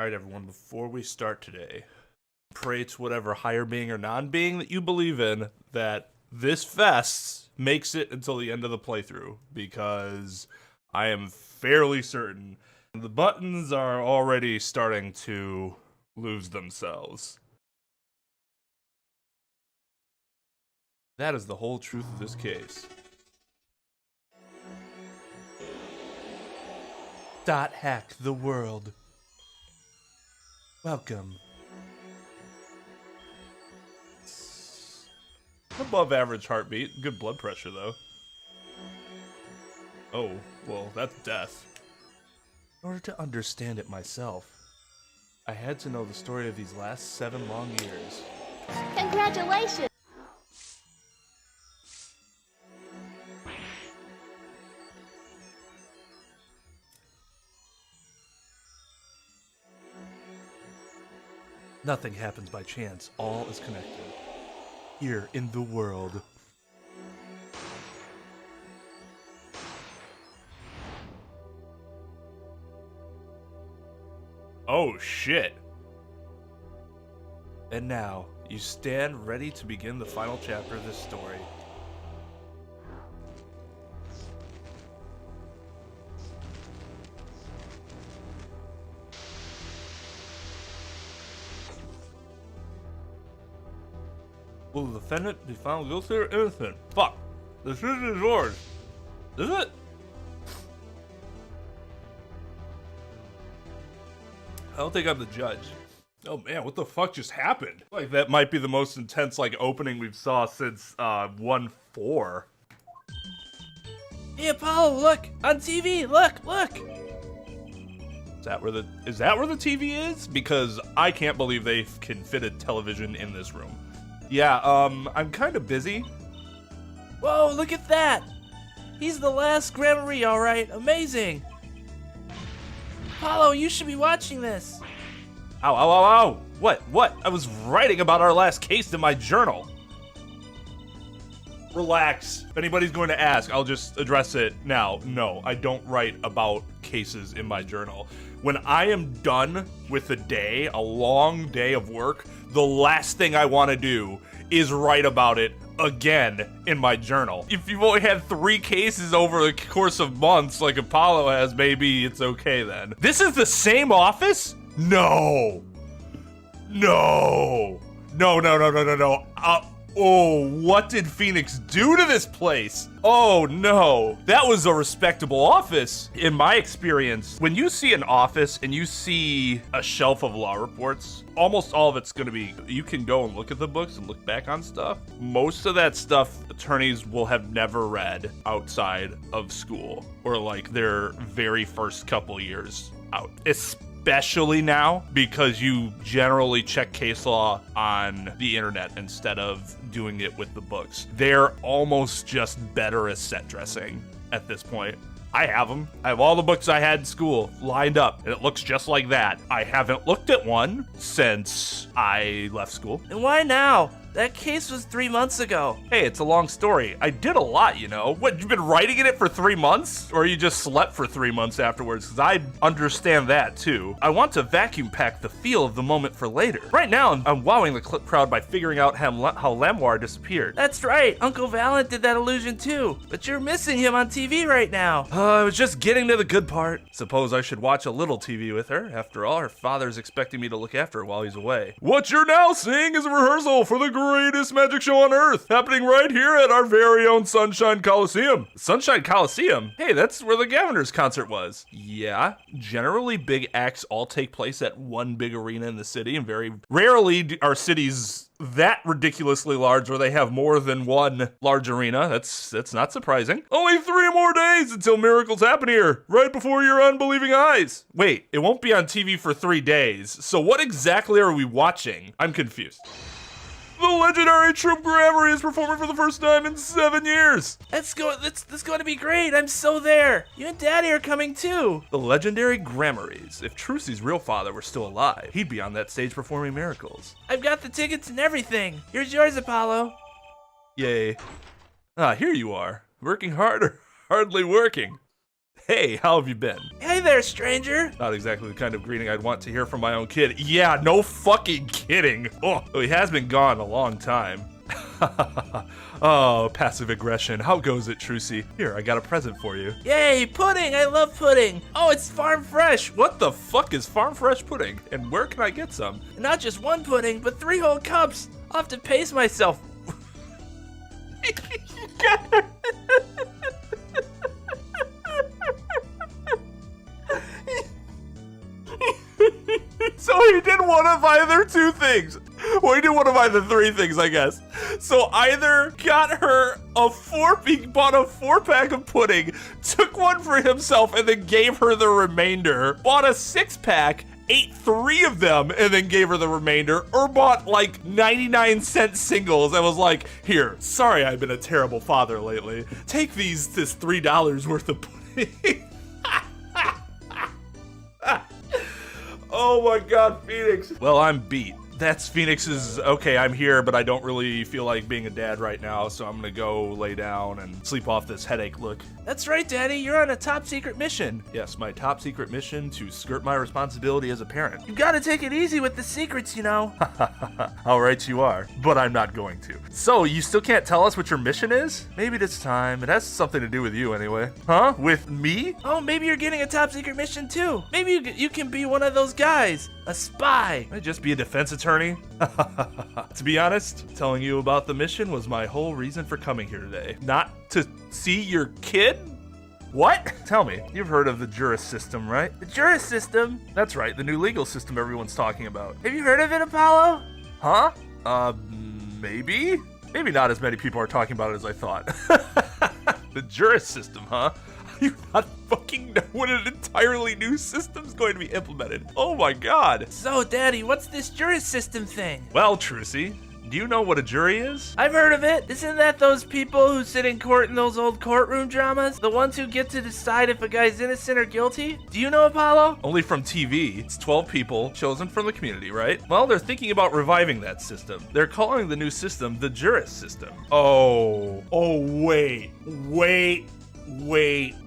Alright everyone, before we start today, pray to whatever higher being or non-being that you believe in that this fest makes it until the end of the playthrough, because I am fairly certain the buttons are already starting to lose themselves. That is the whole truth of this case. .hack the world. Welcome. Above average heartbeat, good blood pressure though. Oh, well, that's death. In order to understand it myself, I had to know the story of these last 7 long years. Congratulations! Nothing happens by chance, all is connected. Here in the world. Oh shit. And now, you stand ready to begin the final chapter of this story. Will the defendant be found guilty or innocent? Fuck. The decision is yours. Is it? I don't think I'm the judge. Oh man, what the fuck just happened? Like, that might be the most intense, like, opening we've saw since, 1-4. Hey Apollo, look! On TV, look! Is that where the TV is? Because I can't believe they can fit a television in this room. Yeah, I'm kind of busy. Whoa, look at that! He's the last Grammary, alright, amazing! Apollo, you should be watching this! Ow, ow, ow, ow! What? I was writing about our last case in my journal. Relax. If anybody's going to ask, I'll just address it now. No, I don't write about cases in my journal. When I am done with a day, a long day of work, the last thing I want to do is write about it again in my journal. If you've only had 3 cases over the course of months like Apollo has, maybe it's okay then. This is the same office? No. Oh, what did Phoenix do to this place? Oh no, that was a respectable office. In my experience, when you see an office and you see a shelf of law reports, almost all of it's gonna be, you can go and look at the books and look back on stuff. Most of that stuff attorneys will have never read outside of school or like their very first couple years out. Especially now, because you generally check case law on the internet instead of doing it with the books. They're almost just better as set dressing at this point. I have them. I have all the books I had in school lined up, and it looks just like that. I haven't looked at one since I left school. And why now? That case was 3 months ago. Hey, it's a long story. I did a lot, you know. What, you've been writing in it for 3 months? Or you just slept for 3 months afterwards? Because I understand that, too. I want to vacuum pack the feel of the moment for later. Right now, I'm wowing the clip crowd by figuring out how Lamoir disappeared. That's right, Uncle Valent did that illusion too. But you're missing him on TV right now. I was just getting to the good part. Suppose I should watch a little TV with her. After all, her father's expecting me to look after her while he's away. What you're now seeing is a rehearsal for the greatest magic show on Earth, happening right here at our very own Sunshine Coliseum. Sunshine Coliseum? Hey, that's where the Governor's concert was. Yeah, generally big acts all take place at one big arena in the city, and very rarely are cities that ridiculously large where they have more than one large arena. That's not surprising. Only 3 more days until miracles happen here, right before your unbelieving eyes. Wait, it won't be on TV for 3 days, so what exactly are we watching? I'm confused. The legendary troupe Grammary is performing for the first time in 7 years. That's going to be great. I'm so there. You and Daddy are coming too. The legendary Grammarys. If Trucy's real father were still alive, he'd be on that stage performing miracles. I've got the tickets and everything. Here's yours, Apollo. Yay. Ah, here you are. Working hard or hardly working. Hey, how have you been? Hey there, stranger. Not exactly the kind of greeting I'd want to hear from my own kid. Yeah, no fucking kidding. Oh, he has been gone a long time. Oh, passive aggression. How goes it, Trucy? Here, I got a present for you. Yay, pudding. I love pudding. Oh, it's farm fresh. What the fuck is farm fresh pudding? And where can I get some? Not just one pudding, but 3 whole cups. I'll have to pace myself. So he did one of either 2 things. Well, he did one of either 3 things, I guess. So either got her he bought a 4-pack of pudding, took one for himself, and then gave her the remainder, bought a 6-pack, ate 3 of them, and then gave her the remainder, or bought like 99-cent singles and was like, here, sorry I've been a terrible father lately. Take this $3 worth of pudding. Oh my God, Phoenix. Well, I'm beat. That's Phoenix's, okay, I'm here, but I don't really feel like being a dad right now, so I'm gonna go lay down and sleep off this headache look. That's right, Daddy. You're on a top secret mission. Yes, my top secret mission to skirt my responsibility as a parent. You gotta take it easy with the secrets, you know. All right, you are, but I'm not going to. So, you still can't tell us what your mission is? Maybe this time. It has something to do with you anyway. Huh? With me? Oh, maybe you're getting a top secret mission too. Maybe you can be one of those guys. A spy. I'd just be a defense attorney. To be honest, telling you about the mission was my whole reason for coming here today. Not to see your kid? What? Tell me, you've heard of the juris system, right? The juris system? That's right, the new legal system everyone's talking about. Have you heard of it, Apollo? Huh? Maybe? Maybe not as many people are talking about it as I thought. The juris system, huh? You not fucking know when an entirely new system's going to be implemented. Oh my God. So, Daddy, what's this juris system thing? Well, Trucy, do you know what a jury is? I've heard of it. Isn't that those people who sit in court in those old courtroom dramas? The ones who get to decide if a guy's innocent or guilty? Do you know, Apollo? Only from TV. It's 12 people chosen from the community, right? Well, they're thinking about reviving that system. They're calling the new system the juris system. Oh, wait,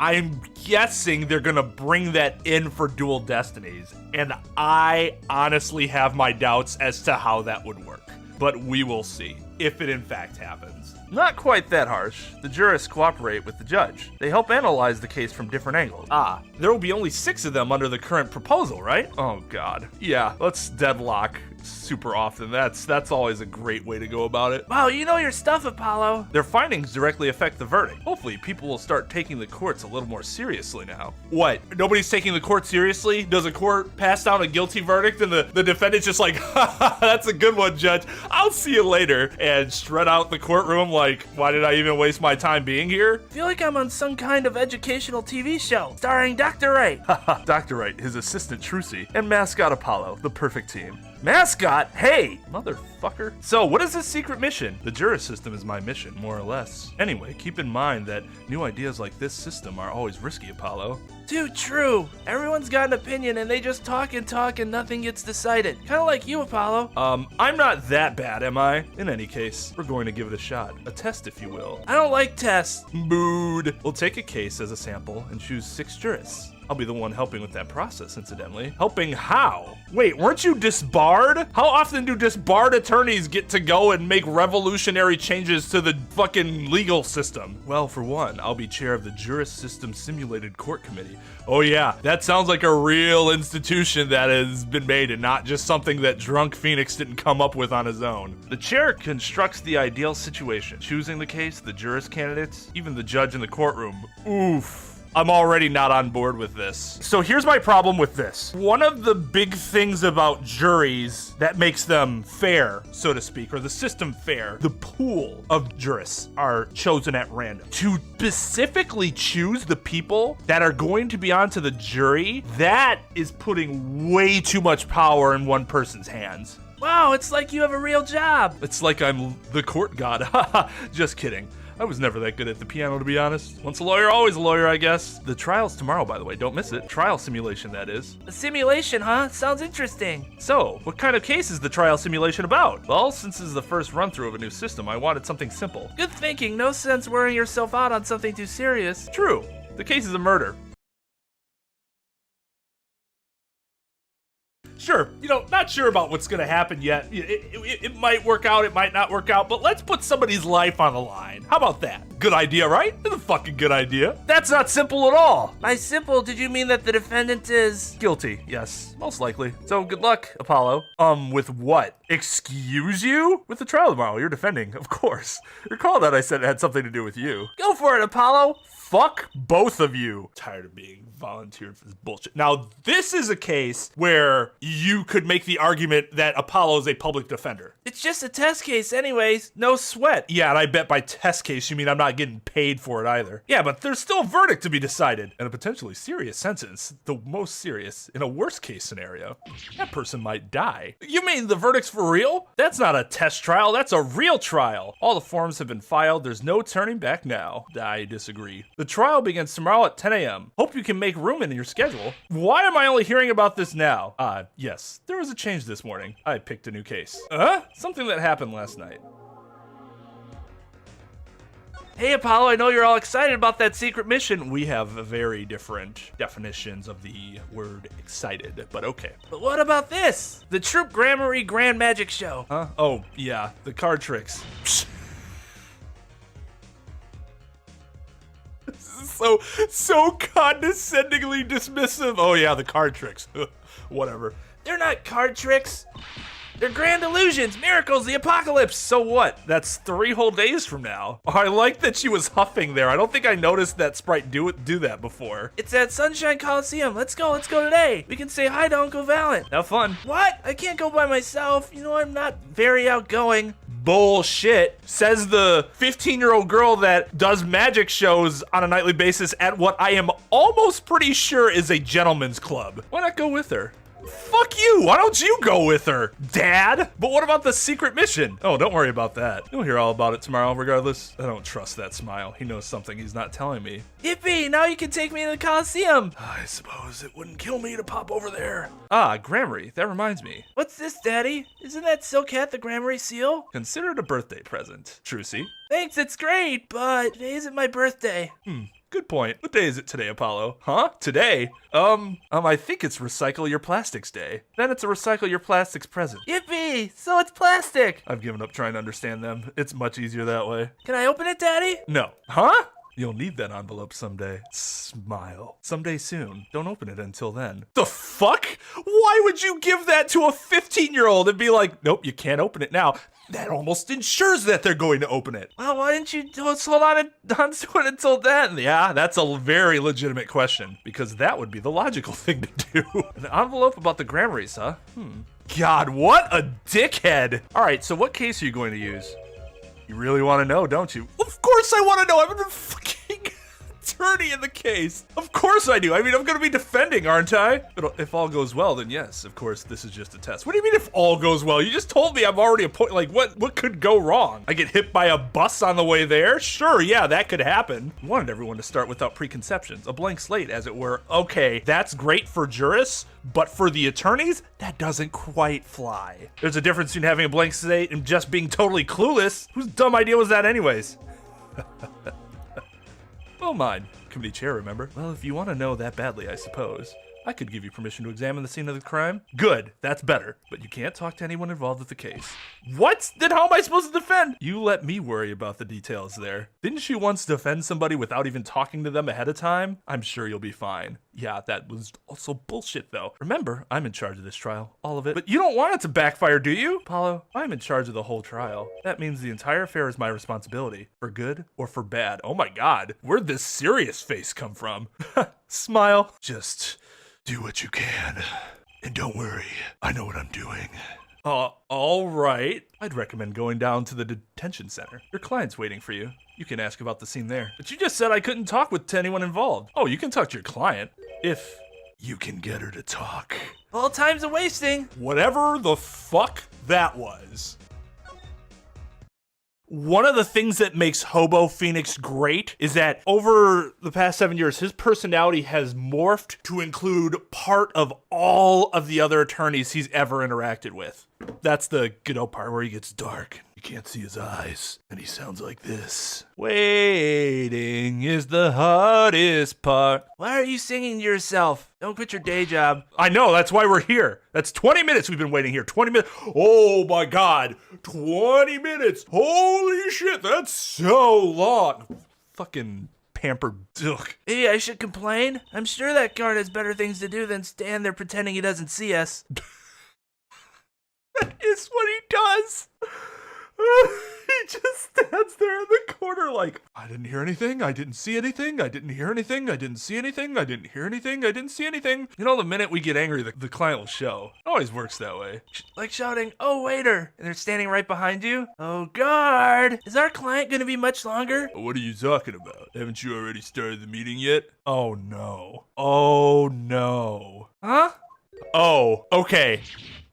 I'm guessing they're gonna bring that in for Dual Destinies, and I honestly have my doubts as to how that would work. But we will see, if it in fact happens. Not quite that harsh. The jurists cooperate with the judge. They help analyze the case from different angles. There will be only 6 of them under the current proposal, right? Oh God. Yeah, let's deadlock super often. That's always a great way to go about it. Wow, you know your stuff, Apollo. Their findings directly affect the verdict. Hopefully, people will start taking the courts a little more seriously now. What? Nobody's taking the court seriously? Does a court pass down a guilty verdict and the defendant's just like, ha, that's a good one, judge. I'll see you later, and strut out the courtroom like, why did I even waste my time being here? I feel like I'm on some kind of educational TV show starring Dr. Wright. Dr. Wright, his assistant Trucy, and mascot Apollo, the perfect team. Mascot? Hey, motherfucker. So, what is this secret mission? The juris system is my mission, more or less. Anyway, keep in mind that new ideas like this system are always risky, Apollo. Too true. Everyone's got an opinion and they just talk and nothing gets decided. Kind of like you, Apollo. I'm not that bad, am I? In any case, we're going to give it a shot. A test, if you will. I don't like tests. Mood. We'll take a case as a sample and choose 6 jurists. I'll be the one helping with that process, incidentally. Helping how? Wait, weren't you disbarred? How often do disbarred attorneys get to go and make revolutionary changes to the fucking legal system? Well, for one, I'll be chair of the Juris System Simulated Court Committee. Oh yeah, that sounds like a real institution that has been made and not just something that drunk Phoenix didn't come up with on his own. The chair constructs the ideal situation, choosing the case, the jurist candidates, even the judge in the courtroom. Oof. I'm already not on board with this. So here's my problem with this. One of the big things about juries that makes them fair, so to speak, or the system fair, the pool of jurists are chosen at random. To specifically choose the people that are going to be onto the jury, that is putting way too much power in one person's hands. Wow, it's like you have a real job. It's like I'm the court god. Just kidding. I was never that good at the piano, to be honest. Once a lawyer, always a lawyer, I guess. The trial's tomorrow, by the way. Don't miss it. Trial simulation, that is. A simulation, huh? Sounds interesting. So, what kind of case is the trial simulation about? Well, since this is the first run-through of a new system, I wanted something simple. Good thinking. No sense worrying yourself out on something too serious. True. The case is a murder. Sure, not sure about what's gonna happen yet. It might work out, it might not work out, but let's put somebody's life on the line. How about that? Good idea, right? It's a fucking good idea. That's not simple at all. By simple, did you mean that the defendant is... Guilty, yes, most likely. So good luck, Apollo. With what? Excuse you? With the trial tomorrow, you're defending, of course. Recall that I said it had something to do with you. Go for it, Apollo. Fuck both of you. Tired of being volunteered for this bullshit. Now, this is a case where you could make the argument that Apollo is a public defender. It's just a test case anyways, no sweat. Yeah, and I bet by test case you mean I'm not getting paid for it either. Yeah, but there's still a verdict to be decided, and a potentially serious sentence, the most serious in a worst case scenario. That person might die. You mean the verdict's for real? That's not a test trial, that's a real trial. All the forms have been filed, there's no turning back now. I disagree. The trial begins tomorrow at 10 a.m. Hope you can make room in your schedule. Why am I only hearing about this now? Yes, there was a change this morning. I picked a new case. Something that happened last night. Hey, Apollo, I know you're all excited about that secret mission. We have very different definitions of the word excited, but okay. But what about this? The Troop Grammary Grand Magic Show. Huh? Oh, yeah, the card tricks. So condescendingly dismissive. Oh yeah, the card tricks. Whatever. They're not card tricks. They're grand illusions, miracles, the apocalypse. So what? That's 3 whole days from now. Oh, I like that she was huffing there. I don't think I noticed that sprite do that before. It's at Sunshine Coliseum. Let's go today. We can say hi to Uncle Valent. Have fun. What? I can't go by myself. I'm not very outgoing. Bullshit, says the 15-year-old girl that does magic shows on a nightly basis at what I am almost pretty sure is a gentleman's club. Why not go with her? Fuck you, why don't you go with her, Dad? But what about the secret mission? Oh, don't worry about that. You'll hear all about it tomorrow regardless. I don't trust that smile. He knows something he's not telling me. Yippee, now you can take me to the Coliseum. I suppose it wouldn't kill me to pop over there. Ah, Grammary, that reminds me. What's this, Daddy? Isn't that Silk Hat the Grammary seal? Consider it a birthday present, Trucy. Thanks, it's great, but today isn't my birthday. Good point. What day is it today, Apollo? Huh? Today? I think it's Recycle Your Plastics Day. Then it's a Recycle Your Plastics present. Yippee! So it's plastic! I've given up trying to understand them. It's much easier that way. Can I open it, Daddy? No. Huh? You'll need that envelope someday. Smile. Someday soon. Don't open it until then. The fuck? Why would you give that to a 15-year-old and be like, nope, you can't open it now? That almost ensures that they're going to open it. Well, why didn't you just hold on to it until then? Yeah, that's a very legitimate question, because that would be the logical thing to do. An envelope about the Grammarys, huh? God, what a dickhead. All right, so what case are you going to use? You really want to know, don't you? Of course I want to know. I'm a fucking attorney in the case. Of course I do. I mean, I'm going to be defending, aren't I? But if all goes well, then yes, of course, this is just a test. What do you mean if all goes well? You just told me I'm already a point. Like, what could go wrong? I get hit by a bus on the way there? Sure, yeah, that could happen. I wanted everyone to start without preconceptions. A blank slate, as it were. Okay, that's great for jurists, but for the attorneys, that doesn't quite fly. There's a difference between having a blank slate and just being totally clueless. Whose dumb idea was that anyways? Well, mine. Committee chair, remember? Well, if you want to know that badly, I suppose. I could give you permission to examine the scene of the crime. Good, that's better. But you can't talk to anyone involved with the case. What? Then how am I supposed to defend? You let me worry about the details there. Didn't you once defend somebody without even talking to them ahead of time? I'm sure you'll be fine. Yeah, that was also bullshit though. Remember, I'm in charge of this trial. All of it. But you don't want it to backfire, do you? Apollo, I'm in charge of the whole trial. That means the entire affair is my responsibility. For good or for bad. Oh my god. Where'd this serious face come from? Smile. Just do what you can. And don't worry, I know what I'm doing. All right. I'd recommend going down to the detention center. Your client's waiting for you. You can ask about the scene there. But you just said I couldn't talk to anyone involved. Oh, you can talk to your client. If you can get her to talk. All time's a wasting. Whatever the fuck that was. One of the things that makes Hobo Phoenix great is that over the past 7 years, his personality has morphed to include part of all of the other attorneys he's ever interacted with. That's the good old part where he gets dark. He can't see his eyes, and he sounds like this. Waiting is the hardest part. Why are you singing to yourself? Don't quit your day job. I know, that's why we're here. That's 20 minutes we've been waiting here. 20 minutes. Oh my God. 20 minutes. Holy shit, that's so long. Fucking pampered duck. Maybe I should complain? I'm sure that guard has better things to do than stand there pretending he doesn't see us. That is what he does. He just stands there in the corner like, I didn't hear anything, I didn't see anything, I didn't hear anything, I didn't see anything, I didn't hear anything, I didn't see anything. You know, the minute we get angry, the client will show. It always works that way. Like shouting, oh waiter, and they're standing right behind you. Oh guard, is our client gonna be much longer? What are you talking about? Haven't you already started the meeting yet? Oh no. Oh no. Huh? Oh, okay.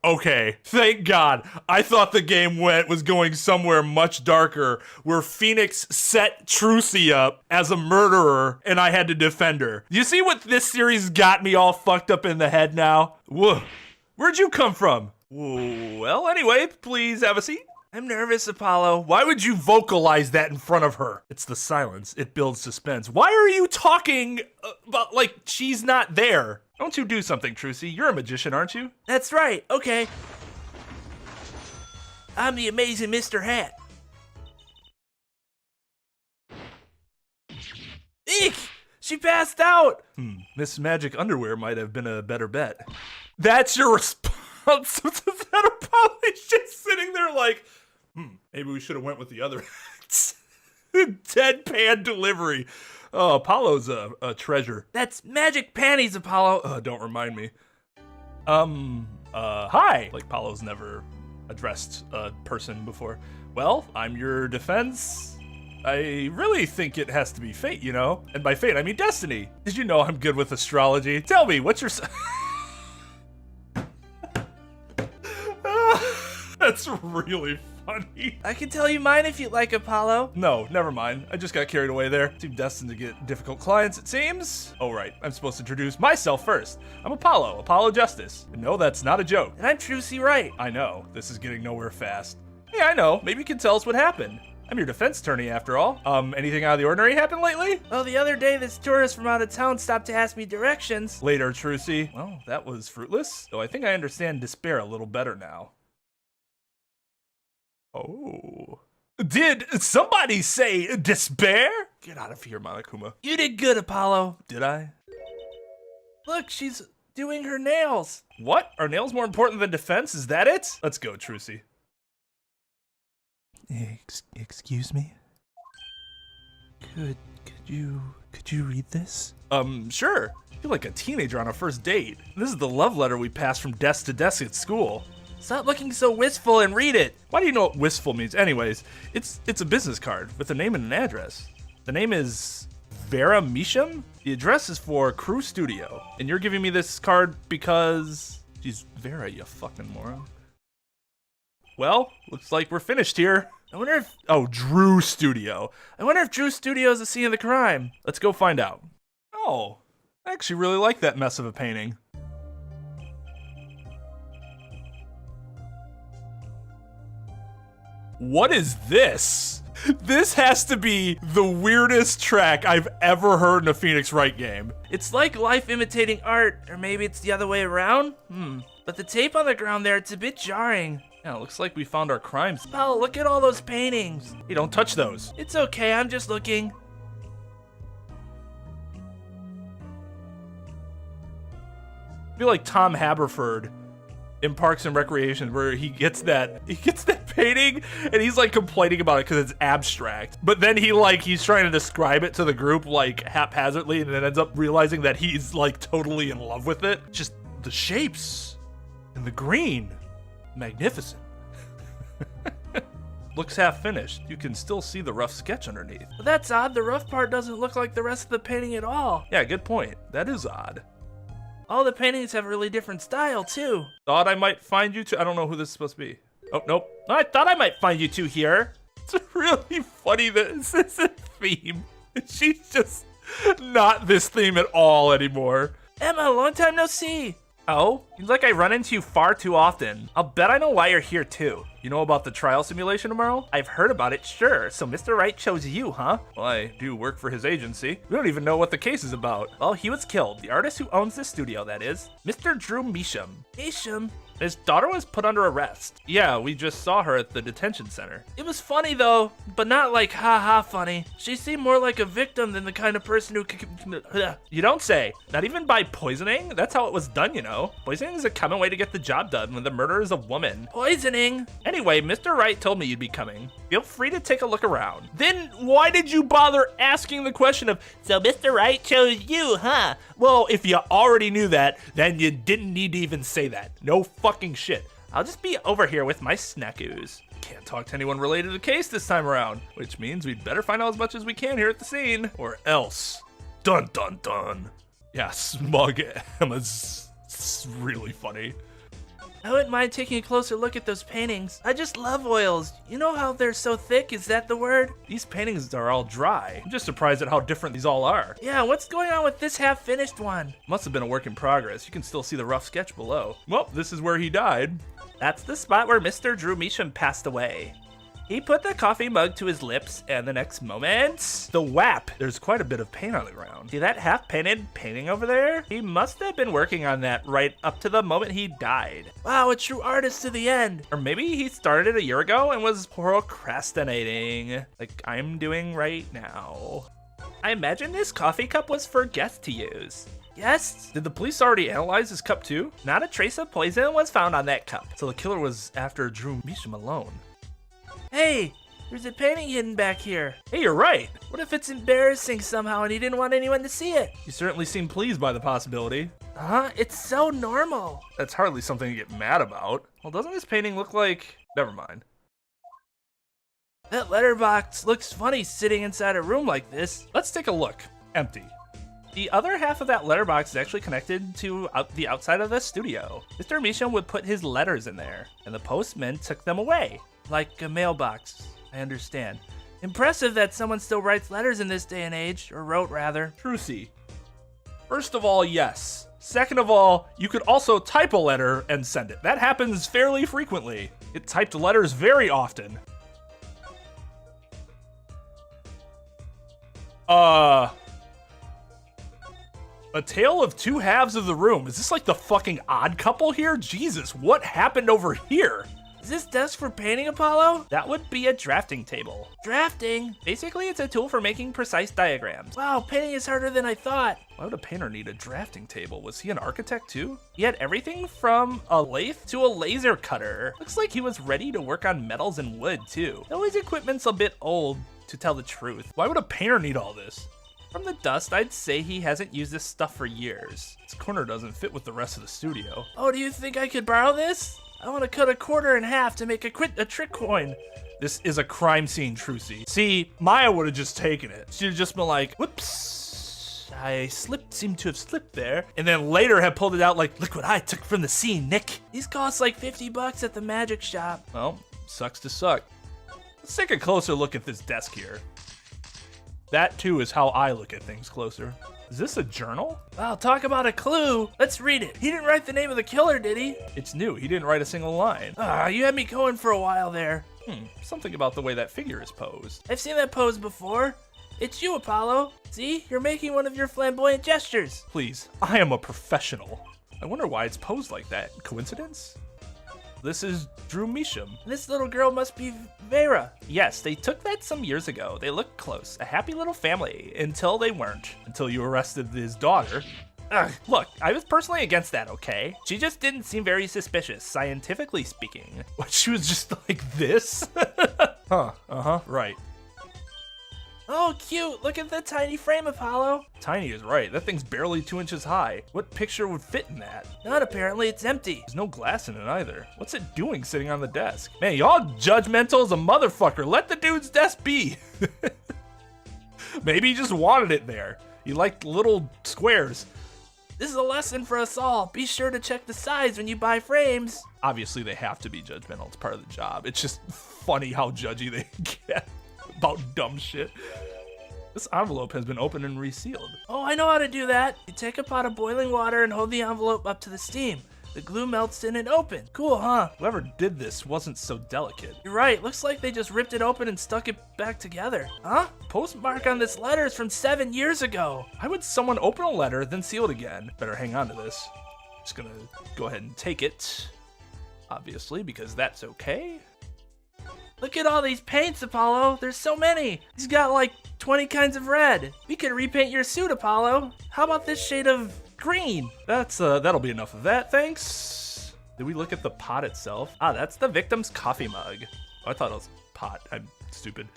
Okay, thank God. I thought the game was going somewhere much darker, where Phoenix set Trucy up as a murderer and I had to defend her. You see what this series got me all fucked up in the head now? Whoa. Where'd you come from? Whoa. Well, anyway, please have a seat. I'm nervous, Apollo. Why would you vocalize that in front of her? It's the silence. It builds suspense. Why are you talking about like she's not there? Don't you do something, Trucy? You're a magician, aren't you? That's right, okay. I'm the amazing Mr. Hat. Eek! She passed out! Miss Magic Underwear might have been a better bet. That's your response to that? Apollo's just sitting there like, maybe we should have went with the other deadpan delivery. Oh, Apollo's a treasure. That's magic panties, Apollo. Don't remind me. Hi. Like, Apollo's never addressed a person before. Well, I'm your defense. I really think it has to be fate, you know? And by fate, I mean destiny. Did you know I'm good with astrology? Tell me, what's your... That's really funny. I can tell you mine if you'd like, Apollo. No, never mind. I just got carried away there. Too destined to get difficult clients, it seems. Oh, right. I'm supposed to introduce myself first. I'm Apollo Justice. No, that's not a joke. And I'm Trucy Wright. I know. This is getting nowhere fast. Yeah, I know. Maybe you can tell us what happened. I'm your defense attorney, after all. Anything out of the ordinary happened lately? Well, the other day, this tourist from out of town stopped to ask me directions. Later, Trucy. Well, that was fruitless. Though I think I understand despair a little better now. Oh. Did somebody say despair? Get out of here, Monokuma. You did good, Apollo. Did I? Look, she's doing her nails. What? Are nails more important than defense? Is that it? Let's go, Trucy. Excuse me? Could you read this? Sure. I feel like a teenager on a first date. This is the love letter we passed from desk to desk at school. Stop looking so wistful and read it. Why do you know what wistful means? Anyways, it's a business card with a name and an address. The name is Vera Misham. The address is for Crew Studio. And you're giving me this card because she's Vera, you fucking moron. Well, looks like we're finished here. I wonder if... Oh, Drew Studio. I wonder if Drew Studio is the scene of the crime. Let's go find out. Oh, I actually really like that mess of a painting. What is this? This has to be the weirdest track I've ever heard in a Phoenix Wright game. It's like life imitating art, or maybe it's the other way around. But the tape on the ground there, it's a bit jarring. Yeah, it looks like we found our crimes. Pal, look at all those paintings. Hey, don't touch those. It's okay, I'm just looking. I feel like Tom Haberford in Parks and Recreation, where he gets that painting and he's like complaining about it because it's abstract. But then he's trying to describe it to the group like haphazardly, and then ends up realizing that he's like totally in love with it. Just the shapes and the green. Magnificent. Looks half finished. You can still see the rough sketch underneath. But that's odd, the rough part doesn't look like the rest of the painting at all. Yeah, good point. That is odd. All the paintings have a really different style, too. Thought I might find you two. I don't know who this is supposed to be. Oh, nope. I thought I might find you two here. It's really funny that this is a theme. She's just not this theme at all anymore. Emma, long time no see. Oh, Seems like I run into you far too often. I'll bet I know why you're here too. You know about the trial simulation tomorrow? I've heard about it, sure. So Mr. Wright chose you, huh? Well, I do work for his agency. We don't even know what the case is about. Well, he was killed. The artist who owns this studio, that is. Mr. Drew Measham. Measham? His daughter was put under arrest. Yeah, we just saw her at the detention center. It was funny though, but not like haha funny. She seemed more like a victim than the kind of person who You don't say. Not even by poisoning? That's how it was done, you know. Poisoning is a common way to get the job done when the murderer is a woman. Poisoning? Anyway, Mr. Wright told me you'd be coming. Feel free to take a look around. Then why did you bother asking the question of, so Mr. Wright chose you, huh? Well, if you already knew that, then you didn't need to even say that. No fucking shit. I'll just be over here with my snackoos. Can't talk to anyone related to the case this time around, which means we'd better find out as much as we can here at the scene, or else. Dun dun dun. Yeah, smug Emma's really funny. I wouldn't mind taking a closer look at those paintings. I just love oils. You know how they're so thick, is that the word? These paintings are all dry. I'm just surprised at how different these all are. Yeah, what's going on with this half-finished one? Must have been a work in progress. You can still see the rough sketch below. Well, this is where he died. That's the spot where Mr. Drew Measham passed away. He put the coffee mug to his lips, and the next moment... The WAP! There's quite a bit of paint on the ground. See that half-painted painting over there? He must have been working on that right up to the moment he died. Wow, a true artist to the end. Or maybe he started a year ago and was procrastinating, like I'm doing right now. I imagine this coffee cup was for guests to use. Guests? Did the police already analyze his cup too? Not a trace of poison was found on that cup. So the killer was after Drew Measham alone. Hey, there's a painting hidden back here. Hey, you're right. What if it's embarrassing somehow and he didn't want anyone to see it? You certainly seem pleased by the possibility. Huh? It's so normal. That's hardly something to get mad about. Well, doesn't this painting look like... Never mind. That letterbox looks funny sitting inside a room like this. Let's take a look. Empty. The other half of that letterbox is actually connected to the outside of the studio. Mr. Measham would put his letters in there, and the postman took them away. Like a mailbox, I understand. Impressive that someone still writes letters in this day and age, or wrote rather. Trucy. First of all, yes. Second of all, you could also type a letter and send it. That happens fairly frequently. It typed letters very often. A tale of two halves of the room. Is this like the fucking Odd Couple here? Jesus, what happened over here? Is this desk for painting, Apollo? That would be a drafting table. Drafting? Basically, it's a tool for making precise diagrams. Wow, painting is harder than I thought. Why would a painter need a drafting table? Was he an architect too? He had everything from a lathe to a laser cutter. Looks like he was ready to work on metals and wood too. Though his equipment's a bit old, to tell the truth. Why would a painter need all this? From the dust, I'd say he hasn't used this stuff for years. This corner doesn't fit with the rest of the studio. Oh, do you think I could borrow this? I want to cut a quarter in half to make a trick coin. This is a crime scene, Trucy. See, Maya would have just taken it. She'd have just been like, whoops, I seemed to have slipped there. And then later have pulled it out like, look what I took from the scene, Nick. These cost like $50 at the magic shop. Well, sucks to suck. Let's take a closer look at this desk here. That too is how I look at things closer. Is this a journal? Wow, talk about a clue. Let's read it. He didn't write the name of the killer, did he? It's new. He didn't write a single line. You had me going for a while there. Something about the way that figure is posed. I've seen that pose before. It's you, Apollo. See? You're making one of your flamboyant gestures. Please, I am a professional. I wonder why it's posed like that. Coincidence? This is Drew Measham. This little girl must be Vera. Yes, they took that some years ago. They looked close. A happy little family. Until they weren't. Until you arrested his daughter. Ugh, look, I was personally against that, okay? She just didn't seem very suspicious, scientifically speaking. What, she was just like this? Right. Oh, cute. Look at the tiny frame, Apollo. Tiny is right. That thing's barely 2 inches high. What picture would fit in that? Not apparently. It's empty. There's no glass in it either. What's it doing sitting on the desk? Man, y'all judgmental as a motherfucker. Let the dude's desk be. Maybe he just wanted it there. He liked little squares. This is a lesson for us all. Be sure to check the size when you buy frames. Obviously, they have to be judgmental. It's part of the job. It's just funny how judgy they get about dumb shit. This envelope has been opened and resealed. Oh, I know how to do that. You take a pot of boiling water and hold the envelope up to the steam. The glue melts in and open. Cool, huh? Whoever did this wasn't so delicate. You're right. Looks like they just ripped it open and stuck it back together. Huh? Postmark on this letter is from 7 years ago. Why would someone open a letter, then seal it again? Better hang on to this. Just gonna go ahead and take it. Obviously, because that's okay. Look at all these paints, Apollo. There's so many. He's got like 20 kinds of red. We could repaint your suit, Apollo. How about this shade of green? That'll be enough of that, thanks. Did we look at the pot itself? Ah, that's the victim's coffee mug. Oh, I thought it was pot. I'm stupid.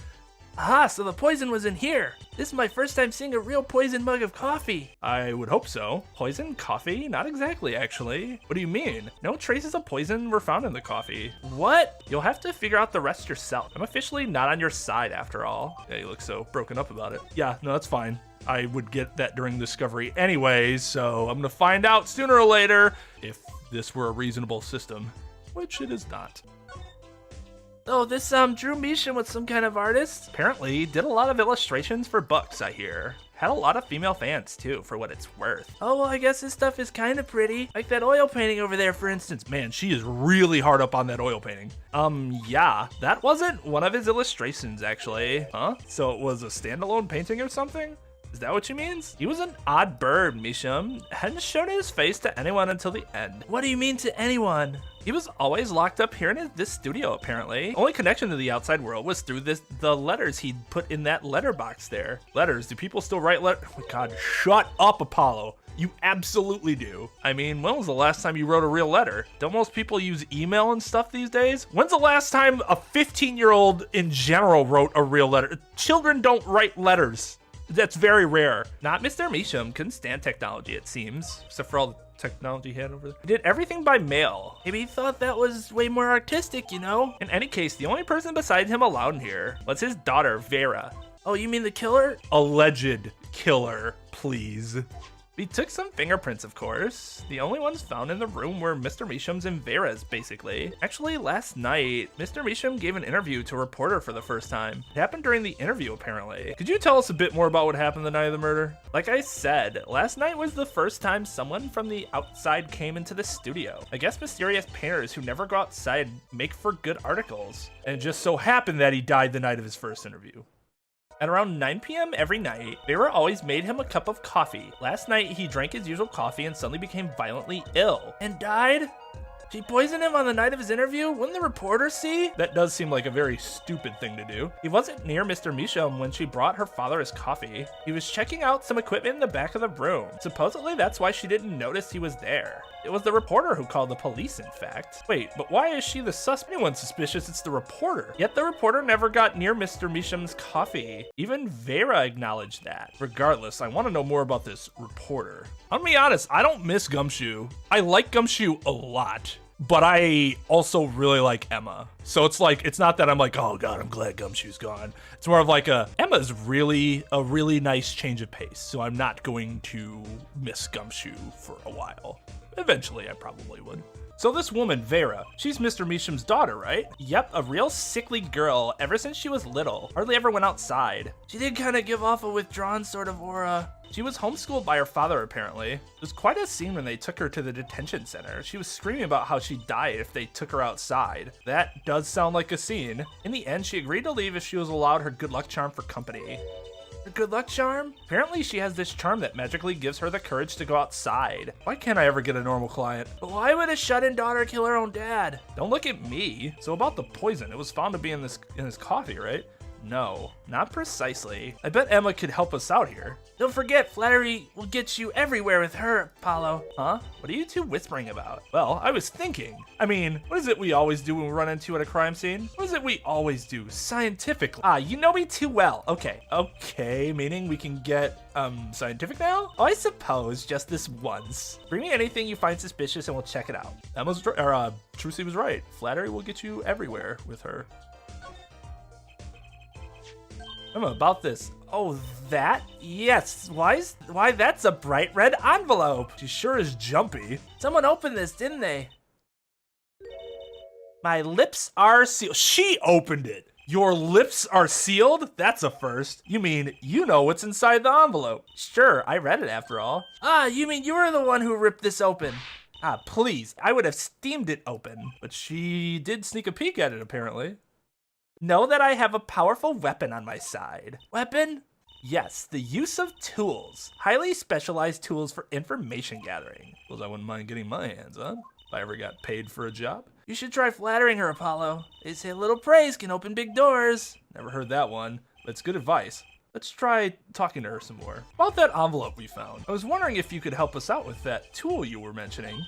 Aha, so the poison was in here. This is my first time seeing a real poison mug of coffee. I would hope so. Poison coffee? Not exactly, actually. What do you mean? No traces of poison were found in the coffee. What? You'll have to figure out the rest yourself. I'm officially not on your side after all. Yeah, you look so broken up about it. Yeah, no, that's fine. I would get that during discovery anyways, so I'm gonna find out sooner or later if this were a reasonable system, which it is not. Oh, this Drew Measham was some kind of artist? Apparently, did a lot of illustrations for books, I hear. Had a lot of female fans, too, for what it's worth. Oh, well, I guess this stuff is kind of pretty. Like that oil painting over there, for instance. Man, she is really hard up on that oil painting. Yeah, that wasn't one of his illustrations, actually. Huh? So it was a standalone painting or something? Is that what she means? He was an odd bird, Measham. Hadn't shown his face to anyone until the end. What do you mean to anyone? He was always locked up here in this studio, apparently. Only connection to the outside world was through the letters he'd put in that letterbox there. Letters, do people still write letters? Oh my God, shut up, Apollo. You absolutely do. I mean, when was the last time you wrote a real letter? Don't most people use email and stuff these days? When's the last time a 15-year-old in general wrote a real letter? Children don't write letters. That's very rare. Not Mr. Measham. Couldn't stand technology, it seems. Except for all the technology he had over there. He did everything by mail. Maybe he thought that was way more artistic, you know? In any case, the only person beside him allowed here was his daughter, Vera. Oh, you mean the killer? Alleged killer, please. We took some fingerprints, of course. The only ones found in the room were Mr. Measham's and Vera's, basically. Actually, last night, Mr. Measham gave an interview to a reporter for the first time. It happened during the interview, apparently. Could you tell us a bit more about what happened the night of the murder? Like I said, last night was the first time someone from the outside came into the studio. I guess mysterious painters who never go outside make for good articles. And it just so happened that he died the night of his first interview. At around 9 p.m. every night, Vera always made him a cup of coffee. Last night, he drank his usual coffee and suddenly became violently ill. And died? She poisoned him on the night of his interview? Wouldn't the reporter see? That does seem like a very stupid thing to do. He wasn't near Mr. Measham when she brought her father his coffee. He was checking out some equipment in the back of the room. Supposedly, that's why she didn't notice he was there. It was the reporter who called the police, in fact. Wait, but why is she the suspect? Anyone's suspicious, it's the reporter. Yet the reporter never got near Mr. Measham's coffee. Even Vera acknowledged that. Regardless, I want to know more about this reporter. I'll be honest, I don't miss Gumshoe. I like Gumshoe a lot, but I also really like Emma. So it's like, it's not that I'm like, oh God, I'm glad Gumshoe's gone. It's more of like Emma's really a really nice change of pace. So I'm not going to miss Gumshoe for a while. Eventually, I probably would. So this woman, Vera, she's Mr. Measham's daughter, right? Yep, a real sickly girl ever since she was little. Hardly ever went outside. She did kind of give off a withdrawn sort of aura. She was homeschooled by her father, apparently. It was quite a scene when they took her to the detention center. She was screaming about how she'd die if they took her outside. That does sound like a scene. In the end, she agreed to leave if she was allowed her good luck charm for company. Her good luck charm? Apparently she has this charm that magically gives her the courage to go outside. Why can't I ever get a normal client? But why would a shut-in daughter kill her own dad? Don't look at me. So about the poison, it was found to be in his coffee, right? No, not precisely. I bet Emma could help us out here. Don't forget, flattery will get you everywhere with her, Apollo. Huh? What are you two whispering about? Well, I was thinking. I mean, what is it we always do when we run into at a crime scene? What is it we always do scientifically? Ah, you know me too well. Okay, meaning we can get, scientific now? Oh, I suppose just this once. Bring me anything you find suspicious and we'll check it out. Trucy was right. Flattery will get you everywhere with her. Emma, about this. Oh, that? Yes. Why that's a bright red envelope. She sure is jumpy. Someone opened this, didn't they? My lips are sealed. She opened it. Your lips are sealed? That's a first. You mean you know what's inside the envelope? Sure, I read it after all. Ah, you mean you were the one who ripped this open? Ah, please. I would have steamed it open. But she did sneak a peek at it, apparently. Know that I have a powerful weapon on my side. Weapon? Yes, the use of tools. Highly specialized tools for information gathering. Tools I wouldn't mind getting my hands on if I ever got paid for a job. You should try flattering her, Apollo. They say a little praise can open big doors. Never heard that one, but it's good advice. Let's try talking to her some more. About that envelope we found. I was wondering if you could help us out with that tool you were mentioning.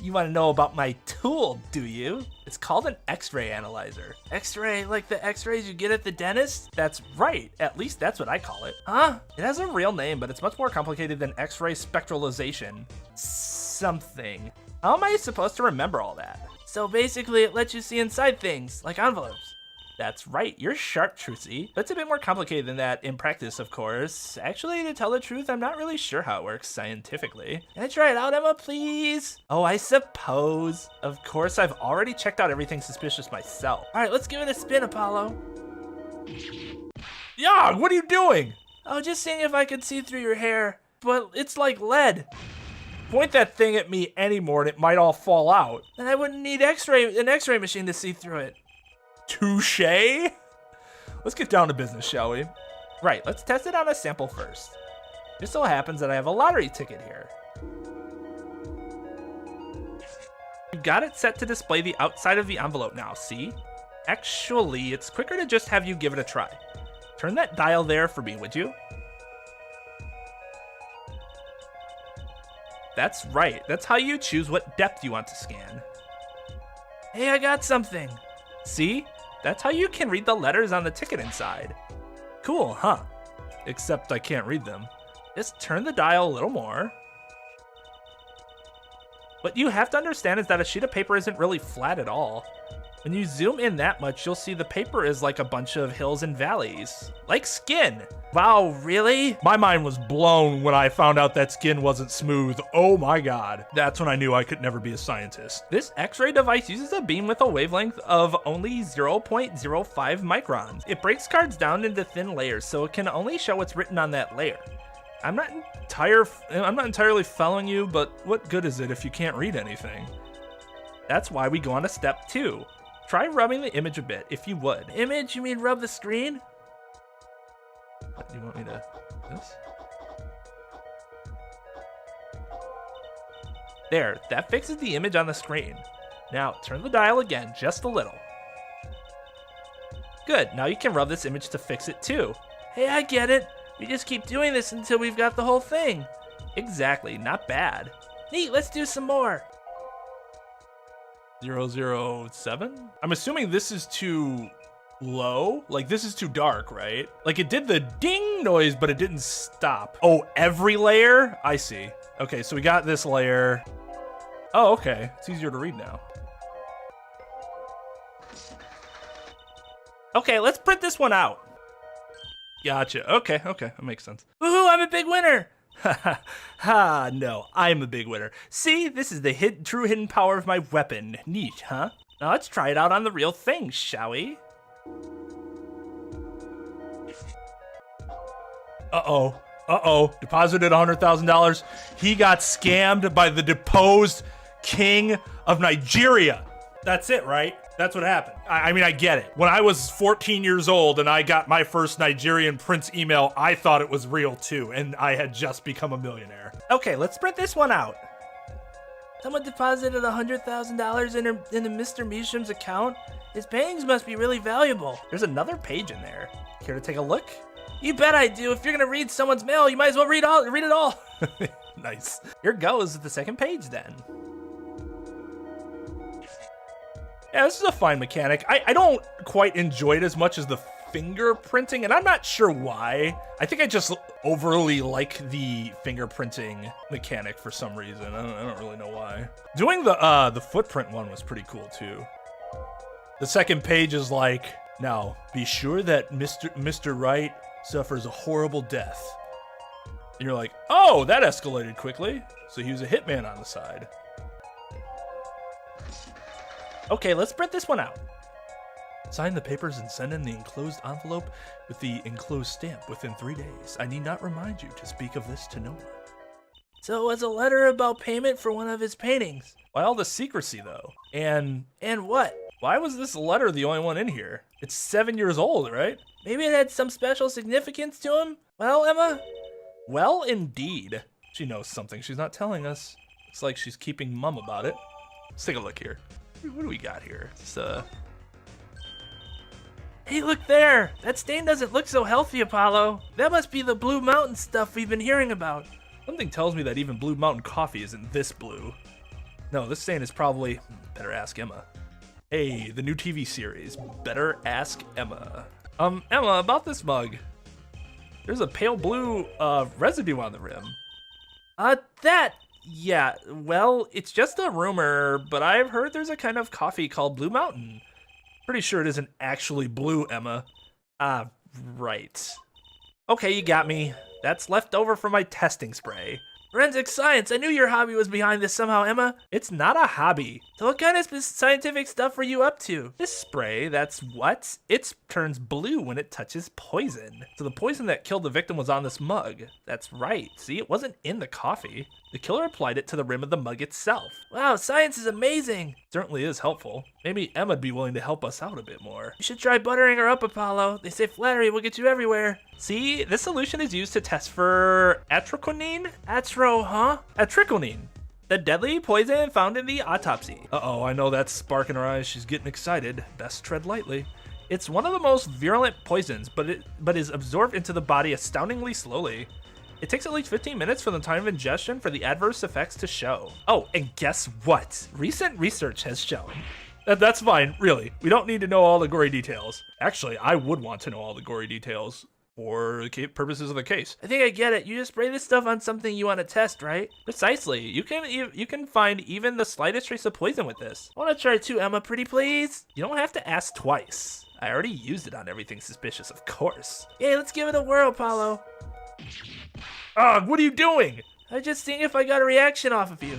You want to know about my tool, do you? It's called an X-ray analyzer. X-ray, like the X-rays you get at the dentist? That's right. At least that's what I call it. Huh? It has a real name, but it's much more complicated than X-ray spectralization. Something. How am I supposed to remember all that? So basically, it lets you see inside things, like envelopes. That's right, you're sharp, Trucy. But it's a bit more complicated than that in practice, of course. Actually, to tell the truth, I'm not really sure how it works scientifically. Can I try it out, Emma, please? Oh, I suppose. Of course, I've already checked out everything suspicious myself. All right, let's give it a spin, Apollo. Yeah, what are you doing? Oh, just seeing if I could see through your hair. But it's like lead. Point that thing at me anymore and it might all fall out. Then I wouldn't need an X-ray machine to see through it. Touche? Let's get down to business, shall we? Right, let's test it on a sample first. Just so happens that I have a lottery ticket here. You've got it set to display the outside of the envelope now, see? Actually, it's quicker to just have you give it a try. Turn that dial there for me, would you? That's right, that's how you choose what depth you want to scan. Hey, I got something. See? That's how you can read the letters on the ticket inside. Cool, huh? Except I can't read them. Just turn the dial a little more. What you have to understand is that a sheet of paper isn't really flat at all. When you zoom in that much, you'll see the paper is like a bunch of hills and valleys. Like skin. Wow, really? My mind was blown when I found out that skin wasn't smooth. Oh my god. That's when I knew I could never be a scientist. This X-ray device uses a beam with a wavelength of only 0.05 microns. It breaks cards down into thin layers, so it can only show what's written on that layer. I'm not entirely following you, but what good is it if you can't read anything? That's why we go on to step 2. Try rubbing the image a bit, if you would. Image? You mean rub the screen? What, do you want me to... this? There, that fixes the image on the screen. Now, turn the dial again, just a little. Good, now you can rub this image to fix it too. Hey, I get it. We just keep doing this until we've got the whole thing. Exactly, not bad. Neat, let's do some more. 007? I'm assuming this is too low. Like, this is too dark, right? Like, it did the ding noise, but it didn't stop. Oh, every layer? I see. Okay, so we got this layer. Oh, okay. It's easier to read now. Okay, let's print this one out. Gotcha. Okay, that makes sense. Woohoo, I'm a big winner! Ha, no, I'm a big winner. See, this is the true hidden power of my weapon. Neat, huh? Now let's try it out on the real thing, shall we? Uh-oh. Deposited $100,000. He got scammed by the deposed king of Nigeria. That's it, right? That's what happened. I mean, I get it. When I was 14 years old and I got my first Nigerian prince email, I thought it was real too, and I had just become a millionaire. Okay, let's print this one out. Someone deposited $100,000 into Mr. Meesham's account. His paintings must be really valuable. There's another page in there. Care to take a look? You bet I do. If you're gonna read someone's mail, you might as well read it all. Nice. Here goes the second page then. Yeah, this is a fine mechanic. I don't quite enjoy it as much as the fingerprinting, and I'm not sure why. I think I just overly like the fingerprinting mechanic for some reason. I don't really know why. Doing the footprint one was pretty cool too. The second page is like, now be sure that Mr. Wright suffers a horrible death. And you're like, oh, that escalated quickly. So he was a hitman on the side. Okay, let's print this one out. Sign the papers and send in the enclosed envelope with the enclosed stamp within 3 days. I need not remind you to speak of this to no one. So it was a letter about payment for one of his paintings. Why all the secrecy, though? And what? Why was this letter the only one in here? It's 7 years old, right? Maybe it had some special significance to him? Well, Emma? Well, indeed. She knows something she's not telling us. Looks like she's keeping mum about it. Let's take a look here. What do we got here? Hey, look there! That stain doesn't look so healthy, Apollo. That must be the Blue Mountain stuff we've been hearing about. Something tells me that even Blue Mountain coffee isn't this blue. No, this stain is probably... Better ask Emma. Hey, the new TV series, Better Ask Emma. Emma, about this mug. There's a pale blue, residue on the rim. Yeah, well, it's just a rumor, but I've heard there's a kind of coffee called Blue Mountain. Pretty sure it isn't actually blue, Emma. Right. Okay, you got me. That's left over from my testing spray. Forensic science, I knew your hobby was behind this somehow, Emma. It's not a hobby. So what kind of scientific stuff were you up to? This spray, that's what? It turns blue when it touches poison. So the poison that killed the victim was on this mug. That's right. See, it wasn't in the coffee. The killer applied it to the rim of the mug itself. Wow, science is amazing. Certainly is helpful. Maybe Emma'd be willing to help us out a bit more. You should try buttering her up, Apollo. They say flattery will get you everywhere. See, this solution is used to test for atriquinine? Atriquinine. The deadly poison found in the autopsy. Uh-oh, I know that spark in her eyes. She's getting excited. Best tread lightly. It's one of the most virulent poisons, but is absorbed into the body astoundingly slowly. It takes at least 15 minutes from the time of ingestion for the adverse effects to show. Oh, and guess what? Recent research has shown. That's fine, really. We don't need to know all the gory details. Actually, I would want to know all the gory details for the purposes of the case. I think I get it. You just spray this stuff on something you want to test, right? Precisely. You can find even the slightest trace of poison with this. I want to try too, Emma, pretty please? You don't have to ask twice. I already used it on everything suspicious, of course. Hey, let's give it a whirl, Apollo. Ugh, what are you doing? I'm just seeing if I got a reaction off of you.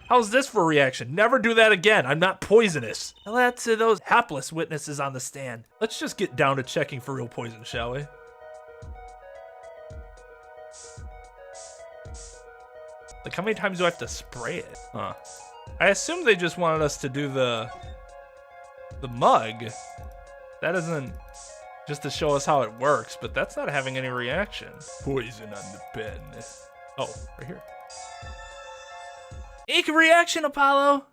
How's this for a reaction? Never do that again. I'm not poisonous. Well, that's to those hapless witnesses on the stand. Let's just get down to checking for real poison, shall we? Like, how many times do I have to spray it? Huh. I assume they just wanted us to do the mug. That isn't just to show us how it works, but that's not having any reaction. Poison on the pen. Oh, right here. Ink reaction, Apollo.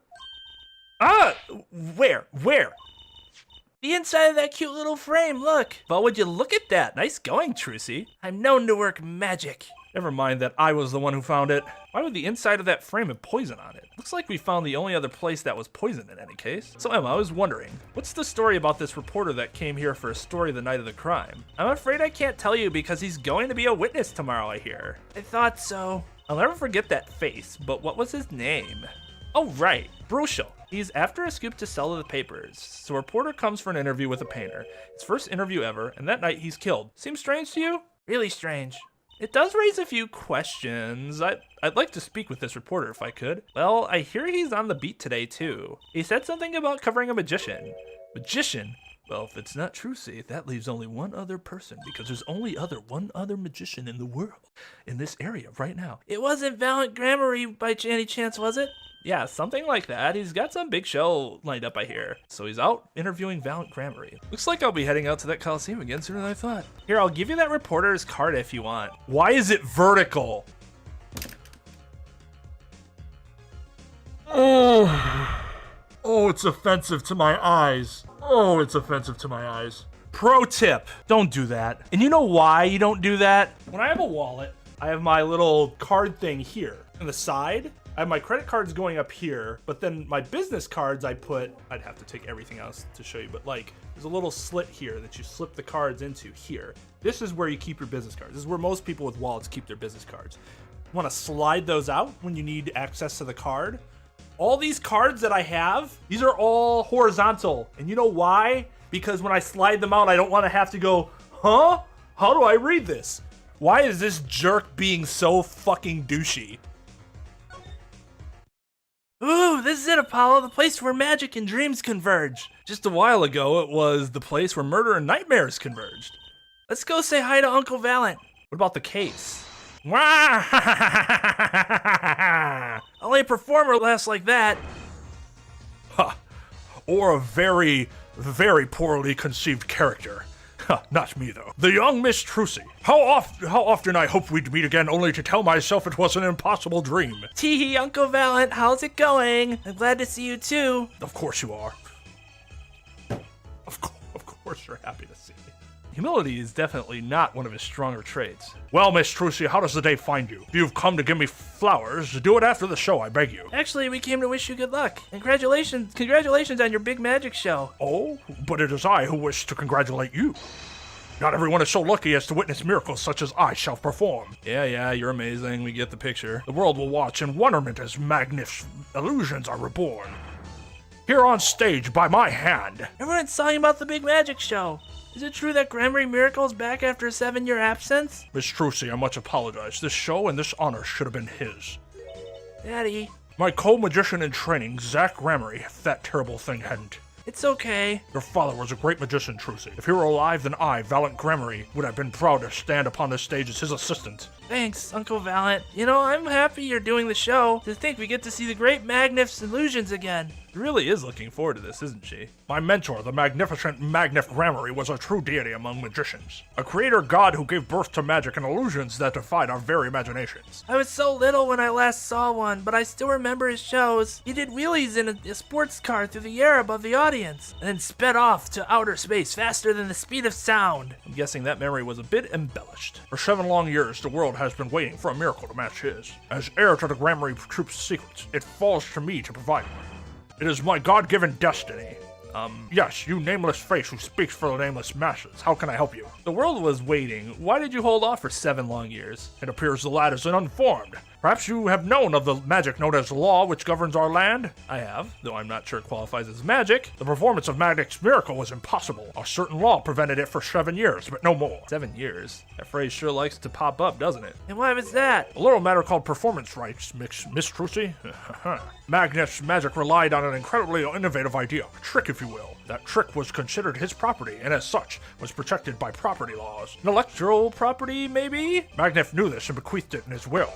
Where? The inside of that cute little frame, look. But would you look at that? Nice going, Trucy. I'm known to work magic. Never mind that I was the one who found it. Why would the inside of that frame have poison on it? Looks like we found the only other place that was poisoned in any case. So Emma, I was wondering, what's the story about this reporter that came here for a story the night of the crime? I'm afraid I can't tell you because he's going to be a witness tomorrow, I hear. I thought so. I'll never forget that face, but what was his name? Oh, right, Bruchel. He's after a scoop to sell to the papers. So a reporter comes for an interview with a painter. His first interview ever, and that night he's killed. Seems strange to you? Really strange. It does raise a few questions. I'd like to speak with this reporter if I could. Well, I hear he's on the beat today too. He said something about covering a magician. Magician? Well, if it's not Trucy, that leaves only one other person because there's only one other magician in the world in this area right now. It wasn't Valiant Grammary by any chance, was it? Yeah, something like that. He's got some big show lined up, I hear. So he's out interviewing Valiant Grammary. Looks like I'll be heading out to that Coliseum again sooner than I thought. Here, I'll give you that reporter's card if you want. Why is it vertical? Oh, it's offensive to my eyes. Oh, it's offensive to my eyes. Pro tip, don't do that. And you know why you don't do that? When I have a wallet, I have my little card thing here. On the side, I have my credit cards going up here, but then my business cards I'd have to take everything else to show you, but like, there's a little slit here that you slip the cards into here. This is where you keep your business cards. This is where most people with wallets keep their business cards. You wanna slide those out when you need access to the card. All these cards that I have, these are all horizontal. And you know why? Because when I slide them out, I don't wanna have to go, huh? How do I read this? Why is this jerk being so fucking douchey? Ooh, this is it, Apollo, the place where magic and dreams converge. Just a while ago, it was the place where murder and nightmares converged. Let's go say hi to Uncle Valiant. What about the case? Only a performer laughs like that. Ha! Or a very, very poorly conceived character. Not me, though. The young Miss Trucy. How often I hoped we'd meet again only to tell myself it was an impossible dream. Teehee, Uncle Valent, how's it going? I'm glad to see you too. Of course you are. Of course you're happy to see me. Humility is definitely not one of his stronger traits. Well, Miss Trucy, how does the day find you? If you've come to give me flowers, do it after the show, I beg you. Actually, we came to wish you good luck. Congratulations on your big magic show. Oh, but it is I who wish to congratulate you. Not everyone is so lucky as to witness miracles such as I shall perform. Yeah, you're amazing. We get the picture. The world will watch in wonderment as magnificent illusions are reborn. Here on stage, by my hand. Everyone's talking about the big magic show. Is it true that Grammary Miracle is back after a 7-year absence? Miss Trucy, I much apologize. This show and this honor should have been his. Daddy. My co-magician in training, Zach Grammary, if that terrible thing hadn't. It's okay. Your father was a great magician, Trucy. If he were alive, then I, Valent Grammary, would have been proud to stand upon this stage as his assistant. Thanks, Uncle Valent. You know, I'm happy you're doing the show. To think we get to see the great magnificent illusions again. She really is looking forward to this, isn't she? My mentor, the magnificent Magnif Grammary, was a true deity among magicians. A creator god who gave birth to magic and illusions that defied our very imaginations. I was so little when I last saw one, but I still remember his shows. He did wheelies in a sports car through the air above the audience, and then sped off to outer space faster than the speed of sound. I'm guessing that memory was a bit embellished. For 7 long years, the world has been waiting for a miracle to match his. As heir to the Grammary Troop's secrets, it falls to me to provide one. It is my God-given destiny. Yes, you nameless face who speaks for the nameless masses. How can I help you? The world was waiting. Why did you hold off for 7 long years? It appears the lad is uninformed. Perhaps you have known of the magic known as law which governs our land? I have, though I'm not sure it qualifies as magic. The performance of Magic's miracle was impossible. A certain law prevented it for 7 years, but no more. 7 years? That phrase sure likes to pop up, doesn't it? And why was that? A little matter called performance rights, Miss Trucy. Magnus' magic relied on an incredibly innovative idea, a trick if you will. That trick was considered his property, and as such, was protected by property laws. Intellectual property, maybe? Magnus knew this and bequeathed it in his will.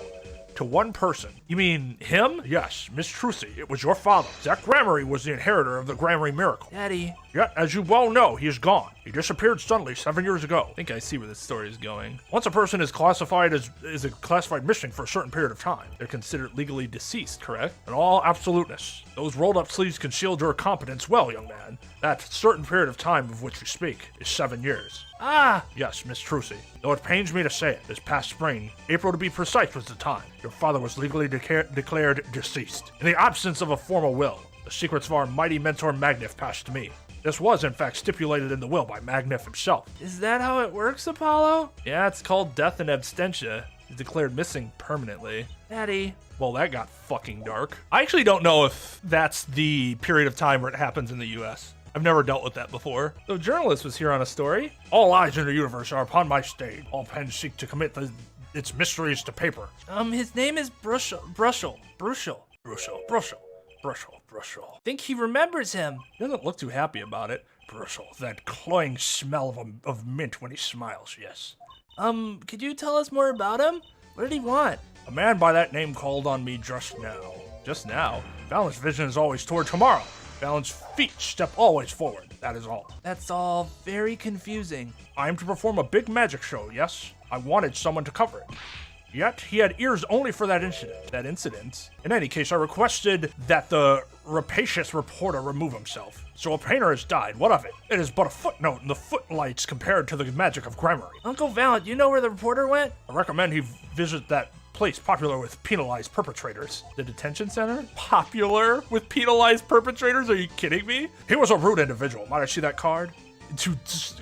To one person. You mean him? Yes, Miss Trucy, it was your father. Zach Grammary was the inheritor of the Grammary miracle. Daddy. Yet, as you well know, he is gone. He disappeared suddenly 7 years ago. I think I see where this story is going. Once a person is classified missing for a certain period of time, They're considered legally deceased, correct? in all absoluteness, those rolled-up sleeves concealed your competence well, young man. That certain period of time of which you speak is 7 years. Ah! Yes, Miss Trucy. Though it pains me to say it, this past spring, April to be precise was the time, your father was legally declared deceased. In the absence of a formal will, the secrets of our mighty mentor Magnif passed to me. This was, in fact, stipulated in the will by Magnif himself. Is that how it works, Apollo? Yeah, it's called death in absentia. He's declared missing permanently. Daddy. Well, that got fucking dark. I actually don't know if that's the period of time where it happens in the US. I've never dealt with that before. The journalist was here on a story. All eyes in the universe are upon my stage. All pens seek to commit its mysteries to paper. His name is Brushel. Think he remembers him. He doesn't look too happy about it. Brushel, that cloying smell of mint when he smiles, yes. Could you tell us more about him? What did he want? A man by that name called on me just now. Just now? Valent's vision is always toward tomorrow. Valent's feet step always forward. That is all. That's all very confusing. I am to perform a big magic show, yes? I wanted someone to cover it. Yet, he had ears only for that incident. That incident? In any case, I requested that the rapacious reporter remove himself. So a painter has died. What of it? It is but a footnote in the footlights compared to the magic of Grammary. Uncle Valent, you know where the reporter went? I recommend he visit that place popular with penalized perpetrators. The detention center? Popular with penalized perpetrators? Are you kidding me? He was a rude individual. Might I see that card? Just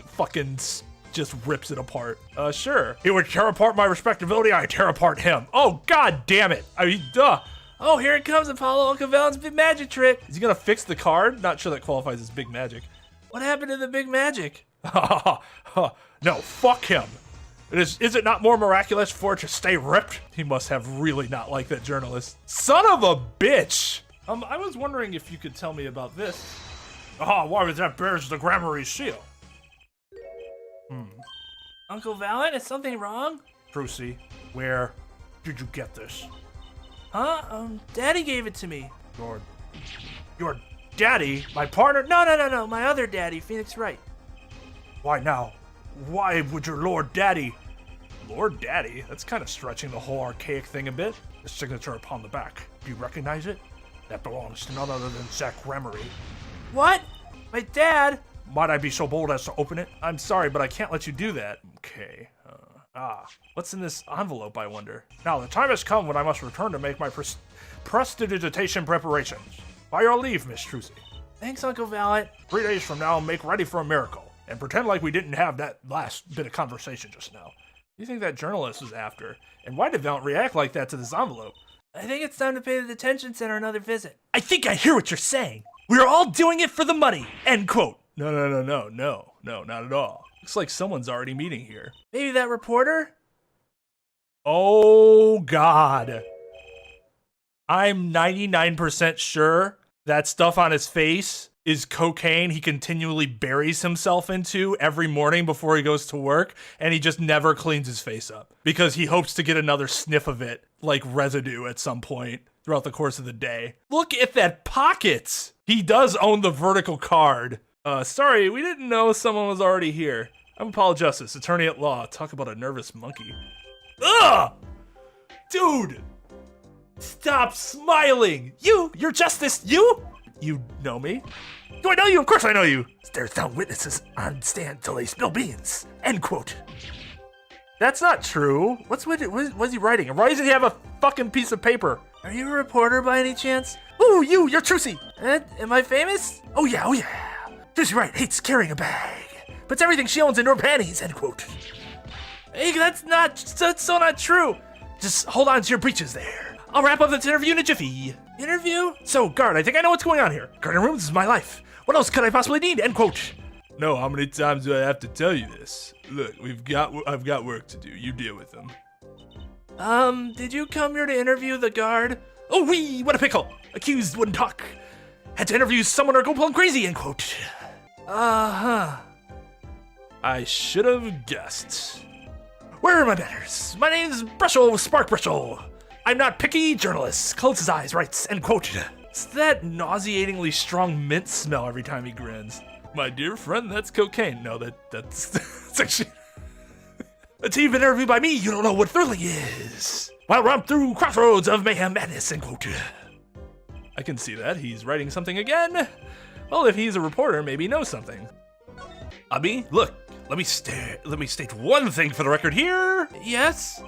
rips it apart. Sure. He would tear apart my respectability, I tear apart him. Oh, god damn it. I mean, duh. Oh, here it comes, Apollo. Uncle Valent's big magic trick. Is he gonna fix the card? Not sure that qualifies as big magic. What happened to the big magic? No, fuck him. Is it not more miraculous for it to stay ripped? He must have really not liked that journalist. Son of a bitch! I was wondering if you could tell me about this. Why that bears the Grammary seal. Uncle Valent, is something wrong? Trucy, where did you get this? Huh? Daddy gave it to me. Your daddy? My partner? No, my other daddy, Phoenix Wright. Why now? Why would your Lord Daddy? Lord Daddy? That's kind of stretching the whole archaic thing a bit. The signature upon the back. Do you recognize it? That belongs to none other than Zach Remery. What? My dad? Might I be so bold as to open it? I'm sorry, but I can't let you do that. Okay. What's in this envelope, I wonder? Now, the time has come when I must return to make my prestidigitation preparations. By your leave, Miss Trucy. Thanks, Uncle Valet. 3 days from now, make ready for a miracle. And pretend like we didn't have that last bit of conversation just now. What do you think that journalist was after? And why did Valant react like that to this envelope? I think it's time to pay the detention center another visit. I think I hear what you're saying. We are all doing it for the money. End quote. No, not at all. Looks like someone's already meeting here. Maybe that reporter? Oh, God. I'm 99% sure that stuff on his face is cocaine he continually buries himself into every morning before he goes to work, and he just never cleans his face up because he hopes to get another sniff of it, like residue at some point throughout the course of the day. Look at that pocket! He does own the vertical card. Sorry, we didn't know someone was already here. I'm Paul Justice, attorney at law. Talk about a nervous monkey. Ugh! Dude! Stop smiling! You're Justice, you? You know me? Do I know you? Of course I know you! Stare down witnesses on stand till they spill beans. End quote. That's not true. What's he writing? Why doesn't he have a fucking piece of paper? Are you a reporter by any chance? Ooh, you're Trucy! Am I famous? Oh yeah. Trucy Wright hates carrying a bag. Puts everything she owns into her panties, end quote. Hey, that's so not true. Just hold on to your breeches there. I'll wrap up this interview in a jiffy. Interview? So, guard, I think I know what's going on here. Guarding rooms is my life. What else could I possibly need? End quote. No, how many times do I have to tell you this? Look, I've got work to do. You deal with them. Did you come here to interview the guard? Oh, wee, what a pickle. Accused wouldn't talk. Had to interview someone or go plumb crazy, end quote. Uh-huh. I should have guessed. Where are my manners? My name's Brushel Spark Brushel. I'm not picky journalist. Closes his eyes, writes, end quote. It's that nauseatingly strong mint smell every time he grins. My dear friend, that's cocaine. No, that's actually... Until you've been interviewed by me, you don't know what thrilling is. While we're up through crossroads of mayhem madness, end quote. I can see that. He's writing something again. Well, if he's a reporter, maybe he knows something. Abi, look, let me state one thing for the record here. Yes?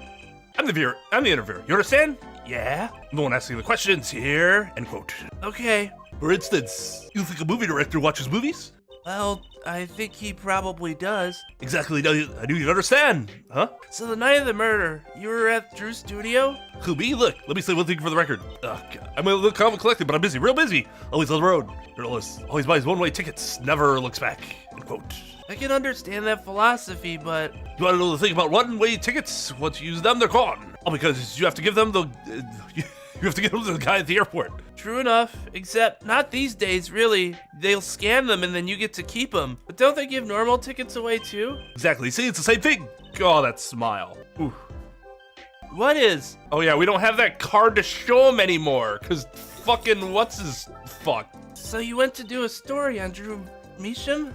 I'm the interviewer. You understand? Yeah. I'm the one asking the questions here, end quote. Okay. For instance, you think a movie director watches movies? Well, I think he probably does. Exactly, I knew you'd understand, huh? So the night of the murder, you were at Drew's studio? Who, me? Look, let me say one thing for the record. Oh, God. I'm a little calm and collected, but I'm busy, real busy. Always on the road. Always buys one-way tickets, never looks back, end quote. I can understand that philosophy, but... You want to know the thing about one-way tickets? Once you use them, they're gone. All because you have to give them to the guy at the airport. True enough, except not these days, really. They'll scan them and then you get to keep them. But don't they give normal tickets away too? Exactly, see, it's the same thing. Oh, that smile. Ooh. What is? Oh yeah, we don't have that card to show him anymore, cause fucking what's his fuck. So you went to do a story on Drew Measham?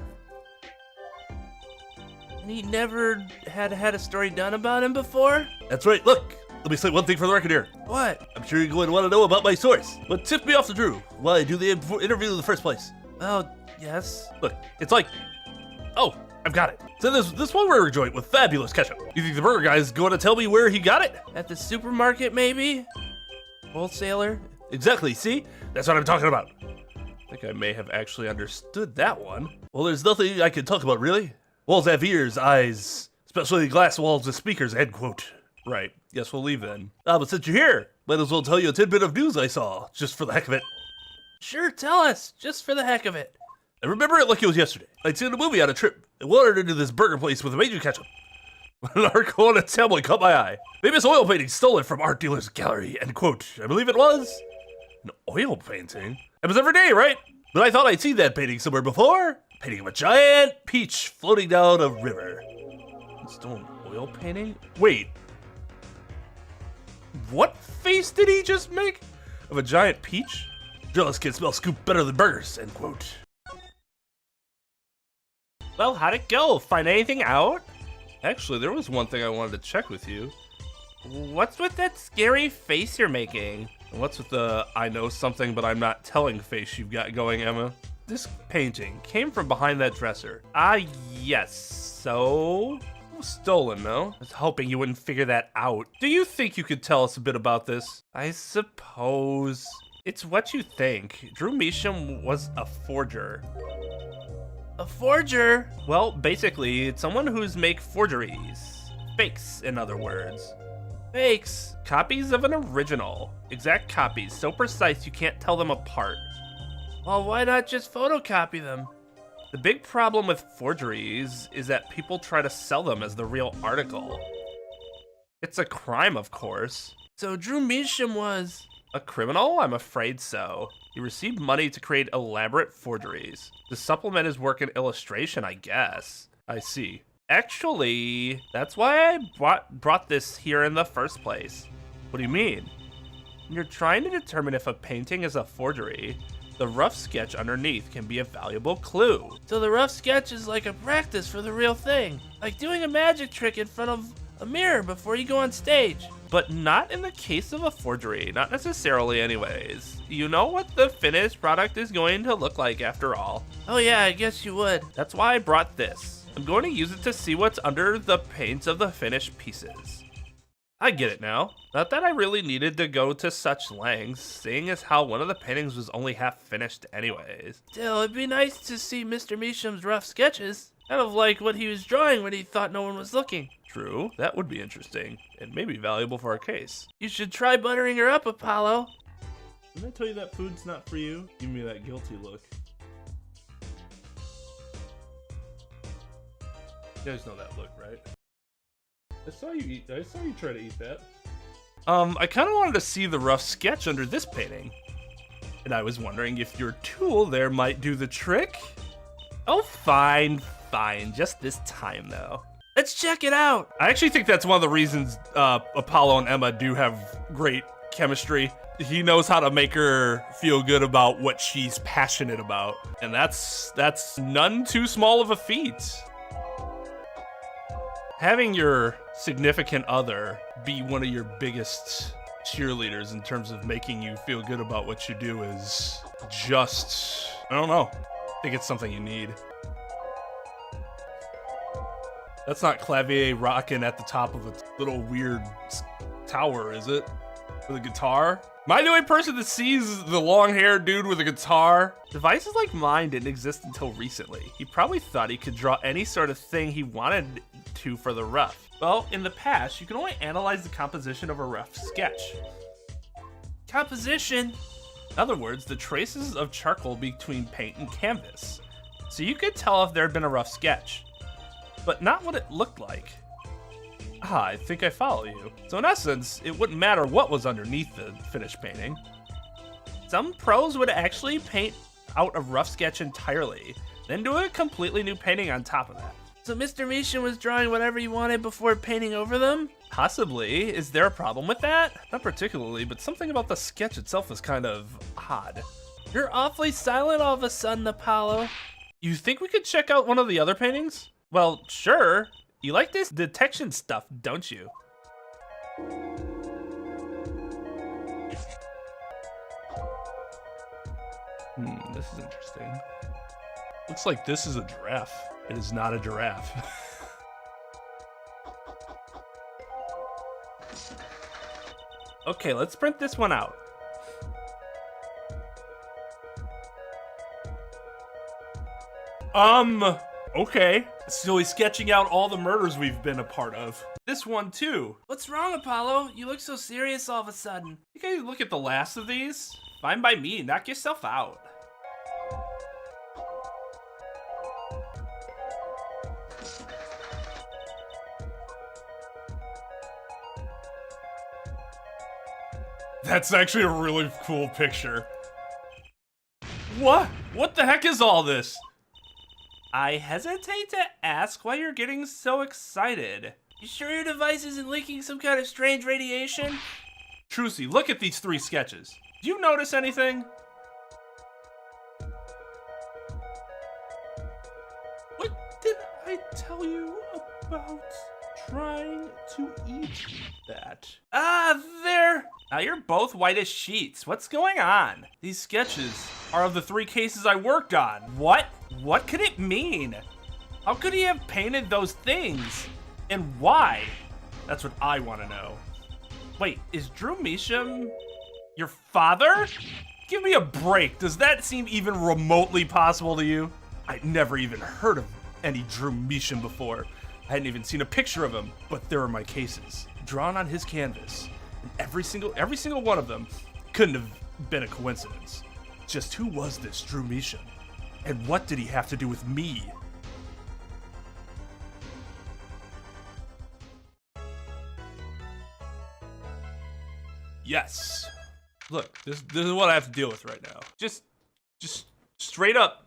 And he never had a story done about him before? That's right, look. Let me say one thing for the record here. What? I'm sure you're going to want to know about my source. What tipped me off to Drew? Why I do the interview in the first place? Oh, yes. Look, it's like... Oh, I've got it. So this one burger joint with fabulous ketchup. You think the burger guy's going to tell me where he got it? At the supermarket, maybe? Wholesaler? Exactly, see? That's what I'm talking about. I think I may have actually understood that one. Well, there's nothing I can talk about, really. Walls have ears, eyes, especially glass walls with speakers, end quote. Right. Guess we'll leave then. But since you're here, might as well tell you a tidbit of news I saw, just for the heck of it. Sure, tell us, just for the heck of it. I remember it like it was yesterday. I'd seen a movie on a trip and wandered into this burger place with amazing ketchup. When an article on its tabloid caught my eye. Famous oil painting stolen from art dealer's gallery, end quote. I believe it was. An oil painting? Happens every day, right? But I thought I'd seen that painting somewhere before. Painting of a giant peach floating down a river. Stolen oil painting? Wait. What face did he just make? Of a giant peach? Jealous kids smell scoop better than burgers, end quote. Well, how'd it go? Find anything out? Actually, there was one thing I wanted to check with you. What's with that scary face you're making? And what's with the I know something but I'm not telling face you've got going, Emma? This painting came from behind that dresser. Ah, yes. So? It was stolen, no? I was hoping you wouldn't figure that out. Do you think you could tell us a bit about this? I suppose. It's what you think. Drew Measham was a forger. A forger? Well, basically, it's someone who's make forgeries. Fakes, in other words. Fakes. Copies of an original. Exact copies, so precise you can't tell them apart. Well, why not just photocopy them? The big problem with forgeries is that people try to sell them as the real article. It's a crime, of course. So Drew Measham was a criminal? I'm afraid so. He received money to create elaborate forgeries to supplement his work in illustration, I guess. I see. Actually, that's why I brought this here in the first place. What do you mean? When you're trying to determine if a painting is a forgery, the rough sketch underneath can be a valuable clue. So the rough sketch is like a practice for the real thing. Like doing a magic trick in front of a mirror before you go on stage. But not in the case of a forgery, not necessarily anyways. You know what the finished product is going to look like after all. Oh yeah, I guess you would. That's why I brought this. I'm going to use it to see what's under the paint of the finished pieces. I get it now. Not that I really needed to go to such lengths, seeing as how one of the paintings was only half finished anyways. Still, it'd be nice to see Mr. Measham's rough sketches. Kind of like what he was drawing when he thought no one was looking. True, that would be interesting, and maybe valuable for our case. You should try buttering her up, Apollo. Didn't I tell you that food's not for you? Give me that guilty look. You guys know that look, right? I saw you try to eat that. I kind of wanted to see the rough sketch under this painting. And I was wondering if your tool there might do the trick? Oh, fine. Just this time, though. Let's check it out. I actually think that's one of the reasons Apollo and Emma do have great chemistry. He knows how to make her feel good about what she's passionate about. And that's none too small of a feat. Having your significant other be one of your biggest cheerleaders in terms of making you feel good about what you do is just, I don't know. I think it's something you need. That's not Clavier rocking at the top of a little weird tower, is it? With a guitar? Am I the only person that sees the long-haired dude with a guitar? Devices like mine didn't exist until recently. He probably thought he could draw any sort of thing he wanted to for the rough. Well, in the past, you can only analyze the composition of a rough sketch. Composition? In other words, the traces of charcoal between paint and canvas. So you could tell if there had been a rough sketch, but not what it looked like. Ah, I think I follow you. So in essence, it wouldn't matter what was underneath the finished painting. Some pros would actually paint out a rough sketch entirely, then do a completely new painting on top of that. So Mr. Measham was drawing whatever he wanted before painting over them? Possibly. Is there a problem with that? Not particularly, but something about the sketch itself is kind of odd. You're awfully silent all of a sudden, Apollo. You think we could check out one of the other paintings? Well, sure. You like this detection stuff, don't you? This is interesting. Looks like this is a giraffe. It is not a giraffe. Okay, let's print this one out. Okay. So he's sketching out all the murders we've been a part of. This one too. What's wrong, Apollo? You look so serious all of a sudden. You guys look at the last of these? Fine by me, knock yourself out. That's actually a really cool picture. What? What the heck is all this? I hesitate to ask why you're getting so excited. You sure your device isn't leaking some kind of strange radiation? Trucy, look at these 3 sketches. Do you notice anything? What did I tell you about trying to eat that? Ah, there. Now you're both white as sheets. What's going on? These sketches are of the 3 cases I worked on. What? What could it mean? How could he have painted those things? And why? That's what I want to know. Wait, is Drew Measham your father? Give me a break. Does that seem even remotely possible to you? I'd never even heard of any Drew Measham before. I hadn't even seen a picture of him, but there are my cases, drawn on his canvas. And every single one of them couldn't have been a coincidence. Just who was this Drew Measham? And what did he have to do with me? Yes. Look, this is what I have to deal with right now. Just straight up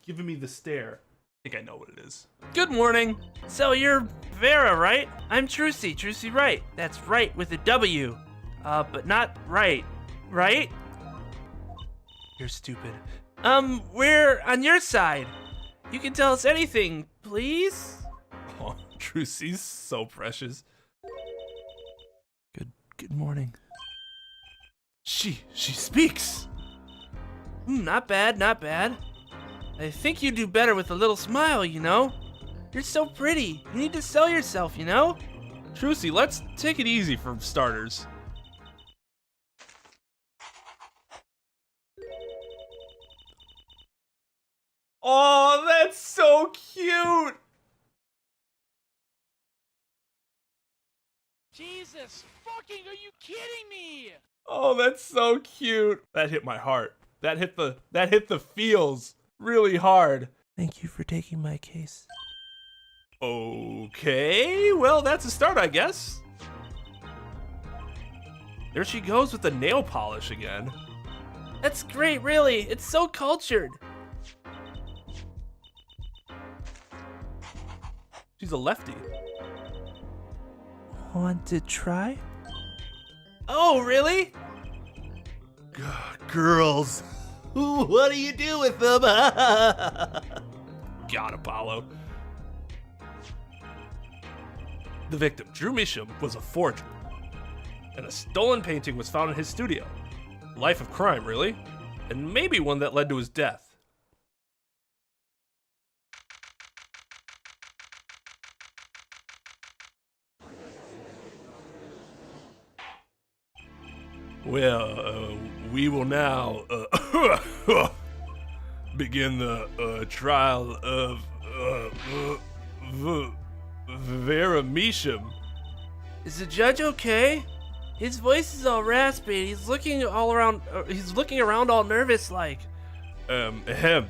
giving me the stare. I think I know what it is. Good morning. So you're Vera, right? I'm Trucy Wright. That's right with a W. But not right. Right? You're stupid. We're on your side. You can tell us anything, please? Oh, Trucy's so precious. Good morning. She speaks. Not bad, not bad. I think you do better with a little smile, you know? You're so pretty. You need to sell yourself, you know? Trucy, let's take it easy for starters. Oh, that's so cute. Jesus fucking, are you kidding me? Oh, that's so cute. That hit my heart. That hit the feels really hard. Thank you for taking my case. Okay, well, that's a start, I guess. There she goes with the nail polish again. That's great, really. It's so cultured. She's a lefty. Want to try? Oh, really? Girls. What do you do with them? God, Apollo. The victim, Drew Measham, was a forger, and a stolen painting was found in his studio. Life of crime, really, and maybe one that led to his death. Well, we will now begin the trial of Vera Measham. Is the judge okay? His voice is all raspy. He's looking all around. He's looking around all nervous, like. Ahem.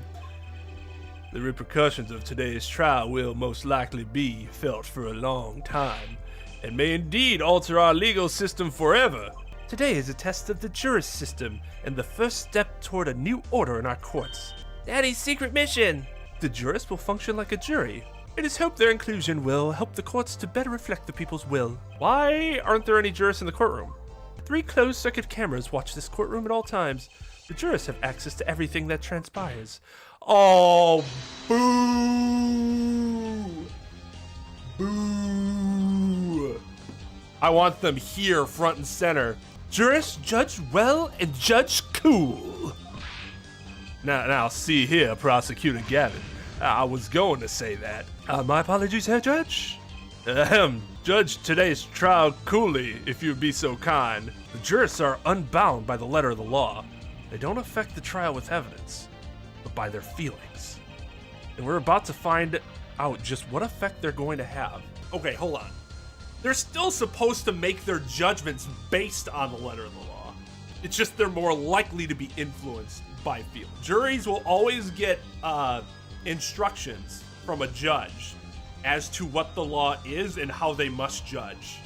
The repercussions of today's trial will most likely be felt for a long time, and may indeed alter our legal system forever. Today is a test of the jurist system, and the first step toward a new order in our courts. Daddy's secret mission. The jurist will function like a jury. It is hoped their inclusion will help the courts to better reflect the people's will. Why aren't there any jurists in the courtroom? 3 closed-circuit cameras watch this courtroom at all times. The jurists have access to everything that transpires. Oh, boo! Boo! I want them here, front and center. Jurists judge well and judge cool. Now, see here, Prosecutor Gavin. I was going to say that. My apologies, Herr Judge. Judge today's trial coolly, if you'd be so kind. The jurists are unbound by the letter of the law. They don't affect the trial with evidence, but by their feelings. And we're about to find out just what effect they're going to have. Okay, hold on. They're still supposed to make their judgments based on the letter of the law. It's just they're more likely to be influenced by feelings. Juries will always get instructions from a judge as to what the law is and how they must judge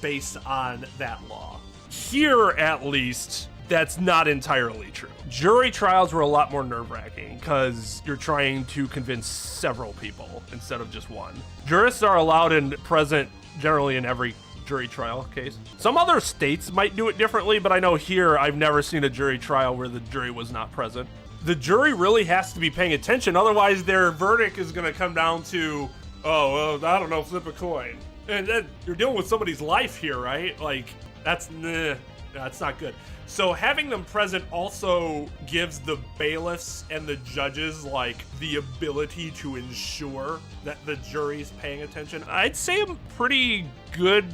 based on that law. Here, at least, that's not entirely true. Jury trials were a lot more nerve-wracking because you're trying to convince several people instead of just one. Jurists are allowed and present generally in every jury trial case. Some other states might do it differently, but I know here I've never seen a jury trial where the jury was not present. The jury really has to be paying attention, otherwise their verdict is gonna come down to, oh, well, I don't know, flip a coin. And then you're dealing with somebody's life here, right? Like, that's not good. So having them present also gives the bailiffs and the judges like the ability to ensure that the jury's paying attention. I'd say a pretty good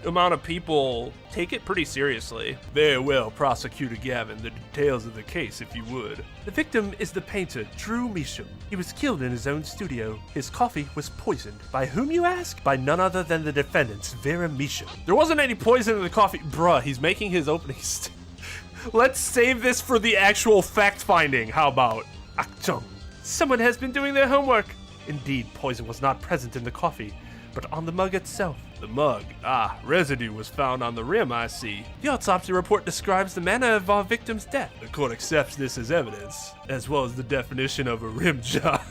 amount of people take it pretty seriously. Very well, Prosecutor Gavin, the details of the case, if you would. The victim is the painter, Drew Measham. He was killed in his own studio. His coffee was poisoned. By whom, you ask? By none other than the defendants, Vera Measham. There wasn't any poison in the coffee. Bruh, he's making his opening Let's save this for the actual fact-finding. How about? Achtung. Someone has been doing their homework. Indeed, poison was not present in the coffee, but on the mug itself. The mug. Ah, residue was found on the rim, I see. The autopsy report describes the manner of our victim's death. The court accepts this as evidence, as well as the definition of a rim job.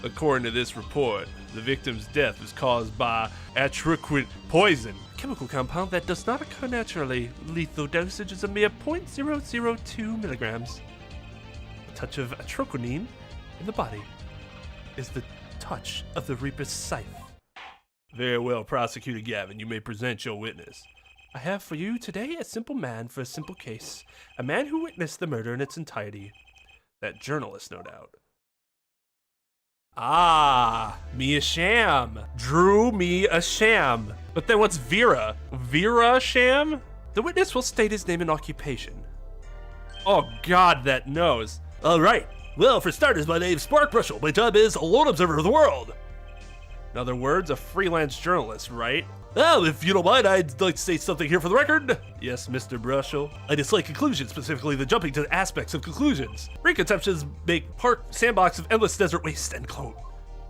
According to this report, the victim's death was caused by atriquid poison, a chemical compound that does not occur naturally. Lethal dosage is a mere 0.002 milligrams. A touch of atroquinine in the body is the touch of the Reaper's scythe. Very well, Prosecutor Gavin, you may present your witness. I have for you today a simple man for a simple case. A man who witnessed the murder in its entirety. That journalist, no doubt. Ah, me a sham. Drew me a sham. But then what's Vera? Vera sham? The witness will state his name and occupation. Oh God, that nose. All right. Well, for starters, my name's Spark Brushel. My job is a lone observer of the world. In other words, a freelance journalist, right? Well, if you don't mind, I'd like to say something here for the record. Yes, Mr. Brushel. I dislike conclusions, specifically the jumping to aspects of conclusions. Preconceptions make Park sandbox of endless desert waste, end quote.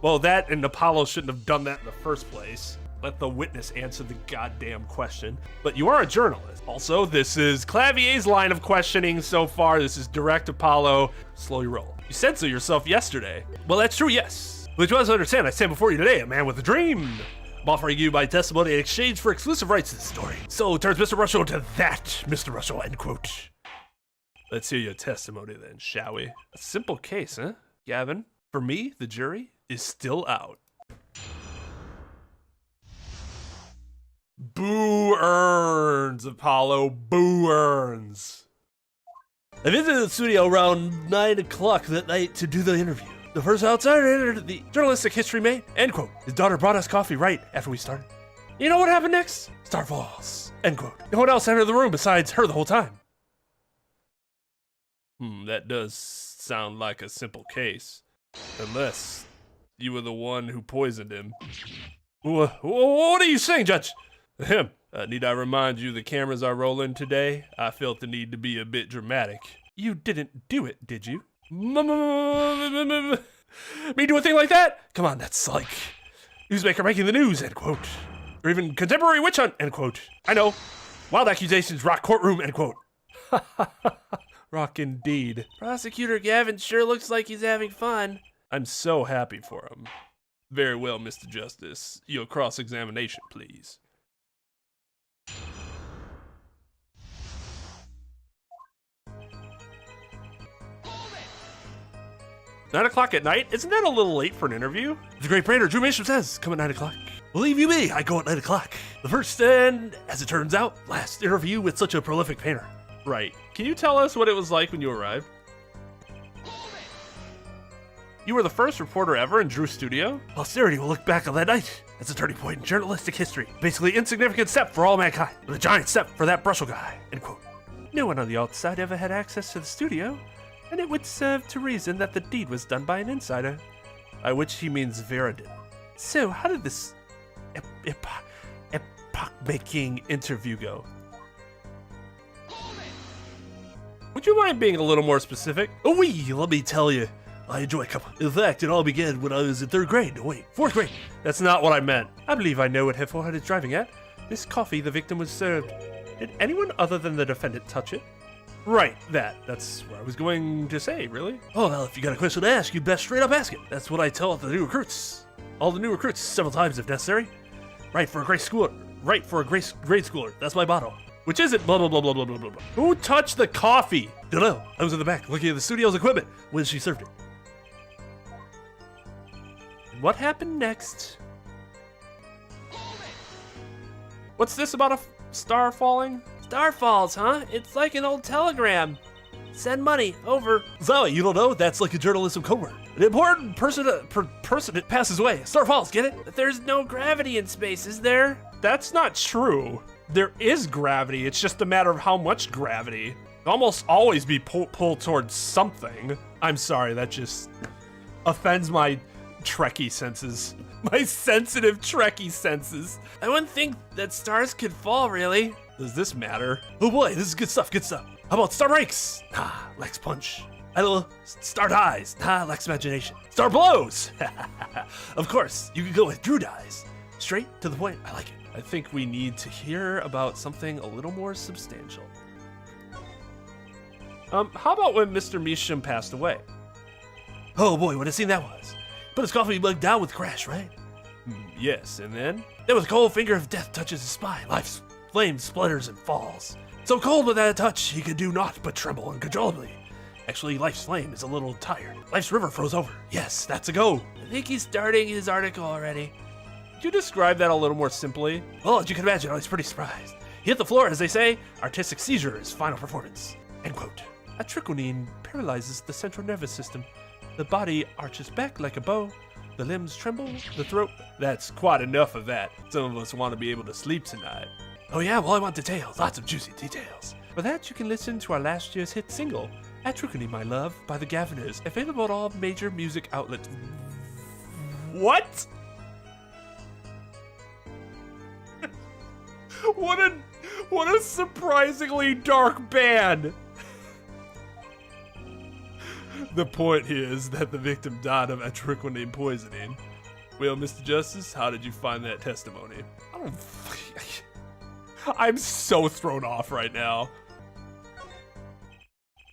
Well, that and Apollo shouldn't have done that in the first place. Let the witness answer the goddamn question. But you are a journalist. Also, this is Clavier's line of questioning so far. This is direct Apollo. Slowly roll. You said so yourself yesterday. Well, that's true, yes. But you must understand, I stand before you today, a man with a dream. I'm offering you my testimony in exchange for exclusive rights to the story. So turns Mr. Russell to that Mr. Russell, end quote. Let's hear your testimony then, shall we? A simple case, huh, Gavin? For me, the jury is still out. Boo earns, Apollo, boo earns. I visited the studio around 9 o'clock that night to do the interview. The first outsider entered the journalistic history made, end quote. His daughter brought us coffee right after we started. You know what happened next? Star falls, end quote. No one else entered the room besides her the whole time. That does sound like a simple case. Unless you were the one who poisoned him. What are you saying, Judge? Ahem. Need I remind you the cameras are rolling today? I felt the need to be a bit dramatic. You didn't do it, did you? Me do a thing like that? Come on, that's like newsmaker making the news, end quote. Or even contemporary witch hunt, end quote. I know. Wild accusations rock courtroom, end quote. Rock indeed. Prosecutor Gavin sure looks like he's having fun. I'm so happy for him. Very well, Mr. Justice. Your cross-examination, please. 9 o'clock at night? Isn't that a little late for an interview? The great painter Drew Measham says, come at 9 o'clock. Believe you me, I go at 9 o'clock. The first and, as it turns out, last interview with such a prolific painter. Right. Can you tell us what it was like when you arrived? You were the first reporter ever in Drew's studio? Posterity will look back on that night as a turning point in journalistic history. Basically, insignificant step for all mankind, but a giant step for that Brussels guy, end quote. No one on the outside ever had access to the studio, and it would serve to reason that the deed was done by an insider. By which he means Vera did. So, how did this epoch-making interview go? Would you mind being a little more specific? Oh, let me tell you. I enjoy couple. In fact, it all began when I was in 3rd grade. No, wait, 4th grade. That's not what I meant. I believe I know what Hefforehead is driving at. This coffee the victim was served. Did anyone other than the defendant touch it? Right, that's what I was going to say, really. Oh, well, if you got a question to ask, you best straight up ask it. That's what I tell the new recruits. all the new recruits several times if necessary. Right for a grade schooler. That's my motto. Which isn't blah blah blah blah blah blah blah. Who touched the coffee? Dunno. I was in the back looking at the studio's equipment when she served it. And what happened next? What's this about a star falling? Star falls, huh? It's like an old telegram. Send money, over. Zoe, you don't know? That's like a journalism code word. An important person that passes away. Star falls, get it? But there's no gravity in space, is there? That's not true. There is gravity, it's just a matter of how much gravity. It'll almost always be pulled towards something. I'm sorry, that just offends my Trekkie senses. My sensitive Trekkie senses. I wouldn't think that stars could fall, really. Does this matter? Oh boy, this is good stuff, good stuff. How about star breaks? Ah, lacks punch. I don't know. Star dies. Ah, lacks imagination. Star blows. Of course, you could go with Drew dies. Straight to the point. I like it. I think we need to hear about something a little more substantial. How about when Mr. Measham passed away? Oh boy, what a scene that was. Put his coffee mug down with crash, right? Yes, and then? Then with a cold finger of death touches his spine. Life's flame splatters and falls. So cold with that touch, he could do naught but tremble uncontrollably. Actually, Life's flame is a little tired. Life's river froze over. Yes, that's a go. I think he's starting his article already. Could you describe that a little more simply? Well, as you can imagine, I was pretty surprised. He hit the floor, as they say, artistic seizure is final performance. End quote. Atriquinine paralyzes the central nervous system. The body arches back like a bow. The limbs tremble, the throat. That's quite enough of that. Some of us want to be able to sleep tonight. Oh yeah, well I want details, lots of juicy details. For that, you can listen to our last year's hit single, Atriquinine My Love, by the Gaveners, available at all major music outlets. What? What a surprisingly dark band. The point here is that the victim died of atriquinine poisoning. Well, Mr. Justice, how did you find that testimony? I'm so thrown off right now.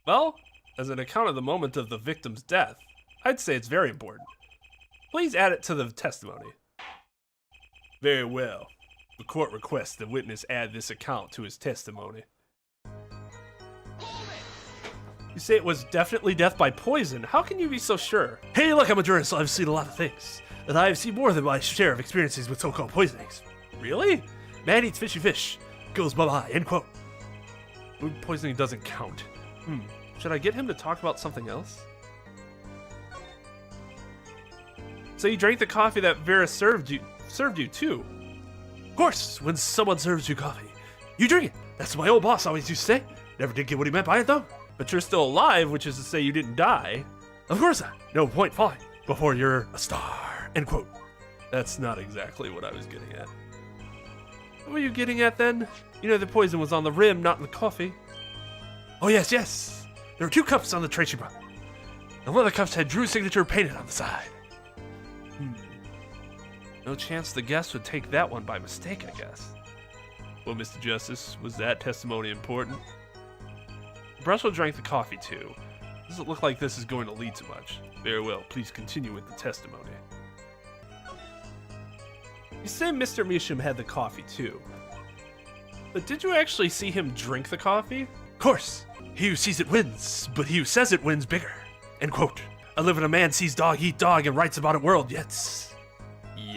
Well, as an account of the moment of the victim's death, I'd say it's very important. Please add it to the testimony. Very well. The court requests the witness add this account to his testimony. You say it was definitely death by poison. How can you be so sure? Hey, look, I'm a jurist, so I've seen a lot of things. And I've seen more than my share of experiences with so-called poisonings. Really? Man eats fishy fish, goes bye-bye, end quote. Food poisoning doesn't count. Should I get him to talk about something else? So you drank the coffee that Vera served you too? Of course, when someone serves you coffee, you drink it. That's what my old boss always used to say. Never did get what he meant by it, though. But you're still alive, which is to say you didn't die. Of course not. No point falling before you're a star, end quote. That's not exactly what I was getting at. What were you getting at then? You know the poison was on the rim, not in the coffee. Oh, yes, yes. There were 2 cups on the tray she brought. And one of the cups had Drew's signature painted on the side. No chance the guest would take that one by mistake, I guess. Well, Mr. Justice, was that testimony important? Brussel drank the coffee too. Doesn't look like this is going to lead to much. Very well, please continue with the testimony. You say Mr. Measham had the coffee too. But did you actually see him drink the coffee? Of course. He who sees it wins, but he who says it wins bigger. End quote. I live in a man sees dog eat dog and writes about it world yet.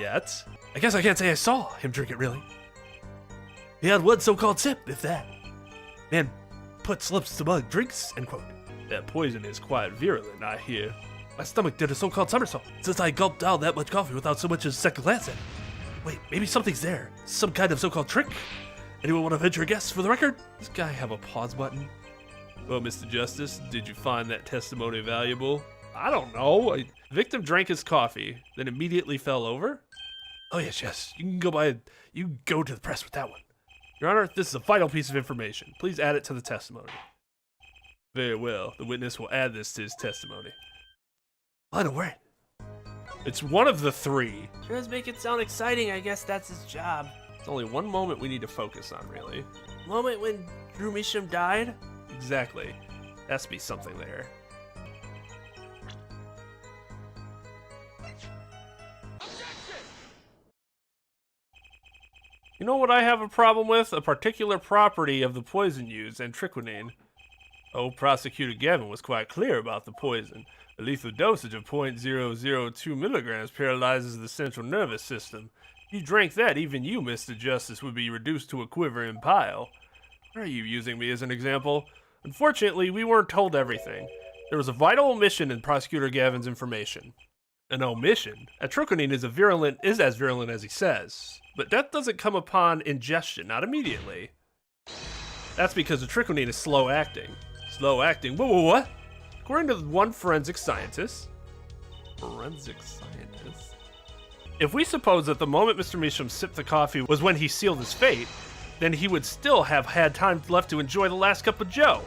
I guess I can't say I saw him drink it, really. He had one so-called sip, if that. Man puts lips to mug, drinks, end quote. That poison is quite virulent, I hear. My stomach did a so-called somersault since I gulped down that much coffee without so much as a second glance at it. Wait, maybe something's there. Some kind of so-called trick? Anyone want to venture a guess for the record? Does this guy have a pause button? Well, Mr. Justice, did you find that testimony valuable? I don't know. Victim drank his coffee, then immediately fell over? Oh, yes. You can go to the press with that one. Your Honor, this is a vital piece of information. Please add it to the testimony. Very well. The witness will add this to his testimony. I don't worry. It's one of the 3. Sure does make it sound exciting. I guess that's his job. It's only one moment we need to focus on, really. Moment when Drew Measham died? Exactly. Has to be something there. You know what I have a problem with? A particular property of the poison used, antriquinine. Oh, Prosecutor Gavin was quite clear about the poison. A lethal dosage of 0.002 milligrams paralyzes the central nervous system. If you drank that, even you, Mr. Justice, would be reduced to a quivering pile. Why are you using me as an example? Unfortunately, we weren't told everything. There was a vital omission in Prosecutor Gavin's information. An omission? Atroquinine is as virulent as he says, but that doesn't come upon ingestion, not immediately. That's because atroquinine is slow acting. Slow acting? What? According to one forensic scientist, if we suppose that the moment Mr. Measham sipped the coffee was when he sealed his fate, then he would still have had time left to enjoy the last cup of joe.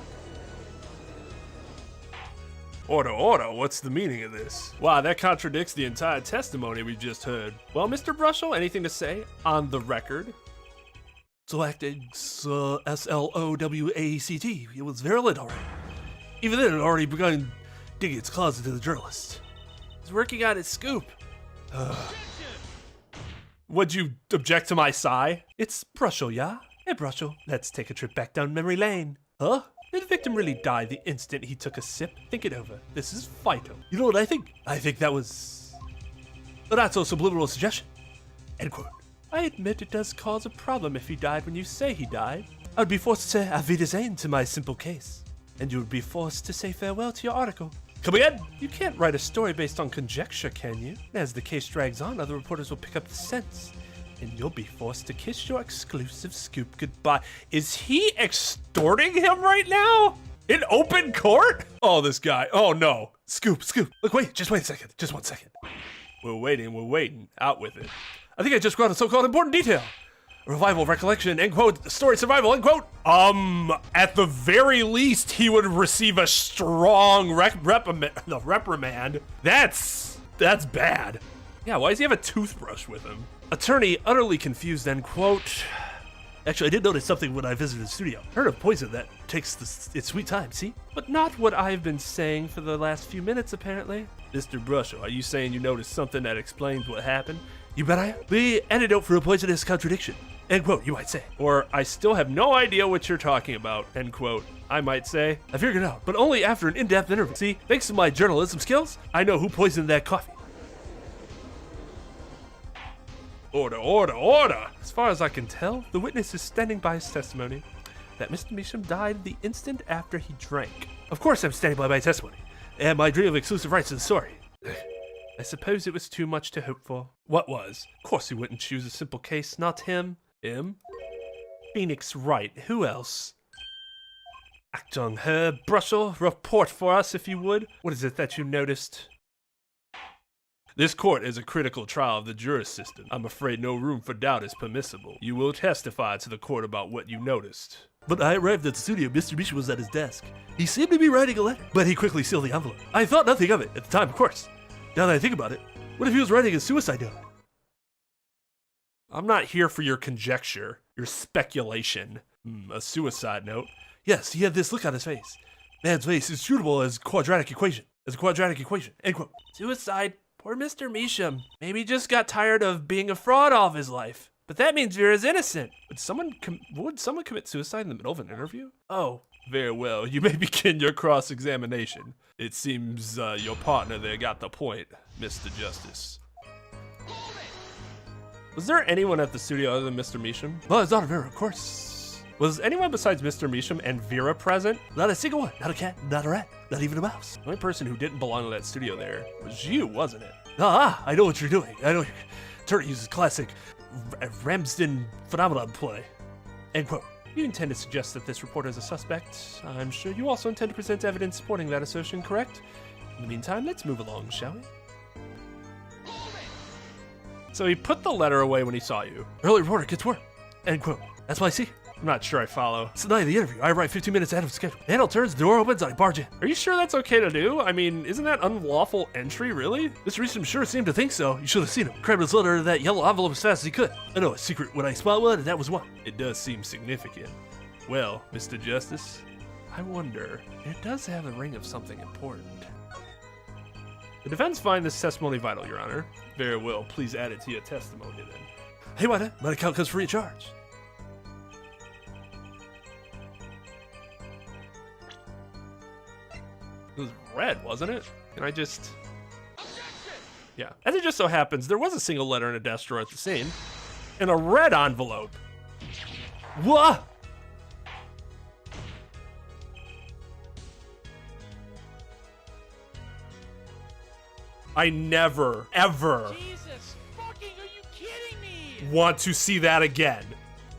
Order, what's the meaning of this? Wow, that contradicts the entire testimony we just heard. Well, Mr. Brushel, anything to say on the record? So acting, S-L-O-W-A-C-T. It was virulent already. Even then, it had already begun digging its claws into the journalist. He's working on his scoop. Would you object to my sigh? It's Brushel, yeah? Hey, Brushel, let's take a trip back down memory lane. Huh? Did the victim really die the instant he took a sip? Think it over. This is vital. You know what I think? I think that was a not-so-subliminal suggestion. End quote. I admit it does cause a problem if he died when you say he died. I would be forced to say Auf Wiedersehen to my simple case. And you would be forced to say farewell to your article. Come again? You can't write a story based on conjecture, can you? As the case drags on, other reporters will pick up the sense. And you'll be forced to kiss your exclusive scoop goodbye. Is he extorting him right now? In open court? Oh, this guy. Oh, no. Scoop. Look, wait, just wait a second. Just 1 second. We're waiting. Out with it. I think I just got a so-called important detail. A revival recollection, end quote, story survival, end quote. At the very least, he would receive a strong reprimand. That's bad. Yeah, why does he have a toothbrush with him? Attorney, utterly confused, end quote. Actually, I did notice something when I visited the studio. Heard of poison that takes its sweet time, see? But not what I've been saying for the last few minutes, apparently. Mr. Brushel, are you saying you noticed something that explains what happened? You bet I am. The antidote for a poisonous contradiction. End quote, you might say. Or, I still have no idea what you're talking about, end quote. I might say. I figured it out, but only after an in-depth interview. See, thanks to my journalism skills, I know who poisoned that coffee. Order! As far as I can tell, the witness is standing by his testimony that Mr. Measham died the instant after he drank. Of course I'm standing by my testimony, and my dream of exclusive rights to the story. I suppose it was too much to hope for. What was? Of course he wouldn't choose a simple case, not him. Him? Phoenix Wright, who else? Act on her, Brushel, report for us if you would. What is it that you noticed? This court is a critical trial of the juris system. I'm afraid no room for doubt is permissible. You will testify to the court about what you noticed. But I arrived at the studio, Mr. Measham was at his desk. He seemed to be writing a letter, but he quickly sealed the envelope. I thought nothing of it at the time, of course. Now that I think about it, what if he was writing a suicide note? I'm not here for your conjecture, your speculation. A suicide note? Yes, he had this look on his face. Man's face is suitable as a quadratic equation. End quote. Suicide? Poor Mr. Measham. Maybe he just got tired of being a fraud all of his life. But that means Vera's innocent. Would someone commit suicide in the middle of an interview? Oh. Very well. You may begin your cross-examination. It seems your partner there got the point, Mr. Justice. Was there anyone at the studio other than Mr. Measham? Well, his daughter Vera, of course. Was anyone besides Mr. Measham and Vera present? Not a single one. Not a cat, not a rat, not even a mouse. The only person who didn't belong to that studio there was you, wasn't it? I know what you're doing. I know Turner uses classic Ramsden phenomenon play. End quote. You intend to suggest that this reporter is a suspect. I'm sure you also intend to present evidence supporting that assertion, correct? In the meantime, let's move along, shall we? So he put the letter away when he saw you. Early reporter gets work. End quote. That's what I see. I'm not sure I follow. It's the night of the interview. I arrive 15 minutes ahead of schedule. The handle turns, the door opens, I barge in. Are you sure that's okay to do? I mean, isn't that unlawful entry, really? Mr. Measham sure seemed to think so. You should have seen him. Crammed his letter into that yellow envelope as fast as he could. I know a secret when I spot one, and that was one. It does seem significant. Well, Mr. Justice, I wonder. It does have a ring of something important. The defense find this testimony vital, Your Honor. Very well, please add it to your testimony then. Haywire, my account comes free of charge. It was red, wasn't it? Can I just... Yeah. As it just so happens, there was a single letter in a desk drawer at the scene. In a red envelope. What? I never, ever Jesus fucking, are you kidding me? want to see that again.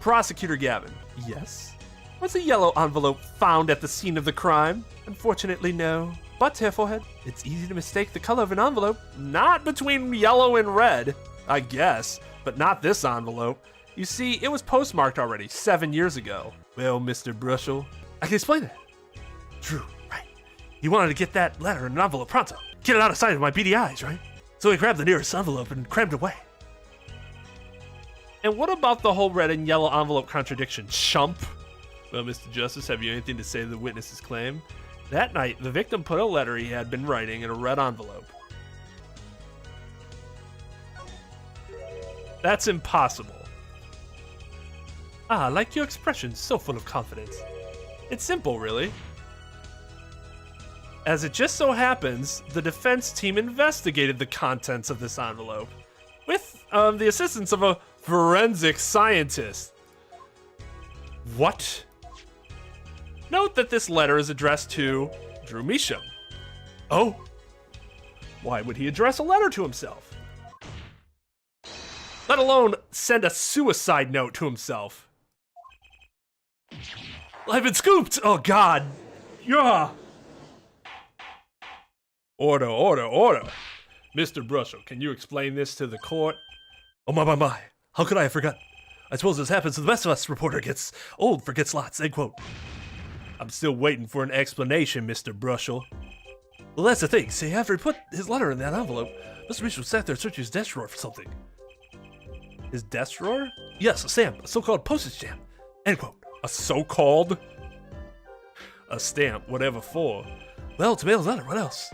Prosecutor Gavin. Yes? Was a yellow envelope found at the scene of the crime? Unfortunately, no. But, Hairforehead, it's easy to mistake the color of an envelope. Not between yellow and red, I guess, but not this envelope. You see, it was postmarked already 7 years ago. Well, Mr. Brushel, I can explain that. True, right. He wanted to get that letter in an envelope pronto. Get it out of sight of my beady eyes, right? So he grabbed the nearest envelope and crammed it away. and what about the whole red and yellow envelope contradiction, chump? Well, Mr. Justice, have you anything to say to the witness's claim? That night, the victim put a letter he had been writing in a red envelope. That's impossible. Ah, I like your expression, so full of confidence. It's simple, really. As it just so happens, the defense team investigated the contents of this envelope with the assistance of a forensic scientist. What? Note that this letter is addressed to Drew Measham. Oh, why would he address a letter to himself? Let alone send a suicide note to himself. I've been scooped! Oh, God. Yeah. Order, order, order. Mr. Brushel, can you explain this to the court? Oh, my. How could I have forgotten? I suppose this happens to the best of us. Reporter gets old, forgets lots, end quote. I'm still waiting for an explanation, Mr. Brushel. Well, that's the thing. See, after he put his letter in that envelope, Mr. Mitchell sat there searching his desk drawer for something. His desk drawer? Yes, a stamp, a so-called postage stamp, end quote. A so-called? A stamp, whatever for. Well, to mail his letter, what else?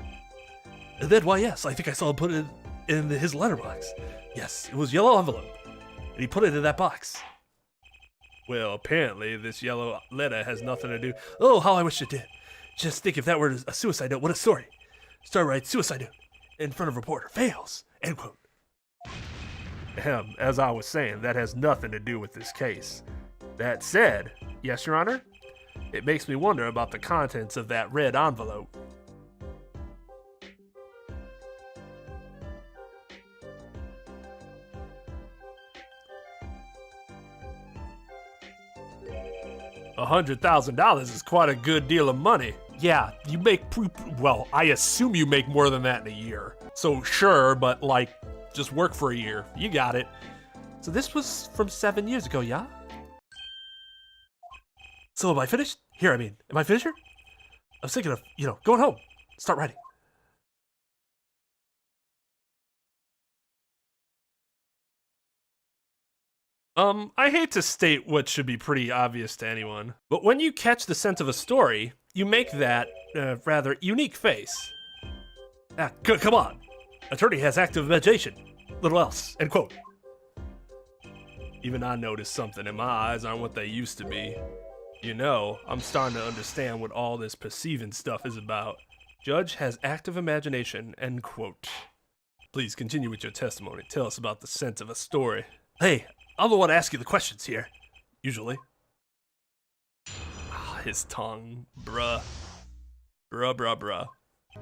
And then, why, yes, I think I saw him put it in his letterbox. Yes, it was yellow envelope, and he put it in that box. Well, apparently this yellow letter has nothing to do. Oh, how I wish it did. Just think if that were a suicide note, what a story. Star writes suicide note in front of reporter, fails, end quote. As I was saying, that has nothing to do with this case. That said, yes, Your Honor, it makes me wonder about the contents of that red envelope. $100,000 is quite a good deal of money. Yeah, you make, well, I assume you make more than that in a year. So sure, but like, just work for a year. You got it. So this was from 7 years ago, yeah? So am I finished? Here, am I finished here? I was thinking of, going home. Start writing. I hate to state what should be pretty obvious to anyone, but when you catch the scent of a story, you make that, rather unique face. Ah, come on. Attorney has active imagination. Little else, end quote. Even I noticed something, and my eyes aren't what they used to be. You know, I'm starting to understand what all this perceiving stuff is about. Judge has active imagination, end quote. Please continue with your testimony. Tell us about the scent of a story. Hey, I'm the one to ask you the questions here. Usually. His tongue. Bruh. Bruh.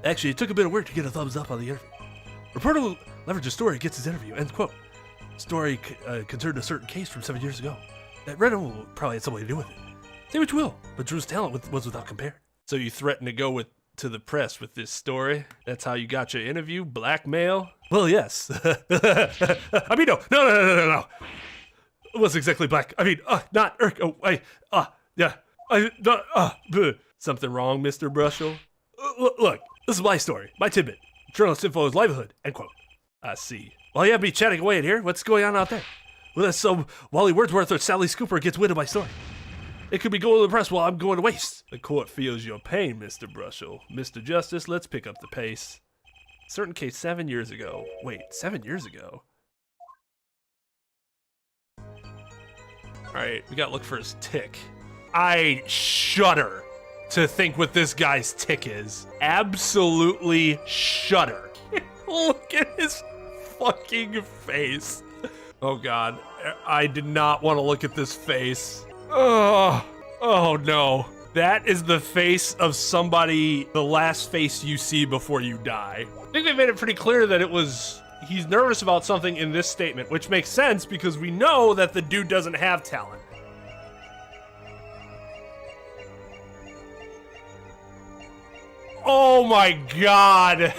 Actually, it took a bit of work to get a thumbs up on the interview. Reporter will leverage a story gets his interview, end quote. Story concerned a certain case from 7 years ago. That red one probably had something to do with it. Say what you will, but Drew's talent was without compare. So you threatened to go to the press with this story? That's how you got your interview? Blackmail? Well, yes. I mean, no. It wasn't exactly black. I mean, Something wrong, Mr. Brushel? Look, this is my story, my tidbit. Journalist info is livelihood, end quote. I see. While you have me chatting away in here, what's going on out there? Well, that's some Wally Wordsworth or Sally Scooper gets wind of my story. It could be going to the press while I'm going to waste. The court feels your pain, Mr. Brushel. Mr. Justice, let's pick up the pace. Certain case 7 years ago. Wait, 7 years ago? right, we gotta look for his tick. I shudder to think what this guy's tick is. Absolutely shudder. Look at his fucking face. Oh God, I did not want to look at this face. Oh no. That is the face of somebody, the last face you see before you die. I think they made it pretty clear that he's nervous about something in this statement, which makes sense because we know that the dude doesn't have talent. Oh my God.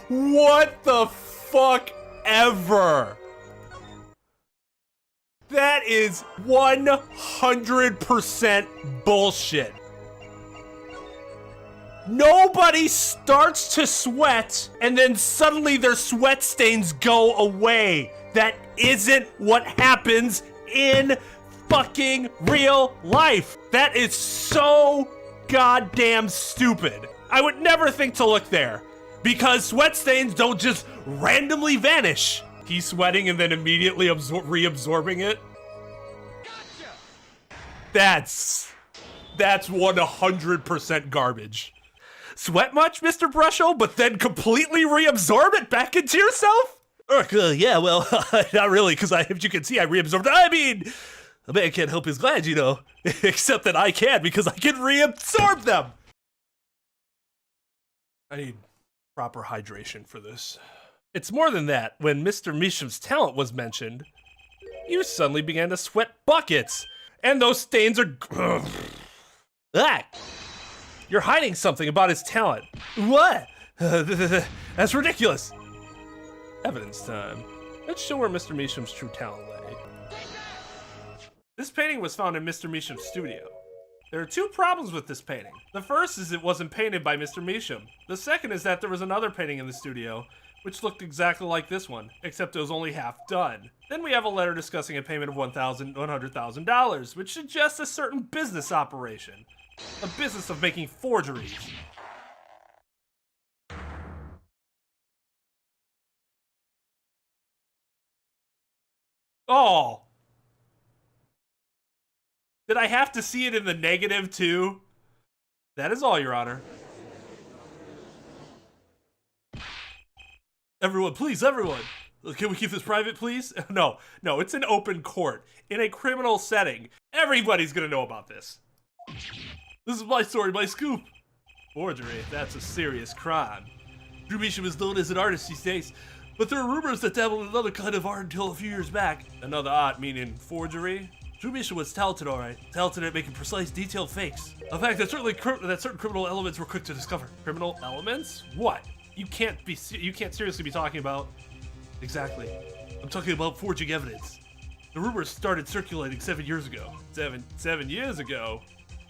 What the fuck ever? That is 100% bullshit. Nobody starts to sweat and then suddenly their sweat stains go away. That isn't what happens in fucking real life. That is so goddamn stupid. I would never think to look there because sweat stains don't just randomly vanish. He's sweating and then immediately reabsorbing it. That's 100% garbage. Sweat much, Mr. Brusho, but then completely reabsorb it back into yourself? Yeah, well, not really, because as you can see, I reabsorbed. I mean, a man can't help his glands, you know, except that I can because I can reabsorb them. I need proper hydration for this. It's more than that. When Mr. Misham's talent was mentioned, you suddenly began to sweat buckets. And those stains are... Ah! You're hiding something about his talent. What? That's ridiculous. Evidence time. Let's show where Mr. Misham's true talent lay. This painting was found in Mr. Misham's studio. There are two problems with this painting. The first is it wasn't painted by Mr. Misham. The second is that there was another painting in the studio which looked exactly like this one, except it was only half done. Then we have a letter discussing a payment of $100,000, which suggests a certain business operation. A business of making forgeries. Oh. Did I have to see it in the negative too? That is all, Your Honor. Everyone, please, everyone. Can we keep this private, please? No, it's an open court. In a criminal setting. Everybody's gonna know about this. This is my story, my scoop. Forgery, that's a serious crime. Drew Misham is known as an artist these days, but there are rumors that dabbled in another kind of art until a few years back. Another art meaning forgery? Drew Misham was talented, alright. Talented at making precise, detailed fakes. A fact that certain criminal elements were quick to discover. Criminal elements? What? You can't seriously be talking about... Exactly. I'm talking about forging evidence. The rumors started circulating 7 years ago. Seven years ago?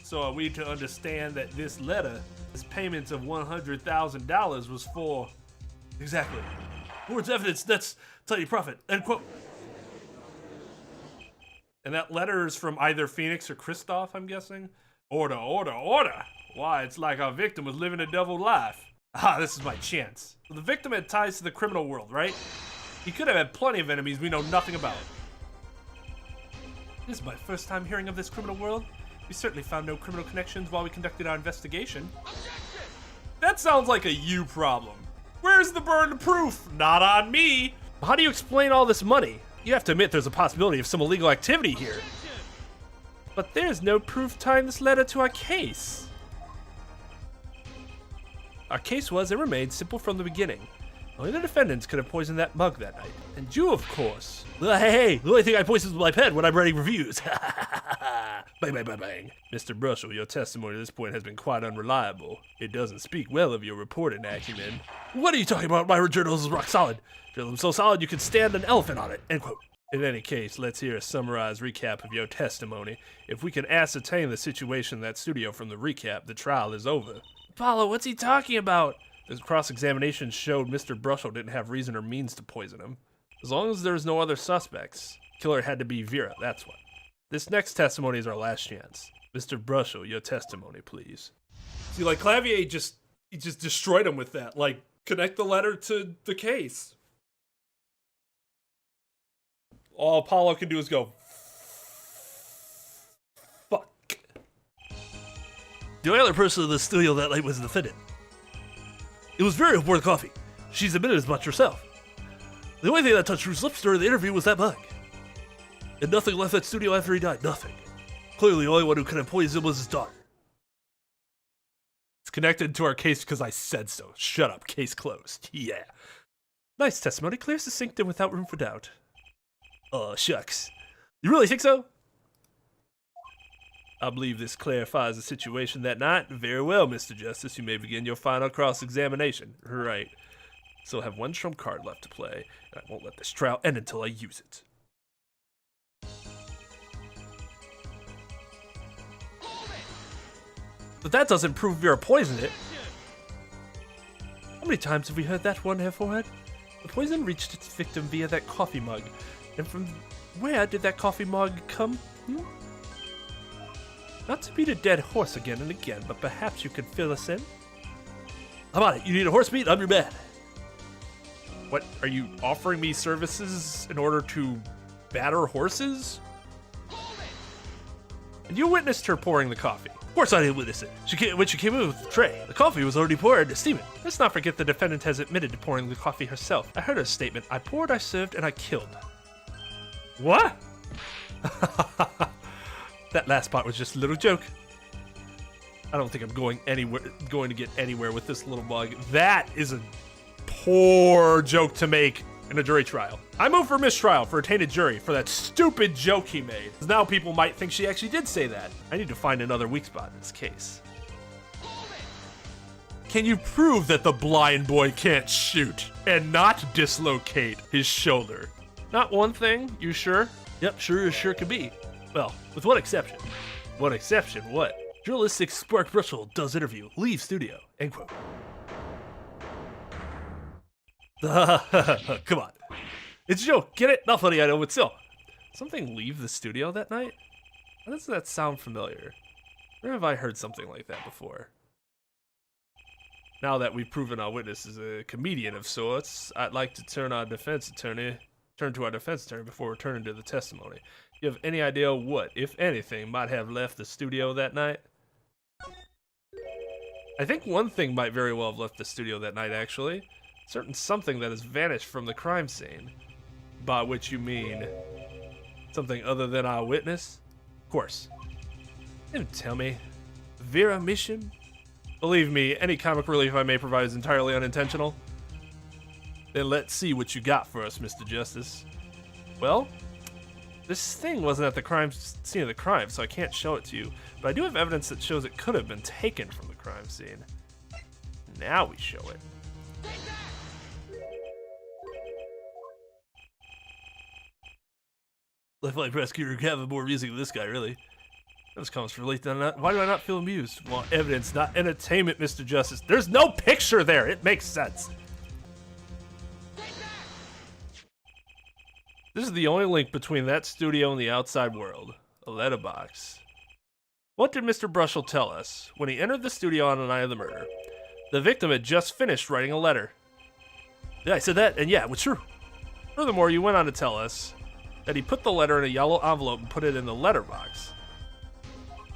So are we to understand that this letter, this payment of $100,000 was for... Exactly. Forged evidence, that's tiny profit. End quote. And that letter is from either Phoenix or Kristoff, I'm guessing? Order, order, order! Why, it's like our victim was living a double life. Ah, this is my chance. So the victim had ties to the criminal world, right? He could have had plenty of enemies we know nothing about. This is my first time hearing of this criminal world. We certainly found no criminal connections while we conducted our investigation. That sounds like a you problem. Where's the burden of proof? Not on me. How do you explain all this money? You have to admit there's a possibility of some illegal activity here. But there's no proof tying this letter to our case. Our case was and remained simple from the beginning. Only the defendants could have poisoned that mug that night. And you, of course. Hey, the only thing I poison is my pen when I'm writing reviews. Bang, bang, bang, bang. Mr. Brushel, your testimony at this point has been quite unreliable. It doesn't speak well of your reporting acumen. What are you talking about? My journals is rock solid. Journalism so solid you could stand an elephant on it. End quote. In any case, let's hear a summarized recap of your testimony. If we can ascertain the situation in that studio from the recap, the trial is over. Apollo, what's he talking about? The cross-examination showed Mr. Brushel didn't have reason or means to poison him. As long as there's no other suspects, killer had to be Vera, that's what. This next testimony is our last chance. Mr. Brushel, your testimony, please. See, like, Clavier he just destroyed him with that. Like, connect the letter to the case. All Apollo can do is go, fuck. The only other person in the studio that night was the defendant. It was very important coffee. She's admitted as much herself. The only thing that touched Drew's lips during the interview was that mug. And nothing left that studio after he died, nothing. Clearly the only one who could have poisoned him was his daughter. It's connected to our case because I said so. Shut up, case closed. Yeah. Nice testimony, clear, succinct, and without room for doubt. Oh, shucks. You really think so? I believe this clarifies the situation that night. Very well, Mr. Justice. You may begin your final cross-examination. Right. Still have one trump card left to play, and I won't let this trial end until I use it. But that doesn't prove Vera poisoned it. How many times have we heard that one, Herr Forehead? The poison reached its victim via that coffee mug. And from where did that coffee mug come? Not to beat a dead horse again and again, but perhaps you could fill us in? How about it? You need a horse meat? I'm your man. What, are you offering me services in order to batter horses? And you witnessed her pouring the coffee. Of course I didn't witness it. When she came in with the tray, the coffee was already poured to steam it. Let's not forget the defendant has admitted to pouring the coffee herself. I heard her statement, I poured, I served, and I killed. What? That last part was just a little joke. I don't think I'm going to get anywhere with this little mug. That is a poor joke to make in a jury trial. I move for mistrial for a tainted jury for that stupid joke he made. Now people might think she actually did say that. I need to find another weak spot in this case. Can you prove that the blind boy can't shoot and not dislocate his shoulder? Not one thing, you sure? Yep, sure can be. Well, with one exception. One exception, what? Journalistic Spark Brussel does interview, leave studio, end quote. Come on. It's a joke, get it? Not funny, I know, but still. Something leave the studio that night? Why does that sound familiar? Where have I heard something like that before? Now that we've proven our witness is a comedian of sorts, I'd like to turn to our defense attorney before returning to the testimony. You have any idea what, if anything, might have left the studio that night? I think one thing might very well have left the studio that night, actually. Certain something that has vanished from the crime scene. By which you mean something other than our witness? Of course. Didn't tell me. Vera mission? Believe me, any comic relief I may provide is entirely unintentional. Then let's see what you got for us, Mr. Justice. Well, this thing wasn't at the scene of the crime, so I can't show it to you. But I do have evidence that shows it could have been taken from the crime scene. Now we show it. Lifeline prosecutor can have more music than this guy, really. Those comments relate to that. Why do I not feel amused? Well, evidence, not entertainment, Mr. Justice. There's no picture there. It makes sense. This is the only link between that studio and the outside world. A letterbox. What did Mr. Brussel tell us when he entered the studio on the night of the murder? The victim had just finished writing a letter. Yeah, I said that, and yeah, it was true. Furthermore, you went on to tell us that he put the letter in a yellow envelope and put it in the letterbox.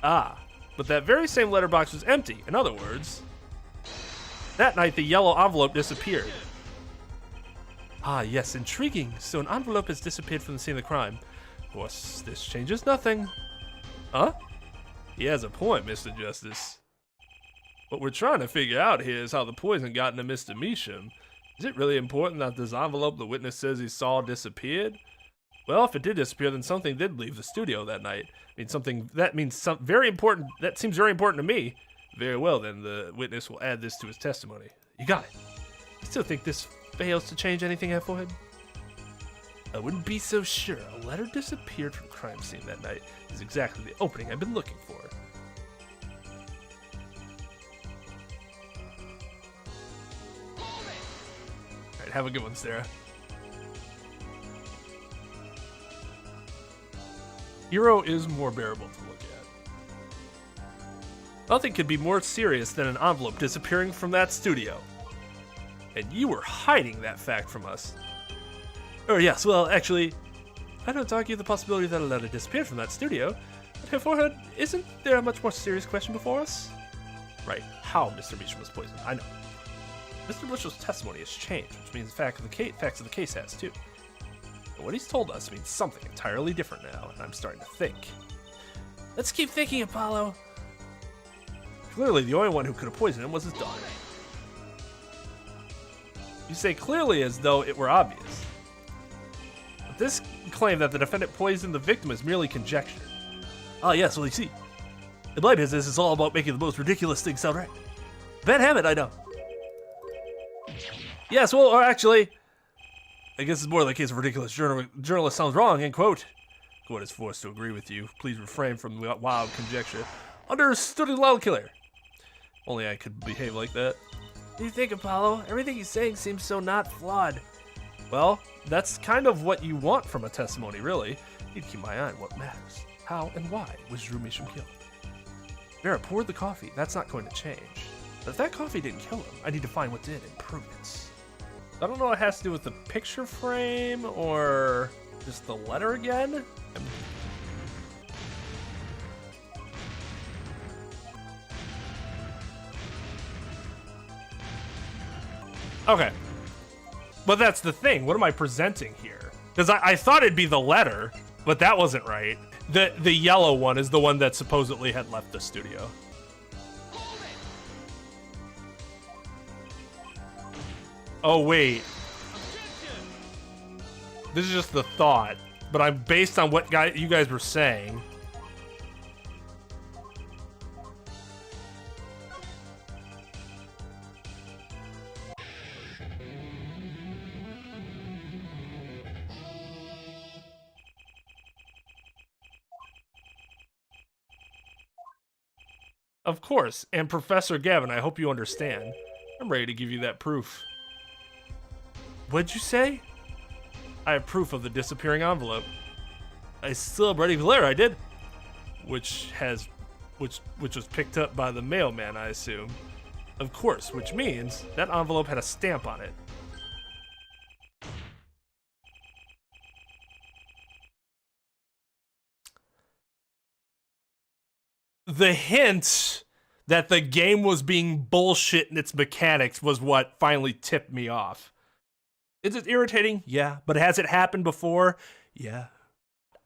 Ah, but that very same letterbox was empty. In other words, that night the yellow envelope disappeared. Ah, yes, intriguing. So an envelope has disappeared from the scene of the crime. Of course, this changes nothing. Huh? He has a point, Mr. Justice. What we're trying to figure out here is how the poison got into Mr. Measham. Is it really important that this envelope the witness says he saw disappeared? Well, if it did disappear, then something did leave the studio that night. Very important. That seems very important to me. Very well, then the witness will add this to his testimony. You got it. I still think this fails to change anything, Herr Forehead. I wouldn't be so sure. A letter disappeared from the crime scene that night is exactly the opening I've been looking for. Alright, have a good one, Sarah. Hero is more bearable to look at. Nothing could be more serious than an envelope disappearing from that studio. And you were hiding that fact from us. Oh yes, well actually, I don't argue the possibility that a letter disappeared from that studio, but therefore, isn't there a much more serious question before us? Right, how Mr. Meacham was poisoned, I know. Mr. Bushell's testimony has changed, which means the facts of the case has too. But what he's told us means something entirely different now, and I'm starting to think. Let's keep thinking, Apollo. Clearly, the only one who could have poisoned him was his daughter. You say clearly as though it were obvious. But this claim that the defendant poisoned the victim is merely conjecture. Ah, yes, well, you see, in my business, it's all about making the most ridiculous things sound right. Bad habit, I know. Yes, well, or actually, I guess it's more the case of ridiculous journalist sounds wrong, end quote. Court is forced to agree with you. Please refrain from wild conjecture. Understood loud killer. Only I could behave like that. What do you think, Apollo? Everything he's saying seems so not flawed. Well, that's kind of what you want from a testimony, really. Need to keep my eye on what matters. How and why was Drew Meacham killed? Vera poured the coffee. That's not going to change. But if that coffee didn't kill him, I need to find what did and prove it. I don't know what it has to do with the picture frame or just the letter again. Okay. But that's the thing. What am I presenting here? Because I thought it'd be the letter, but that wasn't right. The yellow one is the one that supposedly had left the studio. Oh, wait. This is just the thought, but I'm based on what you guys were saying. Of course, and Professor Gavin, I hope you understand. I'm ready to give you that proof. What'd you say? I have proof of the disappearing envelope. I still have ready glare, I did. Which was picked up by the mailman, I assume. Of course, which means that envelope had a stamp on it. The hint that the game was being bullshit in its mechanics was what finally tipped me off. Is it irritating? Yeah. But has it happened before? Yeah.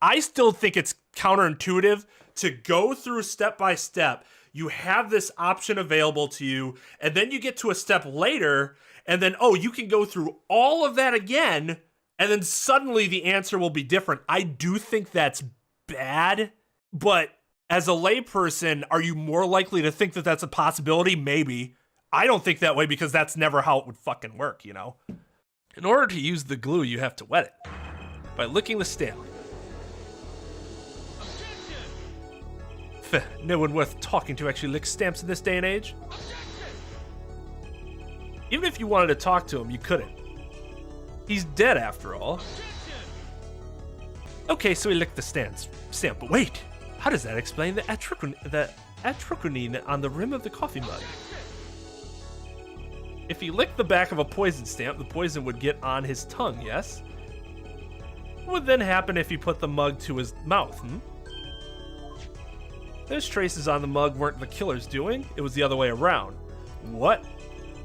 I still think it's counterintuitive to go through step by step. You have this option available to you, and then you get to a step later, and then, oh, you can go through all of that again, and then suddenly the answer will be different. I do think that's bad, but as a layperson, are you more likely to think that that's a possibility? Maybe. I don't think that way because that's never how it would fucking work, you know? In order to use the glue, you have to wet it by licking the stamp. No one worth talking to actually licks stamps in this day and age. Even if you wanted to talk to him, you couldn't. He's dead after all. Okay, so he licked the stamp, but wait! How does that explain the atroquinine on the rim of the coffee mug? If he licked the back of a poison stamp, the poison would get on his tongue, yes? What would then happen if he put the mug to his mouth, Those traces on the mug weren't the killer's doing, it was the other way around. What?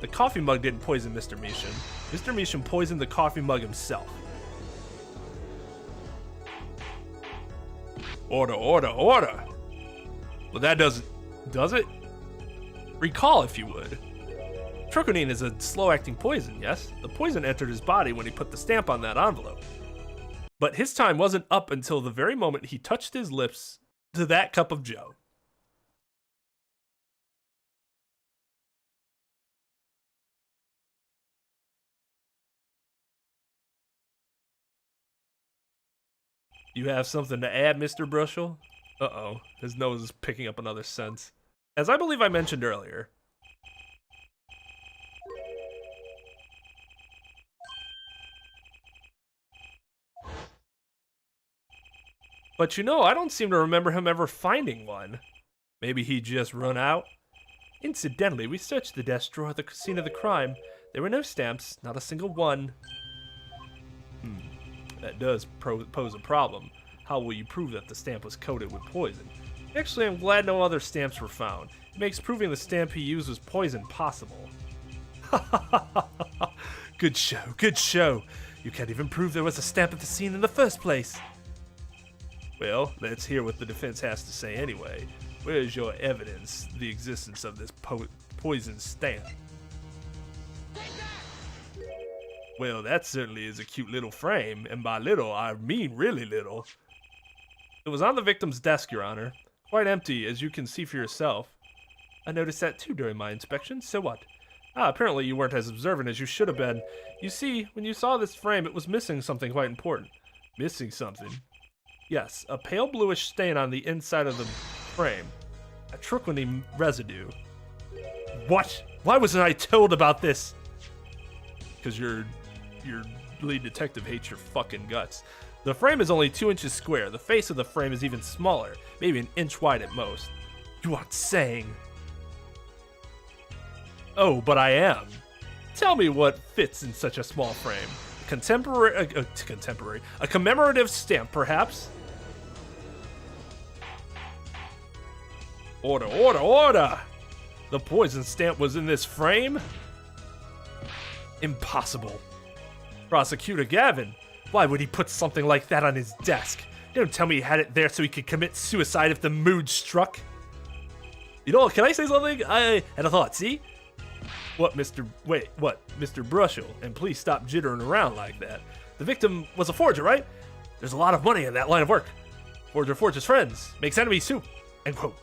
The coffee mug didn't poison Mr. Meacham. Mr. Meacham poisoned the coffee mug himself. Order, order, order! Well, that does it? Recall, if you would. Troconine is a slow-acting poison, yes? The poison entered his body when he put the stamp on that envelope. But his time wasn't up until the very moment he touched his lips to that cup of joe. You have something to add, Mr. Brushel? Uh-oh, his nose is picking up another scent. As I believe I mentioned earlier. But you know, I don't seem to remember him ever finding one. Maybe he just run out? Incidentally, we searched the desk drawer at the scene of the crime. There were no stamps, not a single one. That does pose a problem. How will you prove that the stamp was coated with poison? Actually, I'm glad no other stamps were found. It makes proving the stamp he used was poison possible. Good show, good show. You can't even prove there was a stamp at the scene in the first place. Well, let's hear what the defense has to say anyway. Where is your evidence, the existence of this poison stamp? Well, that certainly is a cute little frame, and by little, I mean really little. It was on the victim's desk, Your Honor. Quite empty, as you can see for yourself. I noticed that too during my inspection, so what? Apparently you weren't as observant as you should have been. You see, when you saw this frame, it was missing something quite important. Missing something? Yes, a pale bluish stain on the inside of the frame. A troquiny residue. What? Why wasn't I told about this? Because your lead detective hates your fucking guts. The frame is only 2 inches square. The face of the frame is even smaller, maybe an inch wide at most. You aren't saying... Oh, but I am. Tell me what fits in such a small frame. A commemorative stamp, perhaps? Order, order, order! The poison stamp was in this frame? Impossible. Prosecutor Gavin, why would he put something like that on his desk? Don't tell me he had it there so he could commit suicide if the mood struck. You know, can I say something? I had a thought, see? What, Mr. Brushel? And please stop jittering around like that. The victim was a forger, right? There's a lot of money in that line of work. Forger forges friends, makes enemies too. End quote.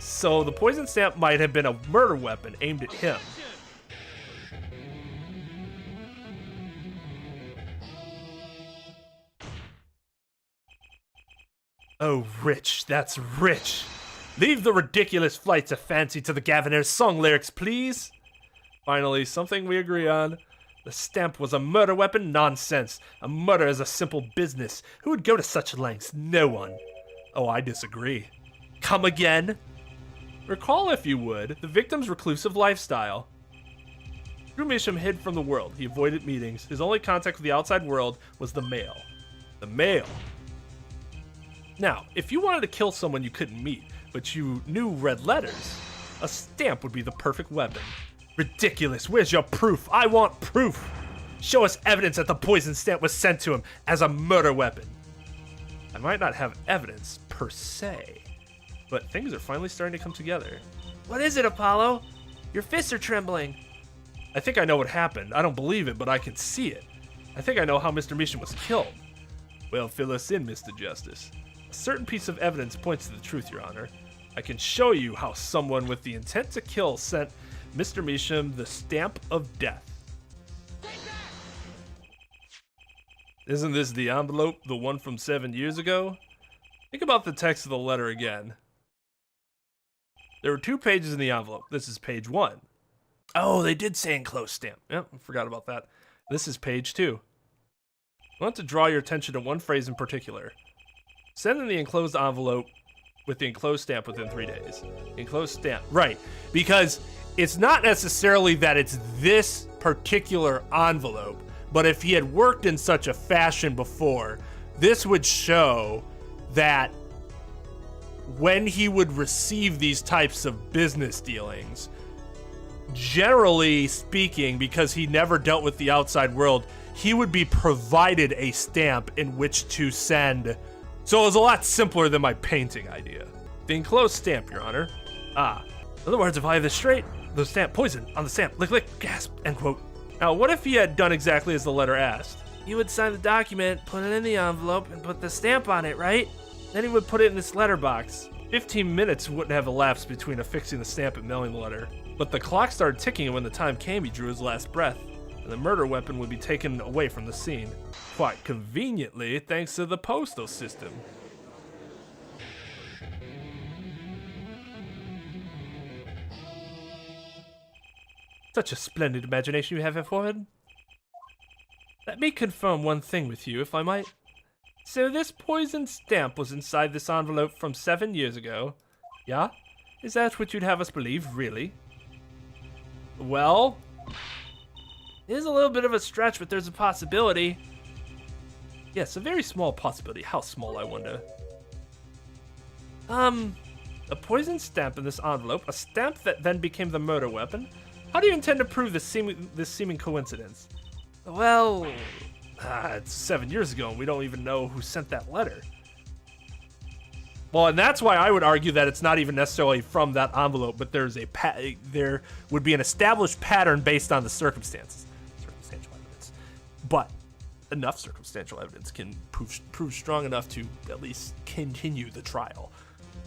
So the poison stamp might have been a murder weapon aimed at him. Oh, rich, that's rich. Leave the ridiculous flights of fancy to the Gaviner's song lyrics, please. Finally, something we agree on. The stamp was a murder weapon? Nonsense. A murder is a simple business. Who would go to such lengths? No one. Oh, I disagree. Come again? Recall, if you would, the victim's reclusive lifestyle. Drew Measham hid from the world. He avoided meetings. His only contact with the outside world was the mail. The mail. Now, if you wanted to kill someone you couldn't meet, but you knew red letters, a stamp would be the perfect weapon. Ridiculous. Where's your proof? I want proof. Show us evidence that the poison stamp was sent to him as a murder weapon. I might not have evidence, per se, but things are finally starting to come together. What is it, Apollo? Your fists are trembling. I think I know what happened. I don't believe it, but I can see it. I think I know how Mr. Measham was killed. Well, fill us in, Mr. Justice. A certain piece of evidence points to the truth, Your Honor. I can show you how someone with the intent to kill sent Mr. Measham the stamp of death. Isn't this the envelope, the one from 7 years ago? Think about the text of the letter again. There were 2 pages in the envelope. This is page 1. Oh, they did say enclosed stamp. Yep, I forgot about that. This is page 2. I want to draw your attention to one phrase in particular. Send in the enclosed envelope with the enclosed stamp within 3 days. Enclosed stamp. Right. Because it's not necessarily that it's this particular envelope, but if he had worked in such a fashion before, this would show that when he would receive these types of business dealings, generally speaking, because he never dealt with the outside world, he would be provided a stamp in which to send. So it was a lot simpler than my painting idea. The enclosed stamp, Your Honor. Ah. In other words, if I have this straight, the stamp poison on the stamp. Lick, lick, gasp, end quote. Now, what if he had done exactly as the letter asked? You would sign the document, put it in the envelope, and put the stamp on it, right? Then he would put it in this letterbox. 15 minutes wouldn't have elapsed between affixing the stamp and mailing the letter. But the clock started ticking, and when the time came, he drew his last breath, and the murder weapon would be taken away from the scene. Quite conveniently, thanks to the postal system. Such a splendid imagination you have, F1. Let me confirm one thing with you, if I might. So this poison stamp was inside this envelope from 7 years ago? Yeah? Is that what you'd have us believe, really? Well? It is a little bit of a stretch, but there's a possibility. Yes, a very small possibility. How small, I wonder? A poison stamp in this envelope, a stamp that then became the murder weapon. How do you intend to prove this seeming coincidence? Well, it's 7 years ago, and we don't even know who sent that letter. Well, and that's why I would argue that it's not even necessarily from that envelope, but there would be an established pattern based on the circumstances. Circumstantial evidence. But enough circumstantial evidence can prove strong enough to at least continue the trial.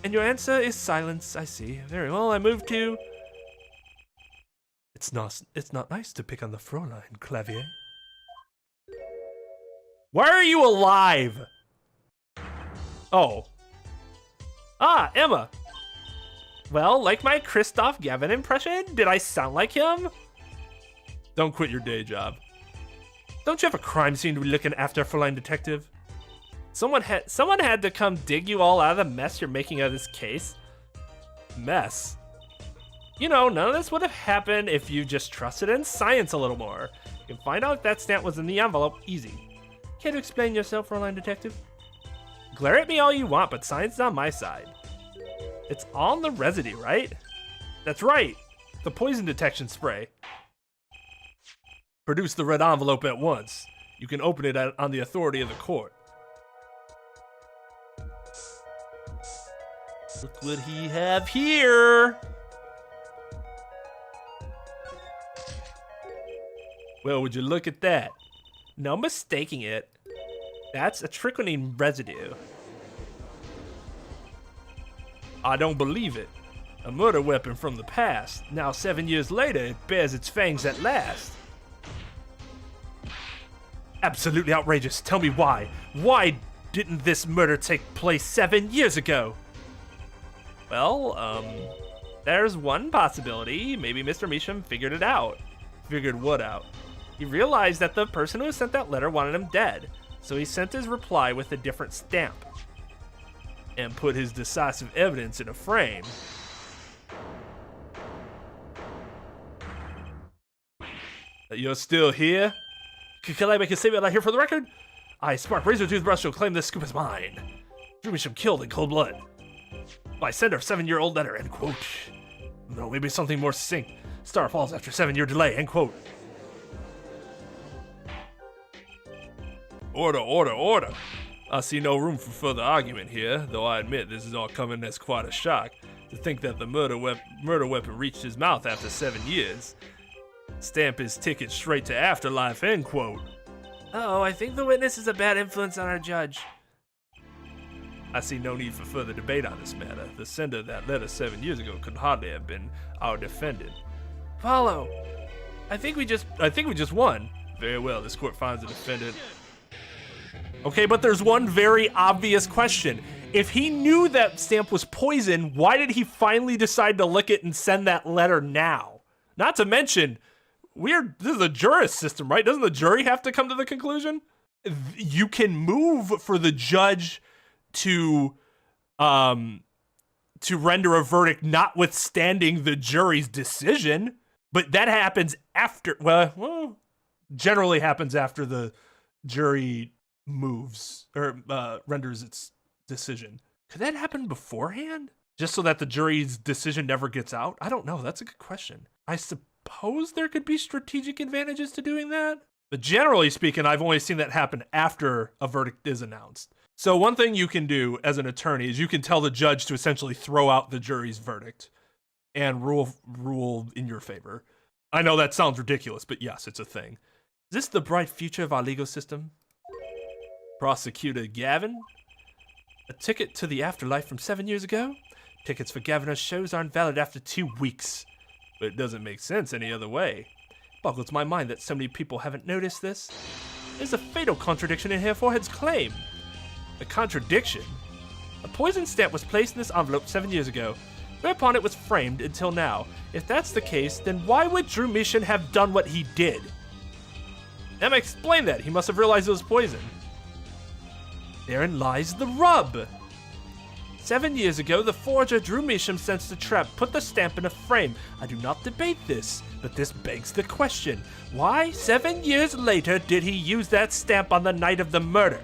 And your answer is silence, I see. Very well, I move to... It's not nice to pick on the Fräulein, Clavier. Why are you alive? Oh. Ah, Emma. Well, like my Christoph Gavin impression, did I sound like him? Don't quit your day job. Don't you have a crime scene to be looking after, Fräulein Detective? Someone had to come dig you all out of the mess you're making of this case. Mess? You know, none of this would have happened if you just trusted in science a little more. You can find out if that stamp was in the envelope easy. Care to explain yourself, Fräulein Detective? Glare at me all you want, but science is on my side. It's on the residue, right? That's right. The poison detection spray. Produce the red envelope at once. You can open it on the authority of the court. Look what he have here. Well, would you look at that? No mistaking it. That's a trichonine residue. I don't believe it. A murder weapon from the past. Now 7 years later, it bears its fangs at last. Absolutely outrageous. Tell me why. Why didn't this murder take place 7 years ago? Well, there's one possibility. Maybe Mr. Measham figured it out. Figured what out? He realized that the person who sent that letter wanted him dead, so he sent his reply with a different stamp and put his decisive evidence in a frame. You're still here? Can I make a statement out here for the record? I, Spark Razor Toothbrush, will claim this scoop is mine. Drew Measham killed in cold blood. By sender of 7-year-old letter, end quote. No, maybe something more succinct. Star falls after 7-year delay, end quote. Order, order, order. I see no room for further argument here, though I admit this is all coming as quite a shock. To think that the murder weapon reached his mouth after 7 years. Stamp his ticket straight to afterlife, end quote. Oh, I think the witness is a bad influence on our judge. I see no need for further debate on this matter. The sender of that letter 7 years ago could hardly have been our defendant. Paulo, I think we just won. Very well, this court finds the defendant. Okay, but there's one very obvious question. If he knew that stamp was poison, why did he finally decide to lick it and send that letter now? Not to mention, this is a juris system, right? Doesn't the jury have to come to the conclusion? You can move for the judge to render a verdict notwithstanding the jury's decision, but that happens after, well, generally happens after the jury moves or renders its decision. Could that happen beforehand? Just so that the jury's decision never gets out? I don't know. That's a good question. I suppose there could be strategic advantages to doing that. But generally speaking, I've only seen that happen after a verdict is announced. So one thing you can do as an attorney is you can tell the judge to essentially throw out the jury's verdict and rule in your favor. I know that sounds ridiculous, but yes, it's a thing. Is this the bright future of our legal system? Prosecutor Gavin? A ticket to the afterlife from 7 years ago? Tickets for Gaviner's shows aren't valid after 2 weeks. But it doesn't make sense any other way. Boggles my mind that so many people haven't noticed this. There's a fatal contradiction in Herr Forehead's claim. A contradiction? A poison stamp was placed in this envelope 7 years ago, whereupon it was framed until now. If that's the case, then why would Drew Measham have done what he did? Emma explained that. He must have realized it was poison. Therein lies the rub. 7 years ago, the forger Drew Measham sensed the trap, put the stamp in a frame. I do not debate this, but this begs the question. Why, 7 years later, did he use that stamp on the night of the murder?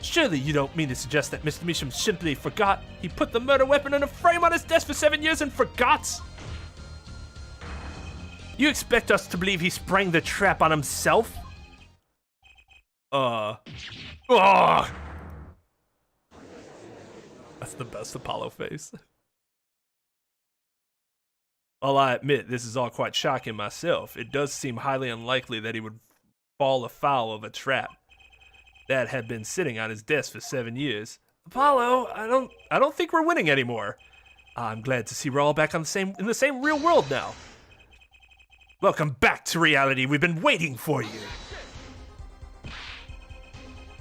Surely you don't mean to suggest that Mr. Measham simply forgot he put the murder weapon in a frame on his desk for 7 years and forgot? You expect us to believe he sprang the trap on himself? That's the best Apollo face. While I admit this is all quite shocking myself, it does seem highly unlikely that he would fall afoul of a trap that had been sitting on his desk for 7 years. Apollo, I don't think we're winning anymore. I'm glad to see we're all back on in the same real world now. Welcome back to reality. We've been waiting for you.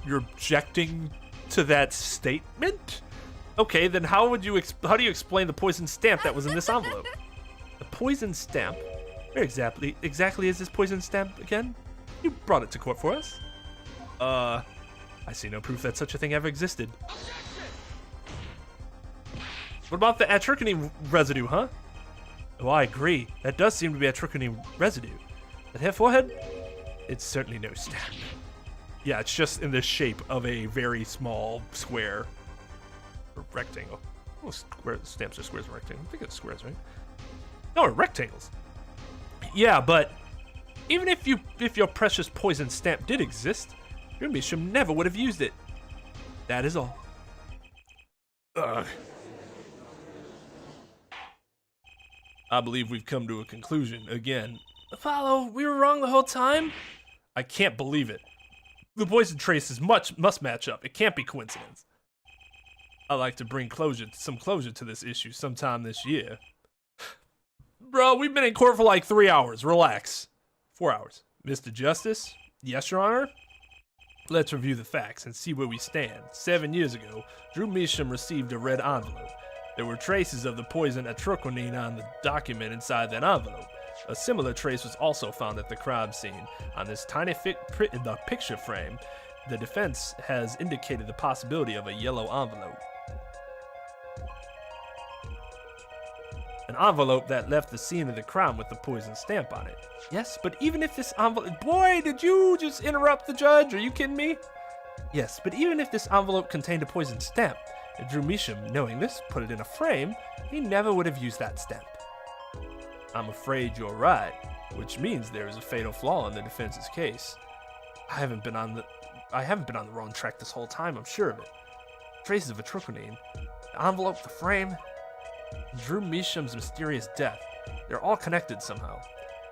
You're objecting to that statement? Okay, then how do you explain the poison stamp that was in this envelope? The poison stamp? Where exactly is this poison stamp again? You brought it to court for us. I see no proof that such a thing ever existed. What about the atrociny residue, huh? Oh, I agree. That does seem to be atrociny residue. That hair forehead? It's certainly no stamp. Yeah, it's just in the shape of a very small square or rectangle. Oh, stamps are squares or rectangles. I think it's squares, right? No, rectangles. Yeah, but even if your precious poison stamp did exist, your Measham never would have used it. That is all. Ugh. I believe we've come to a conclusion again. Apollo, we were wrong the whole time? I can't believe it. The poison traces must match up. It can't be coincidence. I'd like to bring some closure to this issue sometime this year. Bro, we've been in court for like 3 hours. Relax. 4 hours. Mr. Justice? Yes, Your Honor? Let's review the facts and see where we stand. 7 years ago, Drew Measham received a red envelope. There were traces of the poison atroquinine on the document inside that envelope. A similar trace was also found at the crime scene. On this tiny the picture frame, the defense has indicated the possibility of a yellow envelope. An envelope that left the scene of the crime with the poison stamp on it. Yes, but even if this envelope... Boy, did you just interrupt the judge? Are you kidding me? Yes, but even if this envelope contained a poison stamp, and Drew Measham, knowing this, put it in a frame, he never would have used that stamp. I'm afraid you're right, which means there is a fatal flaw in the defense's case. I haven't been on the wrong track this whole time, I'm sure of it. Traces of atroquinine, the envelope, the frame, Drew Measham's mysterious death. They're all connected somehow.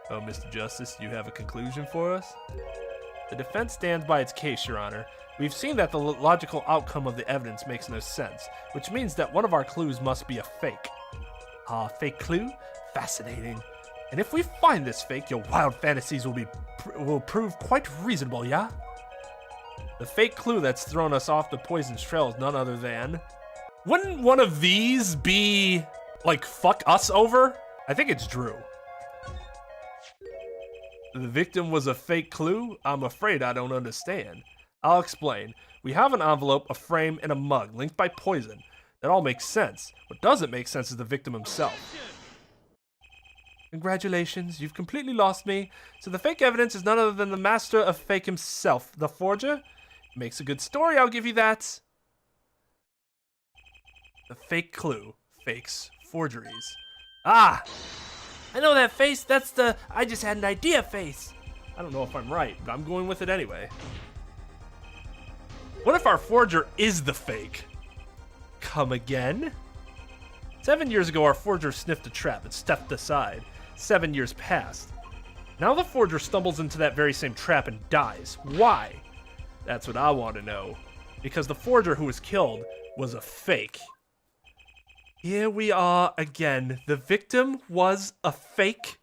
Oh, Mr. Justice, you have a conclusion for us? The defense stands by its case, Your Honor. We've seen that the logical outcome of the evidence makes no sense, which means that one of our clues must be a fake. Fake clue? Fascinating. And if we find this fake, your wild fantasies will prove quite reasonable, yeah? The fake clue that's thrown us off the poison's trail is none other than... Wouldn't one of these be, like, fuck us over? I think it's Drew. The victim was a fake clue? I'm afraid I don't understand. I'll explain. We have an envelope, a frame, and a mug linked by poison. That all makes sense. What doesn't make sense is the victim himself. Congratulations, you've completely lost me. So the fake evidence is none other than the master of fake himself, the forger? Makes a good story, I'll give you that. The fake clue. Fakes. Forgeries. Ah! I know that face. That's the I just had an idea face. I don't know if I'm right, but I'm going with it anyway. What if our forger is the fake? Come again? 7 years ago, our forger sniffed a trap and stepped aside. 7 years passed. Now the forger stumbles into that very same trap and dies. Why? That's what I want to know. Because the forger who was killed was a fake. Here we are again. The victim was a fake.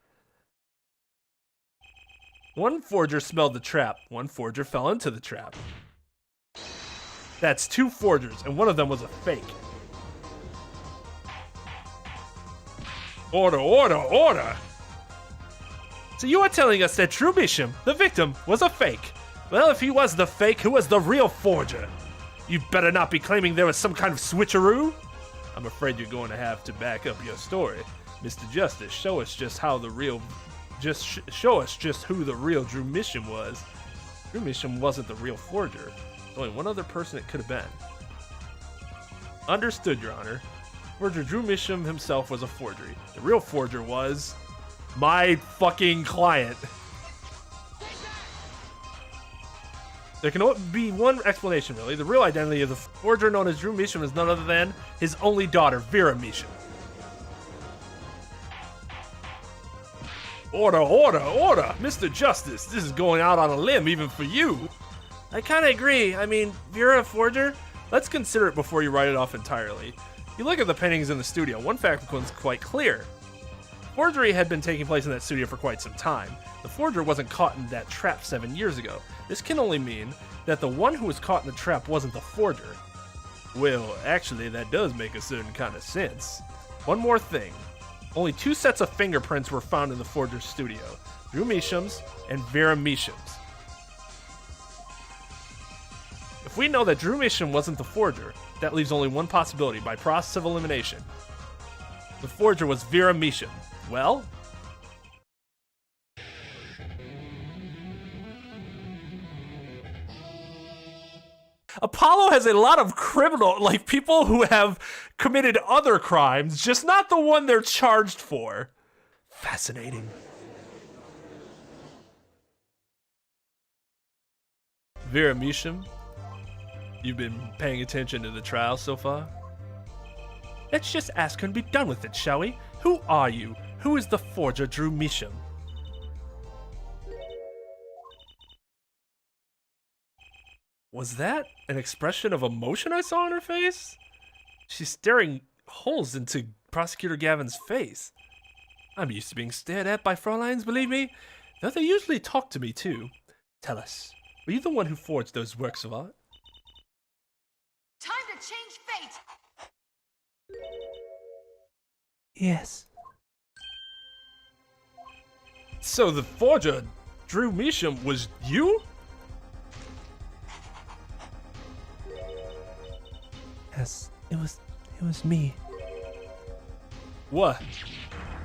One forger smelled the trap. One forger fell into the trap. That's two forgers, and one of them was a fake. Order, order, order! So you are telling us that Drew Measham, the victim, was a fake. Well, if he was the fake, who was the real forger? You better not be claiming there was some kind of switcheroo. I'm afraid you're going to have to back up your story. Mr. Justice, show us just how the real... show us just who the real Drew Mission was. Drew Mission wasn't the real forger. There's only one other person it could have been. Understood, Your Honor. Forger Drew Mission himself was a forgery. The real forger was... my fucking client. There can only be one explanation, really. The real identity of the forger known as Drew Mission is none other than his only daughter, Vera Mission. Order, order, order! Mr. Justice, this is going out on a limb even for you. I kind of agree. I mean, Vera Forger? Let's consider it before you write it off entirely. You look at the paintings in the studio, one fact becomes quite clear. Forgery had been taking place in that studio for quite some time. The forger wasn't caught in that trap 7 years ago. This can only mean that the one who was caught in the trap wasn't the forger. Well, actually, that does make a certain kind of sense. One more thing. Only 2 sets of fingerprints were found in the forger's studio. Drew Misham's and Vera Misham's. If we know that Drew Misham wasn't the forger, that leaves only one possibility by process of elimination. The forger was Vera Misham. Well, Apollo has a lot of people who have committed other crimes, just not the one they're charged for. Fascinating. Vera Misham, you've been paying attention to the trial so far? Let's just ask her and be done with it, shall we? Who are you? Who is the forger Drew Misham? Was that an expression of emotion I saw on her face? She's staring holes into Prosecutor Gavin's face. I'm used to being stared at by Fräuleins, believe me. Though they usually talk to me, too. Tell us, were you the one who forged those works of art? Time to change fate! Yes. So the forger, Drew Misham, was you? Yes, it was me. What?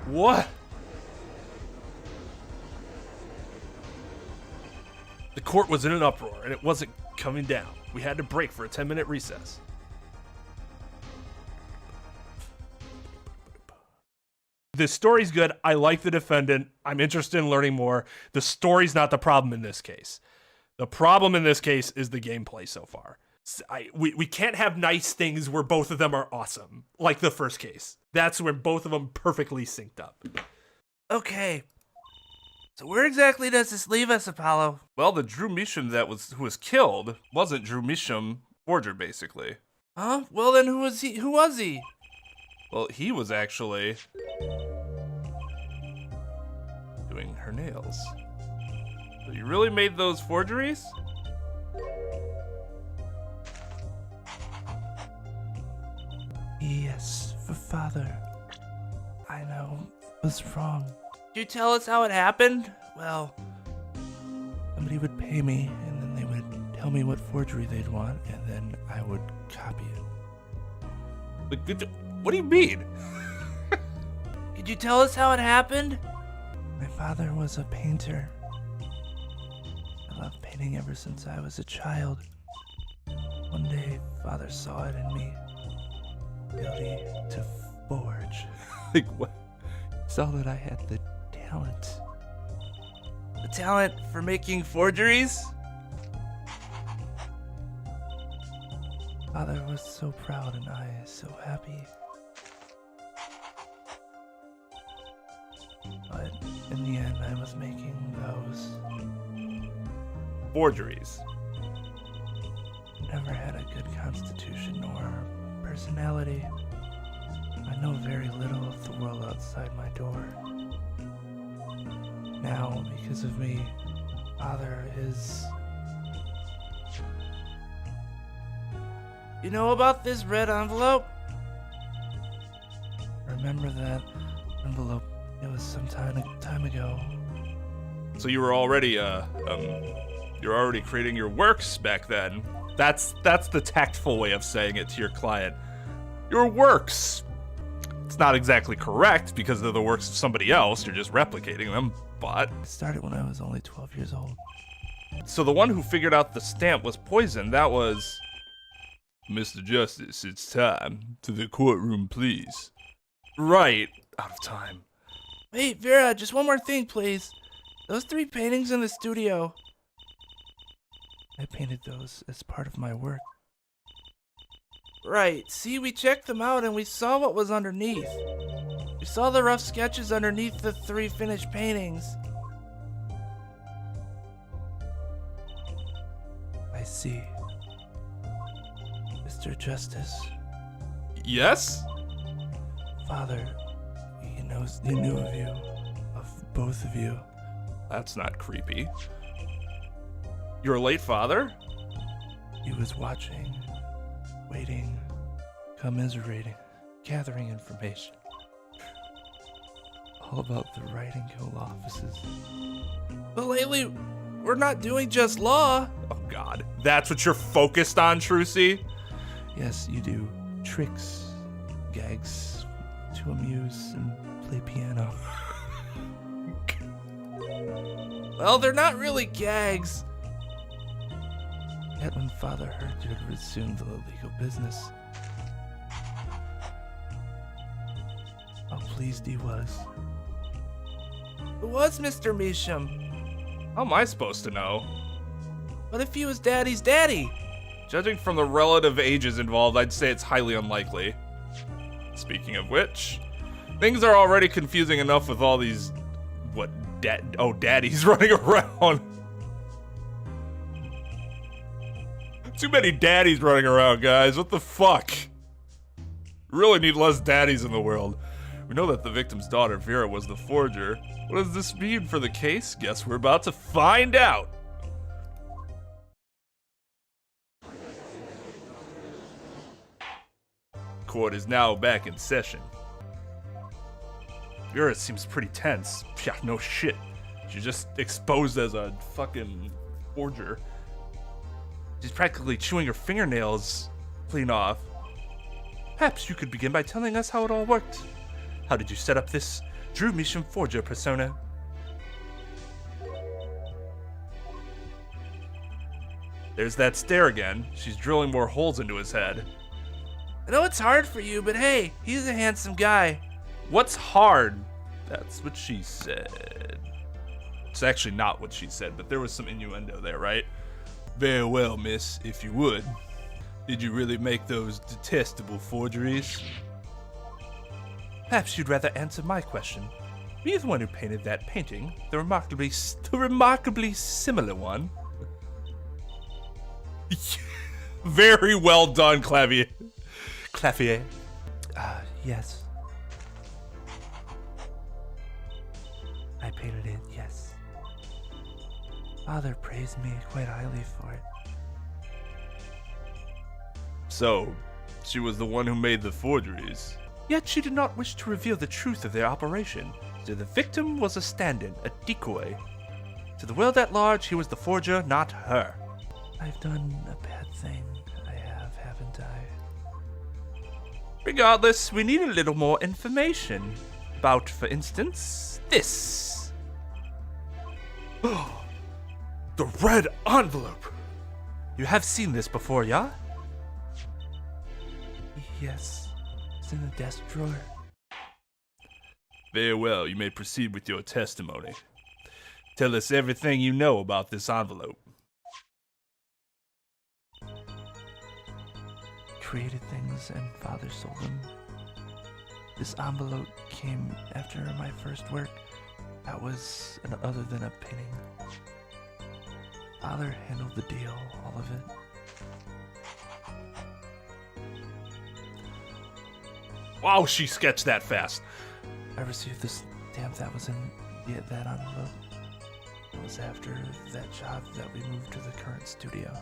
What? The court was in an uproar, and it wasn't coming down. We had to break for a 10-minute recess. The story's good. I like the defendant. I'm interested in learning more. The story's not the problem in this case. The problem in this case is the gameplay so far. We can't have nice things where both of them are awesome, like the first case. That's where both of them perfectly synced up. Okay. So where exactly does this leave us, Apollo? Well, the Drew Misham who was killed wasn't Drew Misham, forger, basically. Huh? Well then who was he? Who was he? Well, he was actually doing her nails. So you really made those forgeries? Yes, for father. I know what's wrong. Could you tell us how it happened? Well, somebody would pay me, and then they would tell me what forgery they'd want, and then I would copy it. What do you mean? Could you tell us how it happened? My father was a painter. I loved painting ever since I was a child. One day, father saw it in me. Ability to forge. Like what? Saw that I had the talent. The talent for making forgeries? Father was so proud and I so happy. But in the end, I was making those. Forgeries. Never had a good constitution or personality. I know very little of the world outside my door. Now, because of me, Father is... You know about this red envelope? Remember that envelope? It was some time ago. So you were already You're already creating your works back then. That's the tactful way of saying it to your client. Your works. It's not exactly correct because they're the works of somebody else. You're just replicating them, but... It started when I was only 12 years old. So the one who figured out the stamp was poison. That was... Mr. Justice, it's time. To the courtroom, please. Right. Out of time. Wait, Vera, just one more thing, please. Those 3 paintings in the studio. I painted those as part of my work. Right. See, we checked them out and we saw what was underneath. We saw the rough sketches underneath the 3 finished paintings. I see. Mr. Justice, Yes? Father, he knew of you, of both of you. That's not creepy. Your late father? He was watching, waiting, commiserating, gathering information. All about the writing guild offices. But lately, we're not doing just law. Oh god. That's what you're focused on, Trucy? Yes, you do tricks, gags to amuse and play piano. Well, they're not really gags. Yet when Father heard you had resumed the illegal business, how pleased he was. It was Mr. Measham. How am I supposed to know? But if he was Daddy's daddy? Judging from the relative ages involved, I'd say it's highly unlikely. Speaking of which, things are already confusing enough with all these, daddies running around. Too many daddies running around, guys. What the fuck? We really need less daddies in the world. We know that the victim's daughter, Vera, was the forger. What does this mean for the case? Guess we're about to find out. Court is now back in session. Vera seems pretty tense. Yeah, no shit. She's just exposed as a fucking forger. She's practically chewing her fingernails clean off. Perhaps you could begin by telling us how it all worked. How did you set up this Drew Measham forger persona? There's that stare again. She's drilling more holes into his head. I know it's hard for you, but hey, he's a handsome guy. What's hard? That's what she said. It's actually not what she said, but there was some innuendo there, right? Very well, miss, if you would. Did you really make those detestable forgeries? Perhaps you'd rather answer my question. Were you the one who painted that painting? The remarkably similar one? Very well done, Clavier. Yes. I painted it, yes. Father praised me quite highly for it. So, she was the one who made the forgeries. Yet she did not wish to reveal the truth of their operation, so the victim was a stand-in, a decoy. To the world at large, he was the forger, not her. I've done a bad thing. I have, haven't I? Regardless, we need a little more information. About, for instance, this. The red envelope! You have seen this before, yeah? Yes. It's in the desk drawer. Very well, you may proceed with your testimony. Tell us everything you know about this envelope. Created things and Father sold them. This envelope came after my first work. That was other than a painting. Father handled the deal, all of it. Wow, she sketched that fast. I received the stamp that was in that envelope. It was after that job that we moved to the current studio.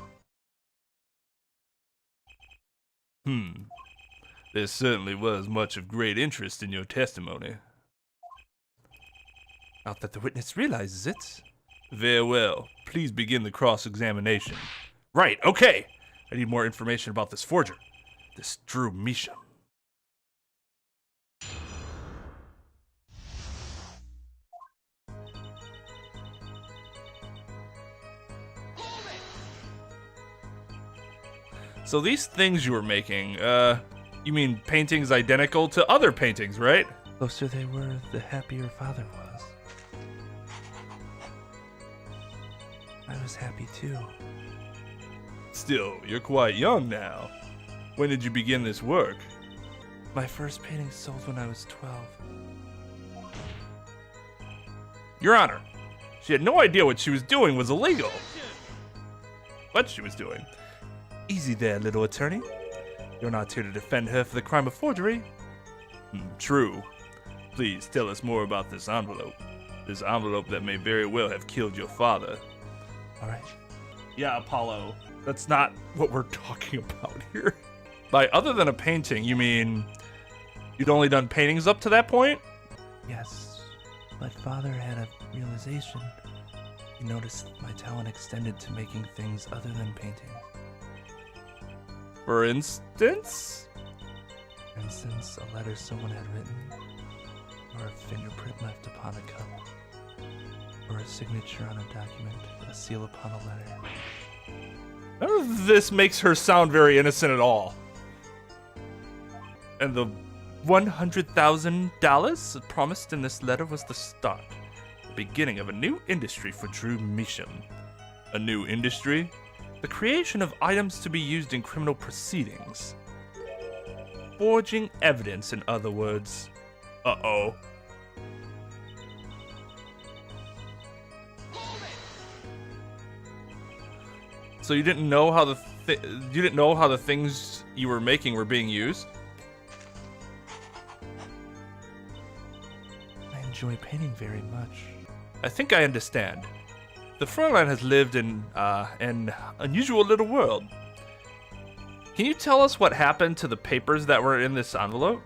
There certainly was much of great interest in your testimony. Not that the witness realizes it, Very well. Please begin the cross-examination. Right, okay. I need more information about this forger. This Drew Measham. So these things you were making, you mean paintings identical to other paintings, right? The closer they were, the happier father was. I was happy too. Still, you're quite young now. When did you begin this work? My first painting sold when I was 12. Your Honor, she had no idea what she was doing was illegal. What she was doing. Easy there, little attorney. You're not here to defend her for the crime of forgery. True. Please tell us more about this envelope. This envelope that may very well have killed your father. All right. Yeah, Apollo. That's not what we're talking about here. By other than a painting, you mean you'd only done paintings up to that point? Yes, but father had a realization. He noticed my talent extended to making things other than painting. For instance? For instance, a letter someone had written, or a fingerprint left upon a cup, or a signature on a document, a seal upon a letter. None of this makes her sound very innocent at all. And the $100,000 promised in this letter was the start, the beginning of a new industry for Drew Measham. A new industry? The creation of items to be used in criminal proceedings. Forging evidence, in other words. Uh-oh. So you didn't know how the things you were making were being used? I enjoy painting very much. I think I understand. The Fräulein has lived in an unusual little world. Can you tell us what happened to the papers that were in this envelope?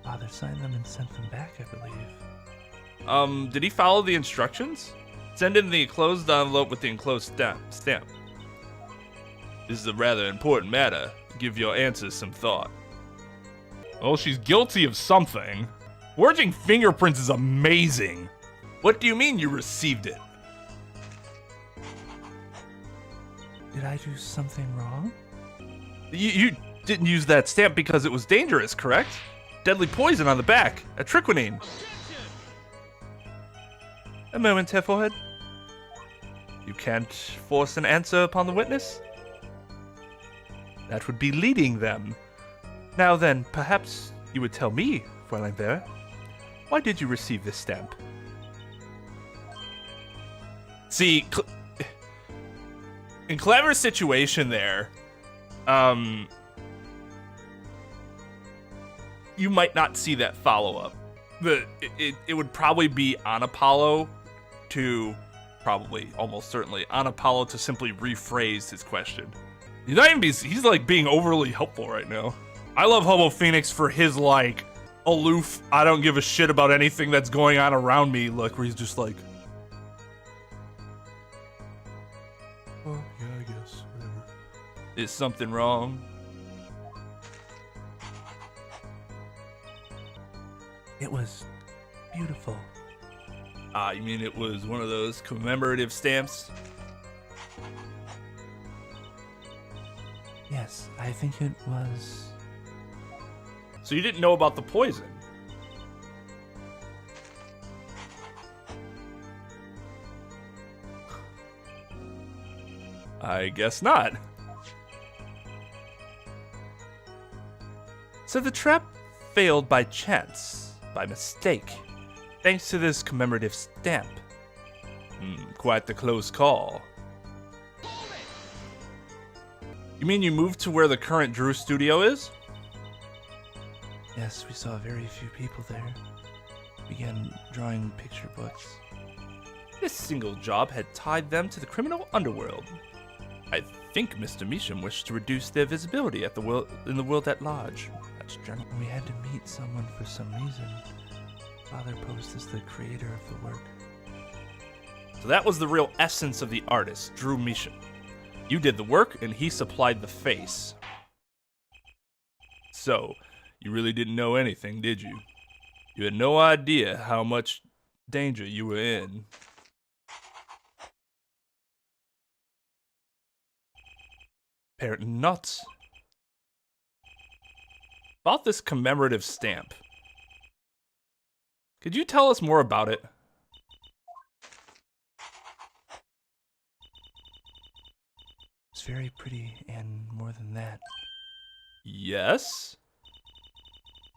Father signed them and sent them back, I believe. Did he follow the instructions? Send in the enclosed envelope with the enclosed stamp. This is a rather important matter. Give your answers some thought. Well, she's guilty of something. Forging fingerprints is amazing. What do you mean you received it? Did I do something wrong? You didn't use that stamp because it was dangerous, correct? Deadly poison on the back. Atriquinine. A moment, Herr Forehead. You can't force an answer upon the witness? That would be leading them. Now then, perhaps you would tell me, Fräulein Vera, why did you receive this stamp? See, in Clever's situation there, you might not see that follow-up. It would probably be on Apollo to, almost certainly, on Apollo to simply rephrase his question. He's like being overly helpful right now. I love Hobo Phoenix for his like, aloof, I don't give a shit about anything that's going on around me look, where he's just like, oh, yeah, I guess, whatever. Is something wrong? It was beautiful. Ah, you mean it was one of those commemorative stamps? Yes, I think it was. So you didn't know about the poison? I guess not. So the trap failed by chance, by mistake, thanks to this commemorative stamp. Quite the close call. You mean you moved to where the current Drew studio is? Yes, we saw very few people there. Began drawing picture books. This single job had tied them to the criminal underworld. I think Mr. Measham wished to reduce their visibility at in the world at large. That's general. We had to meet someone for some reason. Father posed as the creator of the work. So that was the real essence of the artist, Drew Measham. You did the work, and he supplied the face. So, you really didn't know anything, did you? You had no idea how much danger you were in. Apparently not. About this commemorative stamp. Could you tell us more about it? It's very pretty, and more than that, Yes?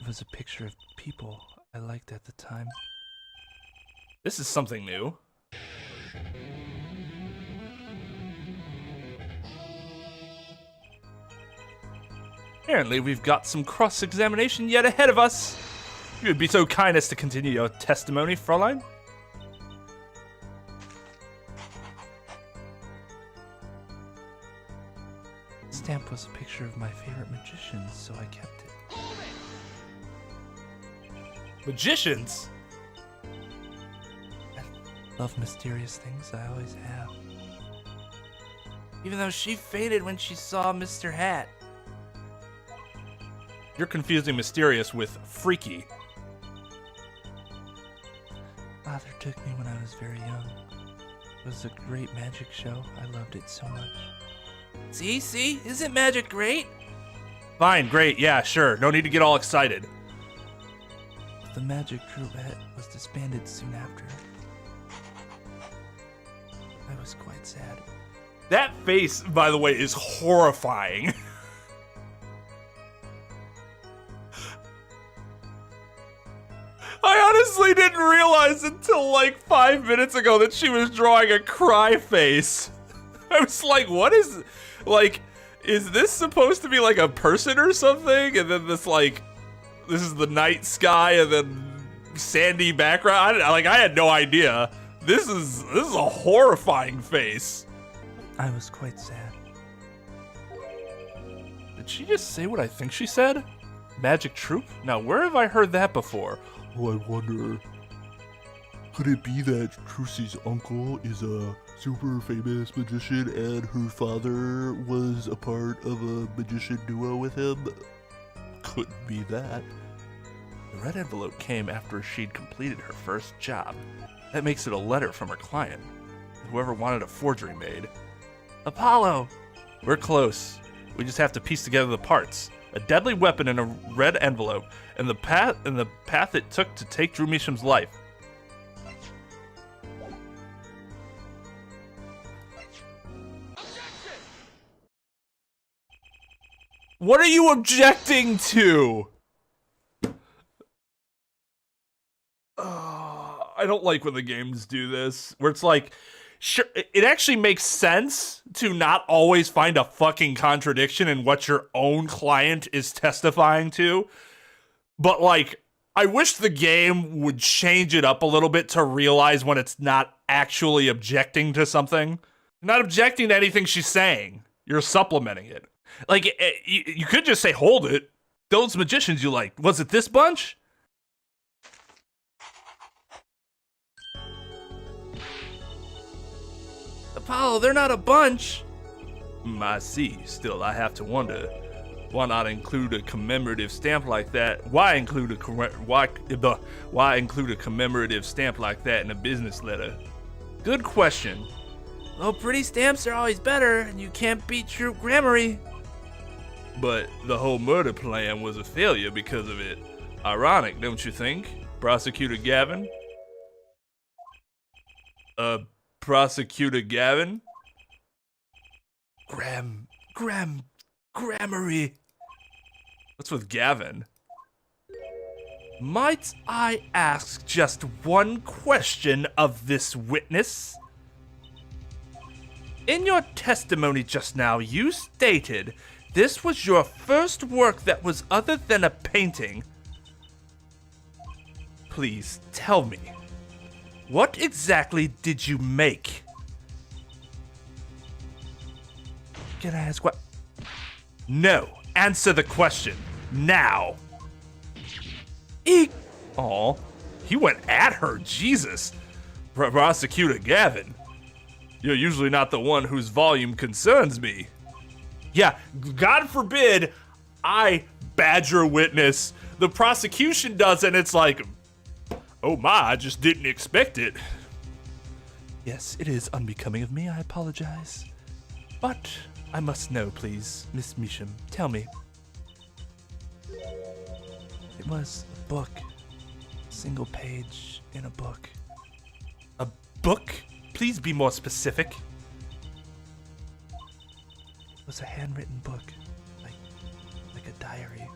it was a picture of people I liked at the time. This is something new. Apparently, we've got some cross-examination yet ahead of us. You would be so kind as to continue your testimony, Fräulein? The stamp was a picture of my favorite magicians, so I kept it. Magicians? Love mysterious things, I always have. Even though she fainted when she saw Mr. Hat. You're confusing mysterious with freaky. Father took me when I was very young. It was a great magic show. I loved it so much. See? Isn't magic great? Fine, great, yeah, sure. No need to get all excited. The magic troupe was disbanded soon after. I was quite sad. That face, by the way, is horrifying. I honestly didn't realize until like 5 minutes ago that she was drawing a cry face. I was like, what is, like, is this supposed to be like a person or something? And then this is the night sky and then sandy background. I had no idea. This is a horrifying face. I was quite sad. Did she just say what I think she said? Magic troupe? Now, where have I heard that before? Oh, I wonder, could it be that Trucy's uncle is a super famous magician and her father was a part of a magician duo with him? Could be that. The red envelope came after she'd completed her first job. That makes it a letter from her client. Whoever wanted a forgery made. Apollo! We're close. We just have to piece together the parts. A deadly weapon in a red envelope, and the path it took to take Drew Measham's life. What are you objecting to? I don't like when the games do this, where it's like, sure, it actually makes sense to not always find a fucking contradiction in what your own client is testifying to. But, like, I wish the game would change it up a little bit to realize when it's not actually objecting to something. You're not objecting to anything she's saying. You're supplementing it. Like, you could just say, hold it. Those magicians you like, was it this bunch? Apollo, they're not a bunch. I see. Still, I have to wonder, why not include a commemorative stamp like that? Why include a commemorative stamp like that in a business letter? Good question. Well, pretty stamps are always better, and you can't beat Troop Grammary. But the whole murder plan was a failure because of it. Ironic, don't you think, Prosecutor Gavin? Prosecutor Gavin? Grammary. What's with Gavin? Might I ask just one question of this witness? In your testimony just now, you stated this was your first work that was other than a painting. Please tell me, what exactly did you make? Can I ask what? No, answer the question, now. Aw, he went at her, Jesus. Prosecutor Gavin, you're usually not the one whose volume concerns me. Yeah, God forbid I badger a witness. The prosecution does it, and it's like, oh my, I just didn't expect it. Yes, it is unbecoming of me. I apologize. But I must know, please, Miss Measham. Tell me. It was a book. A single page in a book. A book? Please be more specific. It was a handwritten book. Like a diary.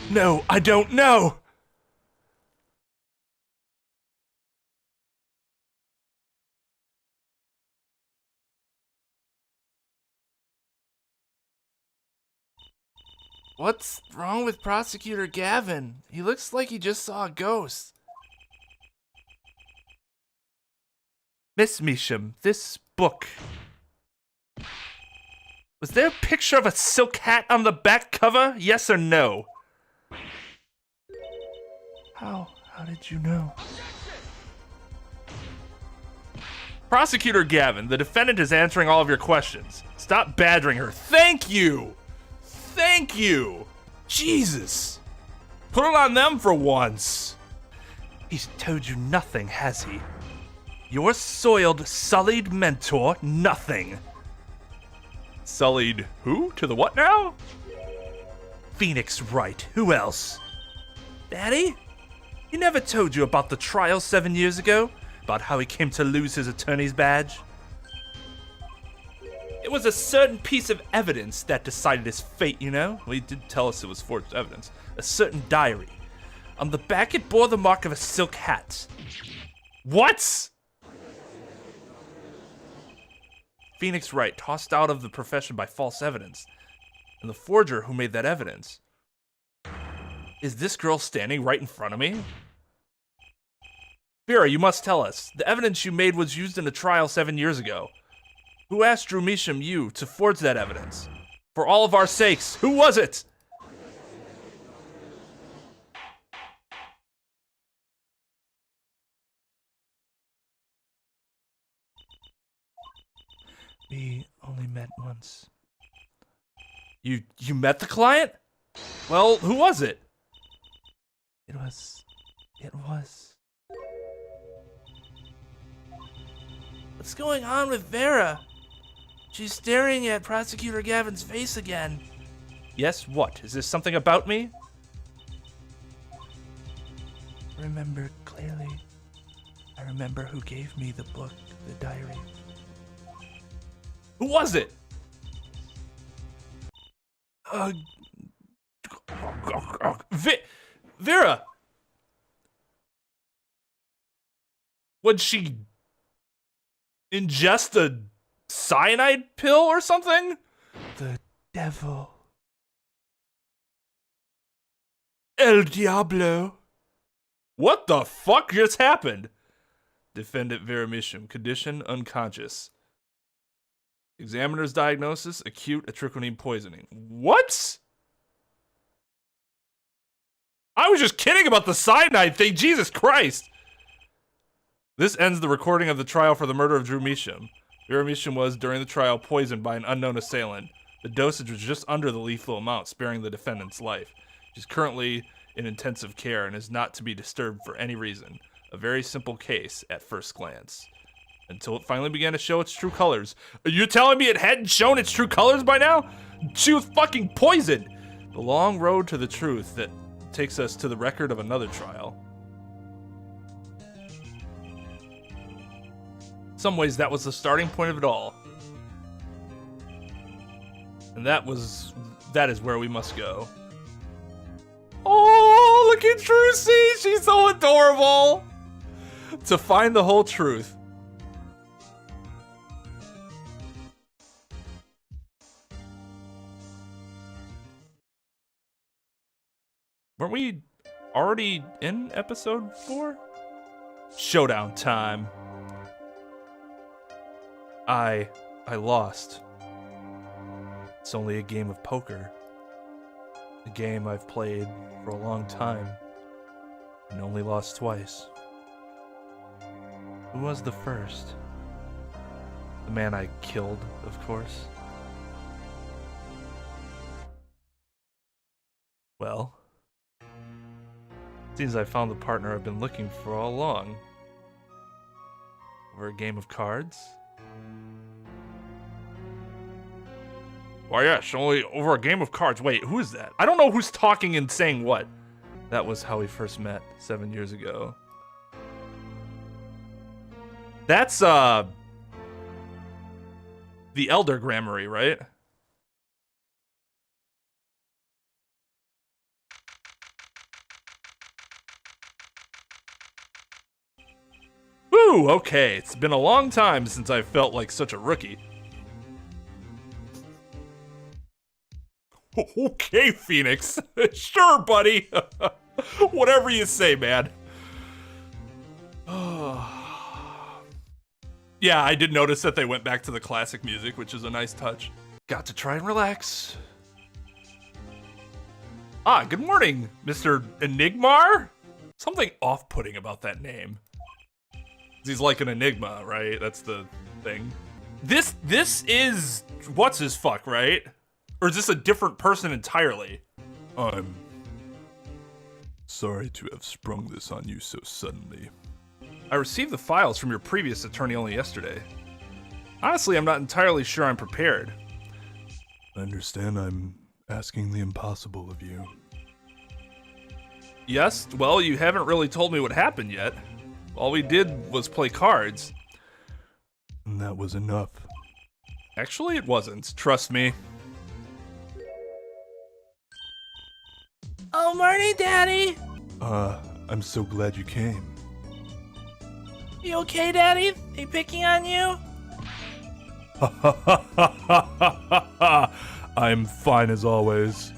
No, I don't know! What's wrong with Prosecutor Gavin? He looks like he just saw a ghost. Miss Measham, this book. Was there a picture of a silk hat on the back cover? Yes or no? How did you know? Prosecutor Gavin, the defendant is answering all of your questions. Stop badgering her. Thank you! Thank you! Jesus! Put it on them for once. He's told you nothing, has he? Your soiled, sullied mentor, nothing. Sullied who? To the what now? Phoenix Wright, who else? Daddy? He never told you about the trial 7 years ago? About how he came to lose his attorney's badge? It was a certain piece of evidence that decided his fate, you know? Well, he did tell us it was forged evidence. A certain diary. On the back it bore the mark of a silk hat. What? Phoenix Wright, tossed out of the profession by false evidence. And the forger who made that evidence. Is this girl standing right in front of me? Vera, you must tell us. The evidence you made was used in the trial 7 years ago. Who asked Drew Measham, you, to forge that evidence? For all of our sakes, who was it? We only met once. You met the client? Well, who was it? It was. What's going on with Vera? She's staring at Prosecutor Gavin's face again. Yes, what? Is this something about me? Remember clearly. I remember who gave me the book, the diary. Who was it? Vera! Would she ingest a cyanide pill or something? The devil. El Diablo. What the fuck just happened? Defendant Vera Measham, condition unconscious. Examiner's diagnosis, acute atrichonine poisoning. What? I was just kidding about the cyanide thing, Jesus Christ! This ends the recording of the trial for the murder of Drew Measham. Vera Measham was, during the trial, poisoned by an unknown assailant. The dosage was just under the lethal amount, sparing the defendant's life. She's currently in intensive care and is not to be disturbed for any reason. A very simple case at first glance. Until it finally began to show its true colors. Are you telling me it hadn't shown its true colors by now? She was fucking poisoned! The long road to the truth that takes us to the record of another trial. In some ways, that was the starting point of it all. And that is where we must go. Oh, look at Trucy! She's so adorable! To find the whole truth. Weren't we already in episode 4? Showdown time. I lost. It's only a game of poker. A game I've played for a long time and only lost twice. Who was the first? The man I killed, of course. Well, seems I found the partner I've been looking for all along. Over a game of cards? Why, yes, only over a game of cards. Wait, who is that? I don't know who's talking and saying what. That was how we first met 7 years ago. That's, the Elder Grammary, right? Woo, okay. It's been a long time since I felt like such a rookie. Okay, Phoenix. Sure, buddy. Whatever you say, man. Yeah, I did notice that they went back to the classic music, which is a nice touch. Got to try and relax. Ah, good morning, Mr. Enigmar? Something off-putting about that name. He's like an enigma, right? That's the thing. This is what's his fuck, right? Or is this a different person entirely? I'm sorry to have sprung this on you so suddenly. I received the files from your previous attorney only yesterday. Honestly, I'm not entirely sure I'm prepared. I understand I'm asking the impossible of you. Yes, well, you haven't really told me what happened yet. All we did was play cards. And that was enough. Actually, it wasn't. Trust me. Oh, morning, Daddy. I'm so glad you came. You okay, Daddy? They picking on you? I'm fine as always.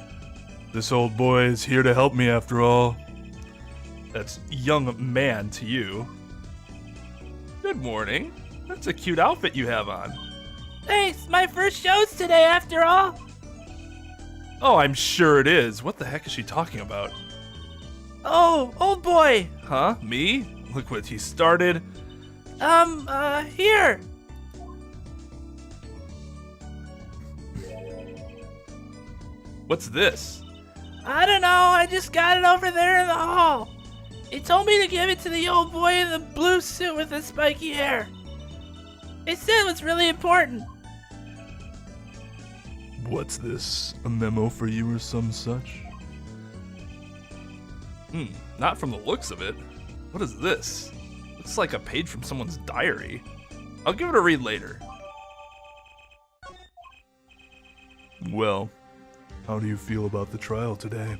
This old boy is here to help me after all. That's young man to you. Good morning. That's a cute outfit you have on. Thanks, my first show's today after all. Oh, I'm sure it is. What the heck is she talking about? Oh, old boy. Huh? Me? Look what he started. Here. What's this? I don't know, I just got it over there in the hall. It told me to give it to the old boy in the blue suit with the spiky hair. It said it was really important. What's this? A memo for you or some such? Not from the looks of it. What is this? Looks like a page from someone's diary. I'll give it a read later. Well, how do you feel about the trial today?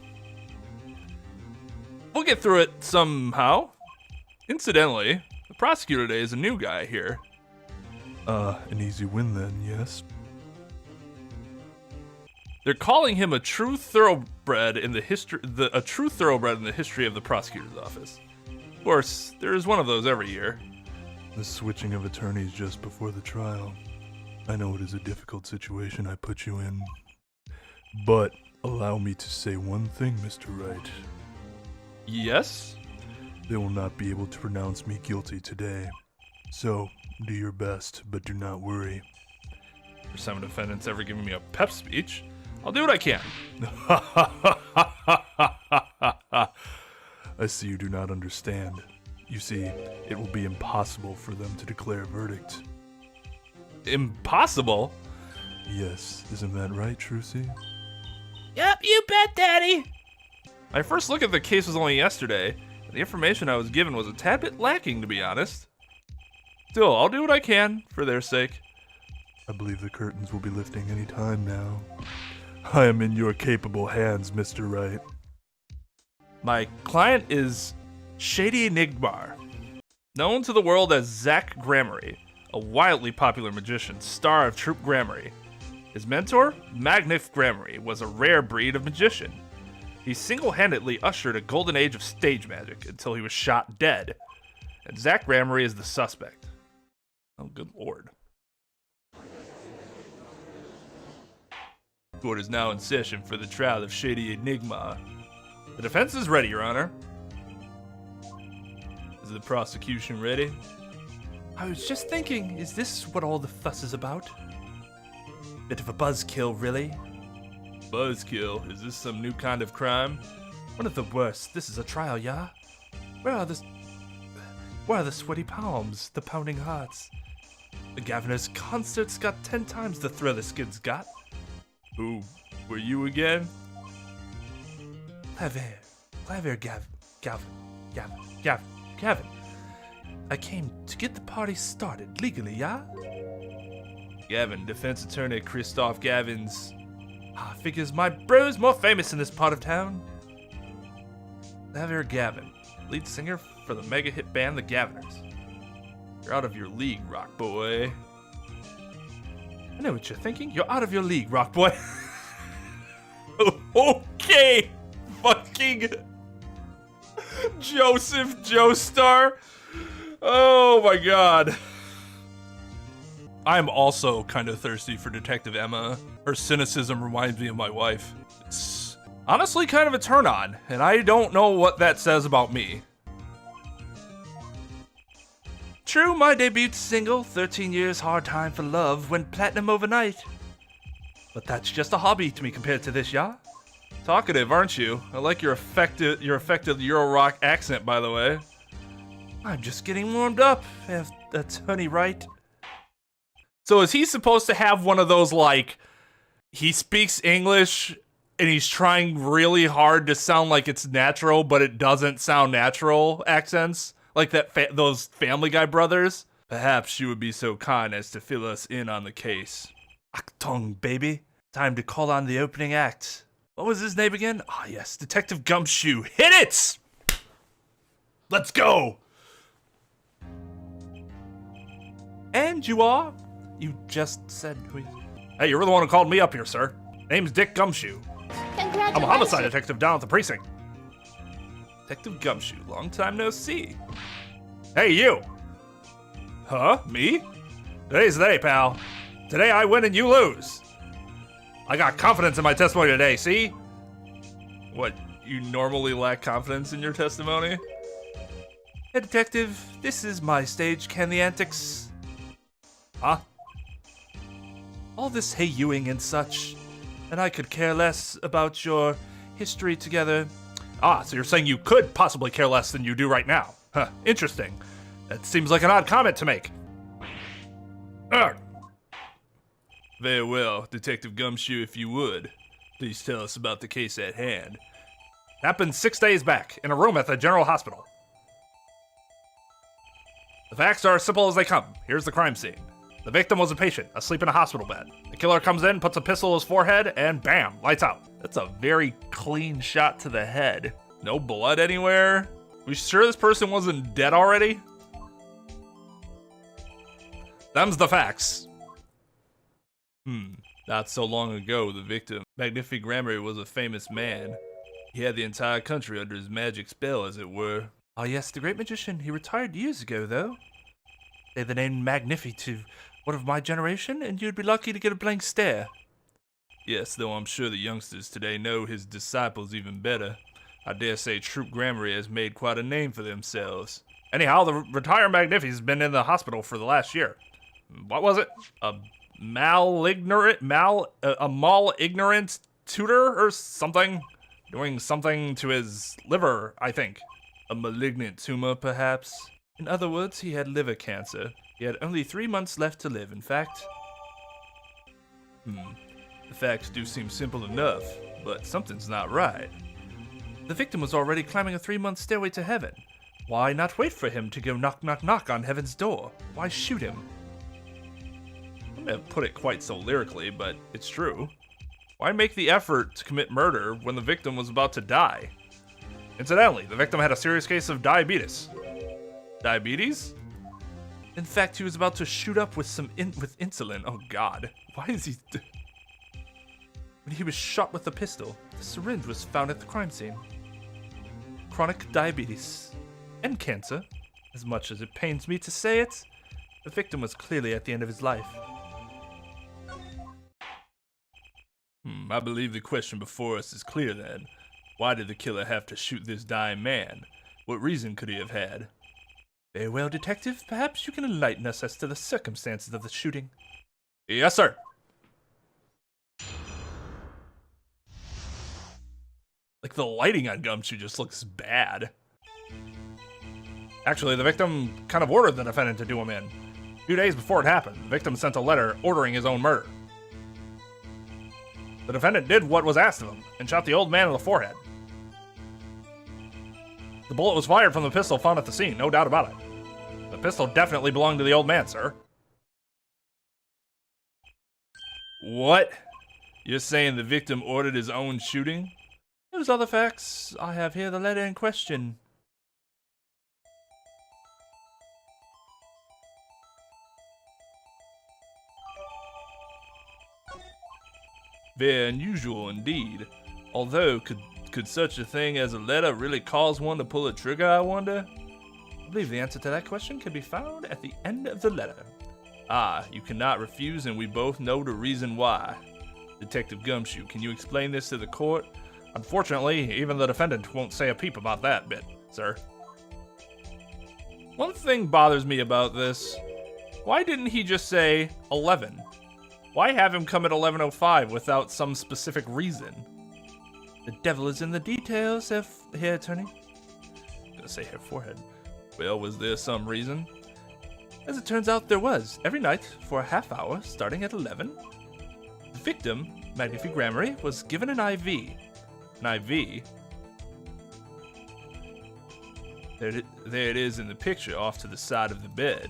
We'll get through it somehow. Incidentally, the prosecutor today is a new guy here. An easy win then, yes? They're calling him a true thoroughbred in the history of the prosecutor's office. Of course, there is one of those every year. The switching of attorneys just before the trial. I know it is a difficult situation I put you in. But allow me to say one thing, Mr. Wright. Yes? They will not be able to pronounce me guilty today. So, do your best, but do not worry. For some defendants ever giving me a pep speech, I'll do what I can. I see you do not understand. You see, it will be impossible for them to declare a verdict. Impossible? Yes, isn't that right, Trucy? Yep, you bet, Daddy. My first look at the case was only yesterday, and the information I was given was a tad bit lacking, to be honest. Still, I'll do what I can, for their sake. I believe the curtains will be lifting any time now. I am in your capable hands, Mr. Wright. My client is Shady Nigbar, known to the world as Zach Grammary, a wildly popular magician, star of Troupe Grammary. His mentor, Magnif Grammary, was a rare breed of magician. He single-handedly ushered a golden age of stage magic until he was shot dead, and Zach Grammary is the suspect. Oh, good lord. Court is now in session for the trial of Shady Enigma. The defense is ready, Your Honor. Is the prosecution ready? I was just thinking, is this what all the fuss is about? Bit of a buzzkill, really. Buzzkill? Is this some new kind of crime? One of the worst. This is a trial, yeah? Where are the sweaty palms, the pounding hearts? The Governor's concerts got 10 times the thrill the skid's got. Who were you again? Claver Gavin. I came to get the party started legally, yeah? Gavin, defense attorney Christoph Gavins. Figures my bro's more famous in this part of town. Claver Gavin, lead singer for the mega hit band The Gaviners. You're out of your league, rock boy. I know what you're thinking. You're out of your league, rock boy. Okay, fucking Joseph Joestar. Oh my god. I'm also kind of thirsty for Detective Emma. Her cynicism reminds me of my wife. It's honestly kind of a turn on, and I don't know what that says about me. True, my debut single, 13 Years Hard Time for Love, went platinum overnight. But that's just a hobby to me compared to this, yeah? Talkative, aren't you? I like your effective Euro rock accent, by the way. I'm just getting warmed up, Attorney Wright. So is he supposed to have one of those, like, he speaks English and he's trying really hard to sound like it's natural, but it doesn't sound natural accents? Like those Family Guy brothers? Perhaps you would be so kind as to fill us in on the case. Achtung, baby. Time to call on the opening act. What was his name again? Ah, yes, Detective Gumshoe. Hit it! Let's go! And you are? You just said who? Hey, you were the one who called me up here, sir. Name's Dick Gumshoe. Congratulations. I'm a homicide detective down at the precinct. Detective Gumshoe, long time no see. Hey, you! Huh? Me? Today's the day, pal. Today I win and you lose. I got confidence in my testimony today, see? What, you normally lack confidence in your testimony? Hey, Detective, this is my stage, Can the Antics. Huh? All this hey-youing and such, and I could care less about your history together. Ah, so you're saying you could possibly care less than you do right now. Huh, interesting. That seems like an odd comment to make. Ugh. Very well, Detective Gumshoe, if you would. Please tell us about the case at hand. Happened 6 days back, in a room at the General Hospital. The facts are as simple as they come. Here's the crime scene. The victim was a patient, asleep in a hospital bed. The killer comes in, puts a pistol to his forehead, and bam, lights out. That's a very clean shot to the head. No blood anywhere. We sure this person wasn't dead already? Them's the facts. Not so long ago, the victim, Magnific Grammar, was a famous man. He had the entire country under his magic spell, as it were. Ah, yes, the great magician. He retired years ago, though. Say the name Magnifi to one of my generation, and you'd be lucky to get a blank stare. Yes, though I'm sure the youngsters today know his disciples even better. I dare say Troop Grammary has made quite a name for themselves. Anyhow, the retired Magnifi's been in the hospital for the last year. What was it? A malignorant tutor or something? Doing something to his liver, I think. A malignant tumor, perhaps? In other words, he had liver cancer. He had only 3 months left to live, in fact. The facts do seem simple enough, but something's not right. The victim was already climbing a 3-month stairway to heaven. Why not wait for him to go knock, knock, knock on heaven's door? Why shoot him? I may have put it quite so lyrically, but it's true. Why make the effort to commit murder when the victim was about to die? Incidentally, the victim had a serious case of diabetes. Diabetes? In fact, he was about to shoot up with insulin. Oh God, why is he... When he was shot with a pistol, the syringe was found at the crime scene. Chronic diabetes and cancer. As much as it pains me to say it, the victim was clearly at the end of his life. I believe the question before us is clear then. Why did the killer have to shoot this dying man? What reason could he have had? Very well, Detective. Perhaps you can enlighten us as to the circumstances of the shooting. Yes, sir. Like, the lighting on Gumshoe just looks bad. Actually, the victim kind of ordered the defendant to do him in. A few days before it happened, the victim sent a letter ordering his own murder. The defendant did what was asked of him and shot the old man in the forehead. The bullet was fired from the pistol found at the scene, no doubt about it. The pistol definitely belonged to the old man, sir. What? You're saying the victim ordered his own shooting? Those are the facts. I have here the letter in question. Very unusual indeed. Although, could such a thing as a letter really cause one to pull a trigger, I wonder? I believe the answer to that question can be found at the end of the letter. Ah, you cannot refuse, and we both know the reason why. Detective Gumshoe, can you explain this to the court? Unfortunately, even the defendant won't say a peep about that bit, sir. One thing bothers me about this. Why didn't he just say 11? Why have him come at 11:05 without some specific reason? The devil is in the details, here, attorney. I'm gonna say her forehead. Well, was there some reason? As it turns out, there was. Every night, for a half hour, starting at 11, the victim, Magnifique Grammary, was given an IV. An IV? There it is in the picture off to the side of the bed.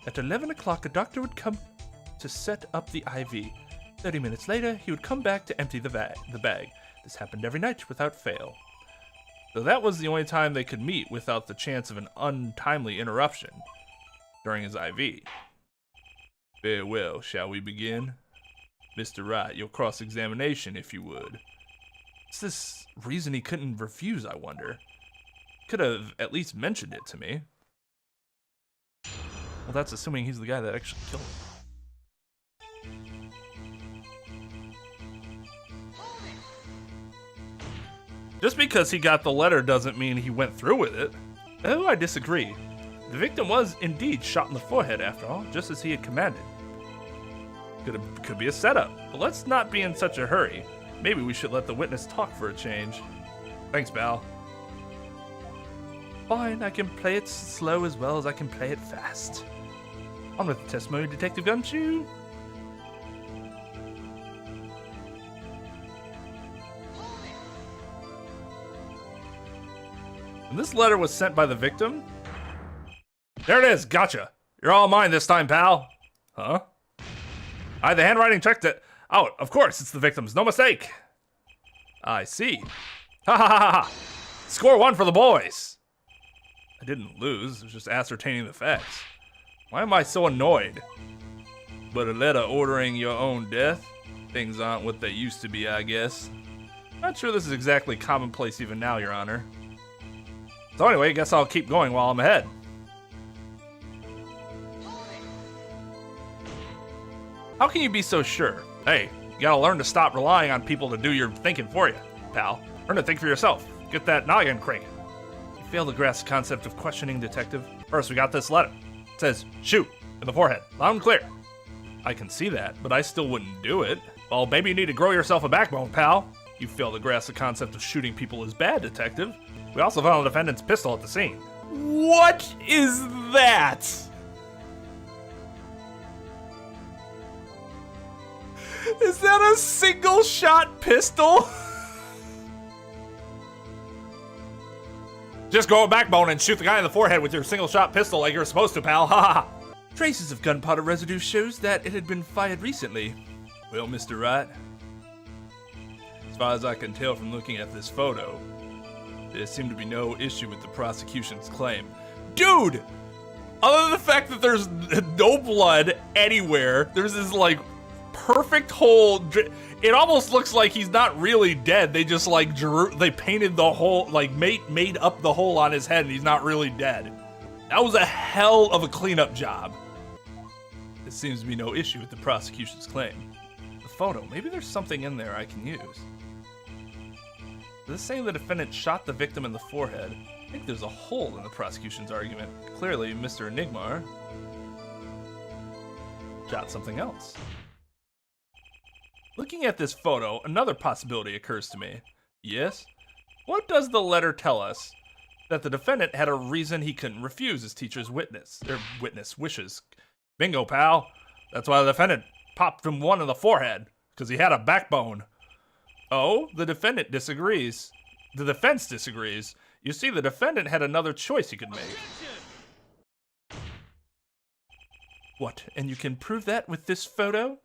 At 11 o'clock, a doctor would come to set up the IV. 30 minutes later, he would come back to empty the bag. This happened every night without fail. So that was the only time they could meet without the chance of an untimely interruption during his IV. Very well, shall we begin? Mr. Wright, your cross-examination, if you would. What's this reason he couldn't refuse, I wonder? Could have at least mentioned it to me. Well, that's assuming he's the guy that actually killed him. Just because he got the letter doesn't mean he went through with it. Oh, I disagree. The victim was indeed shot in the forehead, after all, just as he had commanded. Could be a setup, but let's not be in such a hurry. Maybe we should let the witness talk for a change. Thanks, Val. Fine, I can play it slow as well as I can play it fast. On with the testimony, Detective Gumshoe. And this letter was sent by the victim? There it is, gotcha. You're all mine this time, pal. Huh? The handwriting checked it out. Of course, it's the victim's, no mistake. I see. Ha ha ha ha. Score 1 for the boys. I didn't lose, I was just ascertaining the facts. Why am I so annoyed? But a letter ordering your own death? Things aren't what they used to be, I guess. Not sure this is exactly commonplace even now, Your Honor. So anyway, I guess I'll keep going while I'm ahead. How can you be so sure? Hey, you gotta learn to stop relying on people to do your thinking for you, pal. Learn to think for yourself. Get that noggin cranking. You fail to grasp the concept of questioning, Detective. First, we got this letter. It says, shoot, in the forehead, loud and clear. I can see that, but I still wouldn't do it. Well, maybe you need to grow yourself a backbone, pal. You fail to grasp the concept of shooting people as bad, Detective. We also found the defendant's pistol at the scene. What is that? Is that a single shot pistol? Just grow a backbone and shoot the guy in the forehead with your single shot pistol like you're supposed to, pal. Ha ha. Traces of gunpowder residue shows that it had been fired recently. Well, Mr. Wright, as far as I can tell from looking at this photo, there seemed to be no issue with the prosecution's claim. Dude! Other than the fact that there's no blood anywhere, there's this, like, perfect hole. It almost looks like he's not really dead. They just, like, they painted the hole, like, made up the hole on his head, and he's not really dead. That was a hell of a cleanup job. There seems to be no issue with the prosecution's claim. The photo. Maybe there's something in there I can use. This is saying the defendant shot the victim in the forehead. I think there's a hole in the prosecution's argument. Clearly, Mr. Enigmar shot something else. Looking at this photo, another possibility occurs to me. Yes? What does the letter tell us? That the defendant had a reason he couldn't refuse his teacher's witness wishes. Bingo, pal. That's why the defendant popped him one in the forehead, because he had a backbone. Oh, the defendant disagrees. The defense disagrees. You see, the defendant had another choice he could make. What, and you can prove that with this photo?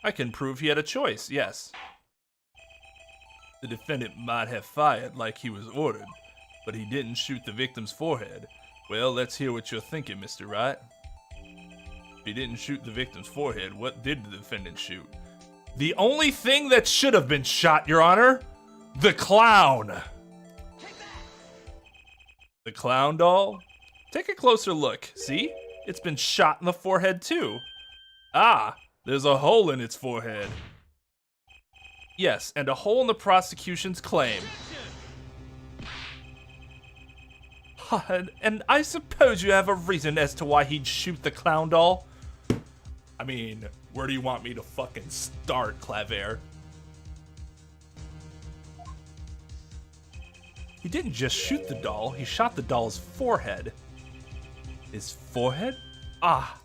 I can prove he had a choice, yes. The defendant might have fired like he was ordered, but he didn't shoot the victim's forehead. Well, let's hear what you're thinking, Mr. Wright. If he didn't shoot the victim's forehead, what did the defendant shoot? The only thing that should have been shot, Your Honor, the clown. The clown doll? Take a closer look. See? It's been shot in the forehead too. Ah, there's a hole in its forehead. Yes, and a hole in the prosecution's claim. And I suppose you have a reason as to why he'd shoot the clown doll? I mean, where do you want me to fucking start, Claver? He didn't just shoot the doll, he shot the doll's forehead. His forehead? Ah.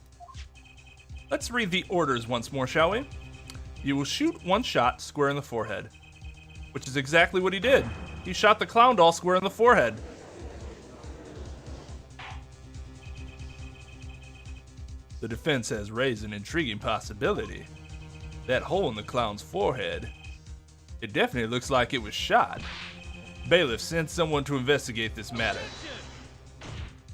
Let's read the orders once more, shall we? You will shoot one shot square in the forehead. Which is exactly what he did. He shot the clown doll square in the forehead. The defense has raised an intriguing possibility. That hole in the clown's forehead. It definitely looks like it was shot. Bailiff, send someone to investigate this matter.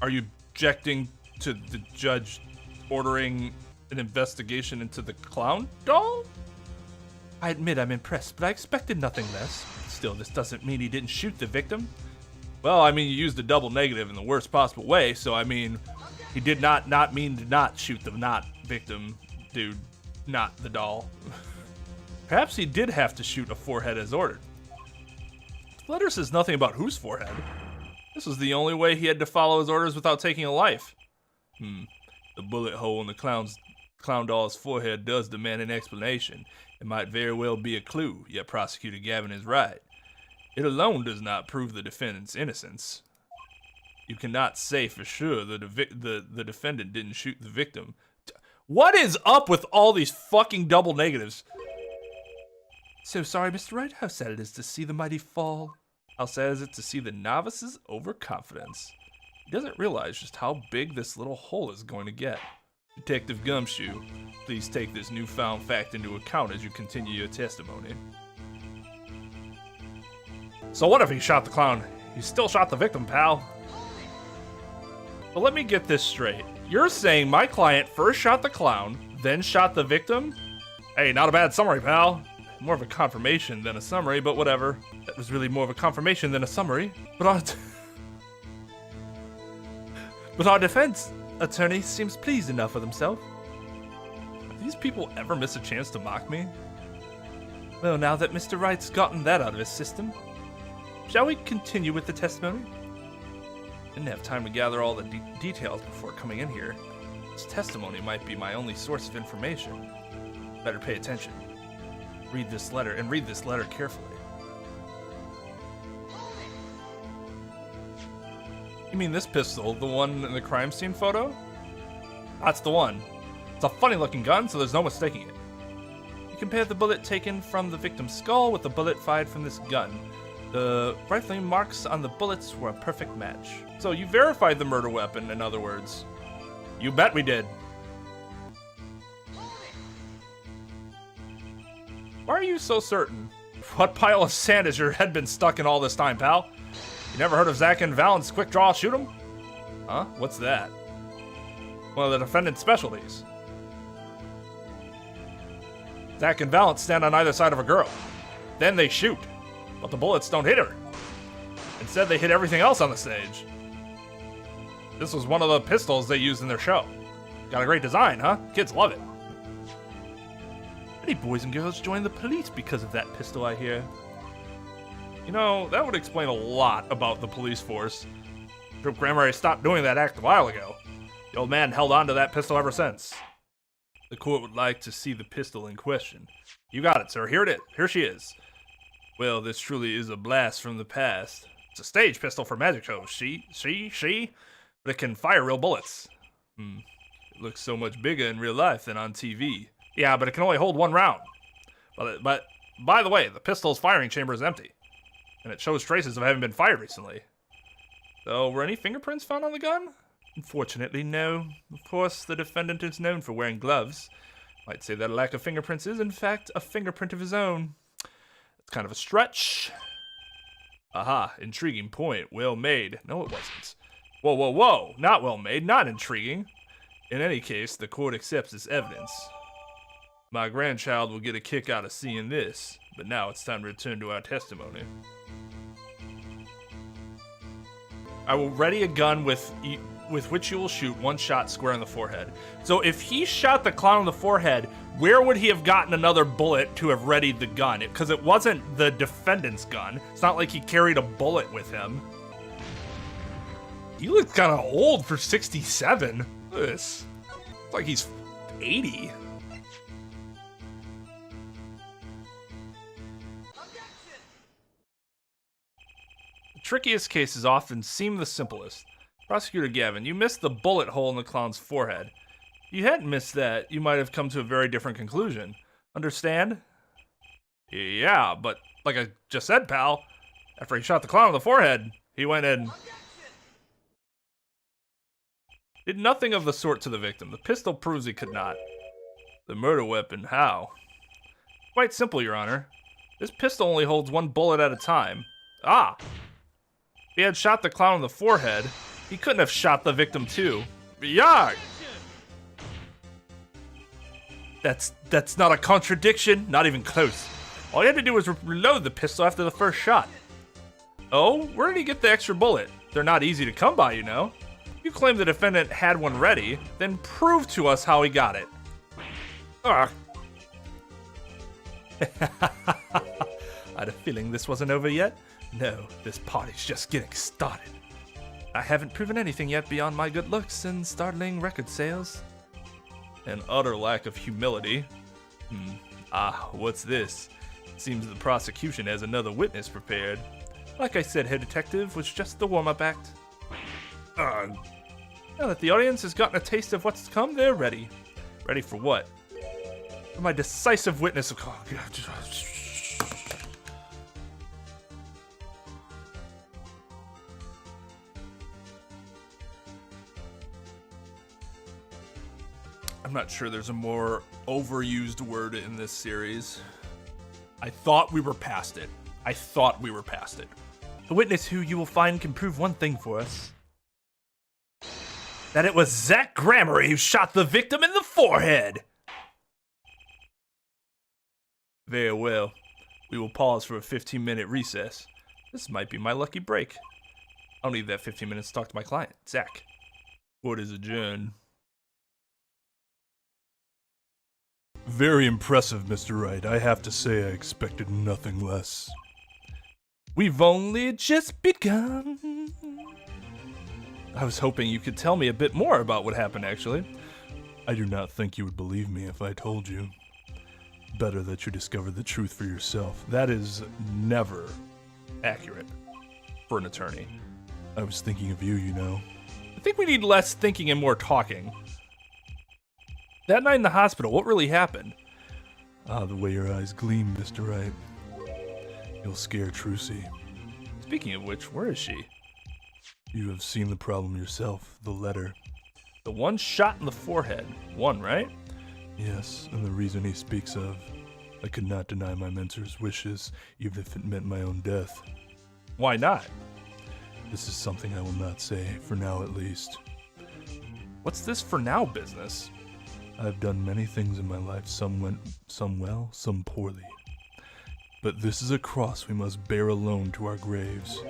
Are you objecting to the judge ordering an investigation into the clown doll? I admit I'm impressed, but I expected nothing less. Still, this doesn't mean he didn't shoot the victim. Well, I mean, you used a double negative in the worst possible way, so I mean, he did not mean to not shoot the not victim dude, not the doll. Perhaps he did have to shoot a forehead as ordered. The letter says nothing about whose forehead. This was the only way he had to follow his orders without taking a life. The bullet hole in the clown doll's forehead does demand an explanation. It might very well be a clue, yet Prosecutor Gavin is right. It alone does not prove the defendant's innocence. You cannot say for sure that the defendant didn't shoot the victim. What is up with all these fucking double negatives? So sorry, Mr. Wright. How sad it is to see the mighty fall. How sad is it to see the novice's overconfidence? He doesn't realize just how big this little hole is going to get. Detective Gumshoe, please take this newfound fact into account as you continue your testimony. So what if he shot the clown? He still shot the victim, pal. But let me get this straight. You're saying my client first shot the clown, then shot the victim? Hey, not a bad summary, pal. More of a confirmation than a summary, but whatever. That was really more of a confirmation than a summary. But our defense attorney seems pleased enough with himself. Do these people ever miss a chance to mock me? Well, now that Mr. Wright's gotten that out of his system, shall we continue with the testimony? Didn't have time to gather all the details before coming in here. This testimony might be my only source of information. Better pay attention. Read this letter, and read this letter carefully. You mean this pistol, the one in the crime scene photo? That's the one. It's a funny looking gun, so there's no mistaking it. You compare the bullet taken from the victim's skull with the bullet fired from this gun. The rifling marks on the bullets were a perfect match. So you verified the murder weapon, in other words. You bet we did. Why are you so certain? What pile of sand has your head been stuck in all this time, pal? You never heard of Zach and Valen's quick draw shoot 'em? Huh? What's that? One of the defendant's specialties. Zach and Valent stand on either side of a girl. Then they shoot. But the bullets don't hit her. Instead, they hit everything else on the stage. This was one of the pistols they used in their show. Got a great design, huh? Kids love it. Many boys and girls join the police because of that pistol, I hear. You know, that would explain a lot about the police force. Trep Grammar stopped doing that act a while ago. The old man held on to that pistol ever since. The court would like to see the pistol in question. You got it, sir. Here it is. Here she is. Well, this truly is a blast from the past. It's a stage pistol for magic shows. She, but it can fire real bullets. It looks so much bigger in real life than on TV. Yeah, but it can only hold one round. But by the way, the pistol's firing chamber is empty. And it shows traces of having been fired recently. So, were any fingerprints found on the gun? Unfortunately, no. Of course, the defendant is known for wearing gloves. Might say that a lack of fingerprints is, in fact, a fingerprint of his own. It's kind of a stretch. Aha, intriguing point. Well made. No, it wasn't. Whoa. Not well made, not intriguing. In any case, the court accepts this evidence. My grandchild will get a kick out of seeing this, but now it's time to return to our testimony. I will ready a gun with which you will shoot one shot square in the forehead. So if he shot the clown in the forehead, where would he have gotten another bullet to have readied the gun? Because it wasn't the defendant's gun. It's not like he carried a bullet with him. He looks kind of old for 67. Look at this. It's like he's 80. The trickiest cases often seem the simplest. Prosecutor Gavin, you missed the bullet hole in the clown's forehead. If you hadn't missed that, you might have come to a very different conclusion. Understand? Yeah, but like I just said, pal, after he shot the clown in the forehead, he went and did nothing of the sort to the victim. The pistol proves he could not. The murder weapon, how? Quite simple, Your Honor. This pistol only holds one bullet at a time. Ah! If he had shot the clown in the forehead, he couldn't have shot the victim too. Yarg! That's not a contradiction, not even close. All he had to do was reload the pistol after the first shot. Oh, where did he get the extra bullet? They're not easy to come by, you know. If you claim the defendant had one ready, then prove to us how he got it. Ugh. I had a feeling this wasn't over yet. No, this party's just getting started. I haven't proven anything yet beyond my good looks and startling record sales. An utter lack of humility. What's this? Seems the prosecution has another witness prepared. Like I said, Head Detective was just the warm-up act. Now that the audience has gotten a taste of what's to come, they're ready. Ready for what? For my decisive witness. Oh, God. I'm not sure there's a more overused word in this series. I thought we were past it. The witness who you will find can prove one thing for us. That it was Zach Grammar who shot the victim in the forehead! Very well. We will pause for a 15-minute recess. This might be my lucky break. I'll need that 15 minutes to talk to my client, Zach. Court is adjourned. Very impressive, Mr. Wright. I have to say I expected nothing less. We've only just begun. I was hoping you could tell me a bit more about what happened, actually. I do not think you would believe me if I told you. Better that you discover the truth for yourself. That is never accurate for an attorney. I was thinking of you, you know. I think we need less thinking and more talking. That night in the hospital, what really happened? The way your eyes gleam, Mr. Wright. You'll scare Trucy. Speaking of which, where is she? You have seen the problem yourself, the letter. The one shot in the forehead. One, right? Yes, and the reason he speaks of. I could not deny my mentor's wishes, even if it meant my own death. Why not? This is something I will not say, for now at least. What's this for now business? I've done many things in my life, some went, some well, some poorly. But this is a cross we must bear alone to our graves.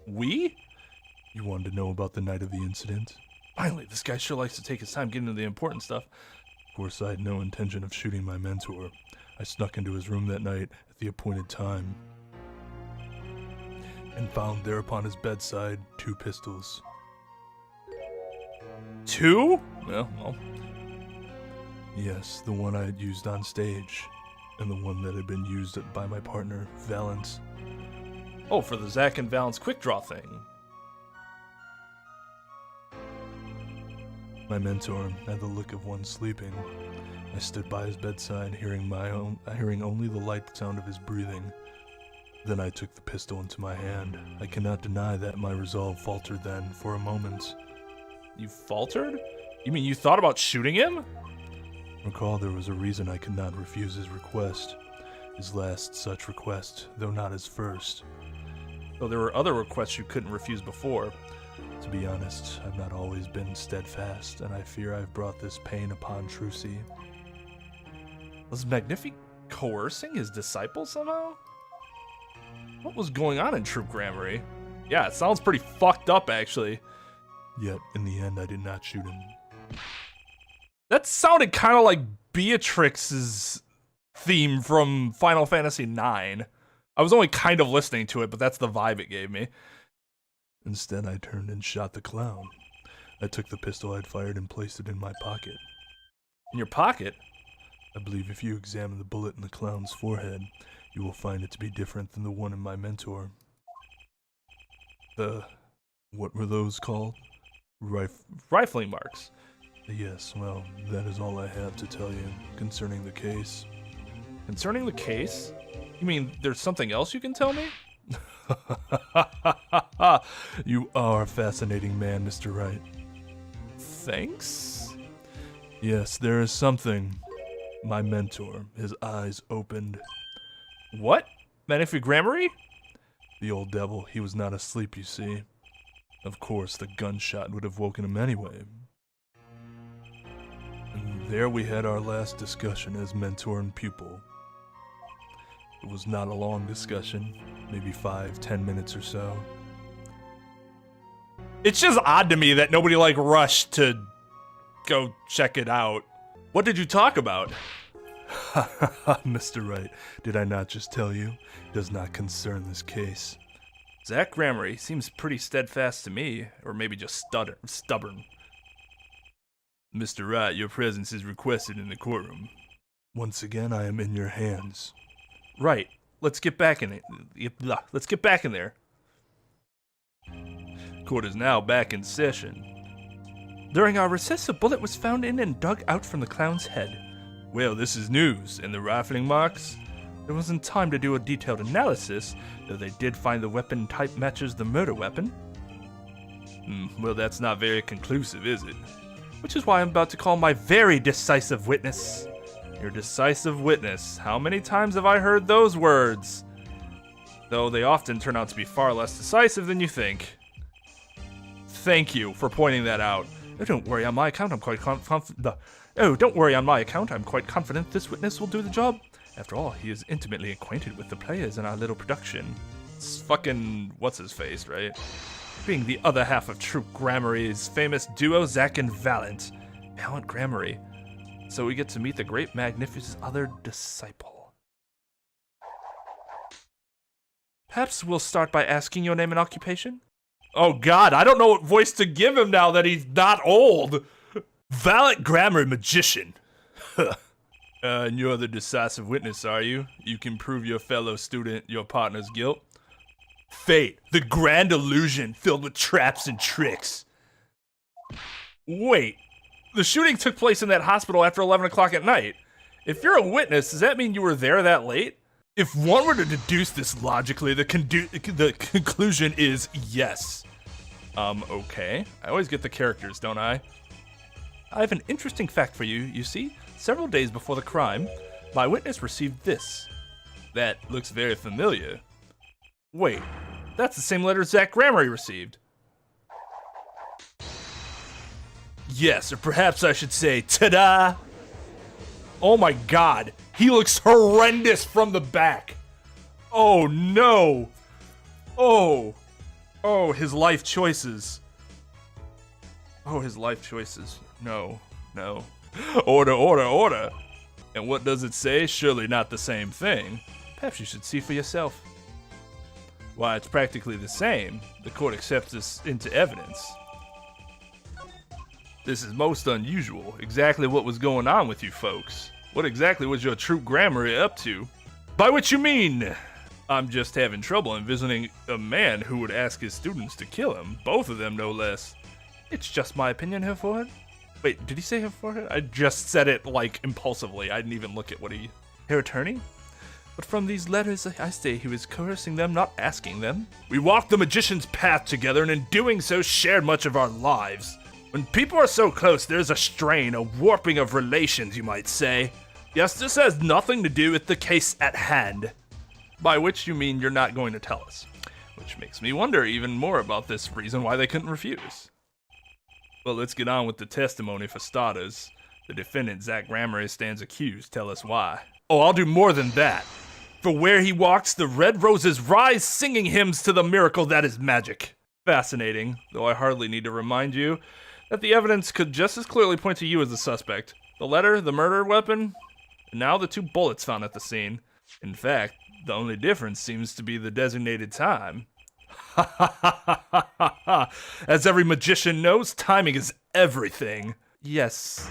We? You wanted to know about the night of the incident? Finally, this guy sure likes to take his time getting to the important stuff. Of course, I had no intention of shooting my mentor. I snuck into his room that night at the appointed time and found there upon his bedside 2 pistols. 2? Well. Yes, the one I had used on stage, and the one that had been used by my partner, Valance. Oh, for the Zack and Valance quick draw thing. My mentor had the look of one sleeping. I stood by his bedside, hearing only the light sound of his breathing. Then I took the pistol into my hand. I cannot deny that my resolve faltered then, for a moment. You faltered? You mean you thought about shooting him? Recall there was a reason I could not refuse his request. His last such request, though not his first. Though there were other requests you couldn't refuse before. To be honest, I've not always been steadfast, and I fear I've brought this pain upon Trucy. Was Magnifique coercing his disciple somehow? What was going on in Troop Grammary? Yeah, it sounds pretty fucked up, actually. Yet, in the end, I did not shoot him. That sounded kind of like Beatrix's theme from Final Fantasy IX. I was only kind of listening to it, but that's the vibe it gave me. Instead, I turned and shot the clown. I took the pistol I'd fired and placed it in my pocket. In your pocket? I believe if you examine the bullet in the clown's forehead, you will find it to be different than the one in my mentor. What were those called? Rifling marks. Yes, well, that is all I have to tell you concerning the case. Concerning the case? You mean there's something else you can tell me? You are a fascinating man, Mr. Wright. Thanks? Yes, there is something. My mentor, his eyes opened. What? Magnifique Grammary? The old devil, he was not asleep, you see. Of course, the gunshot would have woken him anyway. And there we had our last discussion as mentor and pupil. It was not a long discussion, maybe 5-10 minutes or so. It's just odd to me that nobody rushed to go check it out. What did you talk about? Mr. Wright, did I not just tell you? It does not concern this case. Zack Grammary seems pretty steadfast to me, or maybe just stubborn. Mr. Wright, your presence is requested in the courtroom. Once again, I am in your hands. Right. Let's get back in it. Let's get back in there. Court is now back in session. During our recess, a bullet was found in and dug out from the clown's head. Well, this is news. And the rifling marks? There wasn't time to do a detailed analysis, though they did find the weapon type matches the murder weapon. Well, that's not very conclusive, is it? Which is why I'm about to call my very decisive witness. Your decisive witness. How many times have I heard those words? Though they often turn out to be far less decisive than you think. Thank you for pointing that out. Oh, don't worry on my account. I'm quite confident. Don't worry on my account. I'm quite confident this witness will do the job. After all, he is intimately acquainted with the players in our little production. It's fucking what's his face, right? Being the other half of Troop Grammary's famous duo, Zack and Valance. Valiant Grammary. So we get to meet the great Magnificent's other disciple. Perhaps we'll start by asking your name and occupation? Oh god, I don't know what voice to give him now that he's not old. Valiant Grammar Magician. And you're the decisive witness, are you? You can prove your fellow student your partner's guilt? Fate, the grand illusion filled with traps and tricks. Wait, the shooting took place in that hospital after 11 o'clock at night. If you're a witness, does that mean you were there that late? If one were to deduce this logically, the conclusion is yes. Okay. I always get the characters, don't I? I have an interesting fact for you. You see, several days before the crime, my witness received this. That looks very familiar. Wait, that's the same letter Zack Grammary received. Yes, or perhaps I should say, ta-da! Oh my god, he looks horrendous from the back. Oh no. Oh, his life choices. Oh, his life choices. No. No. Order, order, order. And what does it say? Surely not the same thing. Perhaps you should see for yourself. Why, it's practically the same. The court accepts this into evidence. This is most unusual. Exactly what was going on with you folks? What exactly was your troop grammar up to? By which you mean? I'm just having trouble envisioning a man who would ask his students to kill him. Both of them, no less. It's just my opinion, Herr Forehead. Wait, did he say Herr Forehead? I just said it, like, impulsively. I didn't even look at what he... Herr Attorney? But from these letters, I say he was coercing them, not asking them. We walked the magician's path together, and in doing so shared much of our lives. When people are so close, there's a strain, a warping of relations, you might say. Yes, this has nothing to do with the case at hand. By which you mean you're not going to tell us. Which makes me wonder even more about this reason why they couldn't refuse. Well, let's get on with the testimony for starters. The defendant, Zach Grammary, stands accused. Tell us why. Oh, I'll do more than that. For where he walks, the red roses rise, singing hymns to the miracle that is magic. Fascinating, though I hardly need to remind you that the evidence could just as clearly point to you as the suspect. The letter, the murder weapon, and now the 2 bullets found at the scene. In fact, the only difference seems to be the designated time. Ha ha ha ha ha ha! As every magician knows, timing is everything. Yes.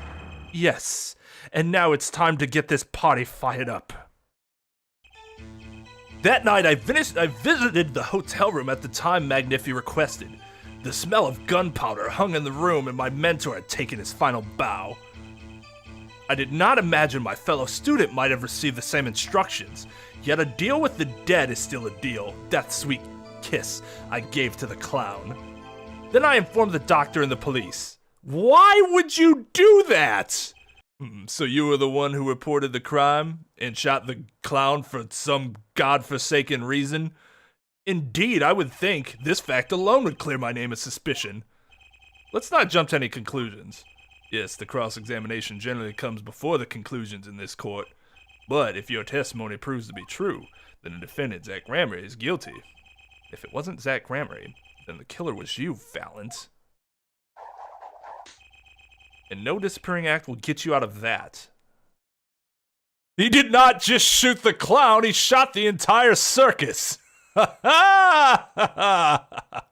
Yes. And now it's time to get this party fired up. That night, I visited the hotel room at the time Magnifi requested. The smell of gunpowder hung in the room, and my mentor had taken his final bow. I did not imagine my fellow student might have received the same instructions, yet a deal with the dead is still a deal. Death's sweet kiss I gave to the clown. Then I informed the doctor and the police. Why would you do that? So you were the one who reported the crime and shot the clown for some godforsaken reason? Indeed, I would think this fact alone would clear my name of suspicion. Let's not jump to any conclusions. Yes, the cross-examination generally comes before the conclusions in this court. But if your testimony proves to be true, then the defendant, Zach Grammary, is guilty. If it wasn't Zach Grammary, then the killer was you, Valent. And no disappearing act will get you out of that. He did not just shoot the clown, he shot the entire circus! Ha ha ha ha!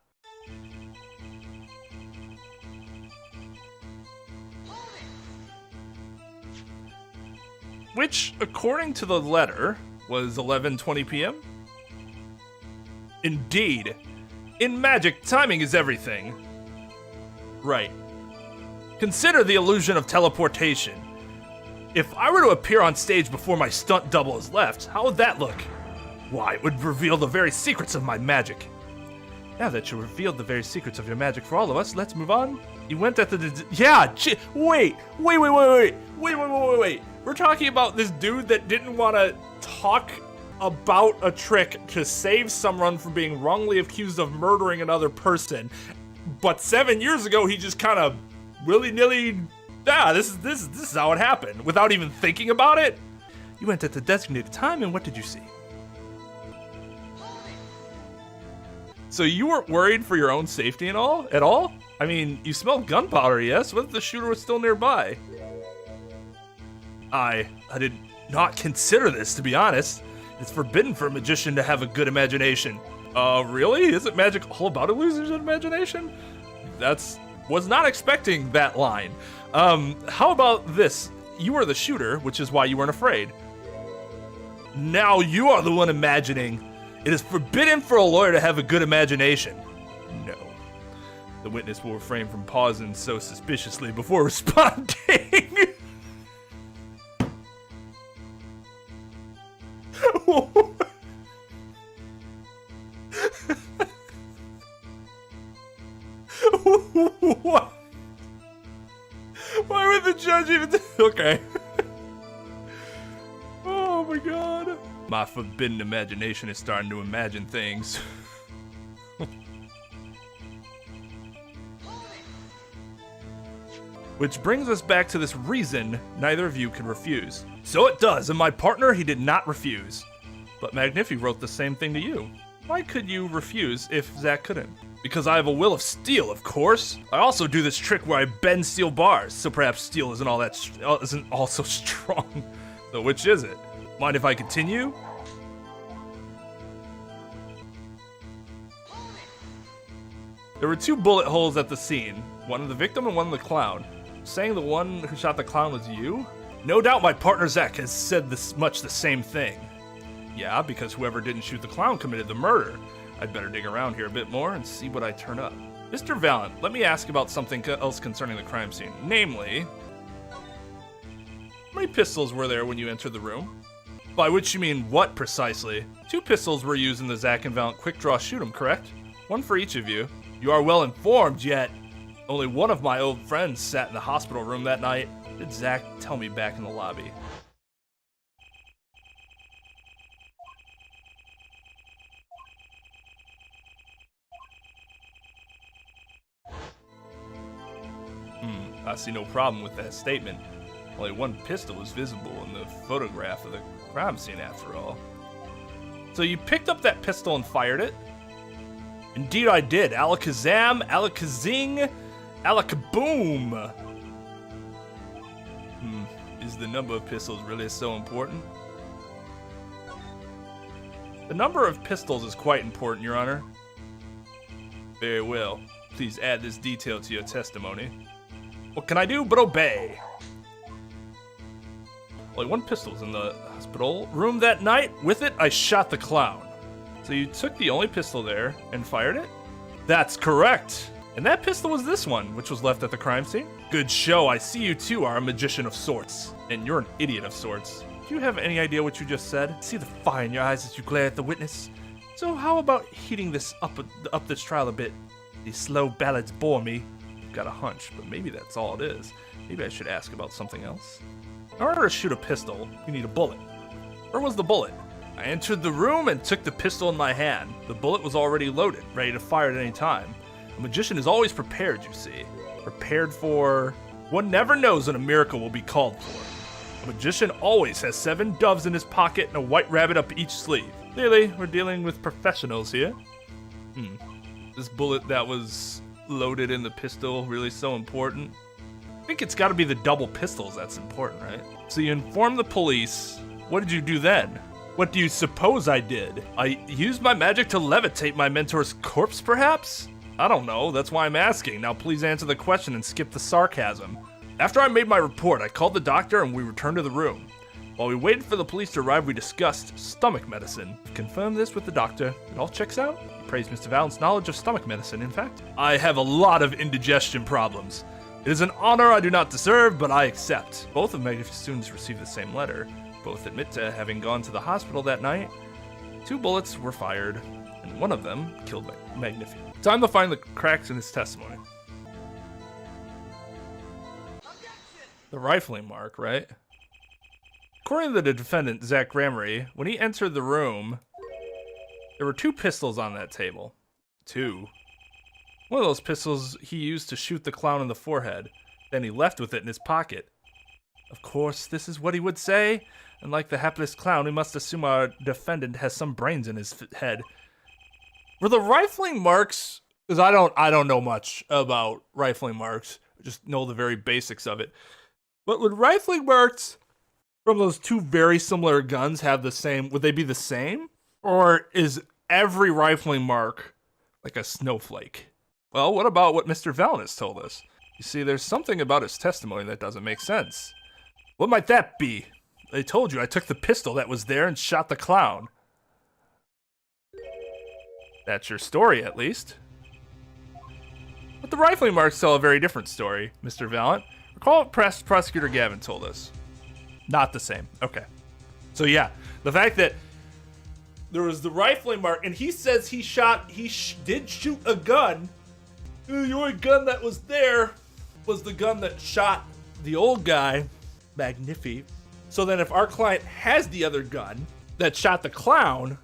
Which, according to the letter, was 11:20 p.m.? Indeed. In magic, timing is everything. Right. Consider the illusion of teleportation. If I were to appear on stage before my stunt double is left, how would that look? Why, it would reveal the very secrets of my magic. Now that you revealed the very secrets of your magic for all of us, let's move on. You went at the... Wait. We're talking about this dude that didn't want to talk about a trick to save someone from being wrongly accused of murdering another person. But 7 years ago, he just kind of willy-nilly... this is how it happened, without even thinking about it. You went at the designated time, and what did you see? So you weren't worried for your own safety at all? I mean, you smelled gunpowder, yes? What if the shooter was still nearby? I did not consider this, to be honest. It's forbidden for a magician to have a good imagination. Really? Isn't magic all about a loser's imagination? Was not expecting that line. How about this? You were the shooter, which is why you weren't afraid. Now you are the one imagining. It is forbidden for a lawyer to have a good imagination. No. The witness will refrain from pausing so suspiciously before responding. What? Why would the judge even... Okay. Oh my god. My forbidden imagination is starting to imagine things. Which brings us back to this reason neither of you can refuse. So it does, and my partner, he did not refuse. But Magnifi wrote the same thing to you. Why could you refuse if Zach couldn't? Because I have a will of steel, of course. I also do this trick where I bend steel bars, so perhaps steel isn't all so strong. So which is it? Mind if I continue? There were 2 bullet holes at the scene, one in the victim and one in the clown. Saying the one who shot the clown was you? No doubt my partner Zach has said this much the same thing. Yeah, because whoever didn't shoot the clown committed the murder. I'd better dig around here a bit more and see what I turn up. Mr. Valiant, let me ask about something else concerning the crime scene. Namely, how many pistols were there when you entered the room? By which you mean what precisely? 2 pistols were used in the Zach and Valiant quick draw shoot 'em, correct? One for each of you. You are well informed, yet only one of my old friends sat in the hospital room that night. Did Zach tell me back in the lobby? I see no problem with that statement. Only one pistol was visible in the photograph of the crime scene after all. So you picked up that pistol and fired it? Indeed I did. Alakazam, alakazing, alakaboom. Is the number of pistols really so important? The number of pistols is quite important, Your Honor. Very well. Please add this detail to your testimony. What can I do but obey? Only one pistol was in the hospital room that night. With it, I shot the clown. So you took the only pistol there and fired it? That's correct. And that pistol was this one, which was left at the crime scene. Good show. I see you too are a magician of sorts. And you're an idiot of sorts. Do you have any idea what you just said? See the fire in your eyes as you glare at the witness. So how about heating this up this trial a bit? These slow ballads bore me. Got a hunch, but maybe that's all it is. Maybe I should ask about something else. In order to shoot a pistol, you need a bullet. Where was the bullet? I entered the room and took the pistol in my hand. The bullet was already loaded, ready to fire at any time. A magician is always prepared, you see. Prepared for... One never knows when a miracle will be called for. A magician always has 7 doves in his pocket and a white rabbit up each sleeve. Clearly, we're dealing with professionals here. This bullet that was loaded in the pistol really so important? I think it's got to be the double pistols that's important, right? So you informed the police. What did you do then? What do you suppose I did? I used my magic to levitate my mentor's corpse, perhaps? I don't know, that's why I'm asking. Now please answer the question and skip the sarcasm. After I made my report, I called the doctor and we returned to the room. While we waited for the police to arrive, we discussed stomach medicine. Confirmed this with the doctor. It all checks out. He praised Mr. Valiant's knowledge of stomach medicine, in fact. I have a lot of indigestion problems. It is an honor I do not deserve, but I accept. Both of Magnific's students received the same letter. Both admit to having gone to the hospital that night. 2 bullets were fired, and one of them killed Magnific. Time to find the cracks in his testimony. The rifling mark, right? According to the defendant, Zach Gramery, when he entered the room, there were 2 pistols on that table. 2. One of those pistols he used to shoot the clown in the forehead. Then he left with it in his pocket. Of course, this is what he would say. And like the hapless clown, we must assume our defendant has some brains in his head. Were the rifling marks... Because I don't know much about rifling marks. I just know the very basics of it. But would rifling marks from those 2 very similar guns have the same... Would they be the same? Or is every rifling mark like a snowflake? Well, what about what Mr. Valiant has told us? You see, there's something about his testimony that doesn't make sense. What might that be? They told you I took the pistol that was there and shot the clown. That's your story, at least. But the rifling marks tell a very different story, Mr. Valiant. Recall what Prosecutor Gavin told us. Not the same. Okay. So yeah, the fact that there was the rifling mark, and he says he did shoot a gun. The only gun that was there was the gun that shot the old guy, Magnifi. So then if our client has the other gun that shot the clown,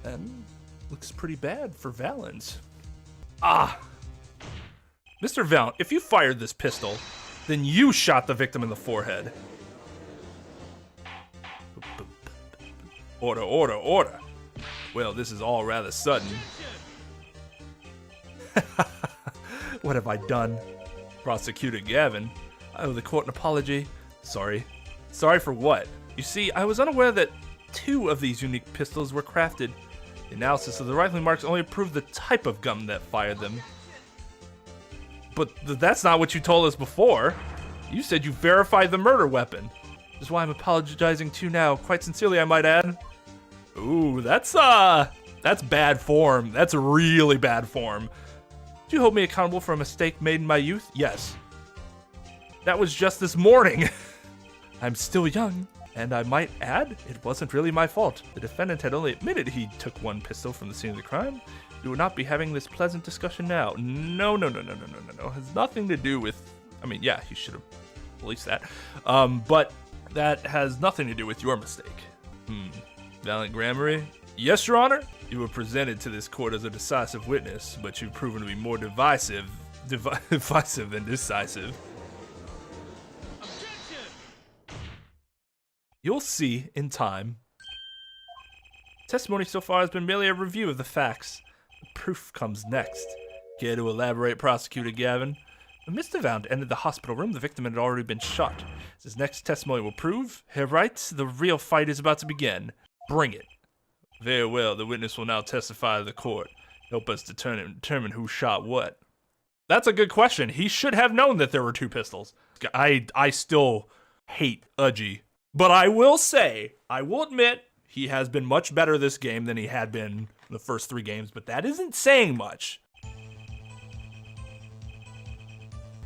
then looks pretty bad for Valens. Mr. Valiant, if you fired this pistol, then you shot the victim in the forehead. Order, order, order. Well, this is all rather sudden. What have I done? Prosecutor Gavin, I owe the court an apology. Sorry. Sorry for what? You see, I was unaware that 2 of these unique pistols were crafted. The analysis of the rifling marks only proved the type of gun that fired them. But that's not what you told us before. You said you verified the murder weapon. Which is why I'm apologizing to you now, quite sincerely, I might add. Ooh, that's bad form. That's really bad form. Do you hold me accountable for a mistake made in my youth? Yes. That was just this morning. I'm still young, and I might add, it wasn't really my fault. The defendant had only admitted he took 1 pistol from the scene of the crime. We would not be having this pleasant discussion now. No. It has nothing to do with, I mean, yeah, you should have released that. But that has nothing to do with your mistake. Valiant Grammary? Yes, Your Honor. You were presented to this court as a decisive witness, but you've proven to be more divisive than decisive. You'll see in time. Testimony so far has been merely a review of the facts. The proof comes next. Care to elaborate, Prosecutor Gavin? When Mr. Vaughn entered the hospital room, the victim had already been shot. As his next testimony will prove, Herr Wright, the real fight is about to begin. Bring it. Very well, the witness will now testify to the court. Help us determine who shot what. That's a good question. He should have known that there were 2 pistols. I still hate Udgy. But I will say, I will admit, he has been much better this game than he had been the first 3 games, but that isn't saying much.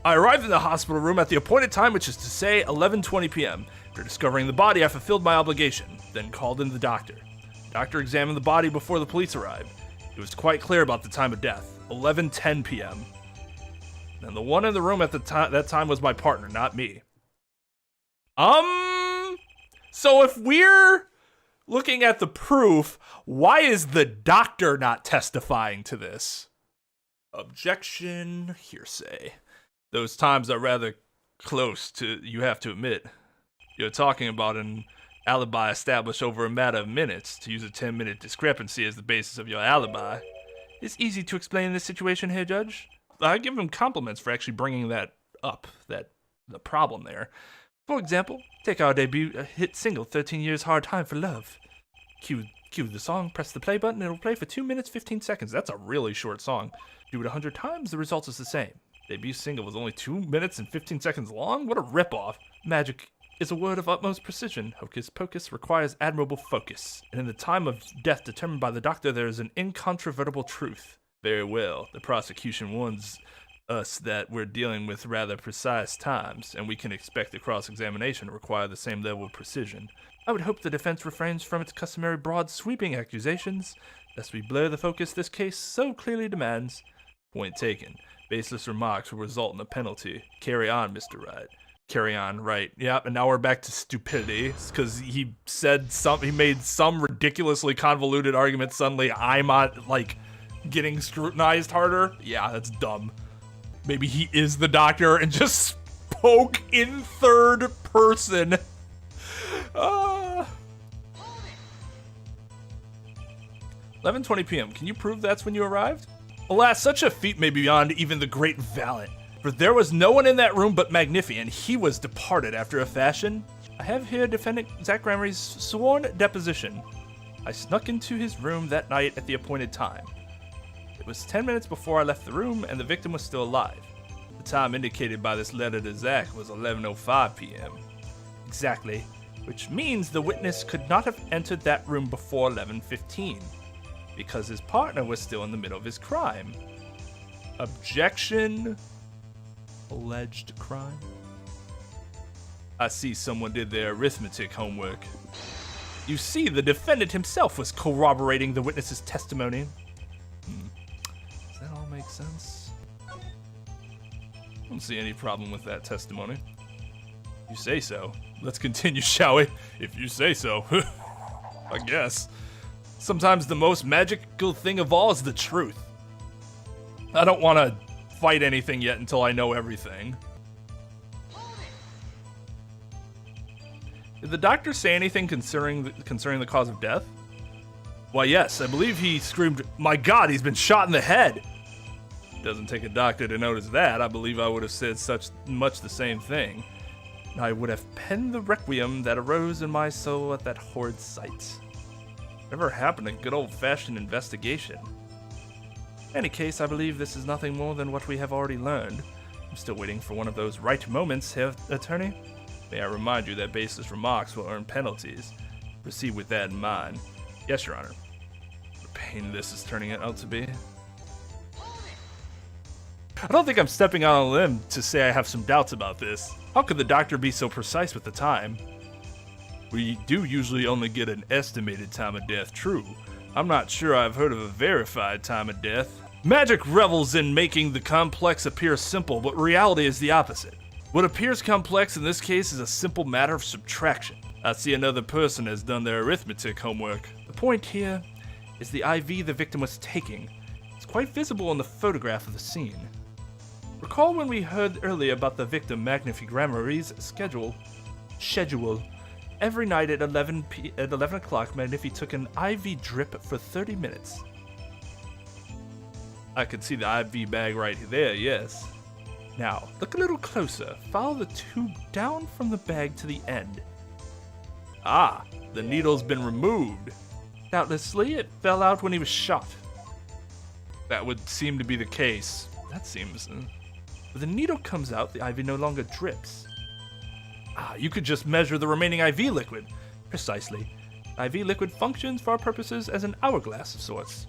I arrived in the hospital room at the appointed time, which is to say 11:20 p.m. After discovering the body, I fulfilled my obligation, then called in the doctor. The doctor examined the body before the police arrived. It was quite clear about the time of death, 11:10 p.m. And the one in the room at that time was my partner, not me. So if we're looking at the proof, why is the doctor not testifying to this? Objection, hearsay. Those times are rather close to, you have to admit. You're talking about an alibi established over a matter of minutes. To use a 10-minute discrepancy as the basis of your alibi. It's easy to explain in this situation here, Judge. I give him compliments for actually bringing that up, the problem there. For example, take our debut hit single, 13 Years Hard Time for Love. Cue the song, press the play button, it'll play for 2 minutes, 15 seconds. That's a really short song. Do it 100 times, the result is the same. Debut single was only 2 minutes and 15 seconds long? What a ripoff. Magic is a word of utmost precision. Hocus pocus requires admirable focus. And in the time of death determined by the doctor, there is an incontrovertible truth. Very well. The prosecution warns us that we're dealing with rather precise times, and we can expect the cross-examination to require the same level of precision. I would hope the defense refrains from its customary broad sweeping accusations, lest we blur the focus this case so clearly demands. Point taken. Baseless remarks will result in a penalty. Carry on, Mr. Wright. Carry on, right. Yep, and now we're back to stupidity, because he made some ridiculously convoluted argument. Suddenly I'm getting scrutinized harder. Yeah, that's dumb. Maybe he is the doctor and just spoke in third person. 11:20 p.m. Can you prove that's when you arrived? Alas, such a feat may be beyond even the great Valiant, for there was no one in that room but Magnifi, and he was departed after a fashion. I have here defendant Zach Grammy's sworn deposition. I snuck into his room that night at the appointed time. It was 10 minutes before I left the room, and the victim was still alive. The time indicated by this letter to Zach was 11:05 p.m. Exactly, which means the witness could not have entered that room before 11:15, because his partner was still in the middle of his crime. Objection. Alleged crime. I see someone did their arithmetic homework. You see, the defendant himself was corroborating the witness's testimony. Does that all make sense? I don't see any problem with that testimony. You say so. Let's continue, shall we? If you say so. I guess. Sometimes the most magical thing of all is the truth. I don't want to fight anything yet until I know everything. Did the doctor say anything concerning the cause of death? Why, yes, I believe he screamed, "My God, he's been shot in the head!" Doesn't take a doctor to notice that. I believe I would have said much the same thing. I would have penned the requiem that arose in my soul at that horrid sight. Never happened a good old-fashioned investigation. In any case, I believe this is nothing more than what we have already learned. I'm still waiting for one of those right moments, Herr Attorney. May I remind you that baseless remarks will earn penalties. Proceed with that in mind. Yes, Your Honor. What a pain this is turning out to be. I don't think I'm stepping out on a limb to say I have some doubts about this. How could the doctor be so precise with the time? We do usually only get an estimated time of death, true. I'm not sure I've heard of a verified time of death. Magic revels in making the complex appear simple, but reality is the opposite. What appears complex in this case is a simple matter of subtraction. I see another person has done their arithmetic homework. The point here is the IV the victim was taking. It's quite visible in the photograph of the scene. Recall when we heard earlier about the victim Magnifi-Gramarie's schedule. Every night at 11 o'clock, Magnifi took an IV drip for 30 minutes. I could see the IV bag right there, yes. Now, look a little closer. Follow the tube down from the bag to the end. Ah, the needle's been removed. Doubtlessly, it fell out when he was shot. That would seem to be the case. That seems... When the needle comes out, the IV no longer drips. Ah, you could just measure the remaining IV liquid. Precisely. IV liquid functions for our purposes as an hourglass of sorts.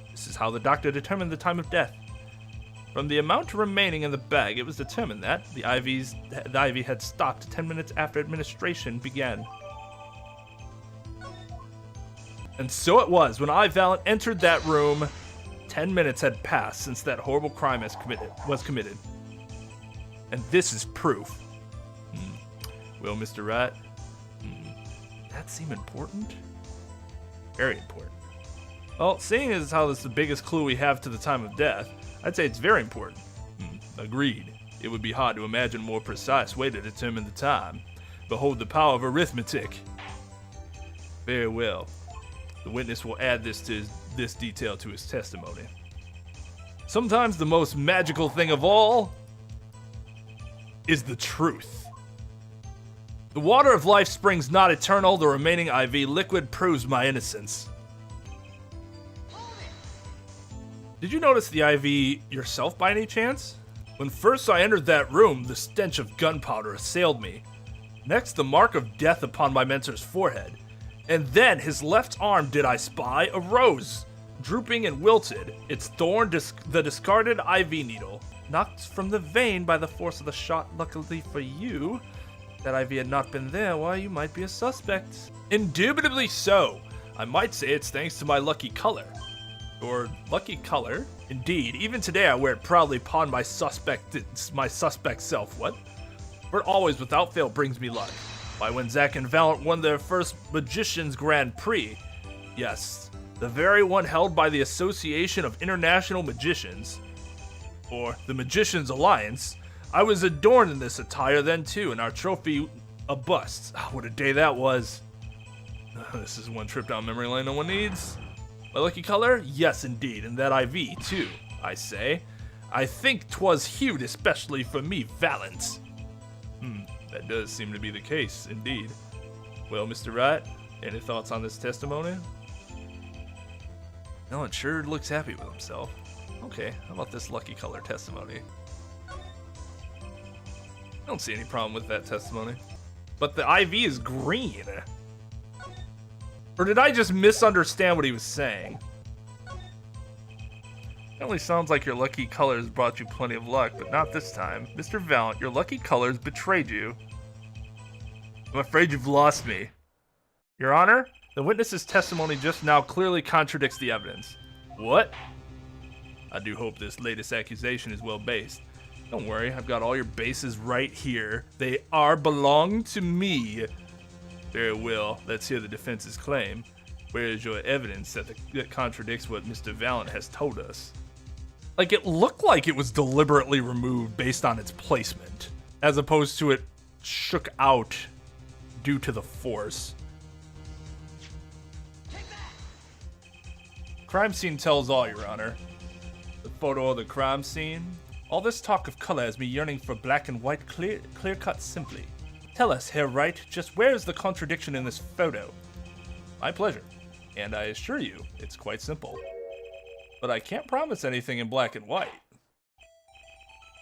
This is how the doctor determined the time of death. From the amount remaining in the bag, it was determined that the IV had stopped 10 minutes after administration began. And so it was, when Valent entered that room, 10 minutes had passed since that horrible crime was committed. And this is proof. Well, Mr. Wright, that seem important? Very important. Well, seeing as how this is the biggest clue we have to the time of death, I'd say it's very important. Agreed. It would be hard to imagine a more precise way to determine the time. Behold the power of arithmetic. Very well. The witness will add this detail to his testimony. Sometimes the most magical thing of all is the truth. The water of life springs not eternal. The remaining IV liquid proves my innocence. Did you notice the IV yourself by any chance? When first I entered that room, the stench of gunpowder assailed me. Next, the mark of death upon my mentor's forehead. And then his left arm, did I spy, arose, drooping and wilted, its thorn the discarded IV needle. Knocked from the vein by the force of the shot, luckily for you. If that IV had not been there, why, you might be a suspect. Indubitably so. I might say it's thanks to my lucky color. Or lucky color? Indeed, even today I wear it proudly upon my suspect self, what? For it always without fail brings me luck. Why, when Zack and Valent won their first Magician's Grand Prix, yes, the very one held by the Association of International Magicians, or the Magicians Alliance, I was adorned in this attire then too, and our trophy a bust. Oh, what a day that was. This is one trip down memory lane no one needs. My lucky color? Yes, indeed, and that IV, too, I say. I think 'twas hued especially for me, Valent. That does seem to be the case, indeed. Well, Mr. Wright, any thoughts on this testimony? No, it sure looks happy with himself. Okay, how about this lucky color testimony? I don't see any problem with that testimony. But the IV is green. Or did I just misunderstand what he was saying? It only sounds like your lucky colors brought you plenty of luck, but not this time. Mr. Valent, your lucky colors betrayed you. I'm afraid you've lost me. Your Honor, the witness's testimony just now clearly contradicts the evidence. What? I do hope this latest accusation is well based. Don't worry, I've got all your bases right here. They belong to me. Very well, let's hear the defense's claim. Where is your evidence that contradicts what Mr. Valent has told us? Like, it looked like it was deliberately removed based on its placement, as opposed to it shook out due to the force. Crime scene tells all, Your Honor. The photo of the crime scene? All this talk of color has me yearning for black and white clear cut simply. Tell us, Herr Wright, just where is the contradiction in this photo? My pleasure. And I assure you, it's quite simple. But I can't promise anything in black and white.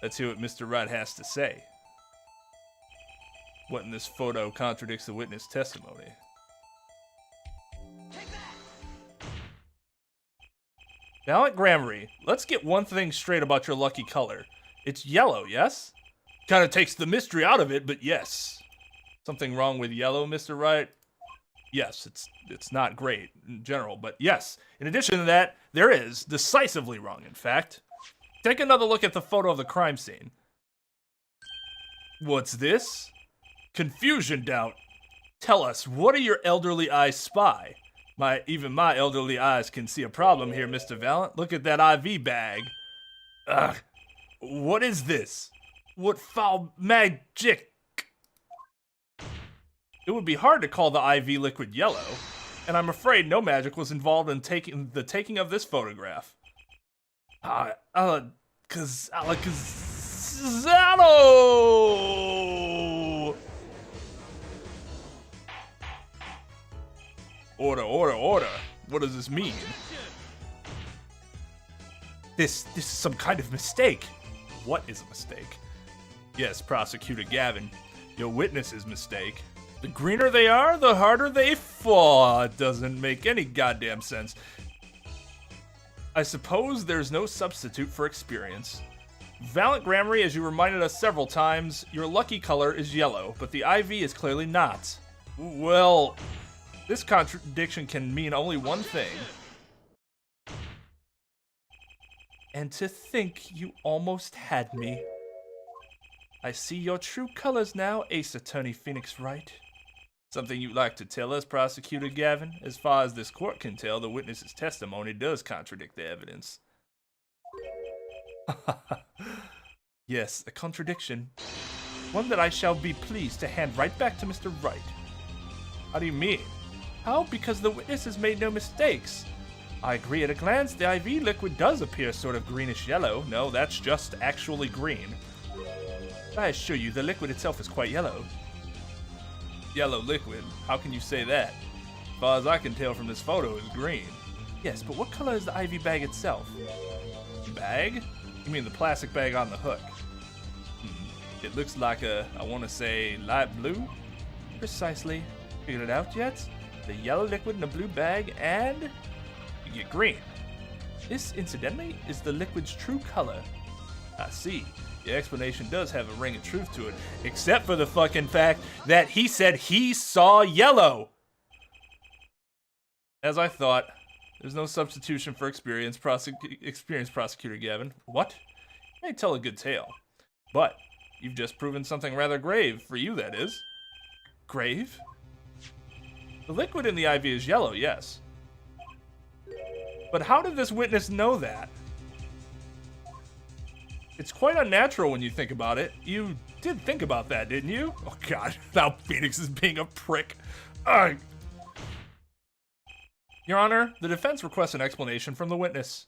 Let's hear what Mr. Wright has to say. What in this photo contradicts the witness testimony? Valiant Grammary, let's get one thing straight about your lucky color. It's yellow, yes? Kind of takes the mystery out of it, but yes. Something wrong with yellow, Mr. Wright? Yes, it's not great in general, but yes. In addition to that, there is. Decisively wrong, in fact. Take another look at the photo of the crime scene. What's this? Confusion, doubt. Tell us, what do your elderly eyes spy? Even my elderly eyes can see a problem here, Mr. Valiant. Look at that IV bag. Ugh. What is this? What foul magic? It would be hard to call the IV liquid yellow, and I'm afraid no magic was involved in the taking of this photograph. Alakazano! Order. What does this mean? This is some kind of mistake. What is a mistake? Yes, Prosecutor Gavin, your witness's mistake. The greener they are, the harder they fall. It doesn't make any goddamn sense. I suppose there's no substitute for experience. Valiant Grammary, as you reminded us several times, your lucky color is yellow, but the IV is clearly not. Well, this contradiction can mean only one thing. And to think you almost had me. I see your true colors now, Ace Attorney Phoenix Wright. Something you'd like to tell us, Prosecutor Gavin? As far as this court can tell, the witness's testimony does contradict the evidence. Yes, a contradiction. One that I shall be pleased to hand right back to Mr. Wright. How do you mean? How? Because the witness has made no mistakes. I agree at a glance, the IV liquid does appear sort of greenish yellow. No, that's just actually green. I assure you, the liquid itself is quite yellow. Yellow liquid? How can you say that? As far as I can tell from this photo, it's green. Yes, but what color is the IV bag itself? Bag? You mean the plastic bag on the hook? It looks like I want to say, light blue? Precisely. Figured it out yet? The yellow liquid in a blue bag, and you get green. This, incidentally, is the liquid's true color. I see. The explanation does have a ring of truth to it, except for the fucking fact that he said he saw yellow. As I thought, there's no substitution for experienced Prosecutor Gavin. What? You may tell a good tale, but you've just proven something rather grave, for you that is. Grave? The liquid in the IV is yellow, yes. But how did this witness know that? It's quite unnatural when you think about it. You did think about that, didn't you? Oh god, now Phoenix is being a prick. Ugh. Your Honor, the defense requests an explanation from the witness.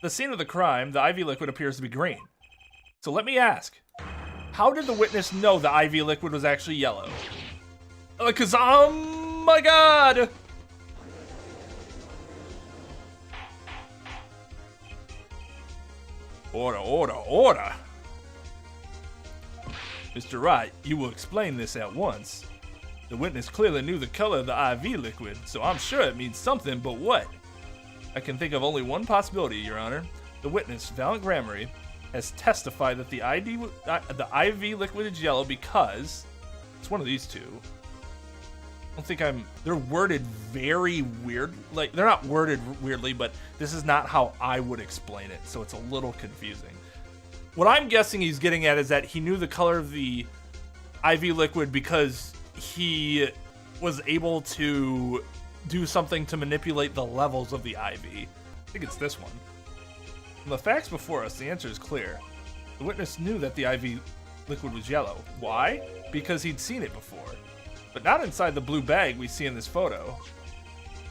The scene of the crime, the IV liquid appears to be green. So let me ask, how did the witness know the IV liquid was actually yellow? Because, oh my god! Order. Mr. Wright, you will explain this at once. The witness clearly knew the color of the IV liquid, so I'm sure it means something, but what? I can think of only one possibility, Your Honor. The witness, Valiant Grammary, has testified that the IV liquid is yellow because it's one of these two. I don't think they're worded very weird. Like, they're not worded weirdly, but this is not how I would explain it, so it's a little confusing. What I'm guessing he's getting at is that he knew the color of the IV liquid because he was able to do something to manipulate the levels of the IV. I think it's this one. From the facts before us, the answer is clear. The witness knew that the IV liquid was yellow. Why? Because he'd seen it before. But not inside the blue bag we see in this photo.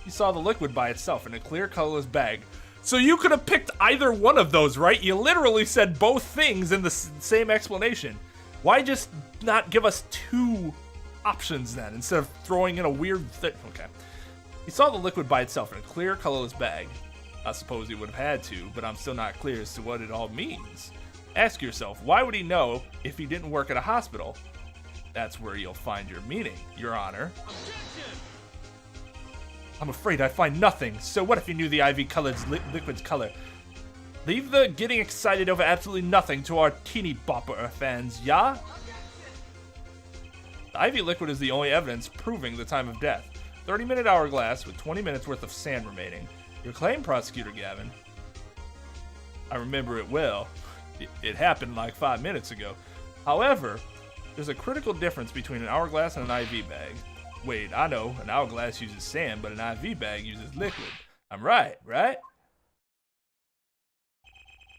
He saw the liquid by itself in a clear, colorless bag, So you could have picked either one of those, right? You literally said both things in the same explanation. Why just not give us two options then, instead of throwing in a weird thing? Okay. He saw the liquid by itself in a clear, colorless bag. I suppose he would have had to, but I'm still not clear as to what it all means. Ask yourself, why would he know if he didn't work at a hospital? That's where you'll find your meaning, Your Honor. I'm afraid I find nothing. So what if you knew the IV-colored liquid's color? Leave the getting excited over absolutely nothing to our teeny bopper fans, yeah? The IV liquid is the only evidence proving the time of death. 30-minute hourglass with 20 minutes worth of sand remaining. Your claim, Prosecutor Gavin. I remember it well. It happened like 5 minutes ago. However, there's a critical difference between an hourglass and an IV bag. Wait, I know, an hourglass uses sand, but an IV bag uses liquid. I'm right, right?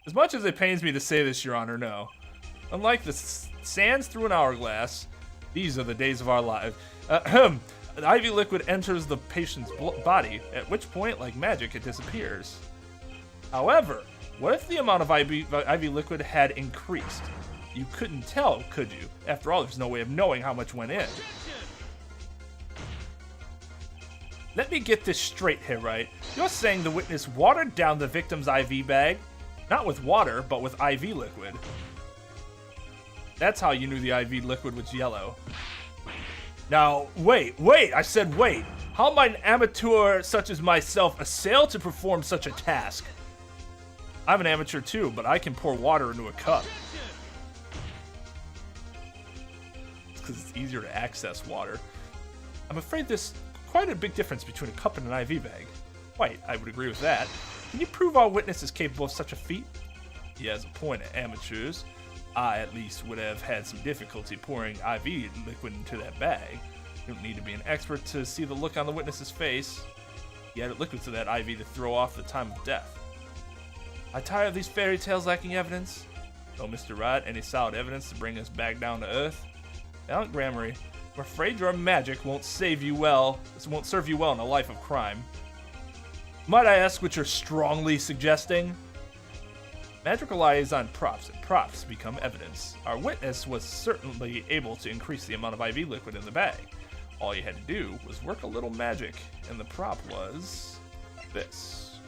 As much as it pains me to say this, Your Honor, no. Unlike the sands through an hourglass, these are the days of our lives. The IV liquid enters the patient's body, at which point, like magic, it disappears. However, what if the amount of IV liquid had increased? You couldn't tell, could you? After all, there's no way of knowing how much went in. Let me get this straight here, right? You're saying the witness watered down the victim's IV bag? Not with water, but with IV liquid. That's how you knew the IV liquid was yellow. Now, wait, I said wait. How might an amateur such as myself assail to perform such a task? I'm an amateur too, but I can pour water into a cup. It's because it's easier to access water. I'm afraid there's quite a big difference between a cup and an IV bag. Quite, I would agree with that. Can you prove our witness is capable of such a feat? He has a point, amateurs. I, at least, would have had some difficulty pouring IV liquid into that bag. You don't need to be an expert to see the look on the witness's face. He added liquid to that IV to throw off the time of death. I tire of these fairy tales lacking evidence. Oh, Mr. Wright, any solid evidence to bring us back down to earth? Valiant Grammary, I'm afraid your magic won't serve you well in a life of crime. Might I ask what you're strongly suggesting? Magic relies on props, and props become evidence. Our witness was certainly able to increase the amount of IV liquid in the bag. All you had to do was work a little magic, and the prop was this.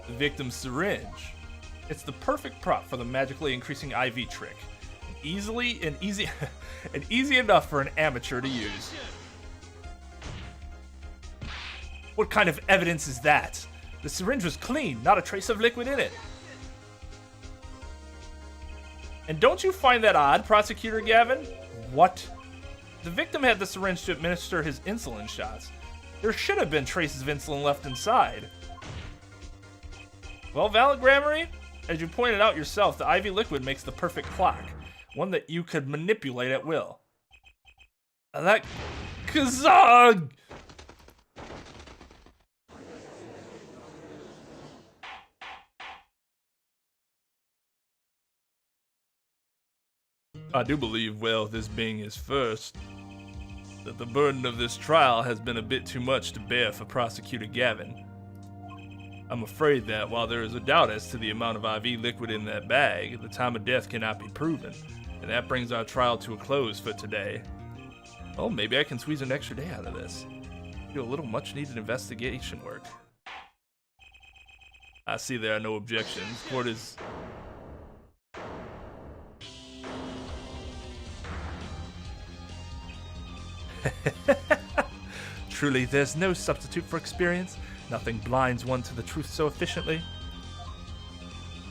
The victim's syringe. It's the perfect prop for the magically increasing IV trick. Easy enough for an amateur to use. What kind of evidence is that? The syringe was clean, not a trace of liquid in it. And don't you find that odd, Prosecutor Gavin? What? The victim had the syringe to administer his insulin shots. There should have been traces of insulin left inside. Well, Valiant Grammary, as you pointed out yourself, the IV liquid makes the perfect clock. One that you could manipulate at will. That Kazog! I do believe, well, this being his first, that the burden of this trial has been a bit too much to bear for Prosecutor Gavin. I'm afraid that while there is a doubt as to the amount of IV liquid in that bag, the time of death cannot be proven, and that brings our trial to a close for today. Oh, maybe I can squeeze an extra day out of this. Do a little much-needed investigation work. I see there are no objections. Court is... Truly, there's no substitute for experience. Nothing blinds one to the truth so efficiently.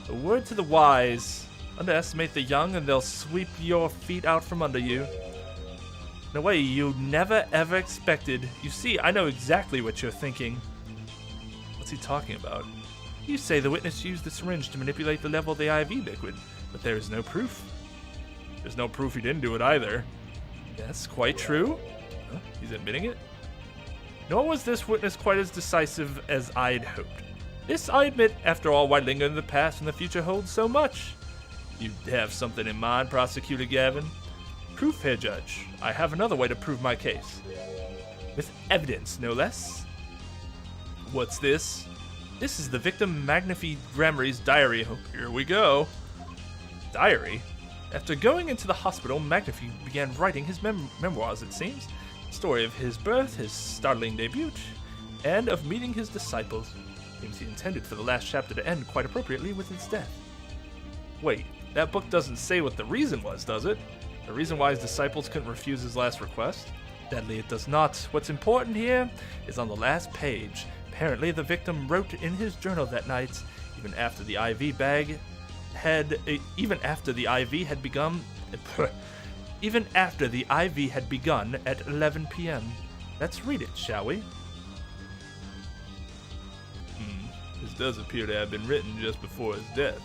A word to the wise. Underestimate the young and they'll sweep your feet out from under you. In a way you never ever expected. You see, I know exactly what you're thinking. What's he talking about? You say the witness used the syringe to manipulate the level of the IV liquid, but there is no proof. There's no proof he didn't do it either. Yes, quite true. Huh? He's admitting it? Nor was this witness quite as decisive as I'd hoped. This, I admit, after all, why linger in the past and the future holds so much? You have something in mind, Prosecutor Gavin? Proof here, Judge. I have another way to prove my case. With evidence, no less. What's this? This is the victim Magnifi Gramarye's diary. Oh, here we go. Diary? After going into the hospital, Magnifi began writing his memoirs, it seems. Story of his birth, his startling debut, and of meeting his disciples. Seems he intended for the last chapter to end quite appropriately with his death. Wait, that book doesn't say what the reason was, does it? The reason why his disciples couldn't refuse his last request? Sadly, it does not. What's important here is on the last page. Apparently, the victim wrote in his journal that night, even after the IV had begun at 11 p.m. Let's read it, shall we? This does appear to have been written just before his death.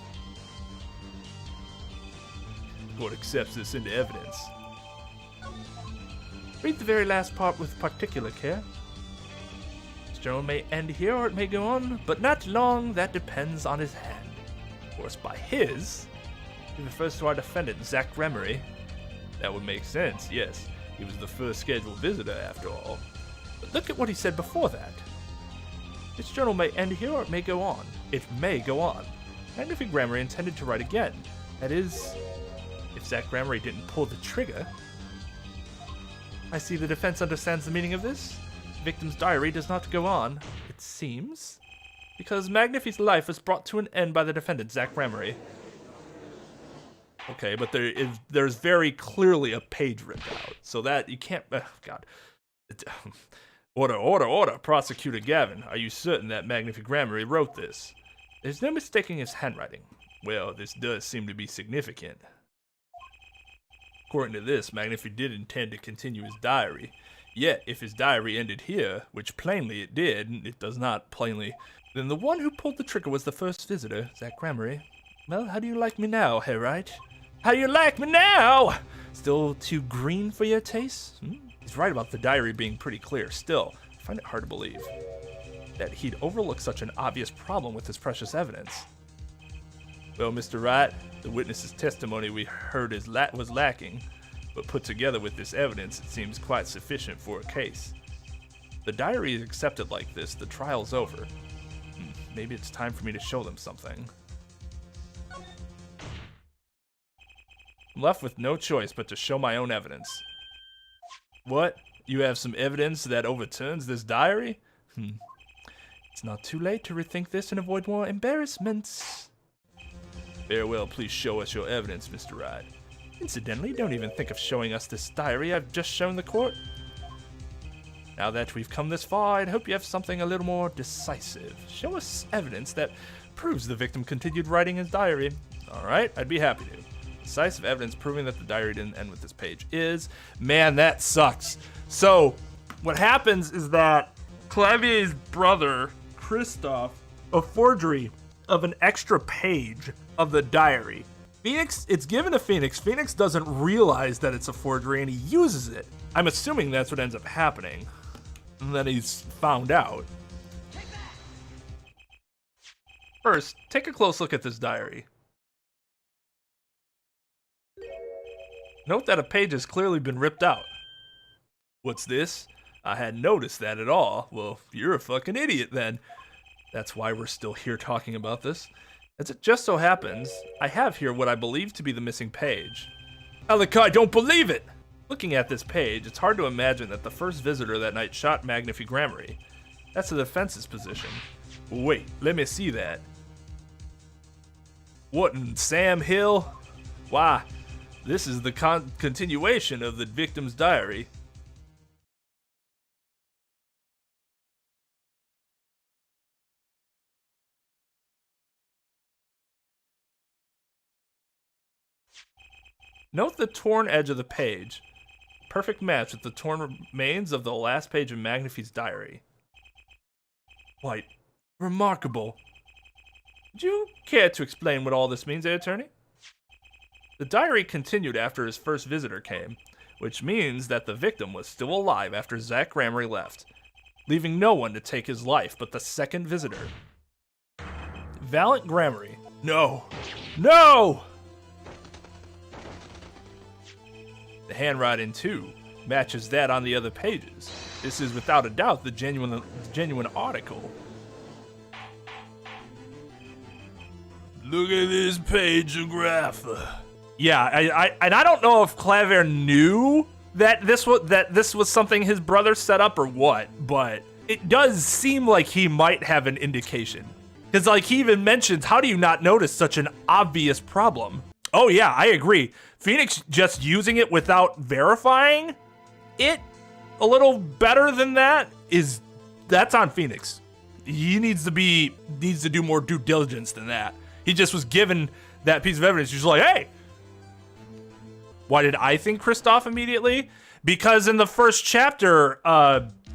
The court accepts this into evidence. Read the very last part with particular care. This journal may end here or it may go on, but not long, that depends on his hand. Of course, by his, he refers to our defendant, Zach Gramarye. That would make sense, yes. He was the first scheduled visitor, after all. But look at what he said before that. This journal may end here or it may go on. It may go on. Magnifi Gramarye intended to write again. That is, if Zach Gramarye didn't pull the trigger. I see the defense understands the meaning of this. The victim's diary does not go on, it seems, because Magnifi's life was brought to an end by the defendant, Zach Gramarye. Okay, but there's very clearly a page ripped out, so that you can't. Oh God. Order, Prosecutor Gavin. Are you certain that Magnifi Gramarye wrote this? There's no mistaking his handwriting. Well, this does seem to be significant. According to this, Magnifi did intend to continue his diary. Yet, if his diary ended here, which plainly it did, it does not plainly, then the one who pulled the trigger was the first visitor, Zach Gramarye. Well, how do you like me now, Herite? How do you like me now? Still too green for your taste? He's right about the diary being pretty clear. Still, I find it hard to believe that he'd overlook such an obvious problem with his precious evidence. Well, Mr. Wright, the witness's testimony we heard was lacking, but put together with this evidence, it seems quite sufficient for a case. The diary is accepted like this, the trial's over. Maybe it's time for me to show them something. I'm left with no choice but to show my own evidence. What? You have some evidence that overturns this diary? It's not too late to rethink this and avoid more embarrassments. Very well, please show us your evidence, Mr. Wright. Incidentally, don't even think of showing us this diary I've just shown the court. Now that we've come this far, I'd hope you have something a little more decisive. Show us evidence that proves the victim continued writing his diary. Alright, I'd be happy to. Decisive evidence proving that the diary didn't end with this page is... Man, that sucks. So, what happens is that Clavier's brother, Christoph, a forgery of an extra page of the diary. Phoenix, it's given to Phoenix. Phoenix doesn't realize that it's a forgery and he uses it. I'm assuming that's what ends up happening. And then he's found out. First, take a close look at this diary. Note that a page has clearly been ripped out. What's this? I hadn't noticed that at all. Well, you're a fucking idiot then. That's why we're still here talking about this. As it just so happens, I have here what I believe to be the missing page. Alec, I don't believe it! Looking at this page, it's hard to imagine that the first visitor that night shot Magnifi Gramarye. That's the defense's position. Wait, let me see that. What in Sam Hill? Why, this is the continuation of the victim's diary. Note the torn edge of the page. Perfect match with the torn remains of the last page of Magnifi's diary. Quite remarkable. Would you care to explain what all this means, attorney? The diary continued after his first visitor came, which means that the victim was still alive after Zach Gramarye left, leaving no one to take his life but the second visitor. Valiant Gramarye. No! No! The handwriting, too, matches that on the other pages. This is without a doubt the genuine article. Look at this page-graph. Yeah, I don't know if Claver knew that this was something his brother set up or what, but it does seem like he might have an indication. Because like he even mentions, how do you not notice such an obvious problem? Oh yeah, I agree. Phoenix just using it without verifying it a little better than that's on Phoenix. He needs to do more due diligence than that. He just was given that piece of evidence. He's like, hey, why did I think Kristoff immediately? Because in the first chapter,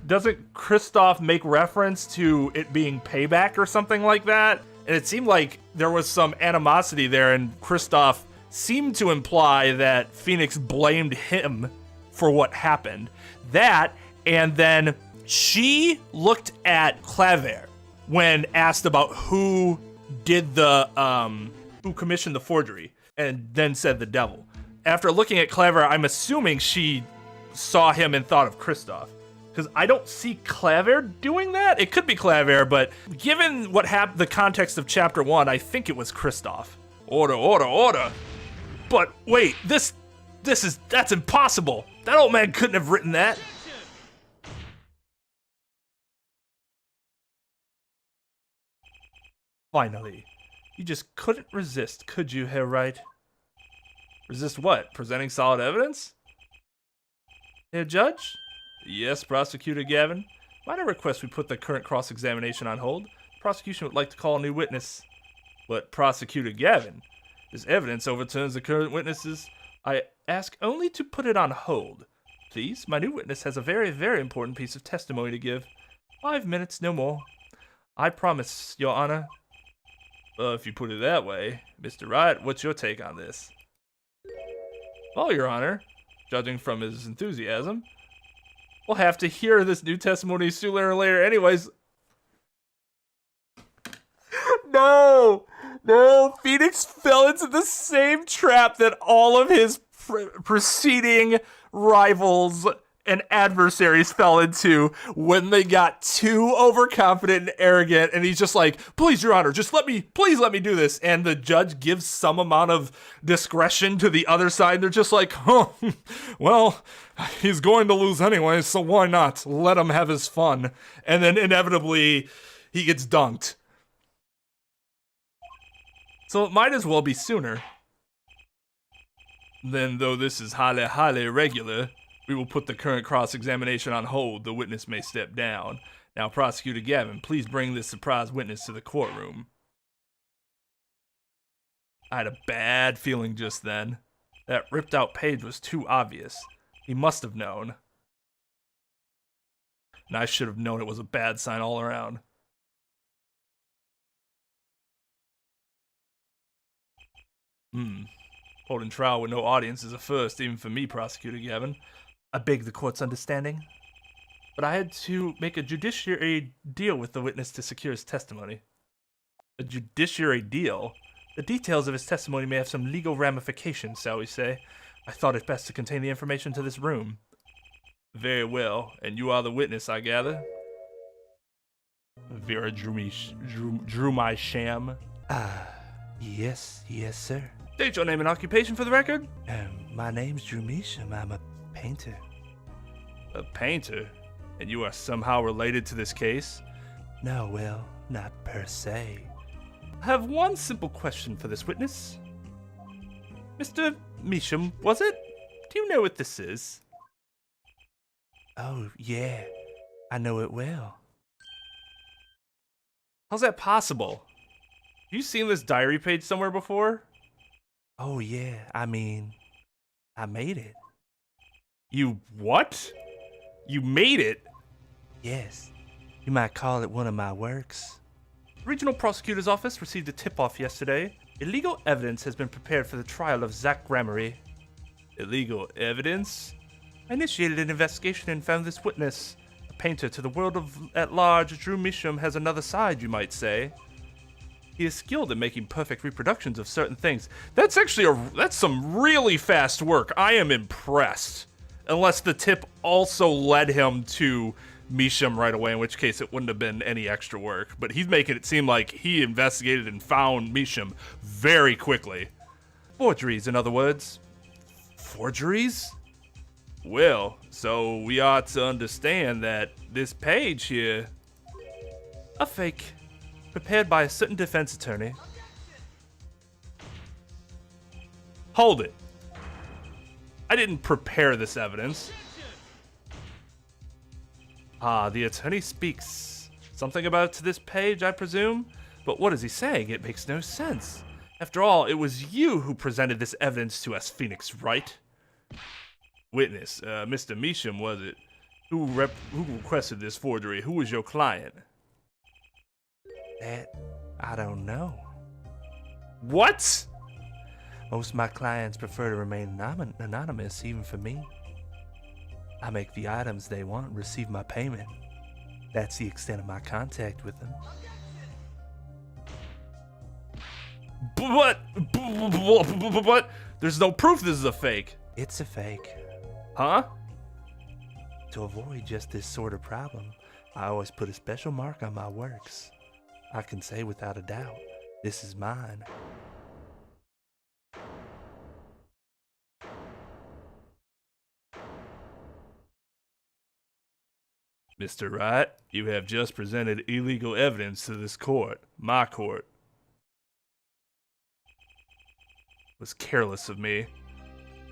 doesn't Kristoff make reference to it being payback or something like that? And it seemed like there was some animosity there, and Kristoff seemed to imply that Phoenix blamed him for what happened. That, and then she looked at Claver when asked about who did who commissioned the forgery, and then said the devil. After looking at Claver, I'm assuming she saw him and thought of Kristoff. Because I don't see Claver doing that. It could be Claver, but given what happened, the context of chapter 1, I think it was Kristoff. Order, order, order. But wait, that's impossible. That old man couldn't have written that. Finally, you just couldn't resist, could you, Herr Wright? Resist what? Presenting solid evidence? Herr Judge? Yes, Prosecutor Gavin. Might I request we put the current cross-examination on hold? Prosecution would like to call a new witness. But Prosecutor Gavin, this evidence overturns the current witnesses. I ask only to put it on hold. Please, my new witness has a very, very important piece of testimony to give. 5 minutes, no more. I promise, Your Honor. If you put it that way. Mr. Wright, what's your take on this? Well, Your Honor, judging from his enthusiasm, we'll have to hear this new testimony sooner or later anyways. No, Phoenix fell into the same trap that all of his preceding rivals and adversaries fell into when they got too overconfident and arrogant, and he's just like, please, Your Honor, please let me do this. And the judge gives some amount of discretion to the other side. They're just like, oh, well, he's going to lose anyway, so why not? Let him have his fun. And then inevitably, he gets dunked. So it might as well be sooner. Then, though this is highly, highly irregular, we will put the current cross-examination on hold. The witness may step down. Now, Prosecutor Gavin, please bring this surprise witness to the courtroom. I had a bad feeling just then. That ripped-out page was too obvious. He must have known. And I should have known it was a bad sign all around. Holding trial with no audience is a first, even for me, Prosecutor Gavin. I beg the court's understanding. But I had to make a judiciary deal with the witness to secure his testimony. A judiciary deal? The details of his testimony may have some legal ramifications, shall we say. I thought it best to contain the information to this room. Very well, and you are the witness, I gather? Vera drew my sham. Yes, sir. State your name and occupation for the record. My name's Drew Measham. I'm a painter. A painter? And you are somehow related to this case? No, well, not per se. I have one simple question for this witness. Mr. Measham, was it? Do you know what this is? Oh, yeah. I know it well. How's that possible? Have you seen this diary page somewhere before? Oh, yeah. I mean, I made it. You what? You made it? Yes. You might call it one of my works. The Regional Prosecutor's Office received a tip-off yesterday. Illegal evidence has been prepared for the trial of Zach Gramarye. Illegal evidence? I initiated an investigation and found this witness. A painter to the world at large, Drew Measham has another side, you might say. He is skilled in making perfect reproductions of certain things. That's actually that's some really fast work. I am impressed. Unless the tip also led him to Misham right away, in which case it wouldn't have been any extra work. But he's making it seem like he investigated and found Misham very quickly. Forgeries, in other words. Forgeries? Well, so we ought to understand that this page here... A fake. Prepared by a certain defense attorney. Hold it. I didn't prepare this evidence. Ah, the attorney speaks. Something about this page, I presume? But what is he saying? It makes no sense. After all, it was you who presented this evidence to us, Phoenix, right? Witness, Mr. Misham, was it? Who requested this forgery? Who was your client? That, I don't know. What? Most of my clients prefer to remain anonymous, even for me. I make the items they want and receive my payment. That's the extent of my contact with them. But there's no proof this is a fake. It's a fake. Huh? To avoid just this sort of problem, I always put a special mark on my works. I can say without a doubt, this is mine. Mr. Wright, you have just presented illegal evidence to this court, my court. It was careless of me.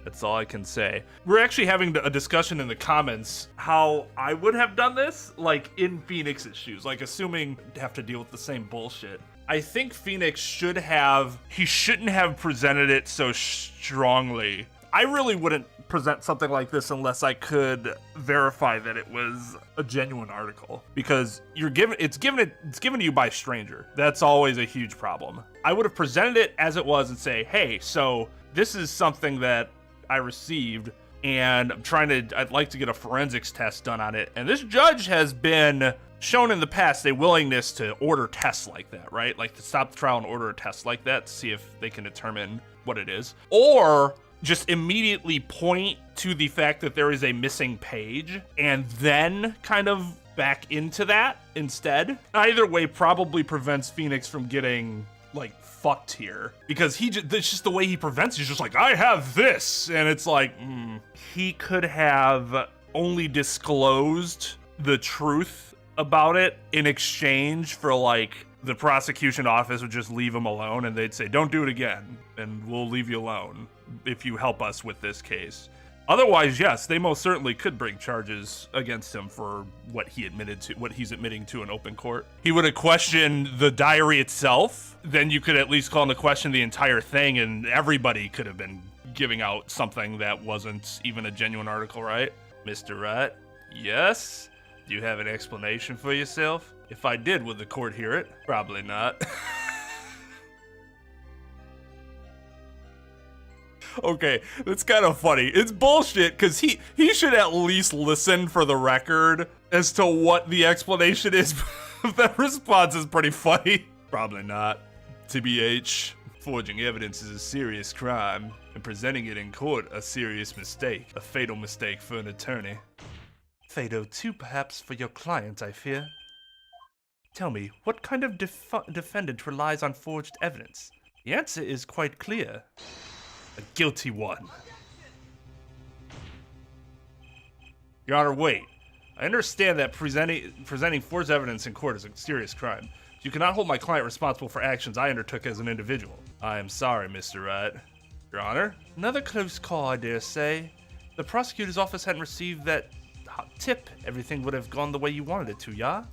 That's all I can say. We're actually having a discussion in the comments how I would have done this, like in Phoenix's shoes, like assuming to have to deal with the same bullshit. I think Phoenix shouldn't have presented it so strongly. I really wouldn't present something like this unless I could verify that it was a genuine article, because it's given to you by a stranger. That's always a huge problem. I would have presented it as it was and say, hey, so this is something that I received and I'd like to get a forensics test done on it. And this judge has been shown in the past a willingness to order tests like that, right? Like to stop the trial and order a test like that to see if they can determine what it is. Or just immediately point to the fact that there is a missing page and then kind of back into that instead. Either way probably prevents Phoenix from getting like fucked here, because it's just the way he prevents. He's just like, I have this, and it's like he could have only disclosed the truth about it in exchange for like the prosecution office would just leave him alone, and they'd say, don't do it again, and we'll leave you alone if you help us with this case. Otherwise, yes, they most certainly could bring charges against him for what he's admitting to in open court. He would have questioned the diary itself, then you could at least call into question the entire thing, and everybody could have been giving out something that wasn't even a genuine article, right? Mr. Wright, yes? Do you have an explanation for yourself? If I did, would the court hear it? Probably not. Okay, that's kind of funny. It's bullshit, because he should at least listen for the record as to what the explanation is. That response is pretty funny. Probably not. TBH, forging evidence is a serious crime, and presenting it in court a serious mistake. A fatal mistake for an attorney. Fatal too, perhaps, for your client, I fear. Tell me, what kind of defendant relies on forged evidence? The answer is quite clear. A guilty one. Your Honor, wait. I understand that presenting forged evidence in court is a serious crime. You cannot hold my client responsible for actions I undertook as an individual. I am sorry, Mr. Wright. Your Honor? Another close call, I dare say. The prosecutor's office hadn't received that hot tip. Everything would have gone the way you wanted it to, yeah?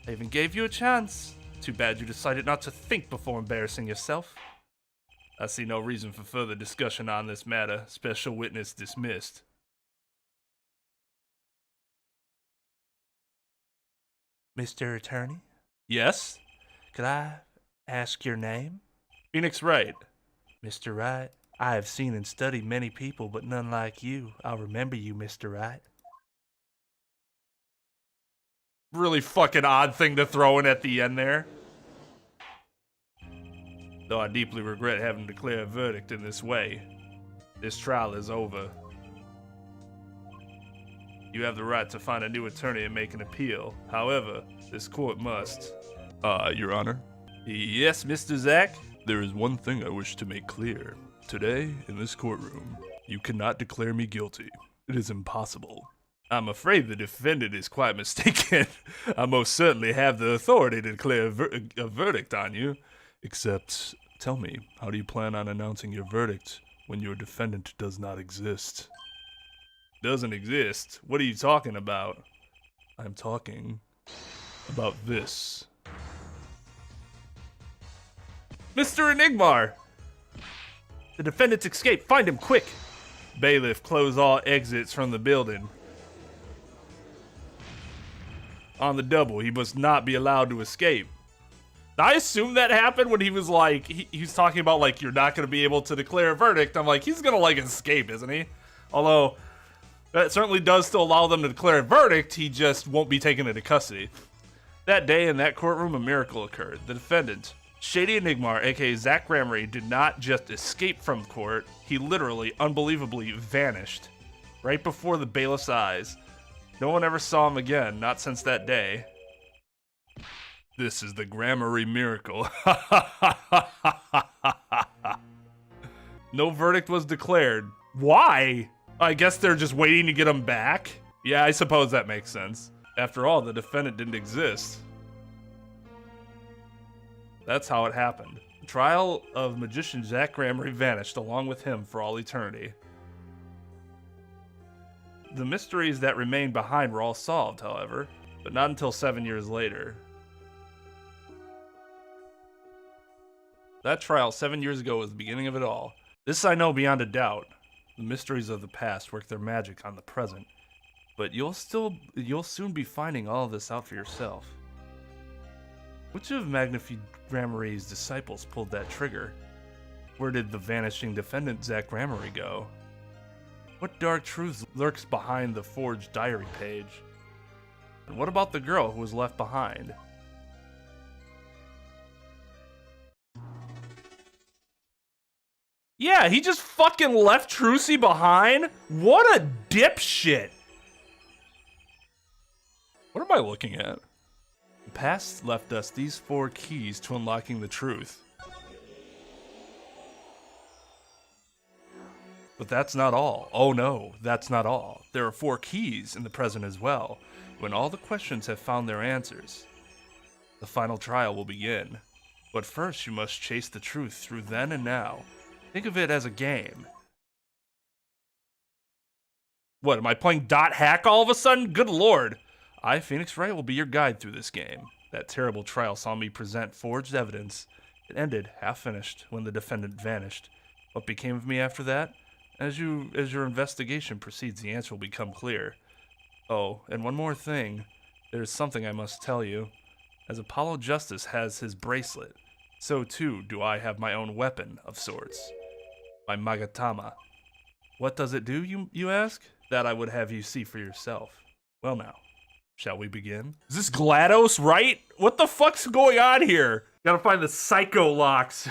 I even gave you a chance. Too bad you decided not to think before embarrassing yourself. I see no reason for further discussion on this matter. Special witness dismissed. Mr. Attorney? Yes? Could I ask your name? Phoenix Wright. Mr. Wright, I have seen and studied many people, but none like you. I'll remember you, Mr. Wright. Really fucking odd thing to throw in at the end there. Though I deeply regret having to declare a verdict in this way, this trial is over. You have the right to find a new attorney and make an appeal. However, this court must. Your Honor, Yes, Mr. Zack? there is one thing I wish to make clear. Today, in this courtroom, you cannot declare me guilty. It is impossible. I'm afraid the defendant is quite mistaken. I most certainly have the authority to declare a verdict on you. Except, tell me, how do you plan on announcing your verdict when your defendant does not exist? Doesn't exist? What are you talking about? I'm talking about this. Mr. Enigmar! The defendant's escaped. Find him, quick! Bailiff, close all exits from the building. On the double, he must not be allowed to escape. I assume that happened when he was like, he was talking about like, you're not going to be able to declare a verdict. I'm like, he's going to like escape, isn't he? Although, that certainly does still allow them to declare a verdict, he just won't be taken into custody. That day in that courtroom, a miracle occurred. The defendant, Shady Enigmar, aka Zack Gramery, did not just escape from court, he literally, unbelievably vanished. Right before the bailiff's eyes. No one ever saw him again, not since that day. This is the Gramery miracle. No verdict was declared. Why? I guess they're just waiting to get him back? Yeah, I suppose that makes sense. After all, the defendant didn't exist. That's how it happened. The trial of magician Zack Gramery vanished along with him for all eternity. The mysteries that remained behind were all solved, however, but not until 7 years later. That trial 7 years ago was the beginning of it all. This I know beyond a doubt. The mysteries of the past work their magic on the present, but you'll soon be finding all of this out for yourself. Which of Magnifi Gramery's disciples pulled that trigger? Where did the vanishing defendant Zack Gramery go? What dark truth lurks behind the forged diary page? And what about the girl who was left behind? Yeah, he just fucking left Trucy behind? What a dipshit! What am I looking at? The past left us these 4 keys to unlocking the truth. But that's not all. Oh no, that's not all. There are 4 keys in the present as well. When all the questions have found their answers, the final trial will begin. But first you must chase the truth through then and now. Think of it as a game. What, am I playing dot hack all of a sudden? Good lord. I, Phoenix Wright, will be your guide through this game. That terrible trial saw me present forged evidence. It ended, half finished, when the defendant vanished. What became of me after that? As your investigation proceeds, the answer will become clear. Oh, and one more thing. There's something I must tell you. As Apollo Justice has his bracelet, so too do I have my own weapon of sorts. My Magatama. What does it do, you ask? That I would have you see for yourself. Well now, shall we begin? Is this GLaDOS, right? What the fuck's going on here? Gotta find the psycho locks.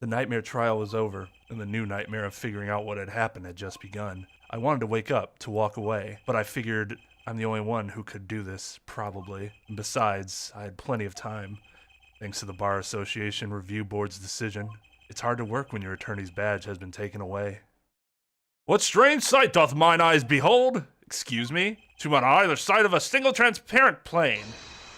The nightmare trial was over, and the new nightmare of figuring out what had happened had just begun. I wanted to wake up, to walk away, but I figured I'm the only one who could do this, probably. And besides, I had plenty of time, thanks to the Bar Association Review Board's decision. It's hard to work when your attorney's badge has been taken away. What strange sight doth mine eyes behold? Excuse me? To on either side of a single transparent plane.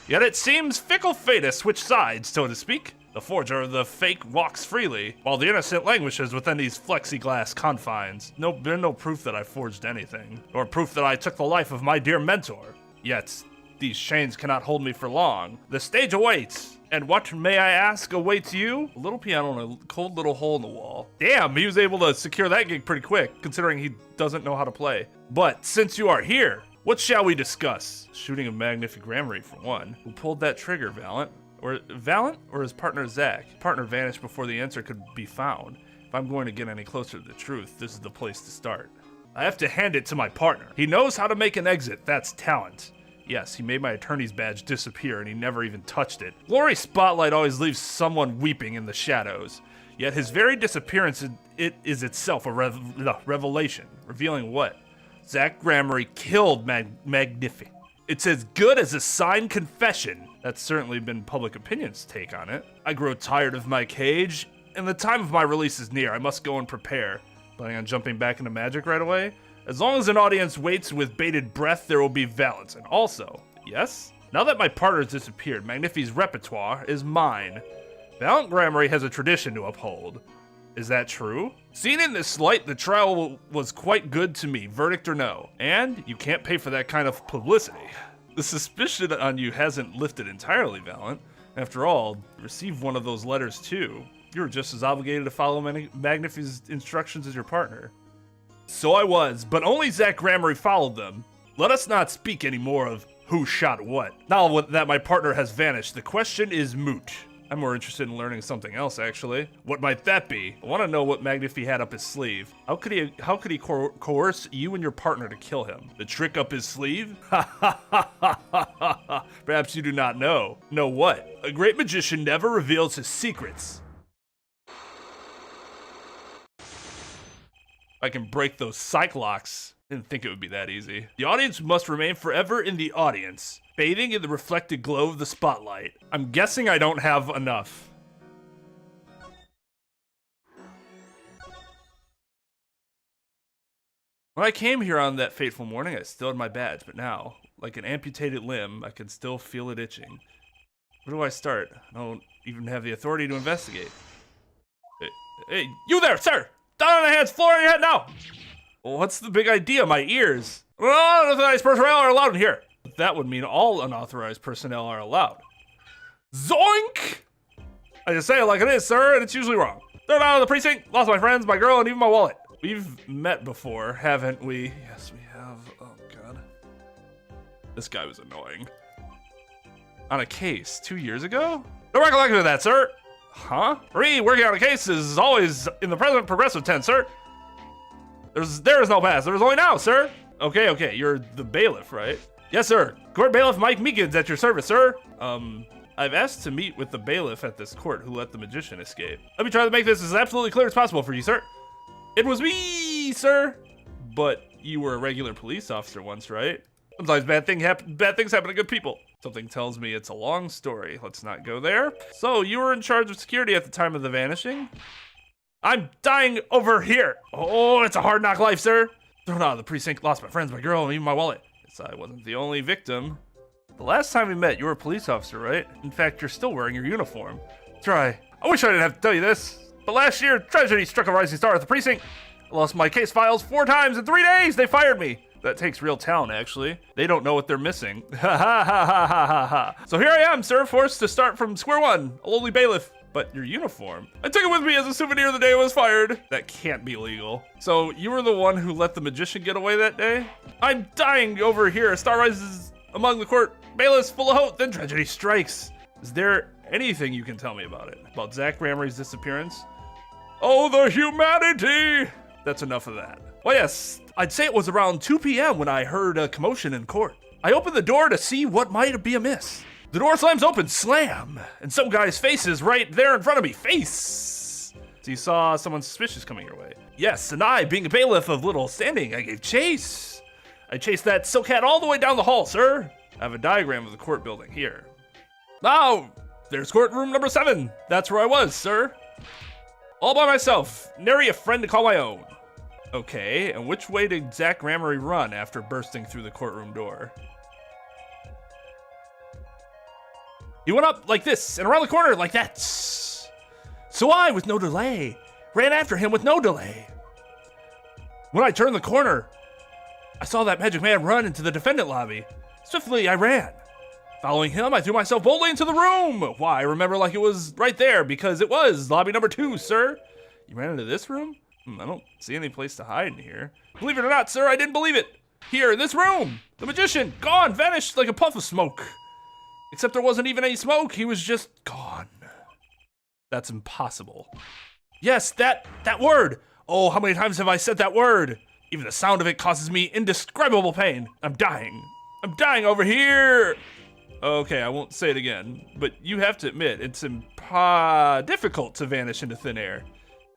Yet it seems fickle fate has switched sides, so to speak. The forger of the fake walks freely, while the innocent languishes within these plexiglass confines. There's no proof that I forged anything, or proof that I took the life of my dear mentor. Yet, these chains cannot hold me for long. The stage awaits. And what, may I ask, awaits you? A little piano and a cold little hole in the wall. Damn, he was able to secure that gig pretty quick, considering he doesn't know how to play. But, since you are here, what shall we discuss? Shooting of Magnifi Gramery, for one. Who pulled that trigger, Valiant? Or his partner Zack? His partner vanished before the answer could be found. If I'm going to get any closer to the truth, this is the place to start. I have to hand it to my partner. He knows how to make an exit, that's talent. Yes, he made my attorney's badge disappear and he never even touched it. Glory Spotlight always leaves someone weeping in the shadows. Yet his very disappearance is itself a revelation. Revealing what? Zach Gramery killed Magnifi. It's as good as a signed confession. That's certainly been public opinion's take on it. I grow tired of my cage, and the time of my release is near. I must go and prepare. Planning on jumping back into magic right away? As long as an audience waits with bated breath, there will be valence. And also, yes? Now that my partner has disappeared, Magnifi's repertoire is mine. Valiant Gramery has a tradition to uphold. Is that true? Seen in this light, the trial was quite good to me, verdict or no. And you can't pay for that kind of publicity. The suspicion on you hasn't lifted entirely, Valiant. After all, receive one of those letters too. You're just as obligated to follow Magnifi's instructions as your partner. So I was, but only Zach Gramery followed them. Let us not speak anymore of who shot what. Now that my partner has vanished, the question is moot. I'm more interested in learning something else, actually. What might that be? I want to know what Magnifi had up his sleeve. How could he coerce you and your partner to kill him? The trick up his sleeve? Ha ha ha ha ha ha. Perhaps you do not know. Know what? A great magician never reveals his secrets. I can break those cyclocks. Didn't think it would be that easy. The audience must remain forever in the audience, bathing in the reflected glow of the spotlight. I'm guessing I don't have enough. When I came here on that fateful morning, I still had my badge, but now, like an amputated limb, I can still feel it itching. Where do I start? I don't even have the authority to investigate. Hey, you there, sir! Down on the hands, floor on your head now! Well, what's the big idea? My ears. Well, unauthorized personnel are allowed in here. That would mean all unauthorized personnel are allowed. Zoink! I just say it like it is, sir, and it's usually wrong. Third out of the precinct, lost my friends, my girl, and even my wallet. We've met before, haven't we? Yes, we have. Oh, God. This guy was annoying. On a case 2 years ago? No recollection of that, sir. Huh? Working on a case is always in the present progressive tense, sir. There is no past. There is only now, sir. Okay. You're the bailiff, right? Yes, sir. Court bailiff Mike Meekins at your service, sir. I've asked to meet with the bailiff at this court who let the magician escape. Let me try to make this as absolutely clear as possible for you, sir. It was me, sir. But you were a regular police officer once, right? Sometimes bad things happen to good people. Something tells me it's a long story. Let's not go there. So you were in charge of security at the time of the vanishing? I'm dying over here. Oh, it's a hard knock life, sir. Thrown out of the precinct, lost my friends, my girl, and even my wallet. Guess I wasn't the only victim. The last time we met, you were a police officer, right? In fact, you're still wearing your uniform. Try. I wish I didn't have to tell you this, but last year, tragedy struck a rising star at the precinct. I lost my case files 4 times in 3 days. They fired me. That takes real talent, actually. They don't know what they're missing. Ha ha ha ha ha ha ha. So here I am, sir, forced to start from square one, a lowly bailiff. But your uniform? I took it with me as a souvenir the day I was fired. That can't be legal. So you were the one who let the magician get away that day? I'm dying over here. A star rises among the court. Bailiffs full of hope, then tragedy strikes. Is there anything you can tell me about it? About Zach Gramery's disappearance? Oh, the humanity! That's enough of that. Well, yes, I'd say it was around 2 p.m. when I heard a commotion in court. I opened the door to see what might be amiss. The door slams open, slam, and some guy's face is right there in front of me. Face! So you saw someone suspicious coming your way. Yes, and I, being a bailiff of little standing, I gave chase. I chased that silk hat all the way down the hall, sir. I have a diagram of the court building here. Now, there's courtroom number 7. That's where I was, sir. All by myself, nary a friend to call my own. Okay, and which way did Zach Gramery run after bursting through the courtroom door? He went up like this and around the corner like that. So I, with no delay, ran after him with no delay. When I turned the corner, I saw that magic man run into the defendant lobby. Swiftly, I ran. Following him, I threw myself boldly into the room. Why, I remember like it was right there because it was lobby number 2, sir. You ran into this room? I don't see any place to hide in here. Believe it or not, sir, I didn't believe it. Here, in this room, the magician, gone, vanished like a puff of smoke. Except there wasn't even any smoke, he was just gone. That's impossible. Yes, that word. Oh, how many times have I said that word? Even the sound of it causes me indescribable pain. I'm dying over here. Okay, I won't say it again, but you have to admit, it's difficult to vanish into thin air.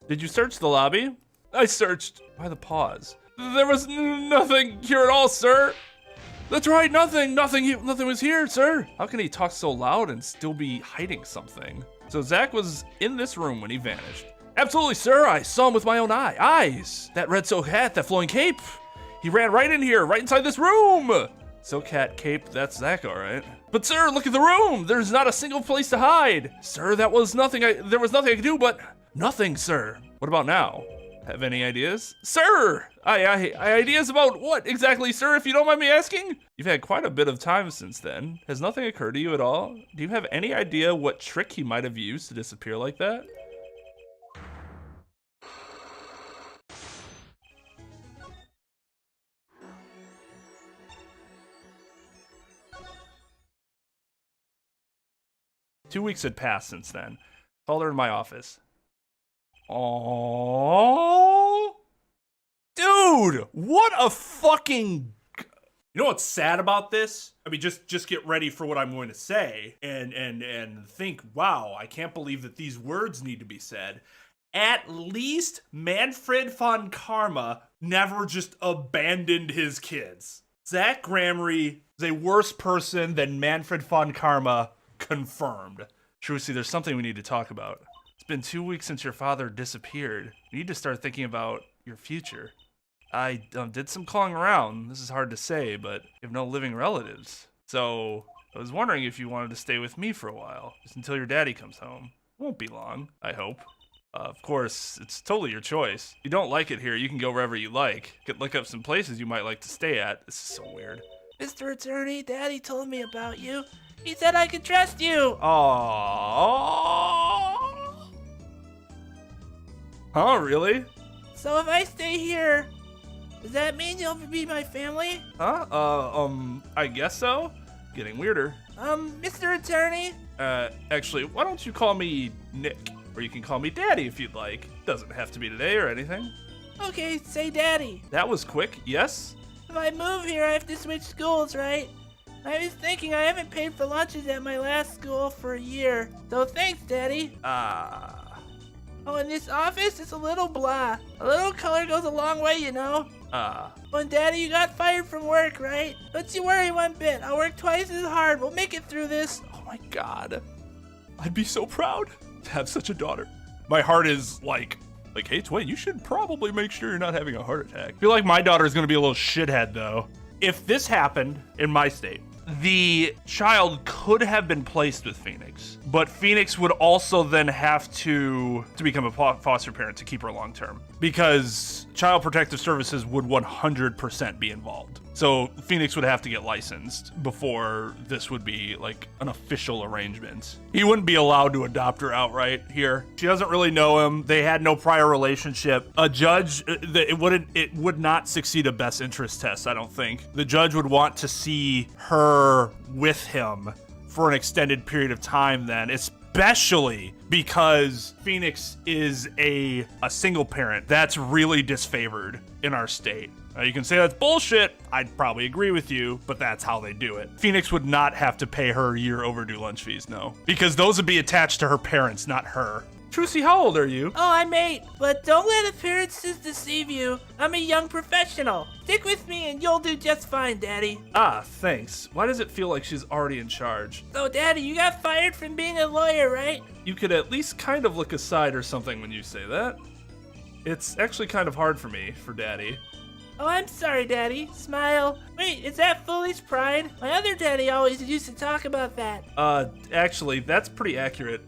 Did you search the lobby? I searched. Why the pause? There was nothing here at all, sir. That's right, nothing was here, sir. How can he talk so loud and still be hiding something? So Zach was in this room when he vanished. Absolutely, sir, I saw him with my own eyes. That red silk hat, that flowing cape. He ran right in here, right inside this room. Silk hat, cape, that's Zach, all right. But sir, look at the room. There's not a single place to hide. Sir, there was nothing I could do, but nothing, sir. What about now? Have any ideas? Sir! Ideas about what exactly, sir, if you don't mind me asking? You've had quite a bit of time since then. Has nothing occurred to you at all? Do you have any idea what trick he might have used to disappear like that? Two weeks had passed since then. Called her in my office. Oh, dude, what a fucking... You know what's sad about this? I mean, just get ready for what I'm going to say and think, wow, I can't believe that these words need to be said. At least Manfred von Karma never just abandoned his kids. Zach Gramery is a worse person than Manfred von Karma, confirmed. Trucy, there's something we need to talk about. It's been 2 weeks since your father disappeared. You need to start thinking about your future. I did some calling around. This is hard to say, but you have no living relatives. So I was wondering if you wanted to stay with me for a while, just until your daddy comes home. Won't be long, I hope. Of course, it's totally your choice. If you don't like it here, you can go wherever you like. Could look up some places you might like to stay at. This is so weird. Mr. Attorney, Daddy told me about you. He said I could trust you. Aww. Huh, really? So if I stay here, does that mean you'll be my family? Huh? I guess so. Getting weirder. Mr. Attorney? Actually, why don't you call me Nick? Or you can call me Daddy if you'd like. Doesn't have to be today or anything. Okay, say Daddy. That was quick, yes? If I move here, I have to switch schools, right? I was thinking I haven't paid for lunches at my last school for a year. So thanks, Daddy. Oh, in this office, it's a little blah. A little color goes a long way, you know. Well, Daddy, you got fired from work, right? Don't you worry one bit. I'll work twice as hard. We'll make it through this. Oh my God. I'd be so proud to have such a daughter. My heart is like, hey, Twain, you should probably make sure you're not having a heart attack. I feel like my daughter is going to be a little shithead, though. If this happened in my state, the child could have been placed with Phoenix, but Phoenix would also then have to become a foster parent to keep her long term, because Child Protective Services would 100% be involved. So Phoenix would have to get licensed before this would be like an official arrangement. He wouldn't be allowed to adopt her outright here. She doesn't really know him. They had no prior relationship. A judge, it would not succeed a best interest test, I don't think. The judge would want to see her with him for an extended period of time then, especially because Phoenix is a single parent. That's really disfavored in our state. Now, you can say that's bullshit. I'd probably agree with you, but that's how they do it. Phoenix would not have to pay her year overdue lunch fees, no. Because those would be attached to her parents, not her. Trucy, how old are you? Oh, I'm 8, but don't let appearances deceive you. I'm a young professional. Stick with me and you'll do just fine, Daddy. Ah, thanks. Why does it feel like she's already in charge? So, Daddy, you got fired from being a lawyer, right? You could at least kind of look aside or something when you say that. It's actually kind of hard for me, for Daddy. Oh, I'm sorry, Daddy. Smile. Wait, is that foolish pride? My other daddy always used to talk about that. Actually, that's pretty accurate.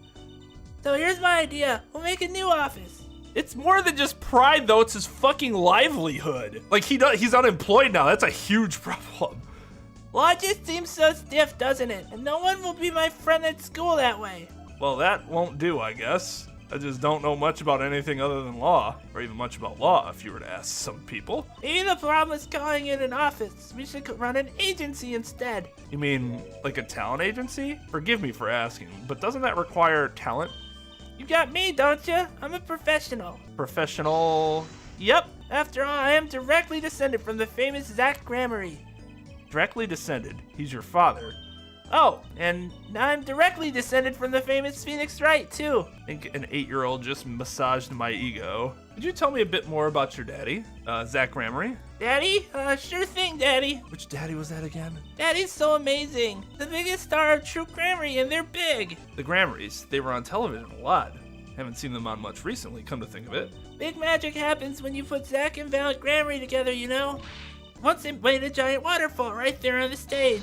So here's my idea. We'll make a new office. It's more than just pride, though. It's his fucking livelihood. Like, he's unemployed now. That's a huge problem. Law just seems so stiff, doesn't it? And no one will be my friend at school that way. Well, that won't do, I guess. I just don't know much about anything other than law, or even much about law, if you were to ask some people. Maybe the problem is calling it an office. We should run an agency instead. You mean, like a talent agency? Forgive me for asking, but doesn't that require talent? You got me, don't you? I'm a professional. Professional? Yep. After all, I am directly descended from the famous Zach Gramery. Directly descended? He's your father. Oh, and now I'm directly descended from the famous Phoenix Wright, too. I think an 8-year-old just massaged my ego. Could you tell me a bit more about your daddy, Zach Gramery? Daddy? Sure thing, Daddy. Which daddy was that again? Daddy's so amazing. The biggest star of true Gramery, and they're big. The Gramerys, they were on television a lot. Haven't seen them on much recently, come to think of it. Big magic happens when you put Zach and Valiant Gramery together, you know? Once they made a giant waterfall right there on the stage.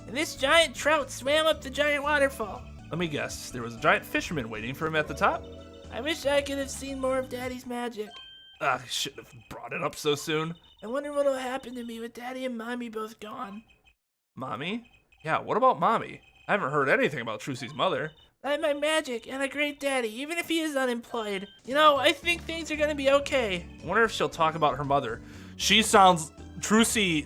And this giant trout swam up the giant waterfall. Let me guess, there was a giant fisherman waiting for him at the top? I wish I could have seen more of Daddy's magic. I shouldn't have brought it up so soon. I wonder what'll happen to me with Daddy and Mommy both gone. Mommy? Yeah, what about Mommy? I haven't heard anything about Trucy's mother. I have my magic and a great daddy, even if he is unemployed. You know, I think things are gonna be okay. I wonder if she'll talk about her mother. Trucy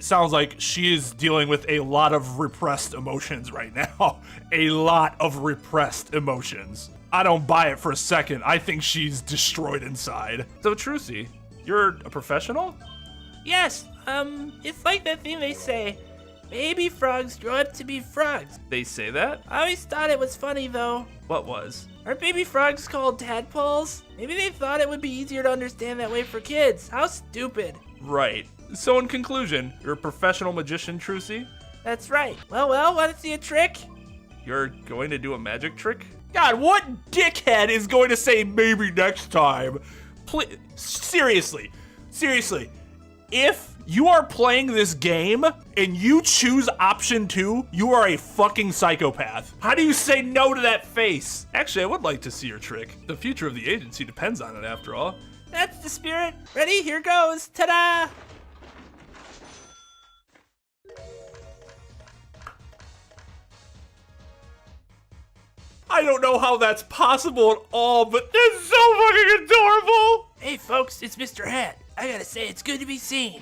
sounds like she is dealing with a lot of repressed emotions right now. A lot of repressed emotions. I don't buy it for a second. I think she's destroyed inside. So Trucy, you're a professional? Yes, it's like that thing they say. Baby frogs grow up to be frogs. They say that? I always thought it was funny though. What was? Aren't baby frogs called tadpoles? Maybe they thought it would be easier to understand that way for kids. How stupid. Right. So in conclusion, you're a professional magician, Trucy? That's right. Well, wanna see a trick? You're going to do a magic trick? God, what dickhead is going to say maybe next time? Please, seriously. If you are playing this game and you choose option 2, you are a fucking psychopath. How do you say no to that face? Actually, I would like to see your trick. The future of the agency depends on it, after all. That's the spirit. Ready? Here goes. Ta-da! I don't know how that's possible at all, but that's so fucking adorable. Hey folks, it's Mr. Hat. I gotta say, it's good to be seen.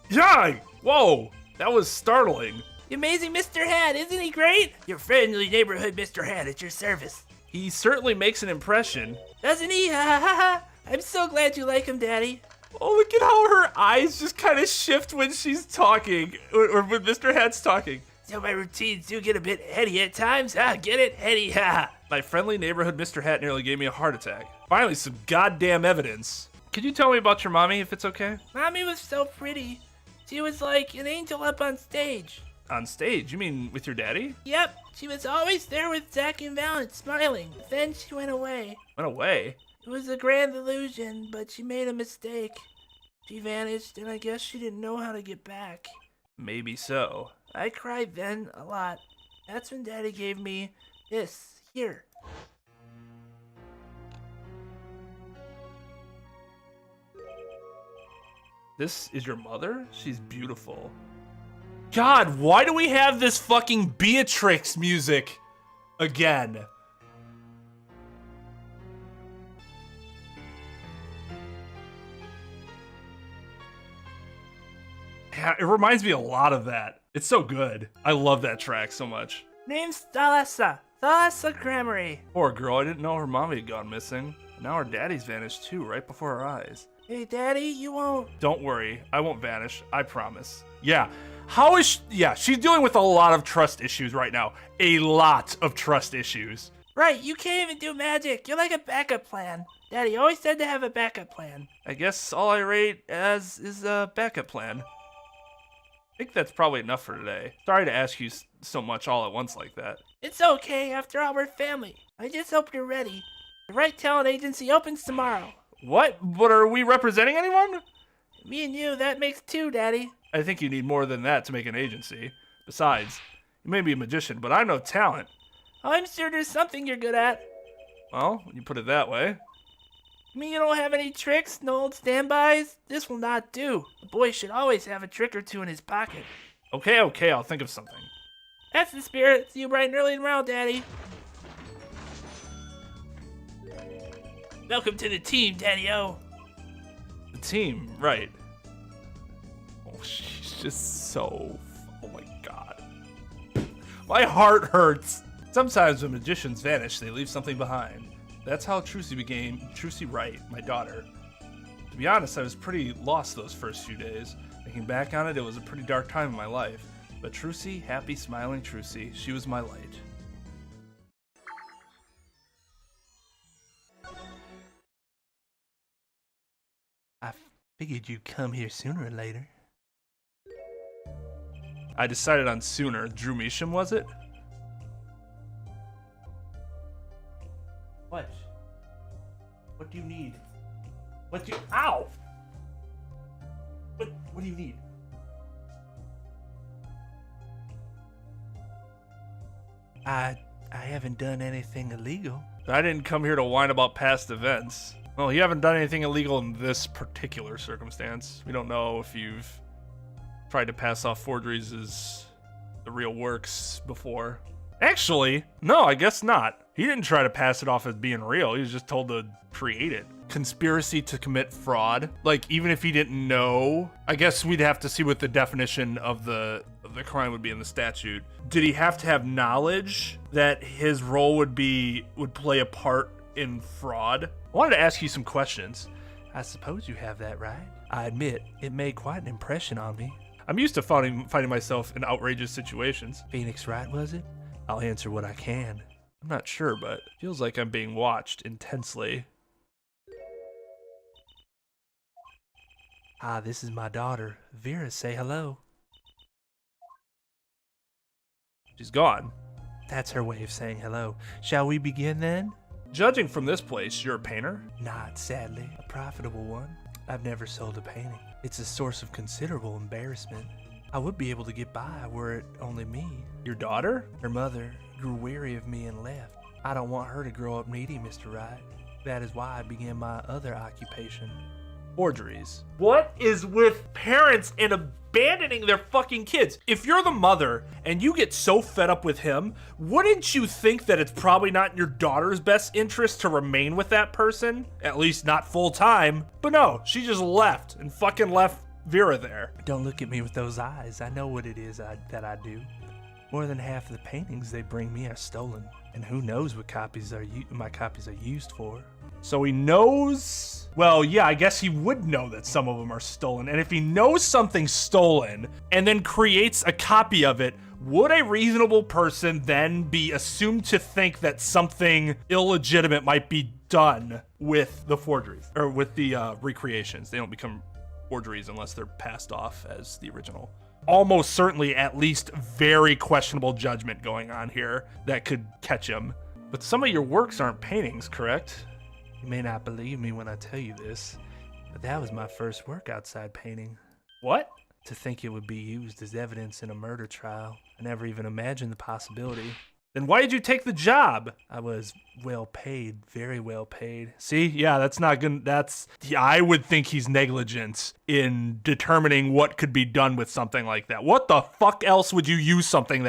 Yeah. Whoa, that was startling. The amazing Mr. Hat, isn't he great? Your friendly neighborhood Mr. Hat at your service. He certainly makes an impression. Doesn't he? Ha ha ha ha. I'm so glad you like him, Daddy. Oh, look at how her eyes just kind of shift when she's talking, or when Mr. Hat's talking. So my routines do get a bit heady at times. Get it? Heady, ha. My friendly neighborhood Mr. Hat nearly gave me a heart attack. Finally, some goddamn evidence. Could you tell me about your mommy, if it's okay? Mommy was so pretty. She was like an angel up on stage. On stage? You mean with your daddy? Yep, she was always there with Zach and Valiant, smiling. But then she went away. Went away? It was a grand illusion, but she made a mistake. She vanished, and I guess she didn't know how to get back. Maybe so. I cried then, a lot. That's when Daddy gave me this, here. This is your mother? She's beautiful. God, why do we have this fucking Beatrix music again? Yeah, it reminds me a lot of that. It's so good. I love that track so much. Name's Thalassa Gramery. Poor girl, I didn't know her mommy had gone missing. Now her daddy's vanished too, right before her eyes. Hey, Daddy, you won't... Don't worry, I won't vanish, I promise. Yeah. How is she? Yeah, she's dealing with a lot of trust issues right now. A lot of trust issues. Right, you can't even do magic. You're like a backup plan. Daddy always said to have a backup plan. I guess all I rate as is a backup plan. I think that's probably enough for today. Sorry to ask you so much all at once like that. It's okay, after all, we're family. I just hope you're ready. The Right Talent Agency opens tomorrow. What? But are we representing anyone? Me and you, that makes 2, Daddy. I think you need more than that to make an agency. Besides, you may be a magician, but I'm no talent. I'm sure there's something you're good at. Well, when you put it that way. You mean you don't have any tricks, no old standbys? This will not do. A boy should always have a trick or 2 in his pocket. Okay, I'll think of something. That's the spirit. See you bright and early tomorrow, Daddy. Welcome to the team, Daddy-O. The team, right. Oh, she's just so... Oh my god. My heart hurts. Sometimes when magicians vanish, they leave something behind. That's how Trucy became Trucy Wright, my daughter. To be honest, I was pretty lost those first few days. Thinking back on it, it was a pretty dark time in my life. But Trucy, happy, smiling Trucy, she was my light. I figured you'd come here sooner or later. I decided on sooner. Drew Measham, was it? What? What do you need? What do you... Ow! What do you need? I haven't done anything illegal. I didn't come here to whine about past events. Well, you haven't done anything illegal in this particular circumstance. We don't know if you've tried to pass off forgeries as the real works before. Actually, no, I guess not. He didn't try to pass it off as being real. He was just told to create it. Conspiracy to commit fraud. Like, even if he didn't know, I guess we'd have to see what the definition of the crime would be in the statute. Did he have to have knowledge that his role would play a part in fraud? I wanted to ask you some questions. I suppose you have that right. I admit, it made quite an impression on me. I'm used to finding myself in outrageous situations. Phoenix Wright, was it? I'll answer what I can. I'm not sure, but it feels like I'm being watched intensely. Hi, this is my daughter. Vera, say hello. She's gone. That's her way of saying hello. Shall we begin then? Judging from this place, you're a painter? Not, sadly, a profitable one. I've never sold a painting. It's a source of considerable embarrassment. I would be able to get by were it only me. Your daughter? Her mother grew weary of me and left. I don't want her to grow up needy, Mr. Wright. That is why I began my other occupation. Forgeries. What is with parents and abandoning their fucking kids? If you're the mother and you get so fed up with him, wouldn't you think that it's probably not in your daughter's best interest to remain with that person? At least not full time. But no, she just left and fucking left Vera there. Don't look at me with those eyes. I know what it is that I do. More than half of the paintings they bring me are stolen. And who knows what my copies are used for. So he knows... Well, yeah, I guess he would know that some of them are stolen. And if he knows something's stolen and then creates a copy of it, would a reasonable person then be assumed to think that something illegitimate might be done with the forgeries? Or with the recreations? They don't become forgeries unless they're passed off as the original. Almost certainly at least very questionable judgment going on here that could catch him. But some of your works aren't paintings, correct? You may not believe me when I tell you this, but that was my first work outside painting. What? To think it would be used as evidence in a murder trial. I never even imagined the possibility. Then why did you take the job? I was well paid, very well paid. See, yeah, that's not good. I would think he's negligent in determining what could be done with something like that. What the fuck else would you use something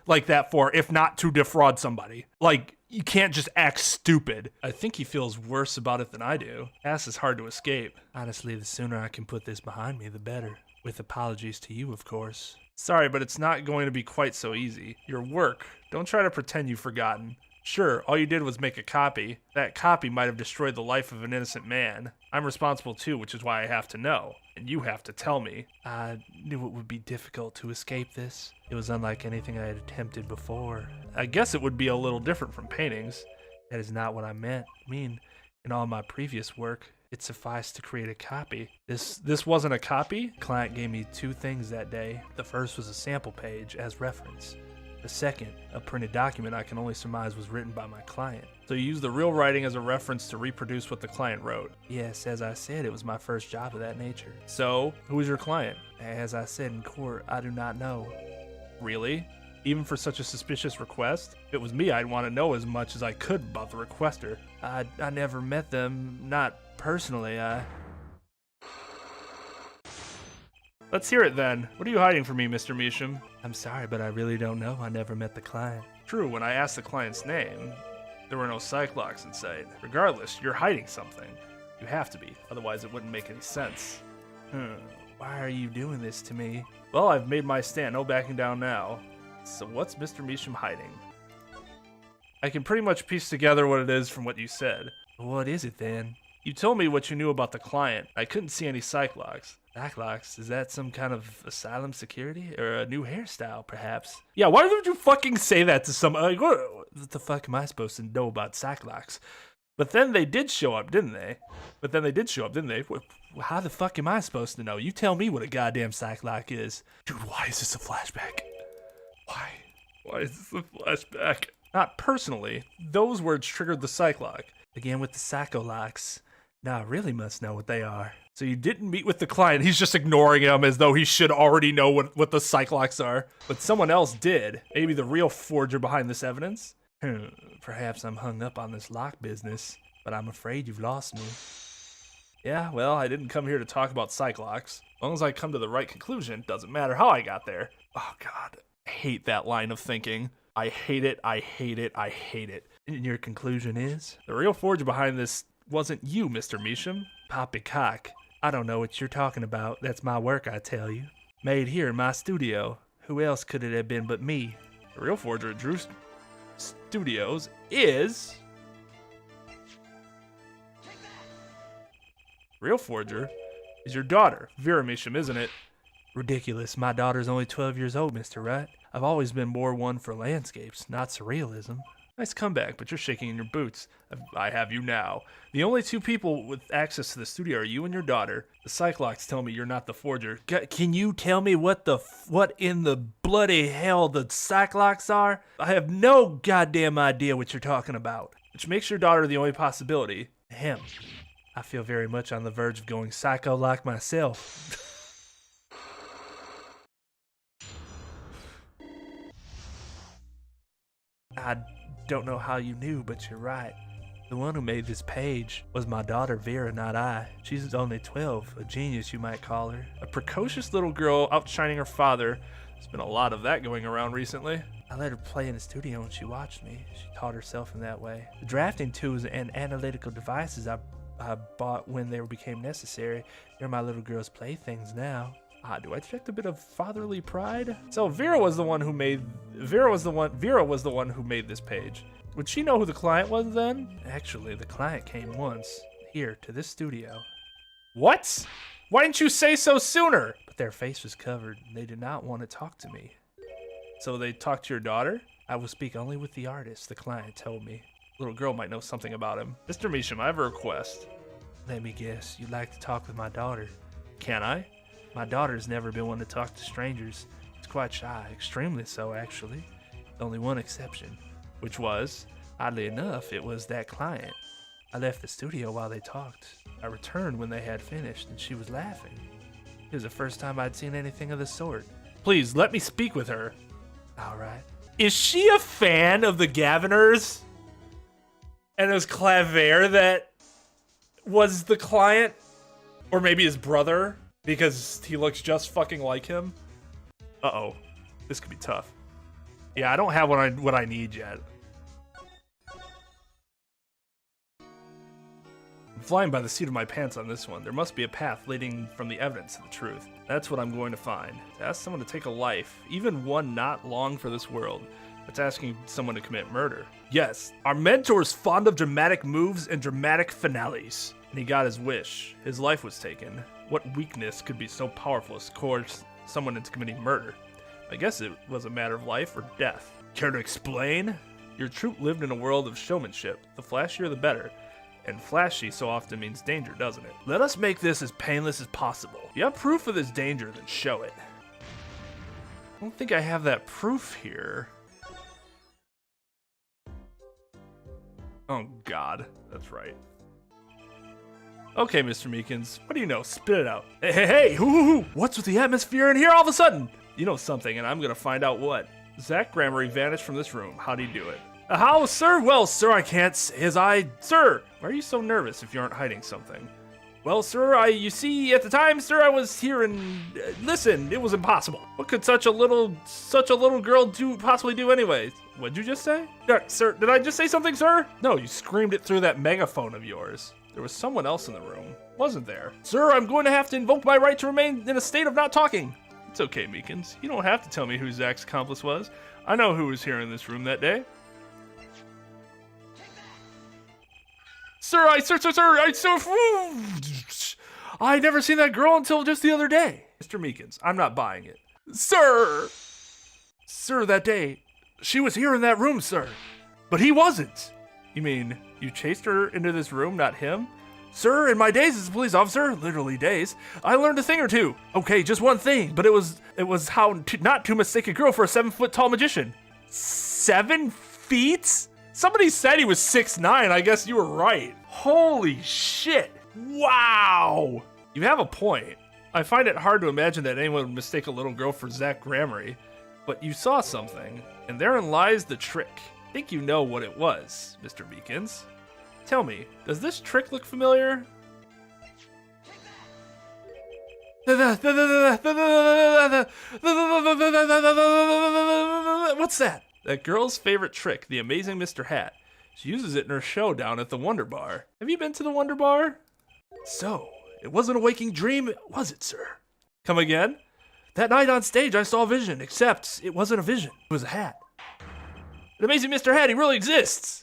like that for if not to defraud somebody? Like, you can't just act stupid. I think he feels worse about it than I do. Ass is hard to escape. Honestly, the sooner I can put this behind me, the better. With apologies to you, of course. Sorry, but it's not going to be quite so easy. Your work, don't try to pretend you've forgotten. Sure, all you did was make a copy. That copy might have destroyed the life of an innocent man. I'm responsible too, which is why I have to know. And you have to tell me. I knew it would be difficult to escape this. It was unlike anything I had attempted before. I guess it would be a little different from paintings. That is not what I meant. I mean, in all my previous work, it sufficed to create a copy. This wasn't a copy? The client gave me two things that day. The first was a sample page as reference. The second, a printed document I can only surmise was written by my client. So you used the real writing as a reference to reproduce what the client wrote? Yes, as I said, it was my first job of that nature. So, who was your client? As I said in court, I do not know. Really? Even for such a suspicious request? If it was me, I'd want to know as much as I could about the requester. I never met them, not personally. Let's hear it then. What are you hiding from me, Mr. Measham? I'm sorry, but I really don't know. I never met the client. True, when I asked the client's name, there were no Cyclocks in sight. Regardless, you're hiding something. You have to be, otherwise it wouldn't make any sense. Why are you doing this to me? Well, I've made my stand, no backing down now. So what's Mr. Measham hiding? I can pretty much piece together what it is from what you said. What is it then? You told me what you knew about the client. I couldn't see any Cyclocks. Backlocks, is that some kind of asylum security? Or a new hairstyle, perhaps? Yeah, why would you fucking say that to some... Like, what the fuck am I supposed to know about Cyclocks? But then they did show up, didn't they? How the fuck am I supposed to know? You tell me what a goddamn Cyclock is. Dude, why is this a flashback? Why? Why is this a flashback? Not personally. Those words triggered the Cyclock. Again with the Psycholocks. Now I really must know what they are. So you didn't meet with the client. He's just ignoring him as though he should already know what the Cyclocks are. But someone else did. Maybe the real forger behind this evidence? Perhaps I'm hung up on this lock business, but I'm afraid you've lost me. Yeah, well, I didn't come here to talk about Cyclocks. As long as I come to the right conclusion, doesn't matter how I got there. Oh, God. I hate that line of thinking. I hate it, I hate it, I hate it. And your conclusion is? The real forger behind this wasn't you, Mr. Measham. Poppycock. I don't know what you're talking about. That's my work, I tell you. Made here in my studio. Who else could it have been but me? The real forger at Drew Studios is... Real forger is your daughter, Vera Measham, isn't it? Ridiculous. My daughter's only 12 years old, Mr. Wright. I've always been more one for landscapes, not surrealism. Nice comeback, but you're shaking in your boots. I have you now. The only two people with access to the studio are you and your daughter. The Cyclocks tell me you're not the forger. Can you tell me what in the bloody hell the Cyclocks are? I have no goddamn idea what you're talking about. Which makes your daughter the only possibility. Him. I feel very much on the verge of going psycho like myself. I don't know how you knew, but you're right. The one who made this page was my daughter Vera, not I. She's only 12, a genius you might call her. A precocious little girl outshining her father. There's been a lot of that going around recently. I let her play in the studio and she watched me. She taught herself in that way. The drafting tools and analytical devices I bought when they became necessary, they're my little girl's playthings now. Do I detect a bit of fatherly pride? So Vera was the one who made this page. Would she know who the client was then? Actually, the client came once here to this studio. What? Why didn't you say so sooner? But their face was covered and they did not want to talk to me. So they talked to your daughter? I will speak only with the artist, the client told me. Little girl might know something about him. Mr. Measham, I have a request. Let me guess, you'd like to talk with my daughter. Can I? My daughter's never been one to talk to strangers. She's quite shy, extremely so, actually. Only one exception. Which was? Oddly enough, it was that client. I left the studio while they talked. I returned when they had finished, and she was laughing. It was the first time I'd seen anything of the sort. Please, let me speak with her. All right. Is she a fan of the Gaveners? And it was Claver that was the client? Or maybe his brother? Because he looks just fucking like him. Uh-oh. This could be tough. Yeah, I don't have what I need yet. I'm flying by the seat of my pants on this one. There must be a path leading from the evidence to the truth. That's what I'm going to find. To ask someone to take a life, even one not long for this world, that's asking someone to commit murder. Yes, our mentor's fond of dramatic moves and dramatic finales. And he got his wish. His life was taken. What weakness could be so powerful as to coerce someone into committing murder? I guess it was a matter of life or death. Care to explain? Your troupe lived in a world of showmanship. The flashier the better. And flashy so often means danger, doesn't it? Let us make this as painless as possible. If you have proof of this danger, then show it. I don't think I have that proof here. Oh God, that's right. Okay, Mr. Meekins, what do you know? Spit it out. Hey, hoo. What's with the atmosphere in here all of a sudden? You know something, and I'm gonna find out what. Zach Gramery vanished from this room. How'd he do it? How, sir? Well, sir, I can't say as I... Sir, why are you so nervous if you aren't hiding something? Well, sir, you see, at the time, sir, I was here and... listen, it was impossible. What could such a little girl possibly do anyways? What'd you just say? Sir, did I just say something, sir? No, you screamed it through that megaphone of yours. There was someone else in the room, wasn't there? Sir, I'm going to have to invoke my right to remain in a state of not talking. It's okay, Meekins. You don't have to tell me who Zach's accomplice was. I know who was here in this room that day. Sir, I never seen that girl until just the other day. Mr. Meekins, I'm not buying it. Sir! Sir, that day, she was here in that room, sir. But he wasn't. You mean you chased her into this room, not him? Sir, in my days as a police officer, literally days, I learned a thing or two. Okay, just one thing, but it was how not to mistake a girl for a 7-foot-tall magician. 7 feet? Somebody said he was 6'9". I guess you were right. Holy shit. Wow. You have a point. I find it hard to imagine that anyone would mistake a little girl for Zach Gramery, but you saw something, and therein lies the trick. I think you know what it was, Mr. Meekins. Tell me, does this trick look familiar? What's that? That girl's favorite trick, the amazing Mr. Hat. She uses it in her show down at the Wonder Bar. Have you been to the Wonder Bar? So, it wasn't a waking dream, was it, sir? Come again? That night on stage, I saw a vision, except it wasn't a vision. It was a hat. The amazing Mr. Hat, he really exists.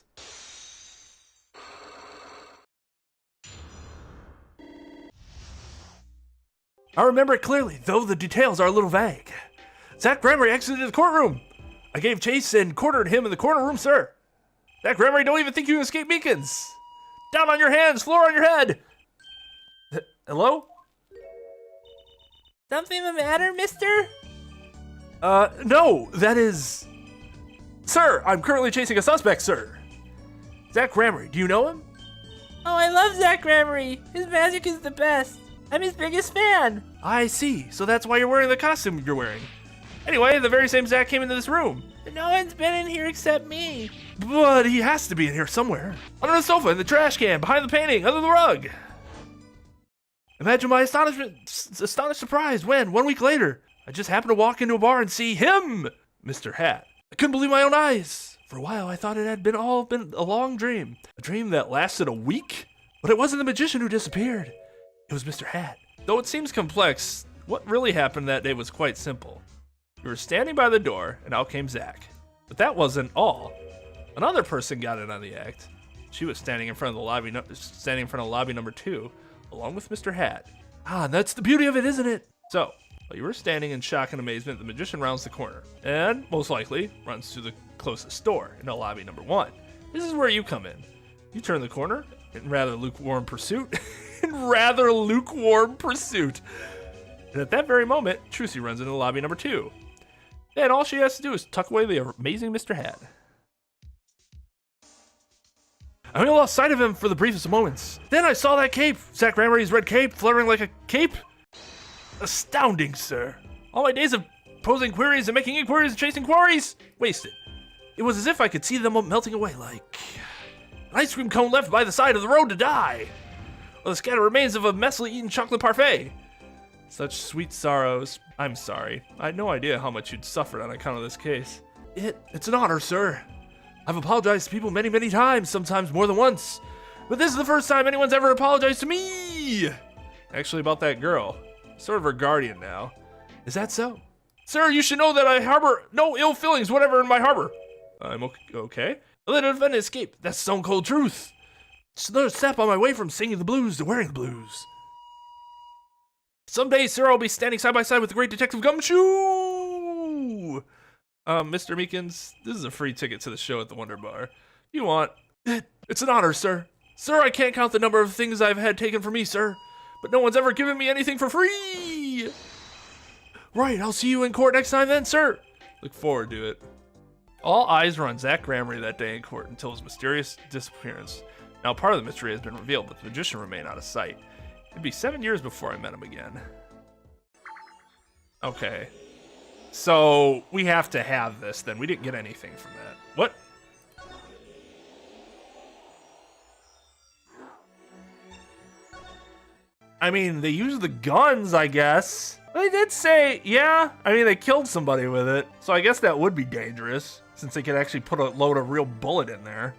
I remember it clearly, though the details are a little vague. Zach Gramery exited the courtroom. I gave chase and cornered him in the corner room, sir. Zach Gramery, don't even think you can escape Meekins. Down on your hands, floor on your head. Hello? Something the matter, mister? No, that is... Sir, I'm currently chasing a suspect, sir. Zach Gramery, do you know him? Oh, I love Zach Gramery. His magic is the best. I'm his biggest fan. I see, so that's why you're wearing the costume you're wearing. Anyway, the very same Zach came into this room. No one's been in here except me. But he has to be in here somewhere. Under the sofa, in the trash can, behind the painting, under the rug. Imagine my astonished surprise when, 1 week later, I just happened to walk into a bar and see him, Mr. Hat. I couldn't believe my own eyes. For a while, I thought it had been a long dream. A dream that lasted a week? But it wasn't the magician who disappeared. It was Mr. Hat. Though it seems complex, what really happened that day was quite simple. You were standing by the door, and out came Zach. But that wasn't all. Another person got in on the act. She was standing in front of lobby number 2, along with Mr. Hat. Ah, that's the beauty of it, isn't it? So, while you were standing in shock and amazement, the magician rounds the corner, and, most likely, runs to the closest door, into lobby number 1. This is where you come in. You turn the corner, in rather lukewarm pursuit. And at that very moment, Trucy runs into lobby number 2. Then all she has to do is tuck away the amazing Mr. Hat. I only lost sight of him for the briefest of moments. Then I saw that cape, Zach Gramery's red cape, fluttering like a cape. Astounding, sir. All my days of posing queries and making inquiries and chasing quarries, wasted. It was as if I could see them melting away like an ice cream cone left by the side of the road to die, or the scattered remains of a messily eaten chocolate parfait. Such sweet sorrows. I'm sorry. I had no idea how much you'd suffered on account of this case. It's an honor, sir. I've apologized to people many, many times, sometimes more than once. But this is the first time anyone's ever apologized to me. Actually, about that girl. Sort of her guardian now. Is that so? Sir, you should know that I harbor no ill feelings whatever in my harbor. I'm okay. I let a defendant escape. That's stone cold truth. It's another step on my way from singing the blues to wearing the blues. Someday, sir, I'll be standing side by side with the great Detective Gumshoe! Mr. Meekins, this is a free ticket to the show at the Wonder Bar. You want... It's an honor, sir. Sir, I can't count the number of things I've had taken from me, sir. But no one's ever given me anything for free! Right, I'll see you in court next time then, sir. Look forward to it. All eyes were on Zach Gramery that day in court until his mysterious disappearance. Now, part of the mystery has been revealed, but the magician remained out of sight. It'd be 7 years before I met him again. Okay. So, we have to have this, then. We didn't get anything from that. What? I mean, they used the guns, I guess. They did say, yeah. I mean, they killed somebody with it. So I guess that would be dangerous, since they could actually put a load of real bullet in there.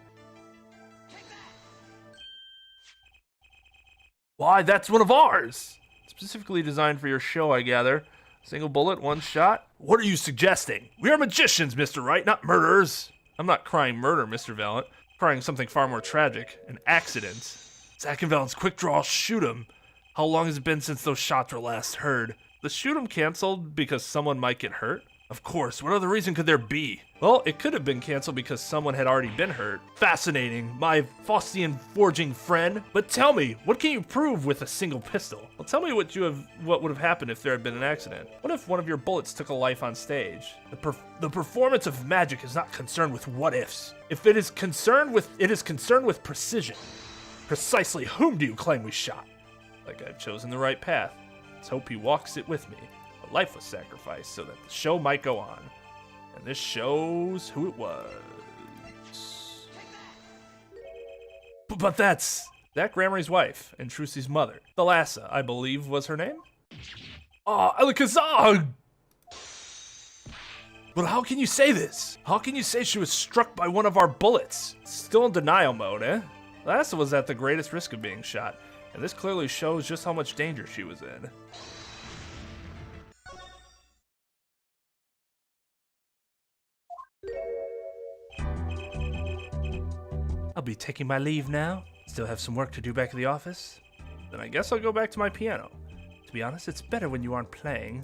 Why, that's one of ours! Specifically designed for your show, I gather. Single bullet, one shot? What are you suggesting? We are magicians, Mr. Wright, not murderers. I'm not crying murder, Mr. Valiant. I'm crying something far more tragic. An accident. Zach and Valiant's quick draw, shoot him. How long has it been since those shots were last heard? The shoot 'em canceled because someone might get hurt? Of course, what other reason could there be? Well, it could have been canceled because someone had already been hurt. Fascinating, my Faustian forging friend. But tell me, what can you prove with a single pistol? Well, tell me what would have happened if there had been an accident. What if one of your bullets took a life on stage? The performance of magic is not concerned with what ifs. If it is concerned with precision. Precisely whom do you claim we shot? Like I've chosen the right path. Let's hope he walks it with me. A life was sacrificed so that the show might go on. And this shows who it was. But that's Gramarye's wife and Trucy's mother. Thalassa, I believe, was her name? Oh, Alakazar! But how can you say this? How can you say she was struck by one of our bullets? Still in denial mode, eh? Thalassa was at the greatest risk of being shot, and this clearly shows just how much danger she was in. I'll be taking my leave now. Still have some work to do back at the office. Then I guess I'll go back to my piano. To be honest, it's better when you aren't playing.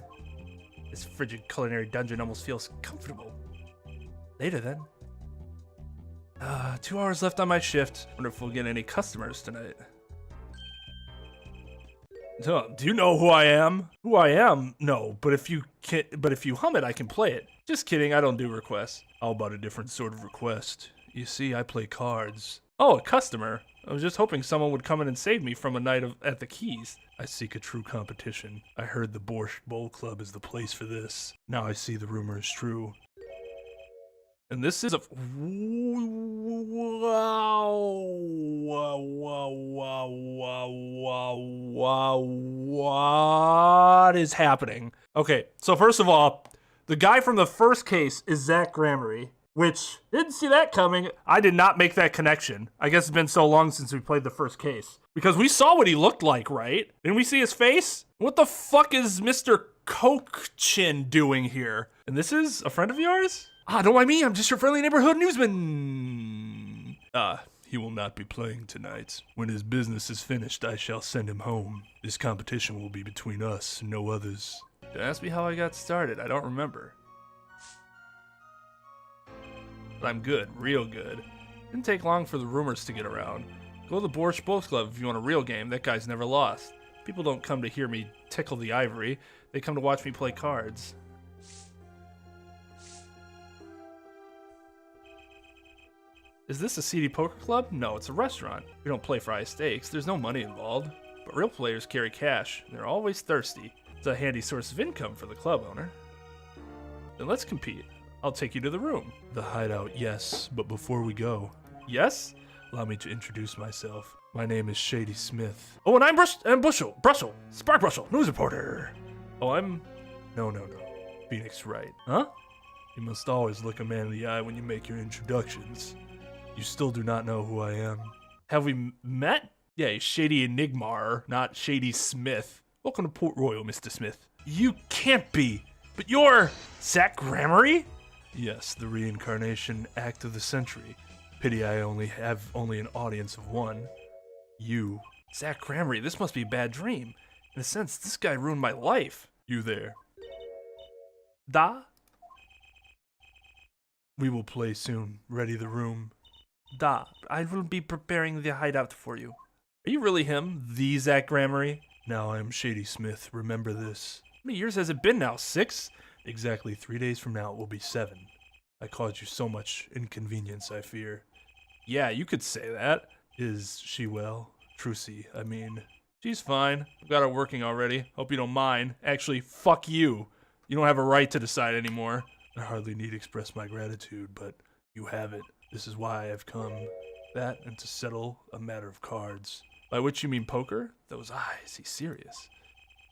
This frigid culinary dungeon almost feels comfortable. Later then. 2 hours left on my shift. Wonder if we'll get any customers tonight. Do you know who I am? Who I am? No, but if you hum it, I can play it. Just kidding, I don't do requests. How about a different sort of request? You see, I play cards. Oh, a customer. I was just hoping someone would come in and save me from a night at the Keys. I seek a true competition. I heard the Borscht Bowl Club is the place for this. Now I see the rumor is true. And this is a... What is happening? Okay, so first of all, the guy from the first case is Zach Gramarye, which, didn't see that coming. I did not make that connection. I guess it's been so long since we played the first case. Because we saw what he looked like, right? Didn't we see his face? What the fuck is Mr. Coke-Chin doing here? And this is a friend of yours? Don't mind me, I'm just your friendly neighborhood newsman. He will not be playing tonight. When his business is finished, I shall send him home. This competition will be between us, no others. Don't ask me how I got started, I don't remember. But I'm good, real good. Didn't take long for the rumors to get around. Go to the Borscht Bowl Club if you want a real game, that guy's never lost. People don't come to hear me tickle the ivory, they come to watch me play cards. Is this a seedy poker club? No, it's a restaurant. We don't play for high stakes, there's no money involved. But real players carry cash, and they're always thirsty. It's a handy source of income for the club owner. Then let's compete. I'll take you to the room. The hideout, yes, but before we go... Yes? Allow me to introduce myself. My name is Shady Smith. Oh, and I'm Brussel, Spark Brussel, news reporter. Oh, I'm... No. Phoenix Wright. Huh? You must always look a man in the eye when you make your introductions. You still do not know who I am. Have we met? Yeah, Shady Enigmar, not Shady Smith. Welcome to Port Royal, Mr. Smith. You can't be, but you're Zach Gramarye? Yes, the reincarnation act of the century. Pity I have only an audience of one. You. Zach Gramarye, this must be a bad dream. In a sense, this guy ruined my life. You there. Da? We will play soon. Ready the room. Da, I will be preparing the hideout for you. Are you really him, the Zach Gramarye? Now I am Shady Smith, remember this. How many years has it been now, 6? Exactly 3 days from now it will be 7. I caused you so much inconvenience, I fear. Yeah, you could say that. Is she well? Trucy, I mean. She's fine. I've got her working already. Hope you don't mind. Actually, fuck you. You don't have a right to decide anymore. I hardly need express my gratitude, but you have it. This is why I have come. That and to settle a matter of cards. By which you mean poker? Those eyes, he's serious.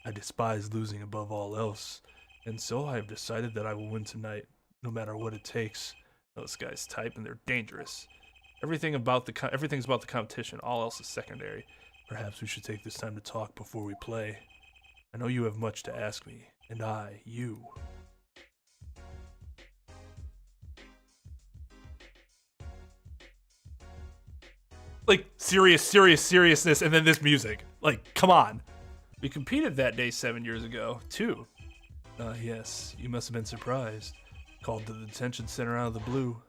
I despise losing above all else, and so I have decided that I will win tonight, no matter what it takes. Those guys type and they're dangerous. Everything's about the competition, all else is secondary. Perhaps we should take this time to talk before we play. I know you have much to ask me, and I, you. Like, seriousness, and then this music. Like, come on. We competed that day 7 years ago, too. Yes, you must have been surprised. Called to the detention center out of the blue.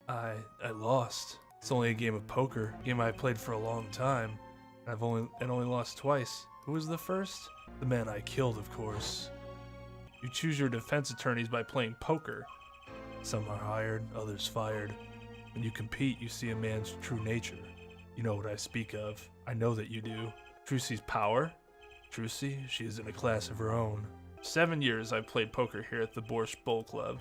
I lost. It's only a game of poker, a game I've played for a long time. I've only lost twice. Who was the first? The man I killed, of course. You choose your defense attorneys by playing poker. Some are hired, others fired. When you compete, you see a man's true nature. You know what I speak of. I know that you do. Trucy's power? Trucy, she is in a class of her own. 7 years I've played poker here at the Borscht Bowl Club.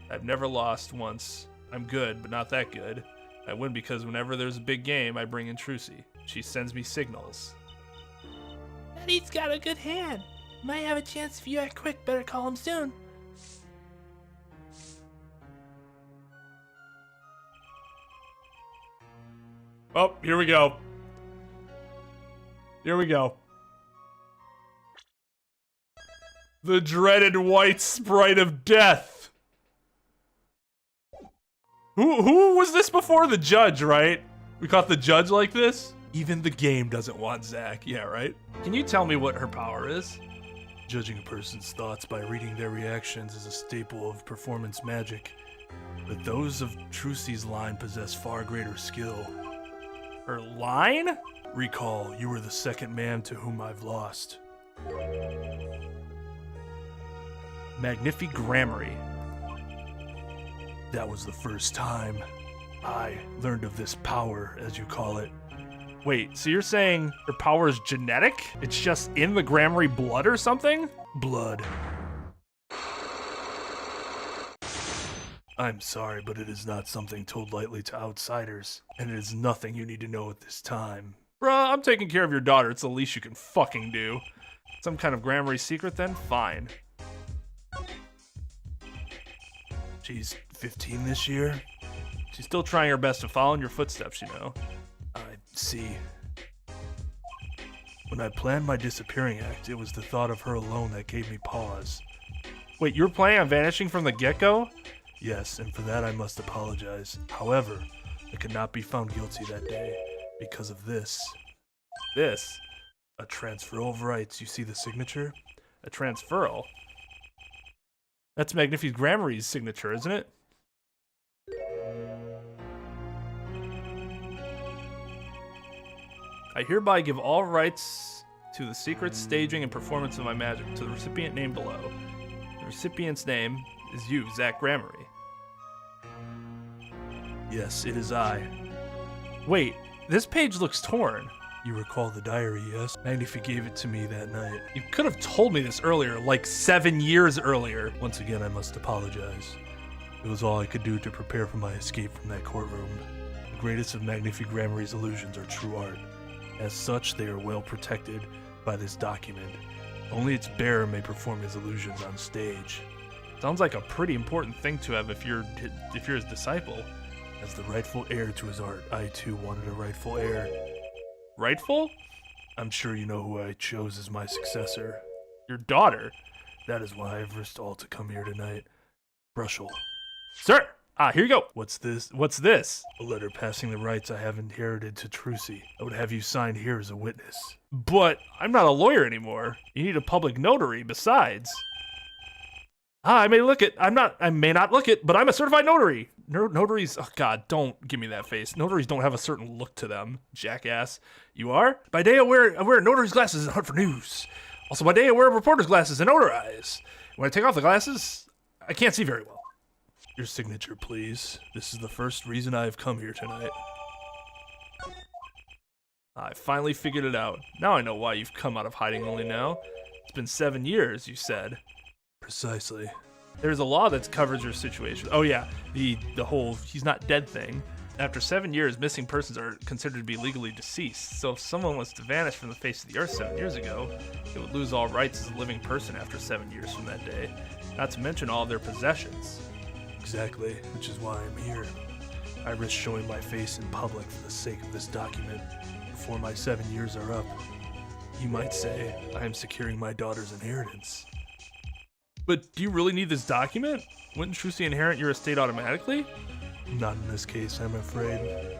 I've never lost once. I'm good, but not that good. I win because whenever there's a big game, I bring in Trucy. She sends me signals. He's got a good hand. Might have a chance if you act quick. Better call him soon. Oh, here we go. Here we go. The dreaded white sprite of death. Who was this before? The judge, right? We caught the judge like this? Even the game doesn't want Zach. Yeah, right? Can you tell me what her power is? Judging a person's thoughts by reading their reactions is a staple of performance magic. But those of Trucy's line possess far greater skill. Her line? Recall, you were the second man to whom I've lost. Magnific Grammary. That was the first time I learned of this power, as you call it. Wait, so you're saying her power is genetic? It's just in the Grammary blood or something? Blood. I'm sorry, but it is not something told lightly to outsiders, and it is nothing you need to know at this time. Bruh, I'm taking care of your daughter. It's the least you can fucking do. Some kind of Grammary secret then? Fine. She's 15 this year? She's still trying her best to follow in your footsteps, you know. I see. When I planned my disappearing act, it was the thought of her alone that gave me pause. Wait, you were planning on vanishing from the get-go? Yes, and for that I must apologize. However, I could not be found guilty that day because of this. This? A transferal of rights. You see the signature? A transferal? That's Magnific Grammary's signature, isn't it? I hereby give all rights to the secret staging and performance of my magic to the recipient named below. The recipient's name is you, Zach Grammary. Yes, it is I. Wait, this page looks torn. You recall the diary, yes? Magnific gave it to me that night. You could have told me this earlier, like 7 years earlier. Once again, I must apologize. It was all I could do to prepare for my escape from that courtroom. The greatest of Magnific Grammary's illusions are true art. As such, they are well protected by this document. Only its bearer may perform his illusions on stage. Sounds like a pretty important thing to have if you're his disciple. As the rightful heir to his art, I too wanted a rightful heir. Rightful? I'm sure you know who I chose as my successor. Your daughter? That is why I've risked all to come here tonight. Brushel. Sir! Here you go. What's this? What's this? A letter passing the rights I have inherited to Trucy. I would have you signed here as a witness. But I'm not a lawyer anymore. You need a public notary besides. I may look it. I may not look it, but I'm a certified notary. Notaries, oh God, don't give me that face. Notaries don't have a certain look to them, jackass. You are? By day I wear notary's glasses and hunt for news. Also by day I wear reporter's glasses and notarize. When I take off the glasses, I can't see very well. Your signature, please. This is the first reason I have come here tonight. I finally figured it out. Now I know why you've come out of hiding only now. It's been 7 years, you said. Precisely. There's a law that covers your situation. Oh yeah, the whole he's not dead thing. After 7 years, missing persons are considered to be legally deceased. So if someone was to vanish from the face of the earth 7 years ago, they would lose all rights as a living person after 7 years from that day. Not to mention all of their possessions. Exactly, which is why I'm here. I risk showing my face in public for the sake of this document before my 7 years are up. You might say I am securing my daughter's inheritance. But do you really need this document? Wouldn't Trucy inherit your estate automatically? Not in this case, I'm afraid.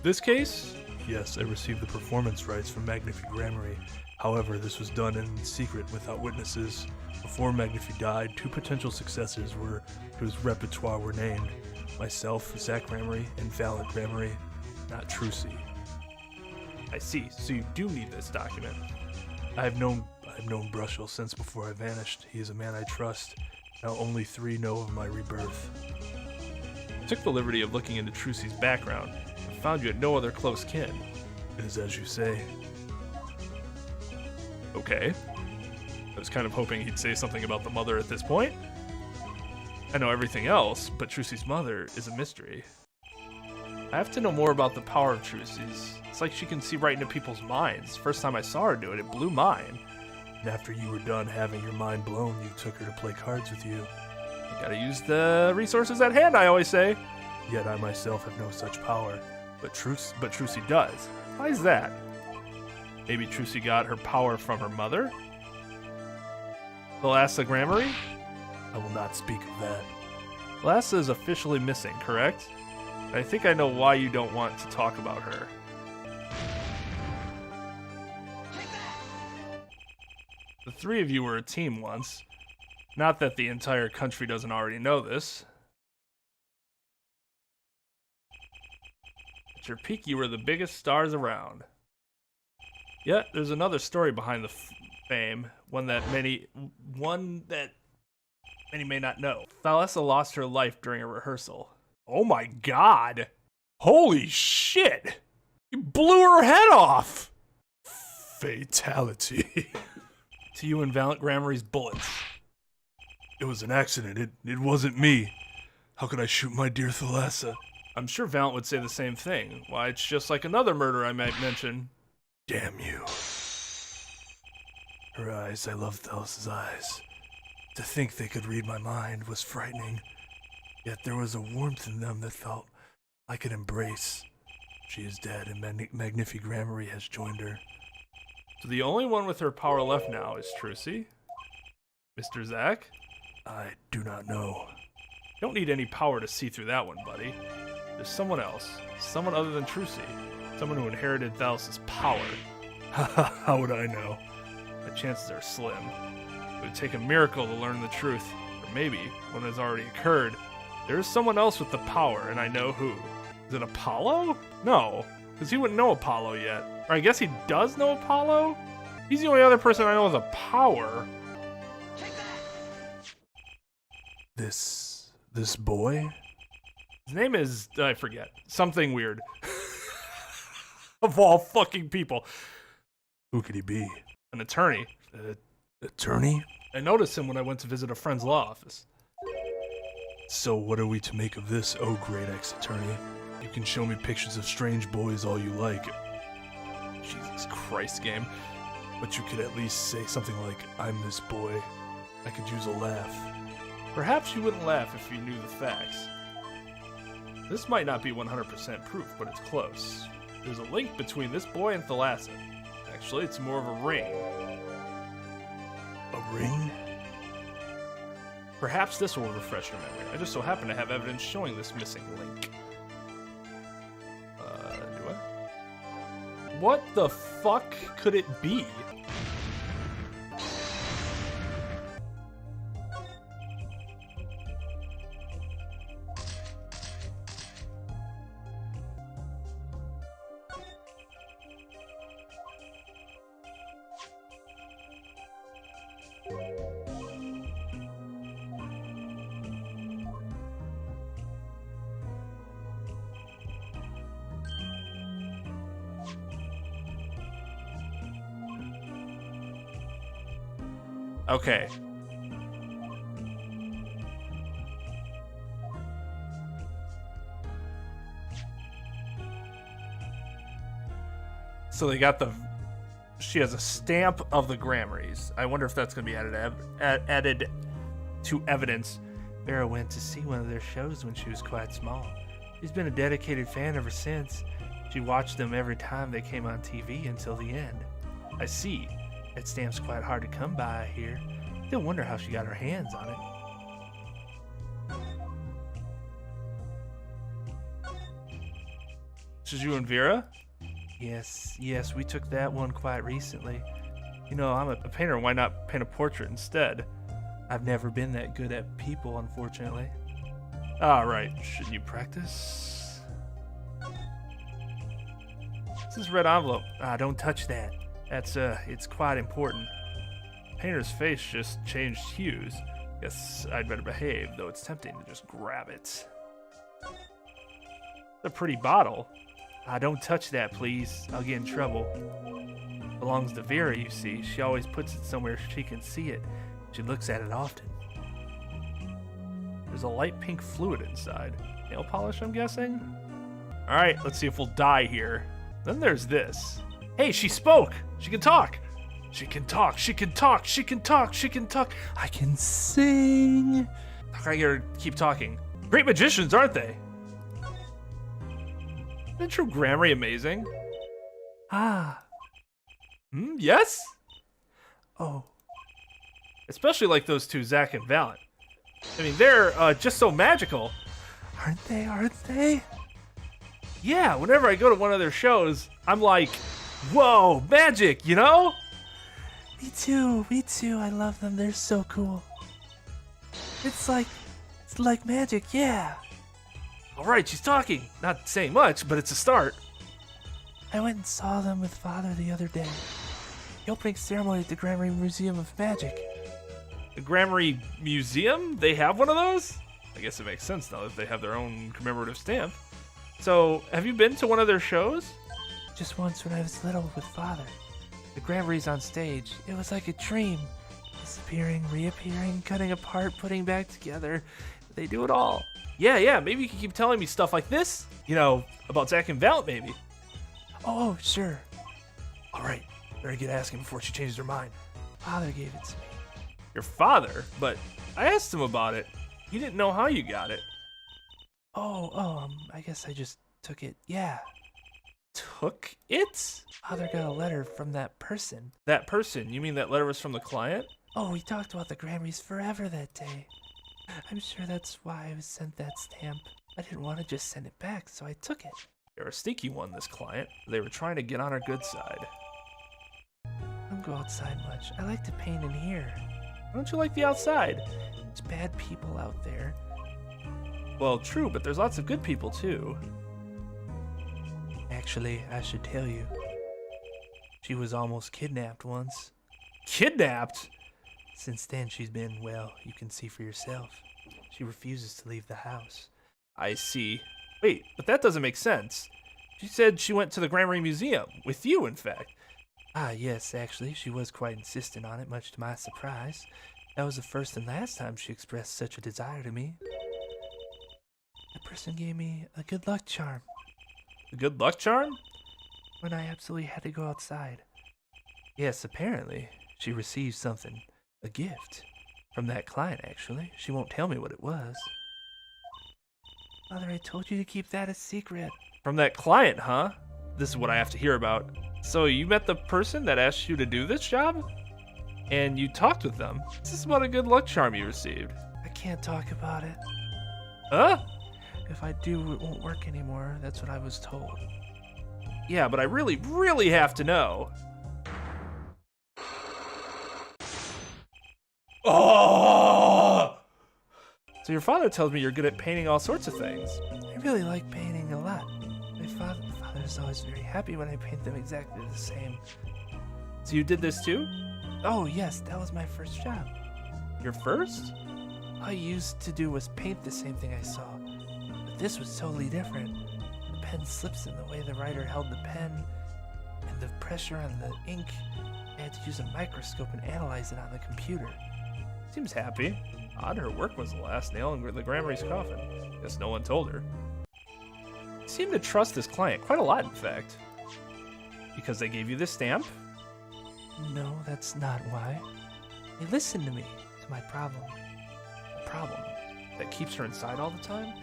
This case? Yes, I received the performance rights from Magnific Grammary However, this was done in secret without witnesses. Before Magnify died, 2 potential successors to his repertoire were named. Myself, Zach Gramery, and Valiant Gramery, not Trucy. I see. So you do need this document. I've known Brushel since before I vanished. He is a man I trust. Now only 3 know of my rebirth. I took the liberty of looking into Trucy's background and found you had no other close kin. It is as you say. Okay. I was kind of hoping he'd say something about the mother at this point. I know everything else, but Trucy's mother is a mystery. I have to know more about the power of Trucy's. It's like she can see right into people's minds. First time I saw her do it, it blew mine. And after you were done having your mind blown, you took her to play cards with you. You gotta use the resources at hand, I always say. Yet I myself have no such power. But Trucy does. Why is that? Maybe Trucy got her power from her mother? Thalassa Gramery? I will not speak of that. Thalassa is officially missing, correct? I think I know why you don't want to talk about her. The 3 of you were a team once. Not that the entire country doesn't already know this. At your peak, you were the biggest stars around. Yet, there's another story behind the fame, one that many may not know. Thalassa lost her life during a rehearsal. Oh my god! Holy shit! You blew her head off! Fatality. To you and Valiant Gramery's bullets. It was an accident. It wasn't me. How could I shoot my dear Thalassa? I'm sure Valiant would say the same thing. Why, it's just like another murder I might mention. Damn you. Her eyes, I loved Thalassa's eyes. To think they could read my mind was frightening. Yet there was a warmth in them that felt like an embrace. She is dead, and Magnify Gramery has joined her. So the only one with her power left now is Trucy? Mr. Zach? I do not know. You don't need any power to see through that one, buddy. There's someone else. Someone other than Trucy. Someone who inherited Thalassa's power. How would I know? The chances are slim. It would take a miracle to learn the truth. Or maybe, one has already occurred. There is someone else with the power, and I know who. Is it Apollo? No, because he wouldn't know Apollo yet. Or I guess he does know Apollo? He's the only other person I know with a power. This boy? His name is, I forget, something weird. Of all fucking people. Who could he be? An attorney. Attorney? I noticed him when I went to visit a friend's law office. So what are we to make of this, oh great ex-attorney? You can show me pictures of strange boys all you like. Jesus Christ, game. But you could at least say something like, I'm this boy. I could use a laugh. Perhaps you wouldn't laugh if you knew the facts. This might not be 100% proof, but it's close. There's a link between this boy and Thalassa. Actually, it's more of a ring. A ring? Perhaps this will refresh your memory. I just so happen to have evidence showing this missing link. Do I? What the fuck could it be? Okay. So they got she has a stamp of the Gramerys. I wonder if that's going to be added to evidence. Vera went to see one of their shows when she was quite small. She's been a dedicated fan ever since. She watched them every time they came on TV until the end. I see. That stamp's quite hard to come by, I hear. Still wonder how she got her hands on it. This is you and Vera? Yes, we took that one quite recently. You know, I'm a painter. Why not paint a portrait instead? I've never been that good at people, unfortunately. Alright, shouldn't you practice? This is red envelope. Don't touch that. It's quite important. Painter's face just changed hues. Guess I'd better behave, though it's tempting to just grab it. It's a pretty bottle. Don't touch that, please. I'll get in trouble. Belongs to Vera, you see. She always puts it somewhere she can see it. She looks at it often. There's a light pink fluid inside. Nail polish, I'm guessing? Alright, let's see if we'll die here. Then there's this. Hey, she spoke! She can talk! She can talk, she can talk, she can talk, she can talk. I can sing. I gotta keep talking. Great magicians, aren't they? Isn't True Grammary amazing? Yes? Oh. Especially like those two, Zach and Valent. I mean, they're just so magical. Aren't they? Aren't they? Yeah, whenever I go to one of their shows, I'm like, whoa, magic, you know? Me too. Me too. I love them. They're so cool. It's like magic, yeah. All right, she's talking. Not saying much, but it's a start. I went and saw them with Father the other day. The opening ceremony at the Grammary Museum of Magic. The Grammary Museum? They have one of those? I guess it makes sense now that they have their own commemorative stamp. So, have you been to one of their shows? Just once when I was little with Father. The Grammary's on stage. It was like a dream. Disappearing, reappearing, cutting apart, putting back together. They do it all. Yeah, maybe you can keep telling me stuff like this. You know, about Zach and Valent, maybe. Oh, sure. All right, better get asking before she changes her mind. Father gave it to me. Your father? But I asked him about it. He didn't know how you got it. I guess I just took it. Yeah. Took it? Father got a letter from that person. That person? You mean that letter was from the client? Oh, we talked about the Grammys forever that day. I'm sure that's why I was sent that stamp. I didn't want to just send it back, so I took it. You're a sneaky one, this client. They were trying to get on our good side. I don't go outside much. I like to paint in here. Why don't you like the outside? There's bad people out there. Well, true, but there's lots of good people, too. Actually, I should tell you. She was almost kidnapped once. Kidnapped? Since then, she's been, well, you can see for yourself. She refuses to leave the house. I see. Wait, but that doesn't make sense. She said she went to the Grammary Museum. With you, in fact. Yes, actually, she was quite insistent on it, much to my surprise. That was the first and last time she expressed such a desire to me. The person gave me a good luck charm. A good luck charm? When I absolutely had to go outside. Yes, apparently, she received something. A gift. From that client, actually. She won't tell me what it was. Father, I told you to keep that a secret. From that client, huh? This is what I have to hear about. So you met the person that asked you to do this job? And you talked with them? This is about a good luck charm you received. I can't talk about it. Huh? If I do, it won't work anymore. That's what I was told. Yeah, but I really, really have to know. Oh! So your father tells me you're good at painting all sorts of things. I really like painting a lot. My father's always very happy when I paint them exactly the same. So you did this too? Oh yes, that was my first job. Your first? All I used to do was paint the same thing I saw. But this was totally different. The pen slips in the way the writer held the pen, and the pressure on the ink. I had to use a microscope and analyze it on the computer. Seems happy. Odd her work was the last nail in the Grammary's coffin. Guess no one told her. You seem to trust this client quite a lot, in fact. Because they gave you this stamp? No, that's not why. They listened to me, to my problem. A problem that keeps her inside all the time?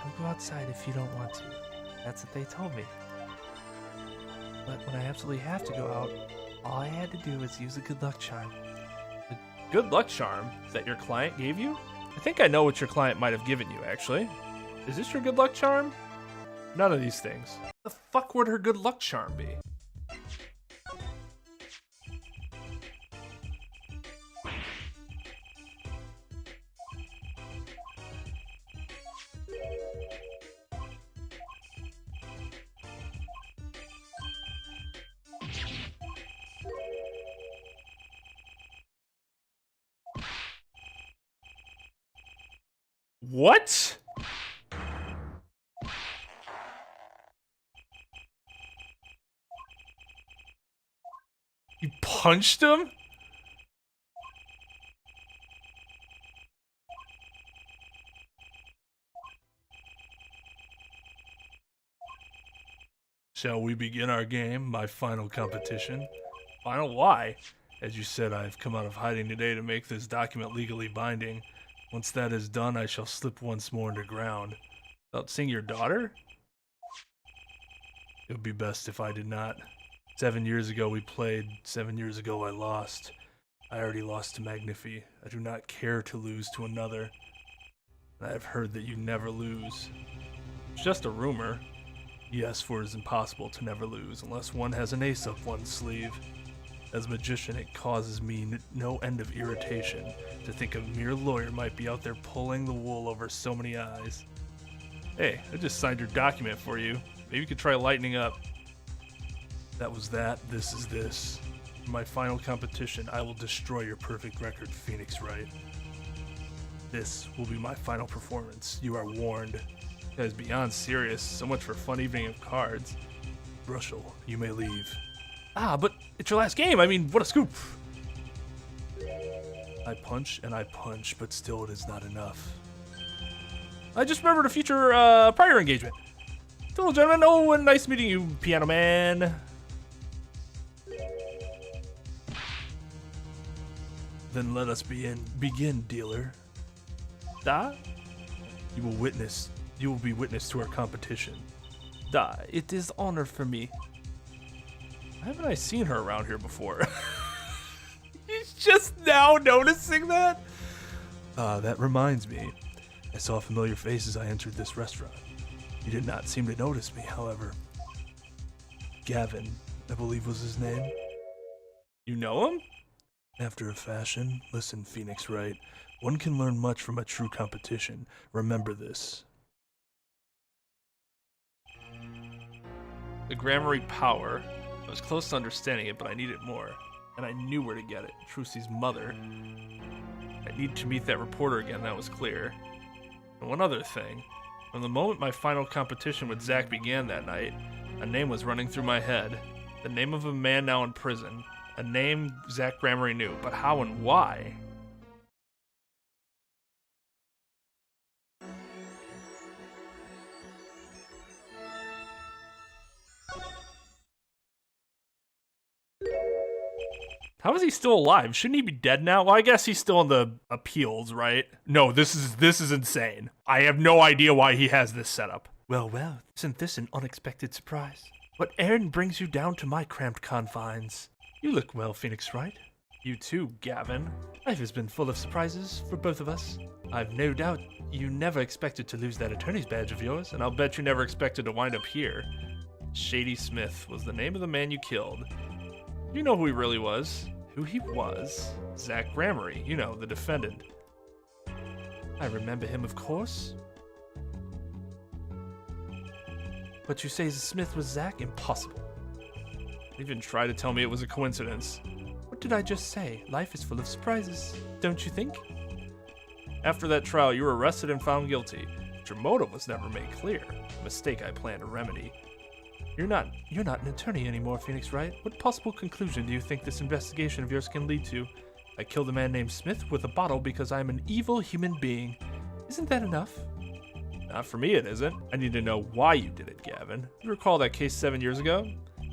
Don't go outside if you don't want to. That's what they told me. But when I absolutely have to go out, all I had to do was use a good luck charm. A good luck charm that your client gave you? I think I know what your client might have given you, actually. Is this your good luck charm? None of these things. The fuck would her good luck charm be? What? You punched him? Shall we begin our game, my final competition? Final why? As you said, I have come out of hiding today to make this document legally binding. Once that is done, I shall slip once more underground. About seeing your daughter? It would be best if I did not. 7 years ago we played, 7 years ago I lost. I already lost to Magnifi. I do not care to lose to another. I have heard that you never lose. It's just a rumor. Yes, for it is impossible to never lose unless one has an ace up one's sleeve. As a magician, it causes me no end of irritation to think a mere lawyer might be out there pulling the wool over so many eyes. Hey, I just signed your document for you. Maybe you could try lightening up. That was that, this is this. In my final competition, I will destroy your perfect record, Phoenix Wright. This will be my final performance. You are warned. This guy's beyond serious. So much for fun evening of cards. Brushel, you may leave. Ah, but it's your last game. I mean, what a scoop. I punch and I punch, but still it is not enough. I just remembered a future prior engagement. Hello, gentlemen. Oh, and nice meeting you, Piano Man. Then let us begin, dealer. Da? You will be witness to our competition. Da, it is honor for me. Haven't I seen her around here before? He's just now noticing that? That reminds me. I saw familiar faces I entered this restaurant. You did not seem to notice me, however. Gavin, I believe was his name. You know him? After a fashion. Listen, Phoenix Wright. One can learn much from a true competition. Remember this. The Grammary power. I was close to understanding it, but I needed more. And I knew where to get it. Trucy's mother. I need to meet that reporter again, that was clear. And one other thing. From the moment my final competition with Zach began that night, a name was running through my head. The name of a man now in prison. A name Zach Grammary knew, but how and why? How is he still alive? Shouldn't he be dead now? Well, I guess he's still in the appeals, right? No, this is insane. I have no idea why he has this setup. Well, isn't this an unexpected surprise? What errand brings you down to my cramped confines? You look well, Phoenix Wright. You too, Gavin. Life has been full of surprises for both of us. I've no doubt you never expected to lose that attorney's badge of yours, And I'll bet you never expected to wind up here. Shady Smith was the name of the man you killed. You know who he really was. Who he was. Zach Grammary, you know, the defendant. I remember him, of course. But you say Smith was Zach? Impossible. Even try to tell me it was a coincidence. What did I just say? Life is full of surprises, don't you think? After that trial, you were arrested and found guilty, but your motive was never made clear. A mistake I plan to remedy. You're not an attorney anymore, Phoenix Wright. What possible conclusion do you think this investigation of yours can lead to? I killed a man named Smith with a bottle because I'm an evil human being. Isn't that enough? Not for me, it isn't. I need to know why you did it, Gavin. You recall that case 7 years ago?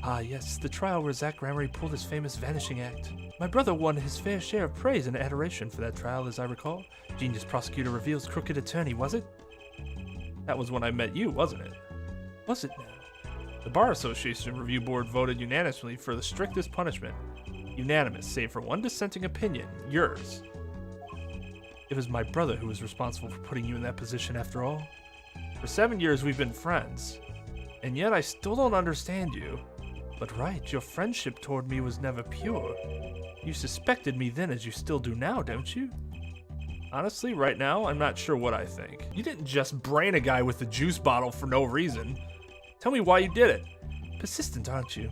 Ah, yes, the trial where Zach Grammary pulled his famous vanishing act. My brother won his fair share of praise and adoration for that trial, as I recall. Genius prosecutor reveals crooked attorney, was it? That was when I met you, wasn't it? Was it now? The Bar Association Review Board voted unanimously for the strictest punishment. Unanimous, save for one dissenting opinion, yours. It was my brother who was responsible for putting you in that position after all. For 7 years we've been friends, and yet I still don't understand you. But right, your friendship toward me was never pure. You suspected me then as you still do now, don't you? Honestly, right now, I'm not sure what I think. You didn't just brain a guy with a juice bottle for no reason. Tell me why you did it. Persistent, aren't you?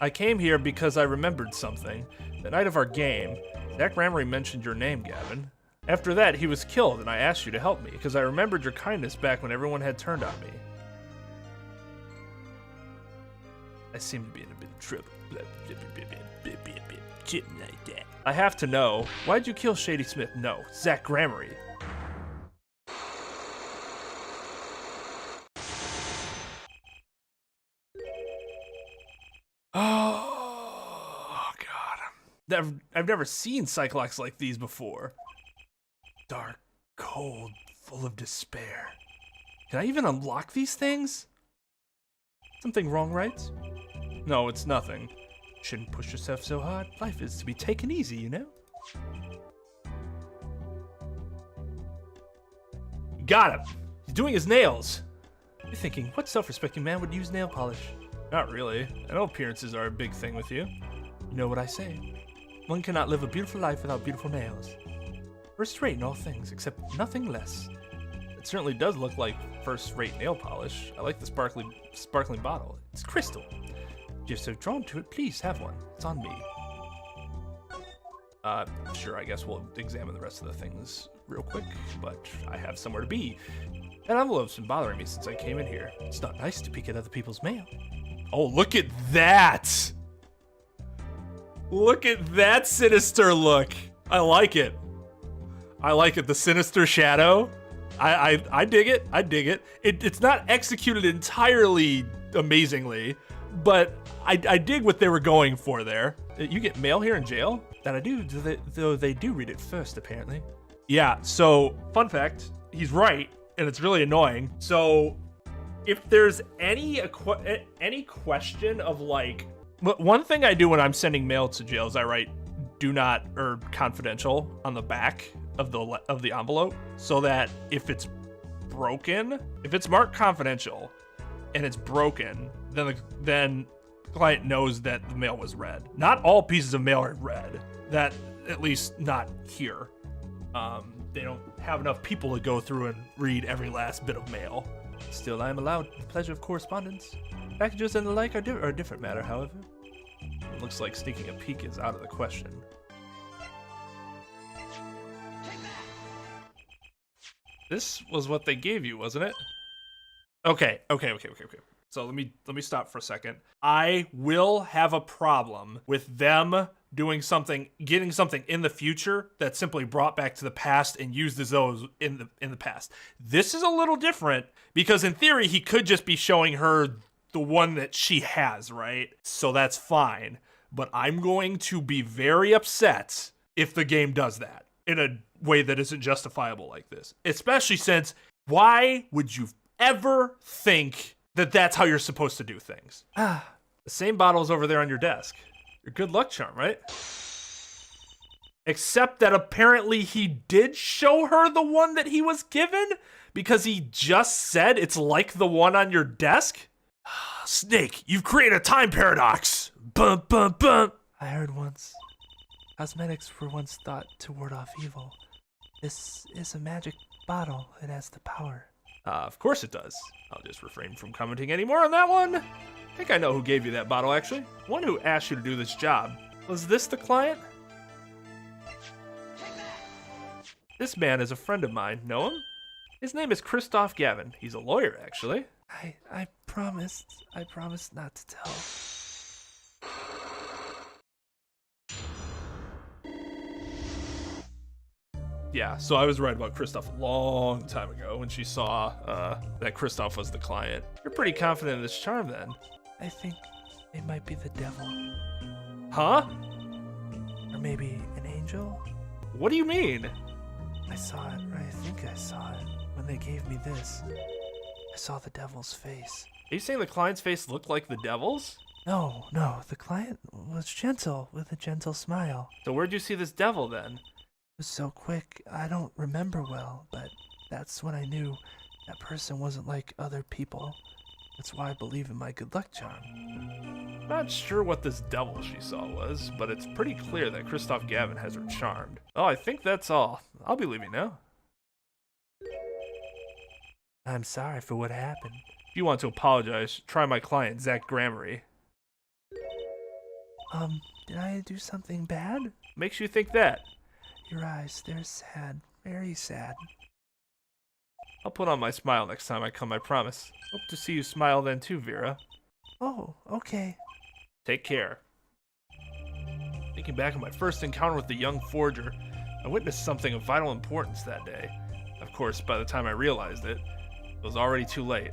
I came here because I remembered something. The night of our game, Zach Grammary mentioned your name, Gavin. After that, he was killed, and I asked you to help me, because I remembered your kindness back when everyone had turned on me. I seem to be in a bit of trouble. Like that. I have to know, why'd you kill Shady Smith? No, Zach Gramery. Oh, God. I've never seen Cyclops like these before. Dark, cold, full of despair. Can I even unlock these things? Something wrong, right? No, it's nothing. Shouldn't push yourself so hard. Life is to be taken easy, you know? Got him. He's doing his nails. You're thinking, what self-respecting man would use nail polish? Not really. I know appearances are a big thing with you. You know what I say. One cannot live a beautiful life without beautiful nails. First-rate in all things, except nothing less. It certainly does look like first-rate nail polish. I like the sparkling bottle. It's crystal. If you're so drawn to it, please have one. It's on me. Sure, I guess we'll examine the rest of the things real quick, but I have somewhere to be. That envelope's been bothering me since I came in here. It's not nice to peek at other people's mail. Oh, look at that! Look at that sinister look. I like it. I like it. The sinister shadow. I dig it. I dig it. It's not executed entirely amazingly, but I dig what they were going for there. You get mail here in jail? That I do, though they do read it first, apparently. Yeah, so, fun fact, he's right, and it's really annoying. So, if there's any question of, like... One thing I do when I'm sending mail to jail is I write do not, or confidential, on the back of the envelope, so that if it's broken, if it's marked confidential, and it's broken, then the client knows that the mail was read. Not all pieces of mail are read. That, at least not here. They don't have enough people to go through and read every last bit of mail. Still, I am allowed the pleasure of correspondence. Packages and the like are a different matter, however. It looks like sneaking a peek is out of the question. This was what they gave you, wasn't it? Okay. So let me stop for a second. I will have a problem with them doing something, getting something in the future that's simply brought back to the past and used as those in the past. This is a little different because in theory he could just be showing her the one that she has, right? So that's fine. But I'm going to be very upset if the game does that in a way that isn't justifiable like this. Especially since, why would you ever think that that's how you're supposed to do things? The same bottle's over there on your desk. Your good luck charm, right? Except that apparently he did show her the one that he was given because he just said it's like the one on your desk? Snake, you've created a time paradox. Bum, bum, bum. I heard once, cosmetics were once thought to ward off evil. This is a magic bottle. It has the power. Of course it does. I'll just refrain from commenting anymore on that one. I think I know who gave you that bottle, actually. One who asked you to do this job. Was this the client? This man is a friend of mine. Know him? His name is Christoph Gavin. He's a lawyer, actually. I promised not to tell. Yeah, so I was right about Christoph a long time ago when she saw that Christoph was the client. You're pretty confident in this charm, then. I think it might be the devil. Huh? Or maybe an angel? What do you mean? I saw it, or I think I saw it, when they gave me this. I saw the devil's face. Are you saying the client's face looked like the devil's? No, the client was gentle, with a gentle smile. So where'd you see this devil, then? It was so quick, I don't remember well, but that's when I knew that person wasn't like other people. That's why I believe in my good luck charm. Not sure what this devil she saw was, but it's pretty clear that Christoph Gavin has her charmed. Oh, I think that's all. I'll be leaving now. I'm sorry for what happened. If you want to apologize, try my client, Zach Gramery. Did I do something bad? Makes you think that? Your eyes, they're sad. Very sad. I'll put on my smile next time I come, I promise. Hope to see you smile then too, Vera. Oh, okay. Take care. Thinking back on my first encounter with the young forger, I witnessed something of vital importance that day. Of course, by the time I realized it, it was already too late.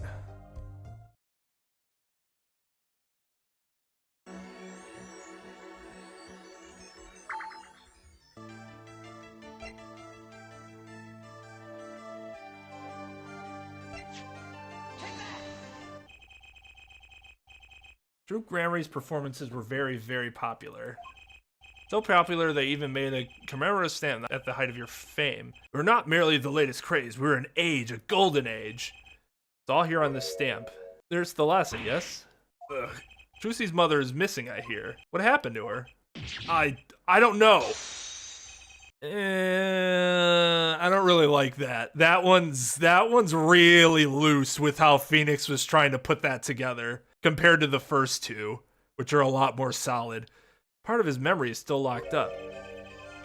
Drew Grammy's performances were very, very popular. So popular they even made a commemorative stamp at the height of your fame. We're not merely the latest craze, we're an age, a golden age. It's all here on this stamp. There's Thalassa, yes? Ugh. Trucy's mother is missing, I hear. What happened to her? I don't know. I don't really like that. That one's really loose with how Phoenix was trying to put that together compared to the first two, which are a lot more solid. Part of his memory is still locked up.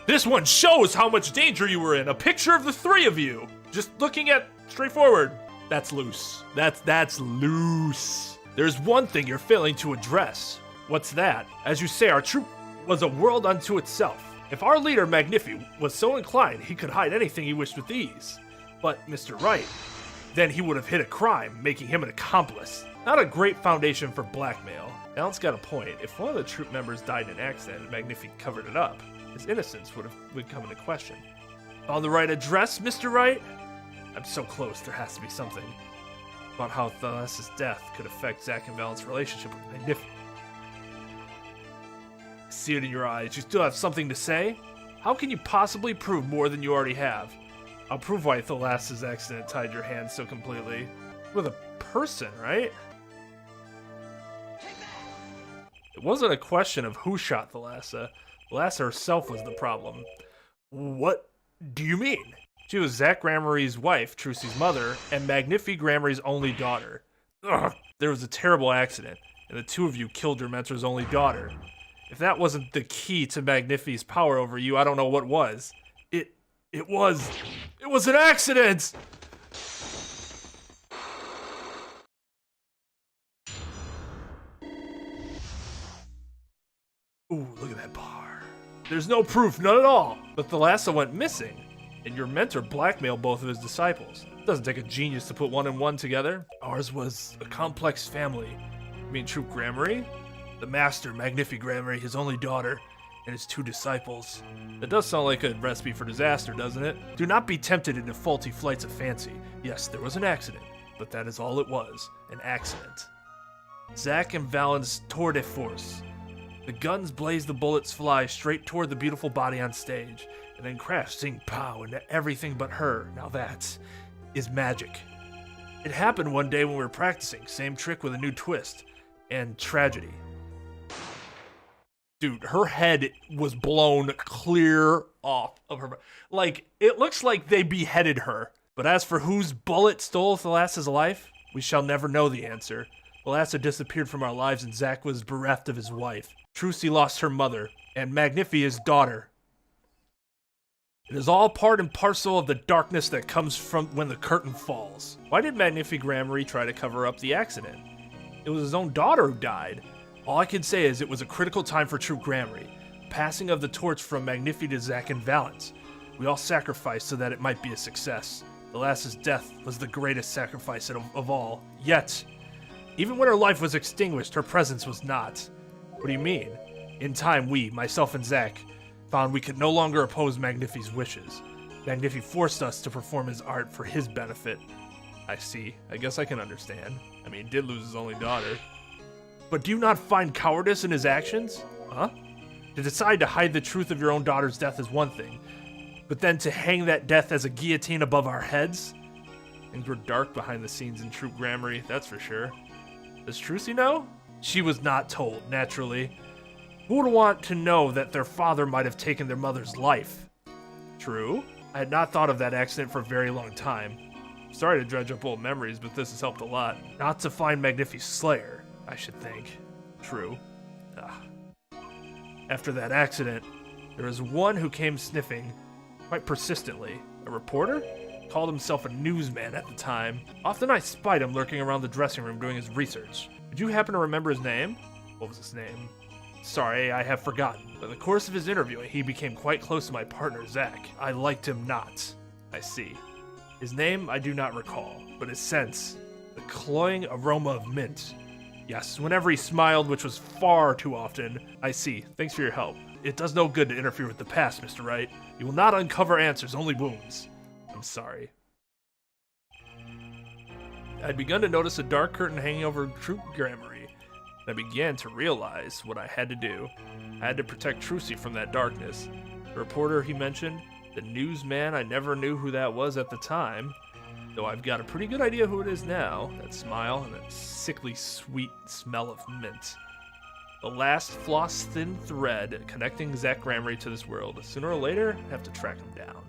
This one shows how much danger you were in. A picture of the three of you. Just looking at straightforward. That's loose. That's loose. There's one thing you're failing to address. What's that? As you say, our troop was a world unto itself. If our leader, Magnifi, was so inclined, he could hide anything he wished with ease. But Mr. Wright, then he would have hid a crime, making him an accomplice. Not a great foundation for blackmail. Alan's got a point. If one of the troop members died in an accident and Magnifi covered it up, his innocence would come into question. On the right address, Mr. Wright? I'm so close, there has to be something. About how Thalassa's death could affect Zach and Valen's relationship with Magnifi. I see it in your eyes. You still have something to say? How can you possibly prove more than you already have? I'll prove why Thalassa's accident tied your hands so completely. With a person, right? It wasn't a question of who shot Thalassa. Thalassa herself was the problem. What do you mean? She was Zach Gramarie's wife, Trucy's mother, and Magnifi Gramarie's only daughter. Ugh, there was a terrible accident, and the two of you killed your mentor's only daughter. If that wasn't the key to Magnifi's power over you, I don't know what was. It was an accident! Ooh, look at that bar. There's no proof, none at all. But Thalassa went missing, and your mentor blackmailed both of his disciples. It doesn't take a genius to put one and one together. Ours was a complex family. You mean Troop Grammary? The master, Magnifi Grammary, his only daughter, and his two disciples. That does sound like a recipe for disaster, doesn't it? Do not be tempted into faulty flights of fancy. Yes, there was an accident, but that is all it was, an accident. Zach and Valen's tour de force. The guns blaze, the bullets fly straight toward the beautiful body on stage, and then crash, sing pow into everything but her. Now that is magic. It happened one day when we were practicing, same trick with a new twist, and tragedy. Dude, her head was blown clear off of her. Like, it looks like they beheaded her. But as for whose bullet stole Thalassa's life, we shall never know the answer. Thalassa disappeared from our lives and Zach was bereft of his wife. Trucy lost her mother, and Magnifi his daughter. It is all part and parcel of the darkness that comes from when the curtain falls. Why did Magnifi Grammary try to cover up the accident? It was his own daughter who died. All I can say is it was a critical time for Troop Grammary. Passing of the torch from Magnifi to Zach and Valence. We all sacrificed so that it might be a success. Thalassa's death was the greatest sacrifice of all. Yet, even when her life was extinguished, her presence was not. What do you mean? In time, we, myself and Zach, found we could no longer oppose Magnifi's wishes. Magnifi forced us to perform his art for his benefit. I see. I guess I can understand. I mean, he did lose his only daughter. But do you not find cowardice in his actions? Huh? To decide to hide the truth of your own daughter's death is one thing, but then to hang that death as a guillotine above our heads? Things were dark behind the scenes in Troop Grammary, that's for sure. Does Trucy know? She was not told, naturally. Who would want to know that their father might have taken their mother's life? True. I had not thought of that accident for a very long time. Sorry to dredge up old memories, but this has helped a lot. Not to find Magnifi's slayer, I should think. True. After that accident, there was one who came sniffing, quite persistently, A reporter? Called himself a newsman at the time. Often I spied him lurking around the dressing room doing his research. Did you happen to remember his name? What was his name? Sorry, I have forgotten. But in the course of his interviewing, he became quite close to my partner, Zach. I liked him not. I see. His name I do not recall, but his scent, the cloying aroma of mint. Yes, whenever he smiled, which was far too often. I see. Thanks for your help. It does no good to interfere with the past, Mr. Wright. You will not uncover answers, only wounds. I'm sorry. I'd begun to notice a dark curtain hanging over Troop Grammary. I began to realize what I had to do. I had to protect Trucy from that darkness. The reporter he mentioned, the newsman, I never knew who that was at the time. Though I've got a pretty good idea who it is now. That smile and that sickly sweet smell of mint. The last floss-thin thread connecting Zach Grammary to this world. Sooner or later, I have to track him down.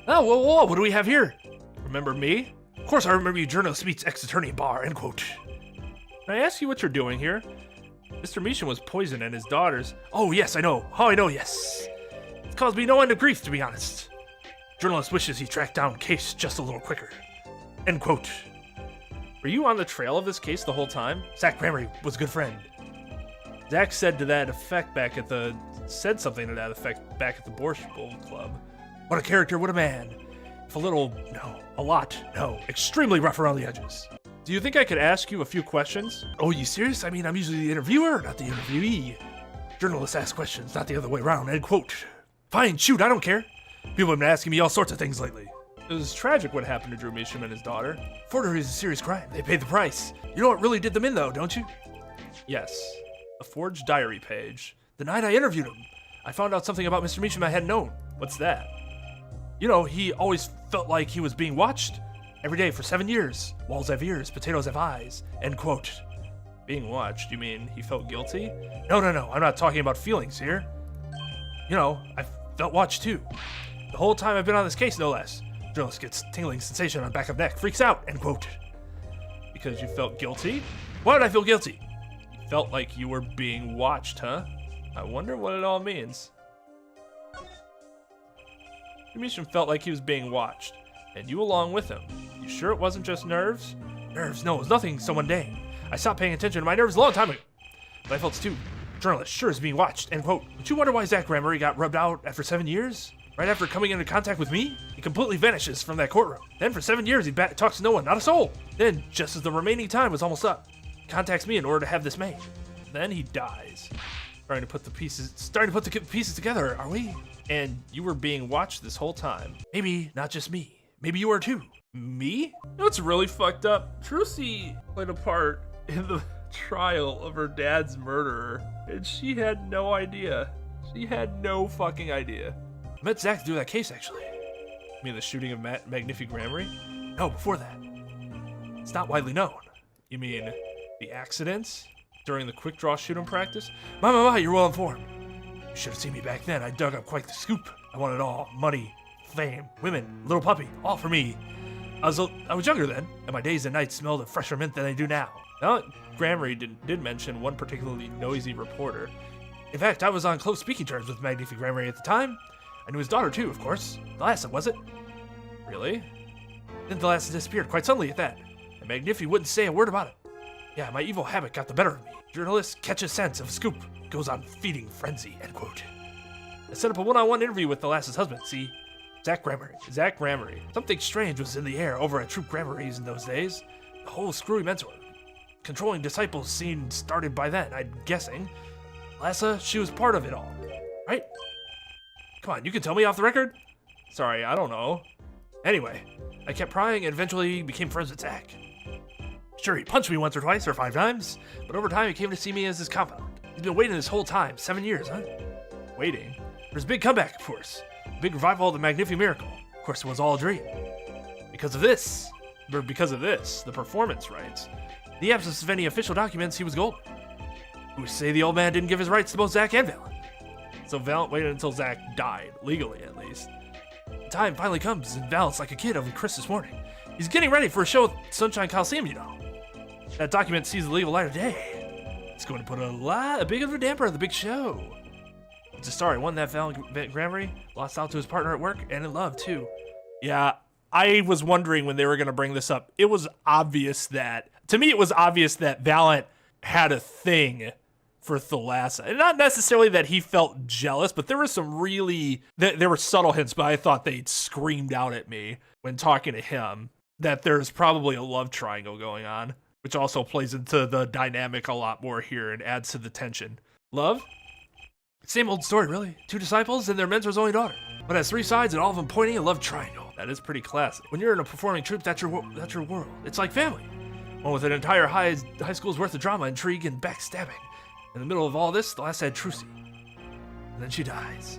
Oh, whoa, what do we have here? Remember me? Of course I remember you, journalist meets ex-attorney bar, end quote. Can I ask you what you're doing here? Mr. Meacham was poisoned and his daughters... Oh, yes, I know. Oh, I know, yes. It's caused me no end of grief, to be honest. Journalist wishes he tracked down case just a little quicker. End quote. Were you on the trail of this case the whole time? Zach Grammary was a good friend. Zach said something to that effect back at the Borscht Bowl Club. What a character, what a man. If a little, no. A lot, no. Extremely rough around the edges. Do you think I could ask you a few questions? Oh, you serious? I mean, I'm usually the interviewer, not the interviewee. Journalists ask questions, not the other way around, end quote. Fine, shoot, I don't care. People have been asking me all sorts of things lately. It was tragic what happened to Drew Meacham and his daughter. Forgery is a serious crime. They paid the price. You know what really did them in, though, don't you? Yes. A forged diary page. The night I interviewed him, I found out something about Mr. Meacham I hadn't known. What's that? You know, he always felt like he was being watched. Every day for 7 years. Walls have ears, potatoes have eyes. End quote. Being watched? You mean he felt guilty? No. I'm not talking about feelings here. You know, I felt watched too. The whole time I've been on this case, no less. Journalist gets tingling sensation on back of neck, freaks out, end quote. Because you felt guilty? Why would I feel guilty? You felt like you were being watched, huh? I wonder what it all means. Meacham felt like he was being watched, and you along with him. You sure it wasn't just nerves? Nerves? No, it was nothing so mundane. I stopped paying attention to my nerves a long time ago. But I felt too. Journalist sure is being watched, end quote. Don't you wonder why Zach Grammary got rubbed out after 7 years? Right after coming into contact with me, he completely vanishes from that courtroom. Then for 7 years he talks to no one, not a soul. Then, just as the remaining time was almost up, he contacts me in order to have this made. Then he dies. Starting to put the pieces together, are we? And you were being watched this whole time. Maybe not just me. Maybe you were too. Me? You know what's really fucked up? Trucy played a part in the trial of her dad's murderer, and she had no idea. She had no fucking idea. I met Zach to do that case, actually. You mean the shooting of Magnific Grammary? No, before that. It's not widely known. You mean the accidents during the quick draw shoot-'em practice? My, you're well informed. You should have seen me back then. I dug up quite the scoop. I wanted all. Money, fame, women, little puppy, all for me. I was younger then, and my days and nights smelled of fresher mint than they do now. Now, Grammary did mention one particularly noisy reporter. In fact, I was on close speaking terms with Magnific Grammary at the time. I knew his daughter too, of course. Thalassa, was it? Really? Then Thalassa disappeared quite suddenly at that, and Magnific wouldn't say a word about it. Yeah, my evil habit got the better of me. Journalists catch a sense of scoop, goes on feeding frenzy, end quote. I set up a one-on-one interview with Thalassa's husband, see? Zach Grammary. Something strange was in the air over at Troop Grammary's in those days. The whole screwy mentor. Controlling disciples scene started by then, I'm guessing. Thalassa, she was part of it all, right? Come on, you can tell me off the record? Sorry, I don't know. Anyway, I kept prying and eventually became friends with Zach. Sure, he punched me once or twice or 5 times, but over time he came to see me as his confidant. He's been waiting this whole time, 7 years, huh? Waiting? For his big comeback, of course. A big revival of the Magnific Miracle. Of course, it was all a dream. Because of this, the performance rights. In the absence of any official documents, he was golden. Who say the old man didn't give his rights to both Zach and Valen. So Valen waited until Zach died, legally at least. time finally comes, and Val's like a kid over Christmas morning. He's getting ready for a show at Sunshine Coliseum, you know. That document sees the legal light of day. It's going to put a big of a damper on the big show. It's a story, one that Val Gramery lost out to his partner at work and in love, too. Yeah, I was wondering when they were going to bring this up. It was obvious that, to me, it was obvious that Valiant had a thing for Thalassa. And not necessarily that he felt jealous, but there were some really, there were subtle hints, but I thought they'd screamed out at me when talking to him that there's probably a love triangle going on, which also plays into the dynamic a lot more here and adds to the tension. Love? Same old story, really. Two disciples and their mentor's only daughter. But has three sides and all of them pointing a love triangle. That is pretty classic. When you're in a performing troupe, that's your world. It's like family. One with an entire high school's worth of drama, intrigue, and backstabbing. In the middle of all this, Thalassa had Trucy. And then she dies.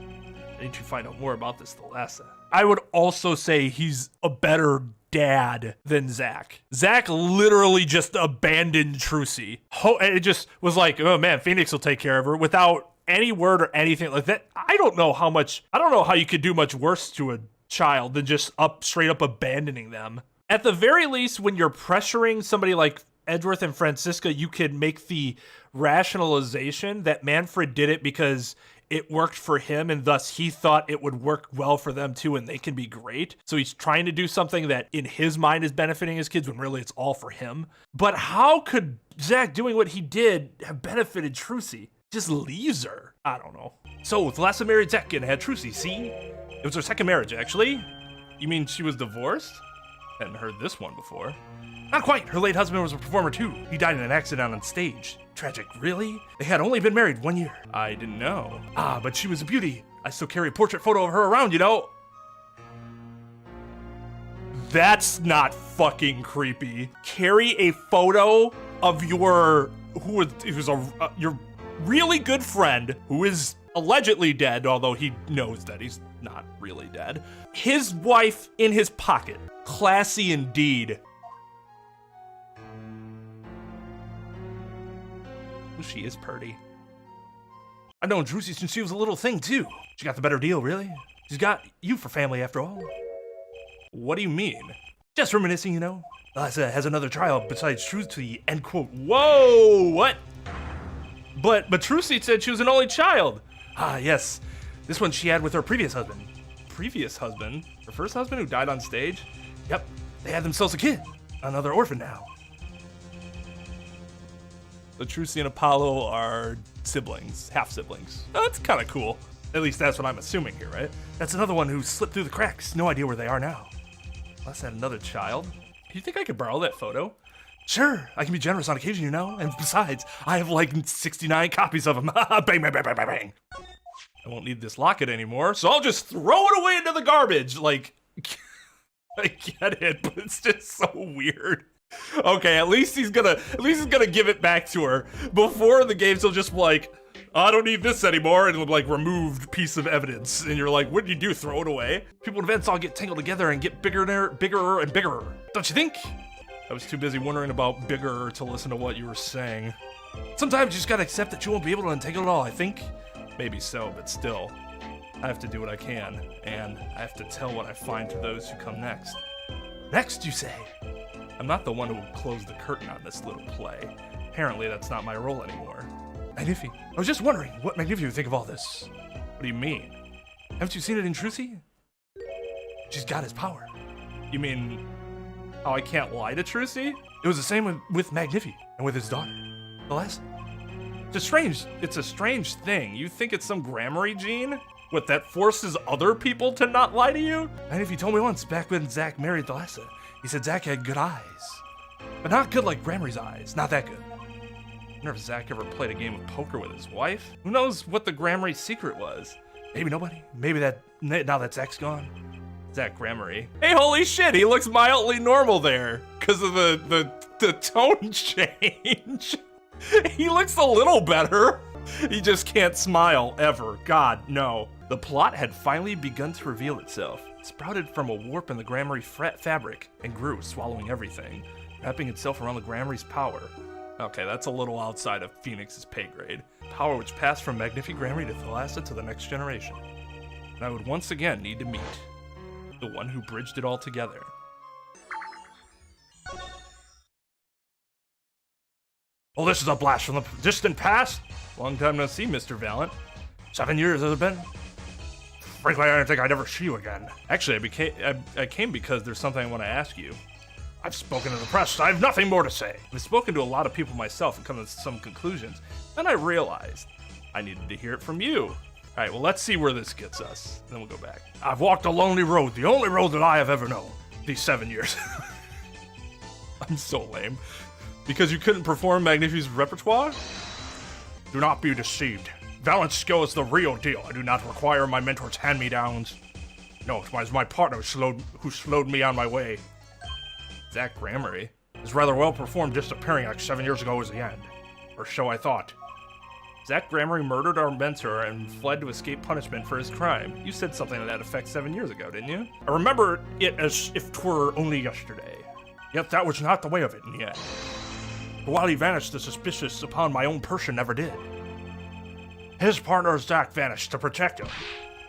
I need to find out more about this Thalassa. I would also say he's a better dad than Zach. Zach literally just abandoned Trucy. It just was like, oh man, Phoenix will take care of her without any word or anything like that. I don't know how you could do much worse to a child than just straight up abandoning them. At the very least, when you're pressuring somebody like Edgeworth and Francisca, you could make the rationalization that Manfred did it because it worked for him and thus he thought it would work well for them too and they can be great. So he's trying to do something that in his mind is benefiting his kids when really it's all for him. But how could Zach doing what he did have benefited Trucy? Just leaves her. I don't know. So Thalassa married Zach and had Trucy, see? It was her second marriage, actually. You mean she was divorced? Hadn't heard this one before. Not quite. Her late husband was a performer too. He died in an accident on stage. Tragic, really? They had only been married 1 year. I didn't know. Ah, but she was a beauty. I still carry a portrait photo of her around, you know. That's not fucking creepy. Carry a photo of your your really good friend who is allegedly dead, although he knows that he's not really dead. His wife in his pocket. Classy indeed. She is pretty. I've known Trucy since she was a little thing too. She got the better deal, really. She's got you for family after all. What do you mean? Just reminiscing, you know. Thalassa has another child besides Trucy, end quote. Whoa, what? But Trucy said she was an only child. Ah, yes. This one she had with her previous husband. Previous husband? Her first husband who died on stage? Yep. They had themselves a kid. Another orphan now. The Trucy and Apollo are siblings, half siblings. Oh, that's kind of cool. At least that's what I'm assuming here, right? That's another one who slipped through the cracks. No idea where they are now. Unless had another child. Do you think I could borrow that photo? Sure, I can be generous on occasion, you know. And besides, I have like 69 copies of them. Bang, bang, bang, bang, bang, bang. I won't need this locket anymore, so I'll just throw it away into the garbage. Like, I get it, but it's just so weird. Okay, at least he's gonna give it back to her. Before the games, he'll just be like, I don't need this anymore, and it'll be like removed piece of evidence. And you're like, what did you do? Throw it away? People and events all get tangled together and get bigger and bigger. Don't you think? I was too busy wondering about bigger to listen to what you were saying. Sometimes you just gotta accept that you won't be able to untangle it all, I think. Maybe so, but still, I have to do what I can, and I have to tell what I find to those who come next. Next, you say? I'm not the one who will close the curtain on this little play. Apparently, that's not my role anymore. Magnifi, I was just wondering what Magnifi would think of all this. What do you mean? Haven't you seen it in Trucy? She's got his power. You mean, oh, I can't lie to Trucy? It was the same with Magnifi and with his daughter, Thalassa. It's a strange thing. You think it's some Gramery gene? What, that forces other people to not lie to you? Magnifi told me once, back when Zach married Thalassa, he said Zach had good eyes. But not good like Gramery's eyes, not that good. I wonder if Zach ever played a game of poker with his wife? Who knows what the Gramery secret was? Maybe nobody. Maybe now that Zach's gone. Zach Gramery. Hey, holy shit, he looks mildly normal there. Because of the tone change. He looks a little better. He just can't smile, ever. God, no. The plot had finally begun to reveal itself. It sprouted from a warp in the Gramery fabric and grew, swallowing everything, wrapping itself around the Gramery's power. Okay, that's a little outside of Phoenix's pay grade. Power which passed from Magnifi Gramery to Thalassa to the next generation. And I would once again need to meet the one who bridged it all together. Well, this is a blast from the distant past. Long time no see, Mr. Valiant. 7 years has it been? Frankly, I didn't think I'd ever see you again. Actually, I came because there's something I want to ask you. I've spoken to the press. I have nothing more to say. I've spoken to a lot of people myself and come to some conclusions. Then I realized I needed to hear it from you. All right, well, let's see where this gets us. Then we'll go back. I've walked a lonely road, the only road that I have ever known. These 7 years. I'm so lame. Because you couldn't perform Magnifi's repertoire? Do not be deceived. Valiant's skill is the real deal. I do not require my mentor's hand-me-downs. No, it was my partner who slowed me on my way. Zach Gramarye. His rather well-performed disappearing act 7 years ago was the end. Or so I thought. Zach Gramarye murdered our mentor and fled to escape punishment for his crime. You said something to that effect 7 years ago, didn't you? I remember it as if 'twere only yesterday. Yet that was not the way of it in the end. But while he vanished, the suspicious upon my own person never did. His partner Zach vanished to protect him.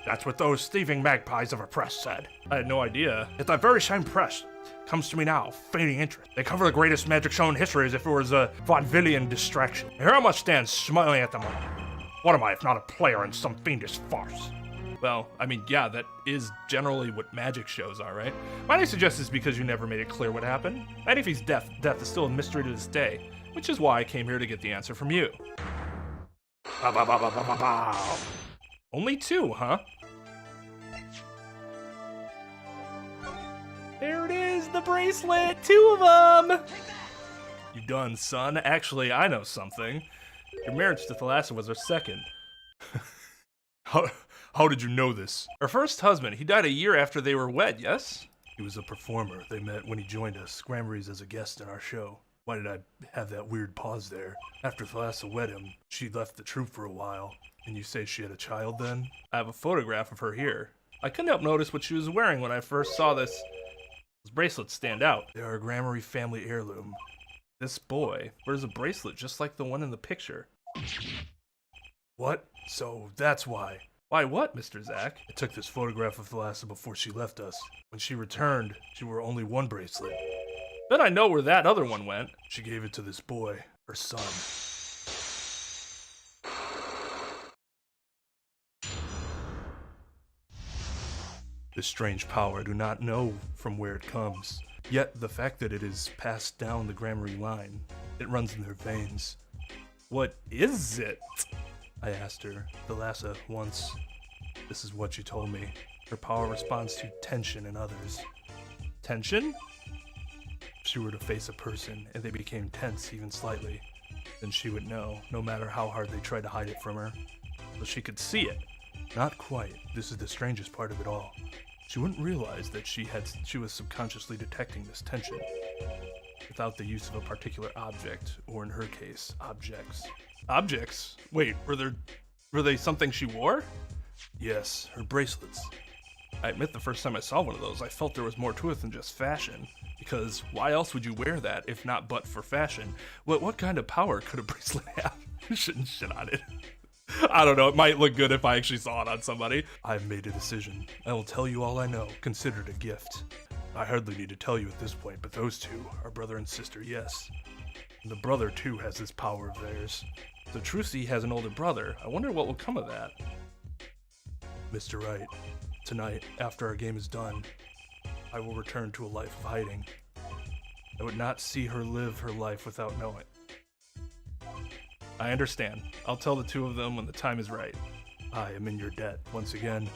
That's what those thieving magpies of a press said. I had no idea. Yet that very same press comes to me now, feigning interest. They cover the greatest magic show in history as if it was a vaudevillian distraction. Here I must stand smiling at them all. What am I if not a player in some fiendish farce? Well, I mean, yeah, that is generally what magic shows are, right? Might I suggest this because you never made it clear what happened? Magnifi's death is still a mystery to this day, which is why I came here to get the answer from you. Only 2, huh? There it is, the bracelet! 2 of them! You done, son? Actually, I know something. Your marriage to Thalassa was our second. How did you know this? Her first husband, he died a year after they were wed, yes? He was a performer. They met when he joined us, Gramarye's as a guest in our show. Why did I have that weird pause there? After Thalassa wed him, she left the troupe for a while. And you say she had a child then? I have a photograph of her here. I couldn't help notice what she was wearing when I first saw this. Those bracelets stand out. They are a Gramarye family heirloom. This boy wears a bracelet just like the one in the picture. What? So that's why. Why what, Mr. Zach? I took this photograph of Thalassa before she left us. When she returned, she wore only one bracelet. Then I know where that other one went. She gave it to this boy, her son. This strange power, I do not know from where it comes. Yet the fact that it is passed down the Gramarye line, it runs in their veins. What is it? I asked her, Thalassa, once. This is what she told me. Her power responds to tension in others. Tension? If she were to face a person and they became tense even slightly, then she would know, no matter how hard they tried to hide it from her. So she could see it. Not quite. This is the strangest part of it all. She wouldn't realize that she was subconsciously detecting this tension, without the use of a particular object, or in her case, objects. Objects? Wait, were they something she wore? Yes, her bracelets. I admit the first time I saw one of those, I felt there was more to it than just fashion. Because why else would you wear that if not but for fashion? What kind of power could a bracelet have? You shouldn't shit on it. I don't know, it might look good if I actually saw it on somebody. I've made a decision. I will tell you all I know. Consider it a gift. I hardly need to tell you at this point, but those two are brother and sister, yes. And the brother, too, has this power of theirs. So Trucy has an older brother. I wonder what will come of that. Mr. Wright, tonight, after our game is done, I will return to a life of hiding. I would not see her live her life without knowing. I understand. I'll tell the two of them when the time is right. I am in your debt, once again.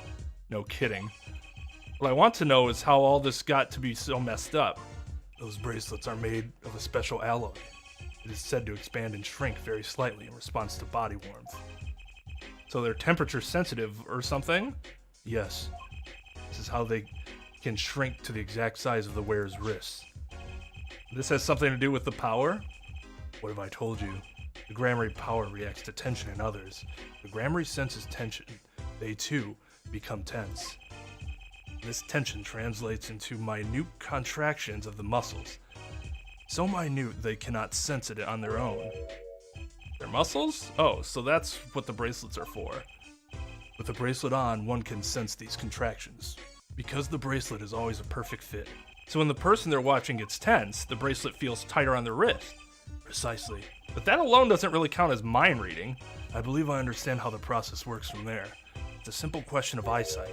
No kidding. What I want to know is how all this got to be so messed up. Those bracelets are made of a special alloy. It is said to expand and shrink very slightly in response to body warmth. So they're temperature sensitive or something? Yes. This is how they can shrink to the exact size of the wearer's wrists. This has something to do with the power? What have I told you? The Gramarye power reacts to tension in others. The Gramarye senses tension. They, too, become tense. This tension translates into minute contractions of the muscles. So minute they cannot sense it on their own. Their muscles? Oh, so that's what the bracelets are for. With the bracelet on, one can sense these contractions. Because the bracelet is always a perfect fit. So when the person they're watching gets tense, the bracelet feels tighter on their wrist. Precisely. But that alone doesn't really count as mind reading. I believe I understand how the process works from there. It's a simple question of eyesight.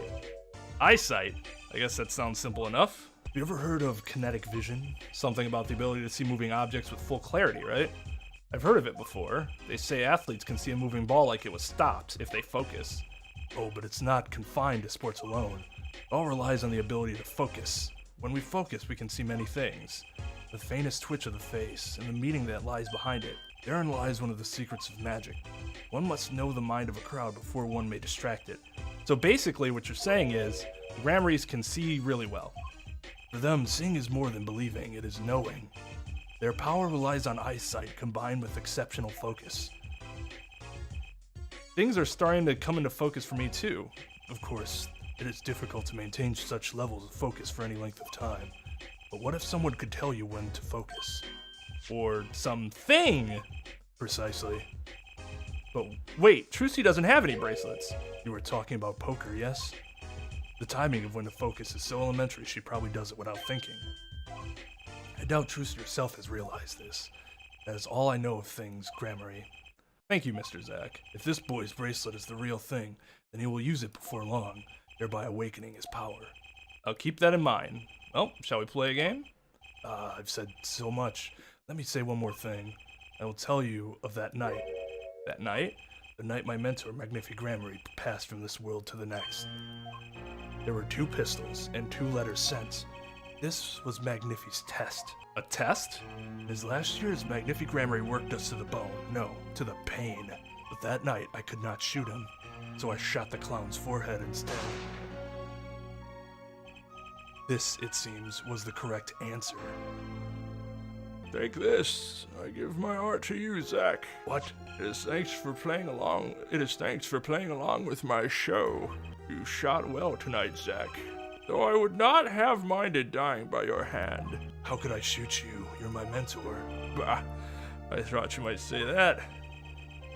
Eyesight? I guess that sounds simple enough. Have you ever heard of kinetic vision? Something about the ability to see moving objects with full clarity, right? I've heard of it before. They say athletes can see a moving ball like it was stopped if they focus. Oh, but it's not confined to sports alone. It all relies on the ability to focus. When we focus, we can see many things. The faintest twitch of the face, and the meaning that lies behind it. Therein lies one of the secrets of magic. One must know the mind of a crowd before one may distract it. So basically what you're saying is, Gramarys can see really well. For them, seeing is more than believing, it is knowing. Their power relies on eyesight combined with exceptional focus. Things are starting to come into focus for me too. Of course, it is difficult to maintain such levels of focus for any length of time. But what if someone could tell you when to focus? Or something! Precisely. But wait, Trucy doesn't have any bracelets. You were talking about poker, yes? The timing of when to focus is so elementary she probably does it without thinking. I doubt Trucy herself has realized this. That is all I know of things, Grammarly. Thank you, Mr. Zack. If this boy's bracelet is the real thing, then he will use it before long, thereby awakening his power. I'll keep that in mind. Well, shall we play a game? I've said so much. Let me say one more thing. I will tell you of that night. That night? The night my mentor, Magnifi Grammarly, passed from this world to the next. There were 2 pistols and 2 letters sent. This was Magnifi's test. A test? His last years, Magnifi Grammarly worked us to the bone. No, to the pain. But that night, I could not shoot him. So I shot the clown's forehead instead. This, it seems, was the correct answer. Take this. I give my art to you, Zack. What? It is thanks for playing along with my show. You shot well tonight, Zack. Though I would not have minded dying by your hand. How could I shoot you? You're my mentor. Bah, I thought you might say that.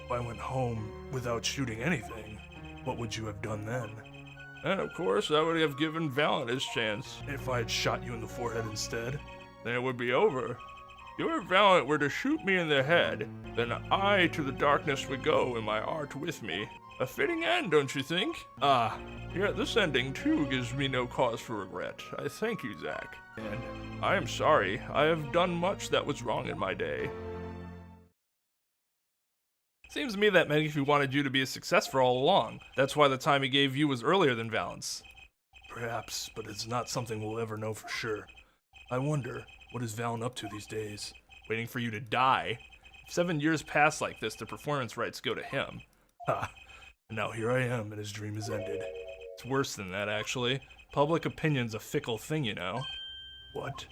If I went home without shooting anything, what would you have done then? And of course, I would have given Valiant his chance. If I had shot you in the forehead instead? Then it would be over. If your Valiant were to shoot me in the head, then I to the darkness would go and my art with me. A fitting end, don't you think? Yet this ending too gives me no cause for regret. I thank you, Zack. And I am sorry, I have done much that was wrong in my day. Seems to me that Magnifi wanted you to be a success for all along. That's why the time he gave you was earlier than Valance. Perhaps, but it's not something we'll ever know for sure. I wonder, what is Valen up to these days? Waiting for you to die? If 7 years pass like this, the performance rights go to him. Ha! And now here I am, and his dream is ended. It's worse than that, actually. Public opinion's a fickle thing, you know. What?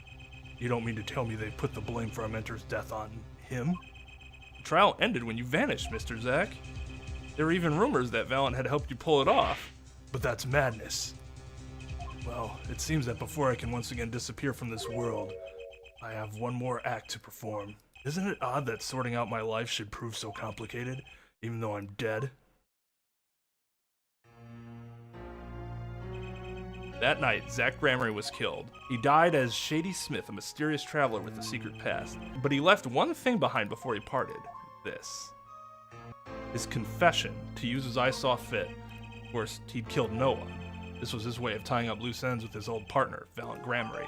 You don't mean to tell me they put the blame for our mentor's death on him? The trial ended when you vanished, Mr. Zack. There were even rumors that Valen had helped you pull it off. But that's madness. Well, it seems that before I can once again disappear from this world, I have one more act to perform. Isn't it odd that sorting out my life should prove so complicated, even though I'm dead? That night, Zack Grammarly was killed. He died as Shady Smith, a mysterious traveler with a secret past. But he left one thing behind before he parted. This. His confession, to use as I saw fit. Of course, he'd killed no one. This was his way of tying up loose ends with his old partner, Valen Grammarly.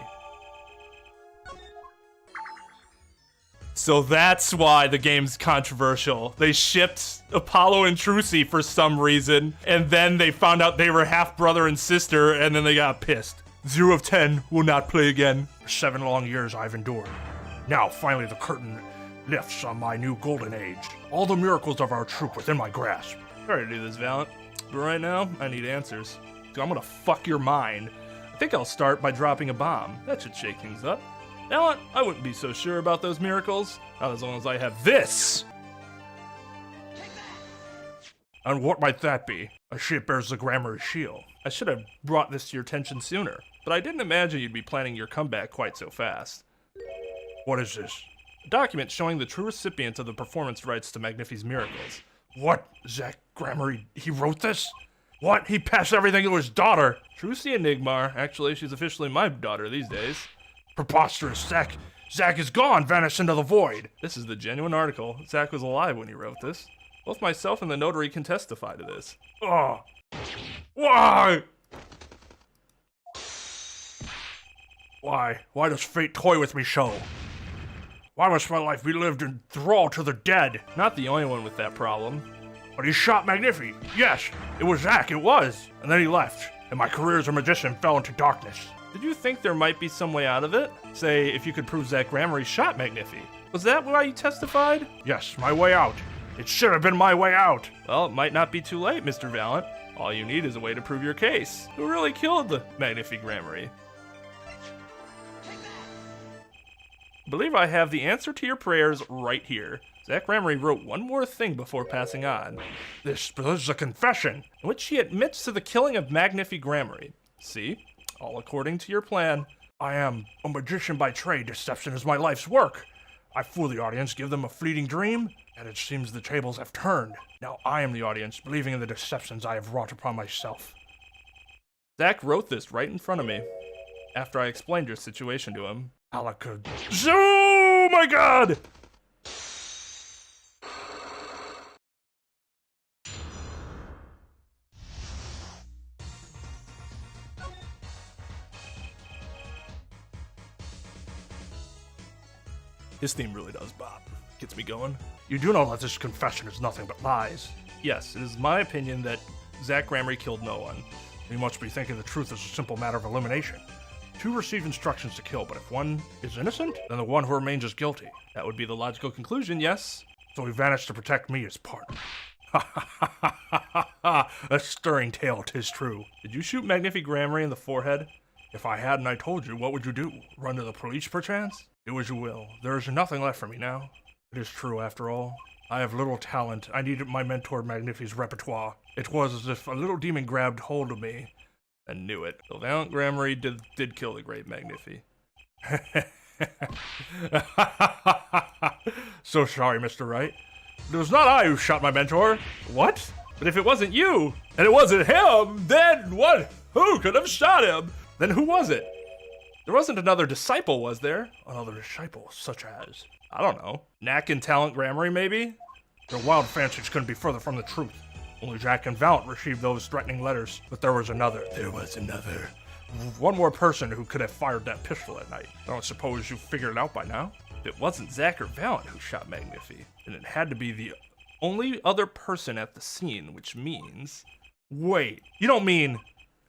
So that's why the game's controversial. They shipped Apollo and Trucy for some reason, and then they found out they were half brother and sister, and then they got pissed. 0 of 10 will not play again. For 7 long years I've endured. Now finally the curtain lifts on my new golden age. All the miracles of our troop within my grasp. Sorry to do this, Valen, but right now, I need answers. So I'm gonna fuck your mind. I think I'll start by dropping a bomb. That should shake things up. Now, I wouldn't be so sure about those miracles, not as long as I have this! And what might that be? A ship bears the Grammarly shield. I should have brought this to your attention sooner, but I didn't imagine you'd be planning your comeback quite so fast. What is this? A document showing the true recipient of the performance rights to Magnifi's miracles. What? Zack Grammarly, he wrote this? What? He passed everything to his daughter. Trucy and Nigmar. Actually, she's officially my daughter these days. Preposterous, Zach. Zach is gone, vanished into the void. This is the genuine article. Zach was alive when he wrote this. Both myself and the notary can testify to this. Oh. Why? Why does fate toy with me so? Why must my life be lived in thrall to the dead? Not the only one with that problem. But he shot Magnifi. Yes, it was Zach, it was. And then he left, and my career as a magician fell into darkness. Did you think there might be some way out of it? Say, if you could prove Zach Gramery shot Magnifi. Was that why you testified? Yes, my way out. It should have been my way out. Well, it might not be too late, Mr. Valiant. All you need is a way to prove your case. Who really killed the Magnifi Gramery? I believe I have the answer to your prayers right here. Zach Gramery wrote one more thing before passing on. This is a confession. In which he admits to the killing of Magnifi Gramery. See? All according to your plan. I am a magician by trade. Deception is my life's work. I fool the audience, give them a fleeting dream, and it seems the tables have turned. Now I am the audience, believing in the deceptions I have wrought upon myself. Zach wrote this right in front of me. After I explained your situation to him. Oh my god! His theme really does bop. Gets me going. You do know that this confession is nothing but lies. Yes, it is my opinion that Zach Gramery killed no one. You must be thinking the truth is a simple matter of elimination. Two receive instructions to kill, but if one is innocent, then the one who remains is guilty. That would be the logical conclusion, yes. So he vanished to protect me as partner. Ha ha ha ha ha ha! A stirring tale, 'tis true. Did you shoot Magnifi Gramery in the forehead? If I hadn't, I told you, what would you do? Run to the police, perchance? Do as you will. There is nothing left for me now. It is true, after all. I have little talent. I needed my mentor Magnifi's repertoire. It was as if a little demon grabbed hold of me. I knew it. The Valiant Gramery did kill the great Magnifi. So sorry, Mr. Wright. It was not I who shot my mentor. What? But if it wasn't you, and it wasn't him, then what? Who could have shot him? Then who was it? There wasn't another disciple, was there? Another disciple, such as? I don't know. Knack and Talent Gramery, maybe? Their wild fancies couldn't be further from the truth. Only Jack and Valiant received those threatening letters, but there was another. There was another. One more person who could have fired that pistol that night. I don't suppose you figured it out by now? It wasn't Zach or Valiant who shot Magnifi, and it had to be the only other person at the scene, which means... Wait, you don't mean...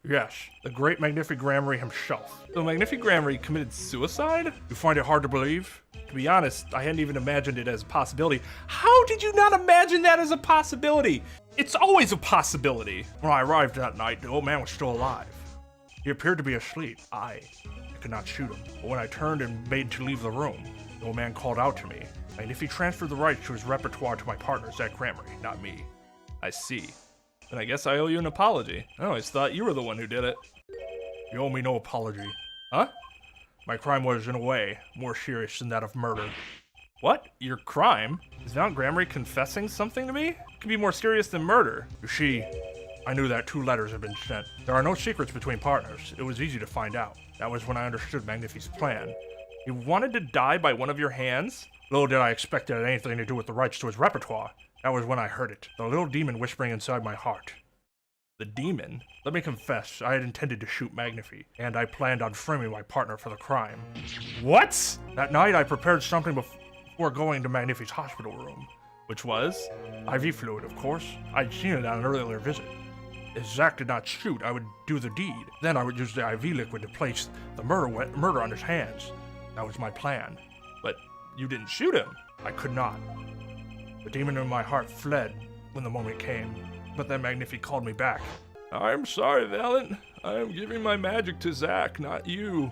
Yes, the great Magnifi Gramery himself. So Magnifi Gramery committed suicide? You find it hard to believe? To be honest, I hadn't even imagined it as a possibility. How did you not imagine that as a possibility? It's always a possibility. When I arrived that night, the old man was still alive. He appeared to be asleep. I could not shoot him. But when I turned and made to leave the room, the old man called out to me. Magnifi transferred the rights to his repertoire to my partner, Zach Gramery, not me. I see. Then I guess I owe you an apology. I always thought you were the one who did it. You owe me no apology. Huh? My crime was, in a way, more serious than that of murder. What? Your crime? Is Valiant Gramery confessing something to me? It can be more serious than murder. You see, I knew that 2 letters had been sent. There are no secrets between partners. It was easy to find out. That was when I understood Magnifi's plan. He wanted to die by one of your hands? Little did I expect it had anything to do with the rights to his repertoire. That was when I heard it. The little demon whispering inside my heart. The demon? Let me confess, I had intended to shoot Magnifi, and I planned on framing my partner for the crime. What? That night, I prepared something before going to Magnifi's hospital room. Which was? IV fluid, of course. I'd seen it on an earlier visit. If Zach did not shoot, I would do the deed. Then I would use the IV liquid to place the murder on his hands. That was my plan. But you didn't shoot him. I could not. The demon in my heart fled when the moment came, but then Magnifi called me back. I'm sorry, Valiant. I am giving my magic to Zach, not you.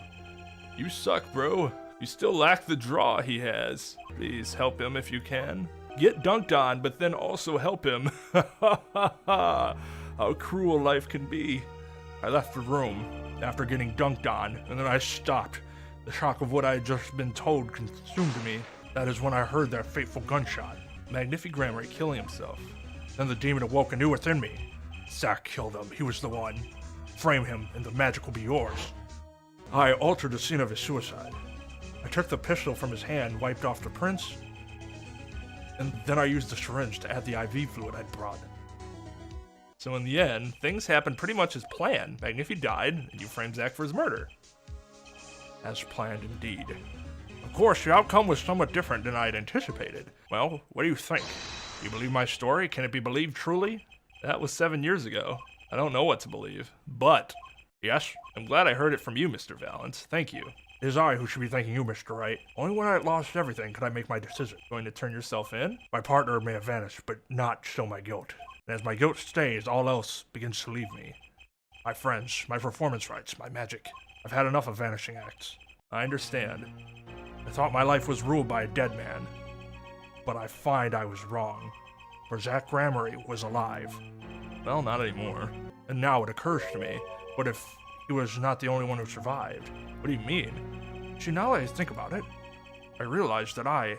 You suck, bro. You still lack the draw he has. Please help him if you can. Get dunked on, but then also help him. How cruel life can be. I left the room after getting dunked on, and then I stopped. The shock of what I had just been told consumed me. That is when I heard that fateful gunshot. Magnifi Gramery killing himself. Then the demon awoke anew within me. Zach killed him. He was the one. Frame him, and the magic will be yours. I altered the scene of his suicide. I took the pistol from his hand, wiped off the prints, and then I used the syringe to add the IV fluid I'd brought. So in the end, things happened pretty much as planned. Magnifi died, and you framed Zach for his murder. As planned indeed. Of course, the outcome was somewhat different than I had anticipated. Well, what do you think? Do you believe my story? Can it be believed truly? That was 7 years ago. I don't know what to believe. But, Yes? I'm glad I heard it from you, Mr. Valance. Thank you. It is I who should be thanking you, Mr. Wright. Only when I had lost everything could I make my decision. Going to turn yourself in? My partner may have vanished, but not so my guilt. And as my guilt stays, all else begins to leave me. My friends, my performance rights, my magic. I've had enough of vanishing acts. I understand. I thought my life was ruled by a dead man. But I find I was wrong. For Zach Gramery was alive. Well, not anymore. And now it occurs to me, what if he was not the only one who survived? What do you mean? See, now that I think about it, I realized that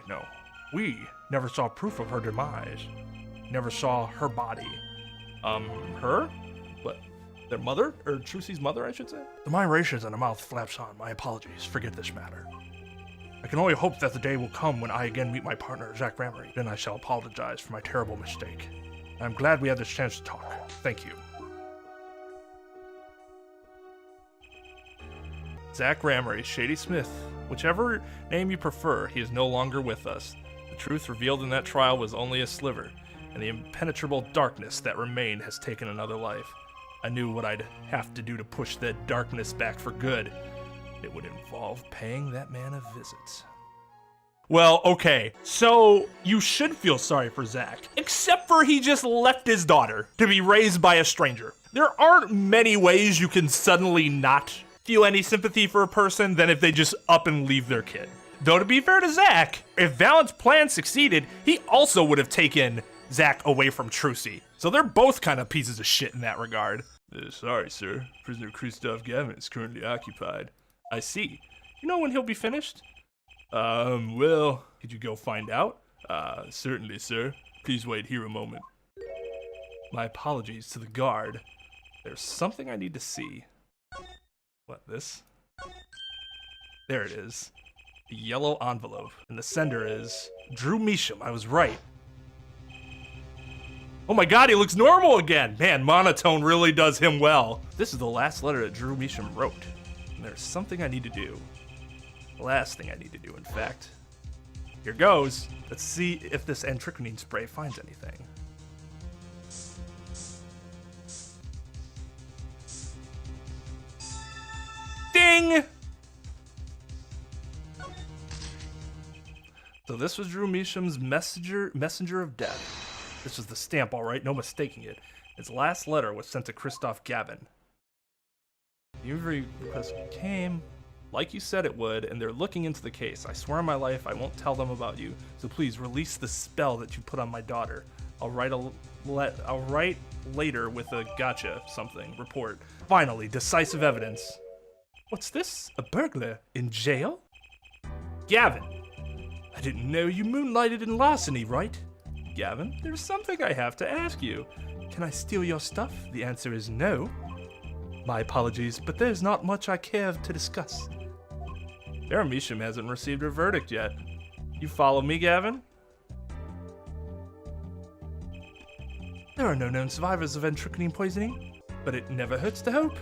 we never saw proof of her demise. Never saw her body. Her? What? Their mother? Or Trucy's mother, I should say? The mind races and the mouth flaps on. My apologies. Forget this matter. I can only hope that the day will come when I again meet my partner, Zach Gramery. Then I shall apologize for my terrible mistake. I'm glad we had this chance to talk. Thank you. Zach Gramery, Shady Smith. Whichever name you prefer, he is no longer with us. The truth revealed in that trial was only a sliver, and the impenetrable darkness that remained has taken another life. I knew what I'd have to do to push that darkness back for good. It would involve paying that man a visit. Well, okay, so you should feel sorry for Zach, except for he just left his daughter to be raised by a stranger. There aren't many ways you can suddenly not feel any sympathy for a person than if they just up and leave their kid. Though to be fair to Zach, if Valence's plan succeeded, he also would have taken Zach away from Trucy. So they're both kind of pieces of shit in that regard. Sorry, sir. Prisoner Christoph Gamez is currently occupied. I see. You know when he'll be finished? Well, could you go find out? Certainly, sir. Please wait here a moment. My apologies to the guard. There's something I need to see. What, this? There it is. The yellow envelope. And the sender is Drew Measham. I was right. Oh my god, he looks normal again! Man, monotone really does him well. This is the last letter that Drew Measham wrote. And there's something I need to do. The last thing I need to do, in fact. Here goes. Let's see if this antiquinine spray finds anything. Ding! So this was Drew Measham's messenger of death. This was the stamp, all right, no mistaking it. His last letter was sent to Christoph Gavin. The injury request came, like you said it would, and they're looking into the case. I swear on my life I won't tell them about you, so please release the spell that you put on my daughter. I'll write later with a gotcha something report. Finally, decisive evidence. What's this? A burglar in jail? Gavin, I didn't know you moonlighted in larceny, right? Gavin, there's something I have to ask you. Can I steal your stuff? The answer is no. My apologies, but there's not much I care to discuss. Baron Measham hasn't received her verdict yet. You follow me, Gavin? There are no known survivors of antiquinine poisoning, but it never hurts to hope.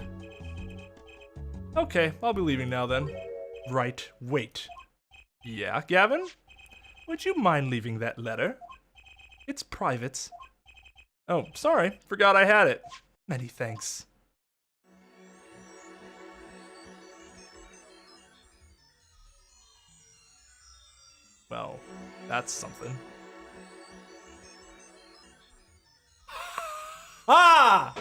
Okay, I'll be leaving now then. Right, wait. Yeah, Gavin? Would you mind leaving that letter? It's private. Oh, sorry, forgot I had it. Many thanks. Well, that's something. Ah!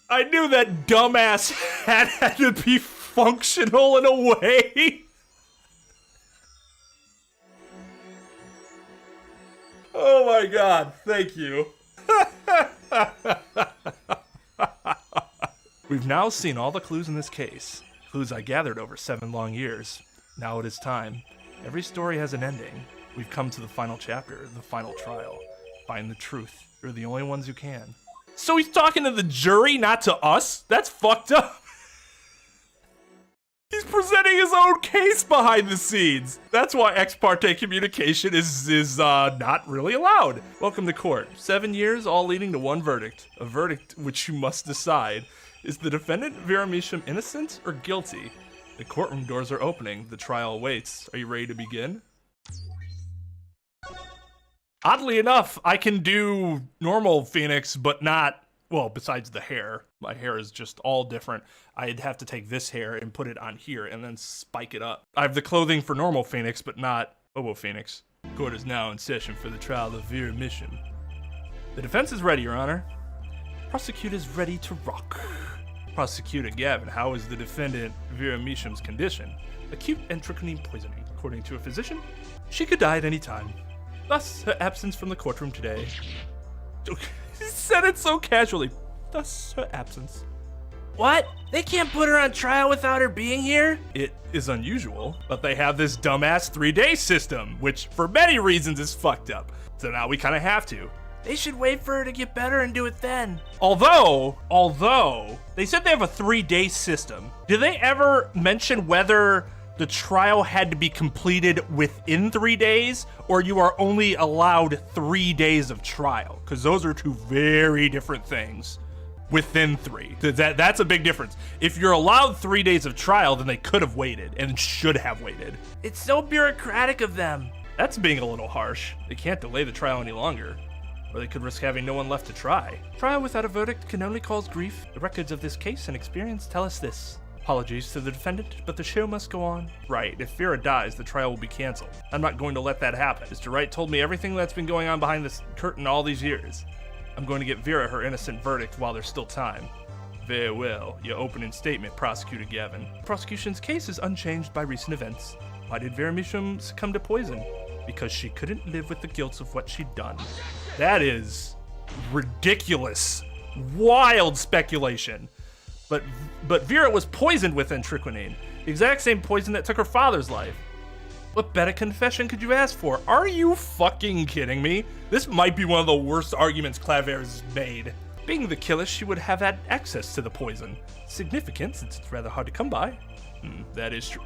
I knew that dumbass hat had to be functional in a way. Oh my god, thank you. We've now seen all the clues in this case. Clues I gathered over 7 long years. Now it is time. Every story has an ending. We've come to the final chapter, the final trial. Find the truth. You're the only ones who can. So he's talking to the jury, not to us? That's fucked up. He's presenting his own case behind the scenes. That's why ex parte communication is not really allowed. Welcome to court. 7 years, all leading to one verdict. A verdict which you must decide. Is the defendant Vera Misham innocent or guilty? The courtroom doors are opening. The trial awaits. Are you ready to begin? Oddly enough, I can do normal Phoenix, but not, well, besides the hair. My hair is just all different. I'd have to take this hair and put it on here and then spike it up. I have the clothing for normal Phoenix, but not Obo Phoenix. Court is now in session for the trial of Vera Misham. The defense is ready, Your Honor. Prosecutor's ready to rock. Prosecutor Gavin, how is the defendant Vera Misham's condition? Acute endocrine poisoning. According to a physician, she could die at any time. Thus, her absence from the courtroom today. He said it so casually. Thus, her absence. What? They can't put her on trial without her being here? It is unusual, but they have this dumbass 3-day system, which for many reasons is fucked up. So now we kind of have to. They should wait for her to get better and do it then. Although, they said they have a 3-day system. Did they ever mention whether the trial had to be completed within 3 days, or you are only allowed 3 days of trial? Because those are two very different things. Within 3. That's a big difference. If you're allowed 3 days of trial, then they could have waited and should have waited. It's so bureaucratic of them. That's being a little harsh. They can't delay the trial any longer, or they could risk having no one left to try. Trial without a verdict can only cause grief. The records of this case and experience tell us this. Apologies to the defendant, but the show must go on. Right, if Vera dies, the trial will be canceled. I'm not going to let that happen. Mr. Wright told me everything that's been going on behind this curtain all these years. I'm going to get Vera her innocent verdict while there's still time. Very well. Your opening statement, Prosecutor Gavin. The prosecution's case is unchanged by recent events. Why did Vera Misham succumb to poison? Because she couldn't live with the guilt of what she'd done. That is ridiculous, wild speculation. But Vera was poisoned with entriquinine, the exact same poison that took her father's life. What better confession could you ask for? Are you fucking kidding me? This might be one of the worst arguments Clavere's made. Being the killer, she would have had access to the poison. Significant, since it's rather hard to come by. That is true.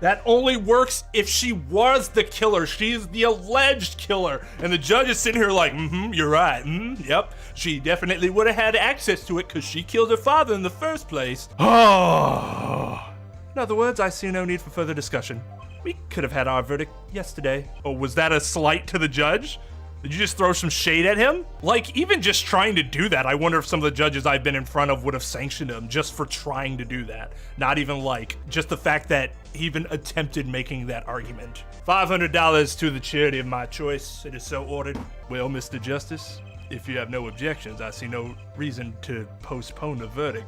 That only works if she was the killer. She's the alleged killer. And the judge is sitting here like, you're right. Yep. She definitely would have had access to it because she killed her father in the first place. Oh. In other words, I see no need for further discussion. We could have had our verdict yesterday. Oh, was that a slight to the judge? Did you just throw some shade at him? Like, even just trying to do that, I wonder if some of the judges I've been in front of would have sanctioned him just for trying to do that. Not even like, just the fact that he even attempted making that argument. $500 to the charity of my choice. It is so ordered. Well, Mr. Justice, if you have no objections, I see no reason to postpone the verdict.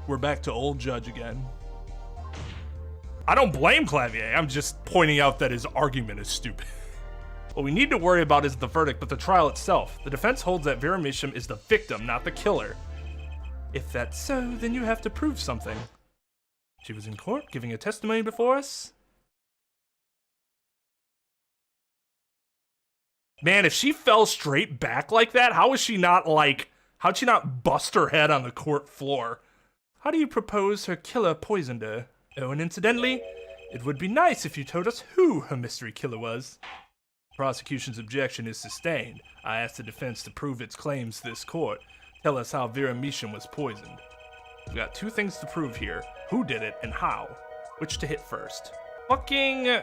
We're back to old judge again. I don't blame Clavier, I'm just pointing out that his argument is stupid. What we need to worry about is the verdict, but the trial itself. The defense holds that Vera Misham is the victim, not the killer. If that's so, then you have to prove something. She was in court, giving a testimony before us. Man, if she fell straight back like that, how'd she not bust her head on the court floor? How do you propose her killer poisoned her? Oh, and incidentally, it would be nice if you told us who her mystery killer was. The prosecution's objection is sustained. I ask the defense to prove its claims to this court. Tell us how Vera Misham was poisoned. We've got 2 things to prove here. Who did it and how? Which to hit first? Fucking...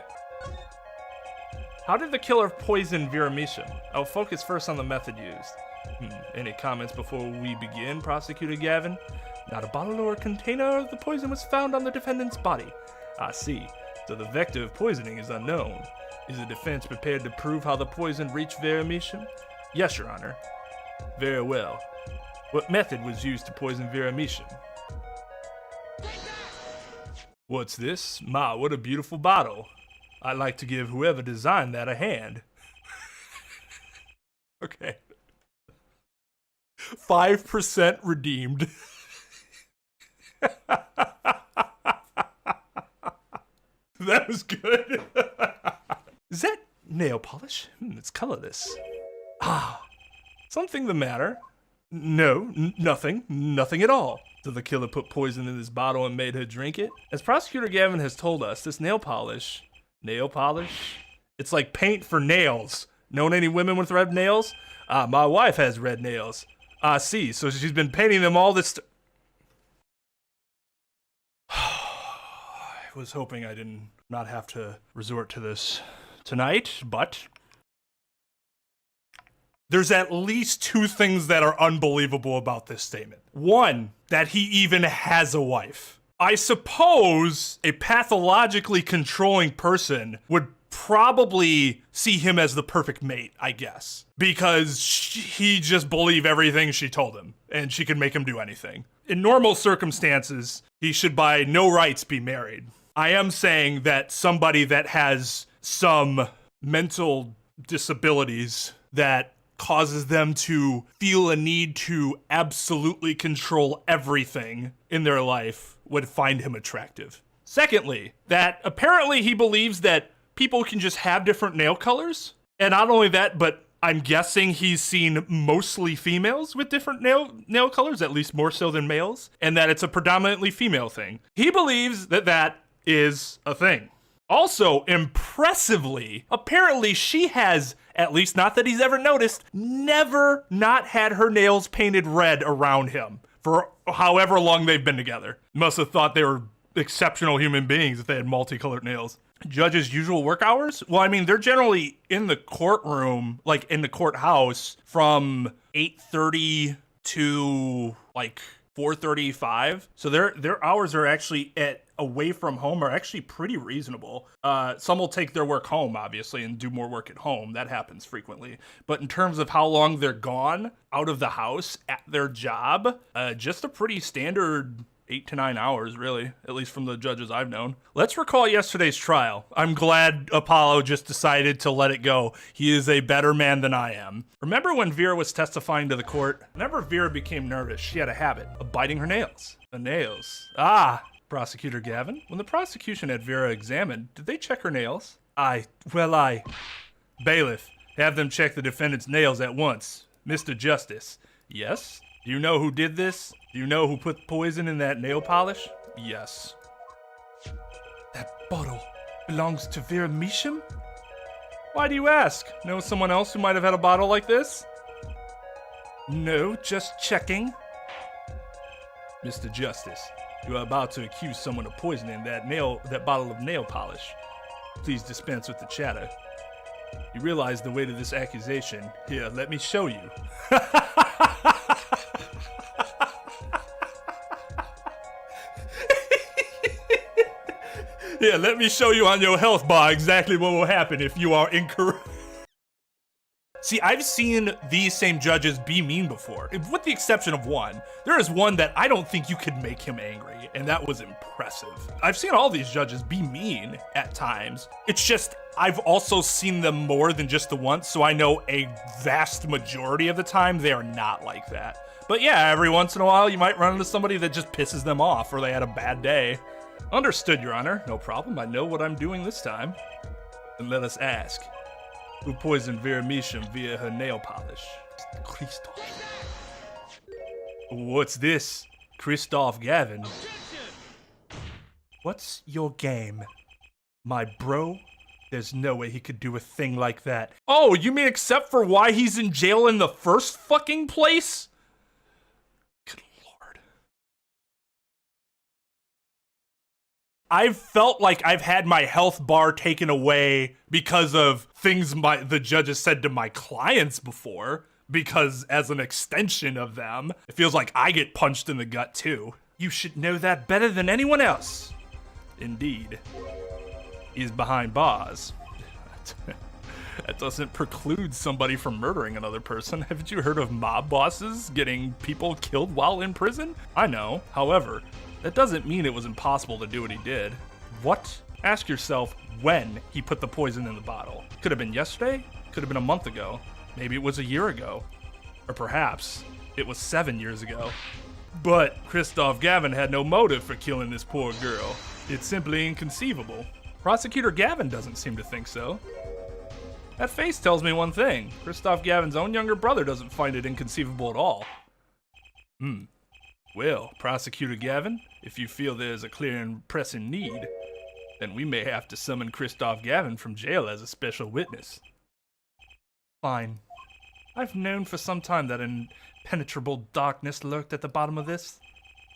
How did the killer poison Vera Misham? I'll focus first on the method used. Any comments before we begin, Prosecutor Gavin? Not a bottle or container of the poison was found on the defendant's body. I see. So the vector of poisoning is unknown. Is the defense prepared to prove how the poison reached Vera Misham? Yes, Your Honor. Very well. What method was used to poison Vera Misham? What's this? Ma, what a beautiful bottle. I'd like to give whoever designed that a hand. Okay. 5% redeemed. That was good. Is that nail polish? It's colorless. Something the matter? No, nothing. Nothing at all. So the killer put poison in this bottle and made her drink it? As Prosecutor Gavin has told us, this nail polish, it's like paint for nails. Known any women with red nails? My wife has red nails. I see, so she's been painting them all this I was hoping I didn't not have to resort to this tonight, but there's at least two things that are unbelievable about this statement. One, that he even has a wife. I suppose a pathologically controlling person would probably see him as the perfect mate, I guess, because he just believed everything she told him and she could make him do anything. In normal circumstances, he should by no rights be married. I am saying that somebody that has some mental disabilities that causes them to feel a need to absolutely control everything in their life would find him attractive. Secondly, that apparently he believes that people can just have different nail colors. And not only that, but I'm guessing he's seen mostly females with different nail colors, at least more so than males, and that it's a predominantly female thing. He believes that that is a thing. Also, impressively, apparently she has, at least not that he's ever noticed, never not had her nails painted red around him for however long they've been together. Must have thought they were exceptional human beings if they had multicolored nails. Judges' usual work hours? Well, I mean, they're generally in the courtroom, like in the courthouse, from 8:30 to like 4:35. So their hours are actually away from home are actually pretty reasonable. Some will take their work home, obviously, and do more work at home. That happens frequently. But in terms of how long they're gone out of the house at their job, just a pretty standard 8 to 9 hours, really, at least from the judges I've known. Let's recall yesterday's trial. I'm glad Apollo just decided to let it go. He is a better man than I am. Remember when Vera was testifying to the court? Whenever Vera became nervous, she had a habit of biting her nails. The nails. Prosecutor Gavin, when the prosecution had Vera examined, did they check her nails? Bailiff, have them check the defendant's nails at once. Mr. Justice. Yes? Do you know who did this? Do you know who put poison in that nail polish? Yes. That bottle belongs to Vera Measham? Why do you ask? Know someone else who might have had a bottle like this? No, just checking. Mr. Justice, you are about to accuse someone of poisoning that bottle of nail polish. Please dispense with the chatter. You realize the weight of this accusation. Here, let me show you. Yeah, let me show you on your health bar exactly what will happen if you are incorrect. See, I've seen these same judges be mean before, with the exception of one. There is one that I don't think you could make him angry, and that was impressive. I've seen all these judges be mean at times. It's just, I've also seen them more than just the once, so I know a vast majority of the time they are not like that. But yeah, every once in a while you might run into somebody that just pisses them off or they had a bad day. Understood, Your Honor. No problem. I know what I'm doing this time. And let us ask, who poisoned Vera Measham via her nail polish? Christoph. What's this? Christoph Gavin. What's your game? My bro? There's no way he could do a thing like that. Oh, you mean except for why he's in jail in the first fucking place? Good Lord. I've felt like I've had my health bar taken away because of things the judges said to my clients before, because as an extension of them, it feels like I get punched in the gut too. You should know that better than anyone else. Indeed. He's behind bars. That doesn't preclude somebody from murdering another person. Haven't you heard of mob bosses getting people killed while in prison? I know. However, that doesn't mean it was impossible to do what he did. What? Ask yourself when he put the poison in the bottle. Could have been yesterday, could have been a month ago, maybe it was a year ago, or perhaps It was 7 years ago. But Christoph Gavin had no motive for killing this poor girl. It's simply inconceivable. Prosecutor Gavin doesn't seem to think so. That face tells me one thing. Christoph Gavin's own younger brother doesn't find it inconceivable at all. Well, Prosecutor Gavin, if you feel there's a clear and pressing need, then we may have to summon Christoph Gavin from jail as a special witness. Fine. I've known for some time that impenetrable darkness lurked at the bottom of this.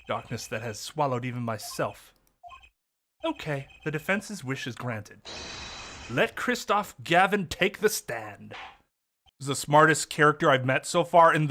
Darkness that has swallowed even myself. Okay, the defense's wish is granted. Let Christoph Gavin take the stand. He's the smartest character I've met so far in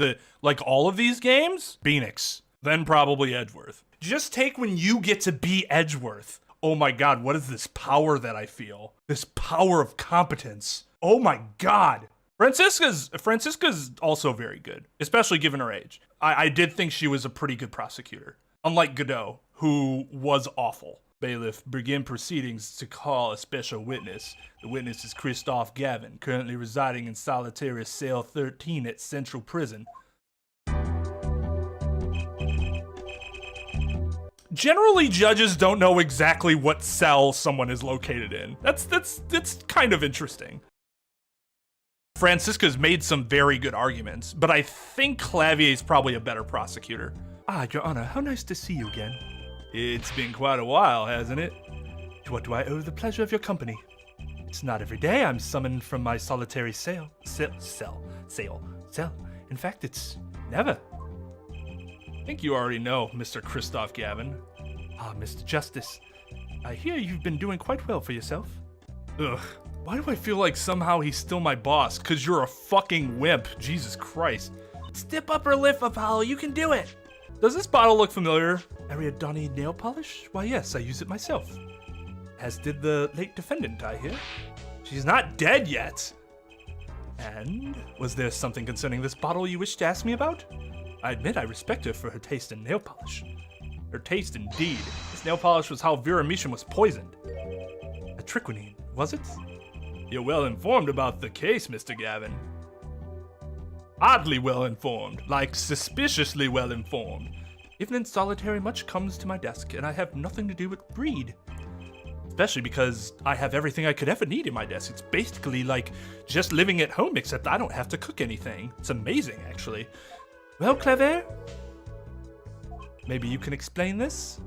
all of these games? Phoenix. Then probably Edgeworth. Just take when you get to be Edgeworth. Oh my god, what is this power that I feel? This power of competence. Oh my god. Francisca's also very good, especially given her age. I did think she was a pretty good prosecutor. Unlike Godot, who was awful. Bailiff, begin proceedings to call a special witness. The witness is Christoph Gavin, currently residing in solitary cell 13 at Central Prison. Generally, judges don't know exactly what cell someone is located in. That's kind of interesting. Francisca's made some very good arguments, but I think Clavier's probably a better prosecutor. Your Honor, how nice to see you again. It's been quite a while, hasn't it? To what do I owe the pleasure of your company? It's not every day I'm summoned from my solitary cell. In fact, it's never. I think you already know, Mr. Christoph Gavin. Ah, Mr. Justice. I hear you've been doing quite well for yourself. Ugh. Why do I feel like somehow he's still my boss? 'Cause you're a fucking wimp. Jesus Christ. Step up or lift, Apollo. You can do it. Does this bottle look familiar? Ariadne nail polish? Why, yes, I use it myself. As did the late defendant, I hear. She's not dead yet. And was there something concerning this bottle you wish to ask me about? I admit I respect her for her taste in nail polish. Her taste, indeed. This nail polish was how Vera Mishan was poisoned. A triquinine, was it? You're well informed about the case, Mr. Gavin. Oddly well informed, like suspiciously well informed. Even in solitary, much comes to my desk, and I have nothing to do but read. Especially because I have everything I could ever need in my desk. It's basically like just living at home, except I don't have to cook anything. It's amazing, actually. Well, Claver? Maybe you can explain this?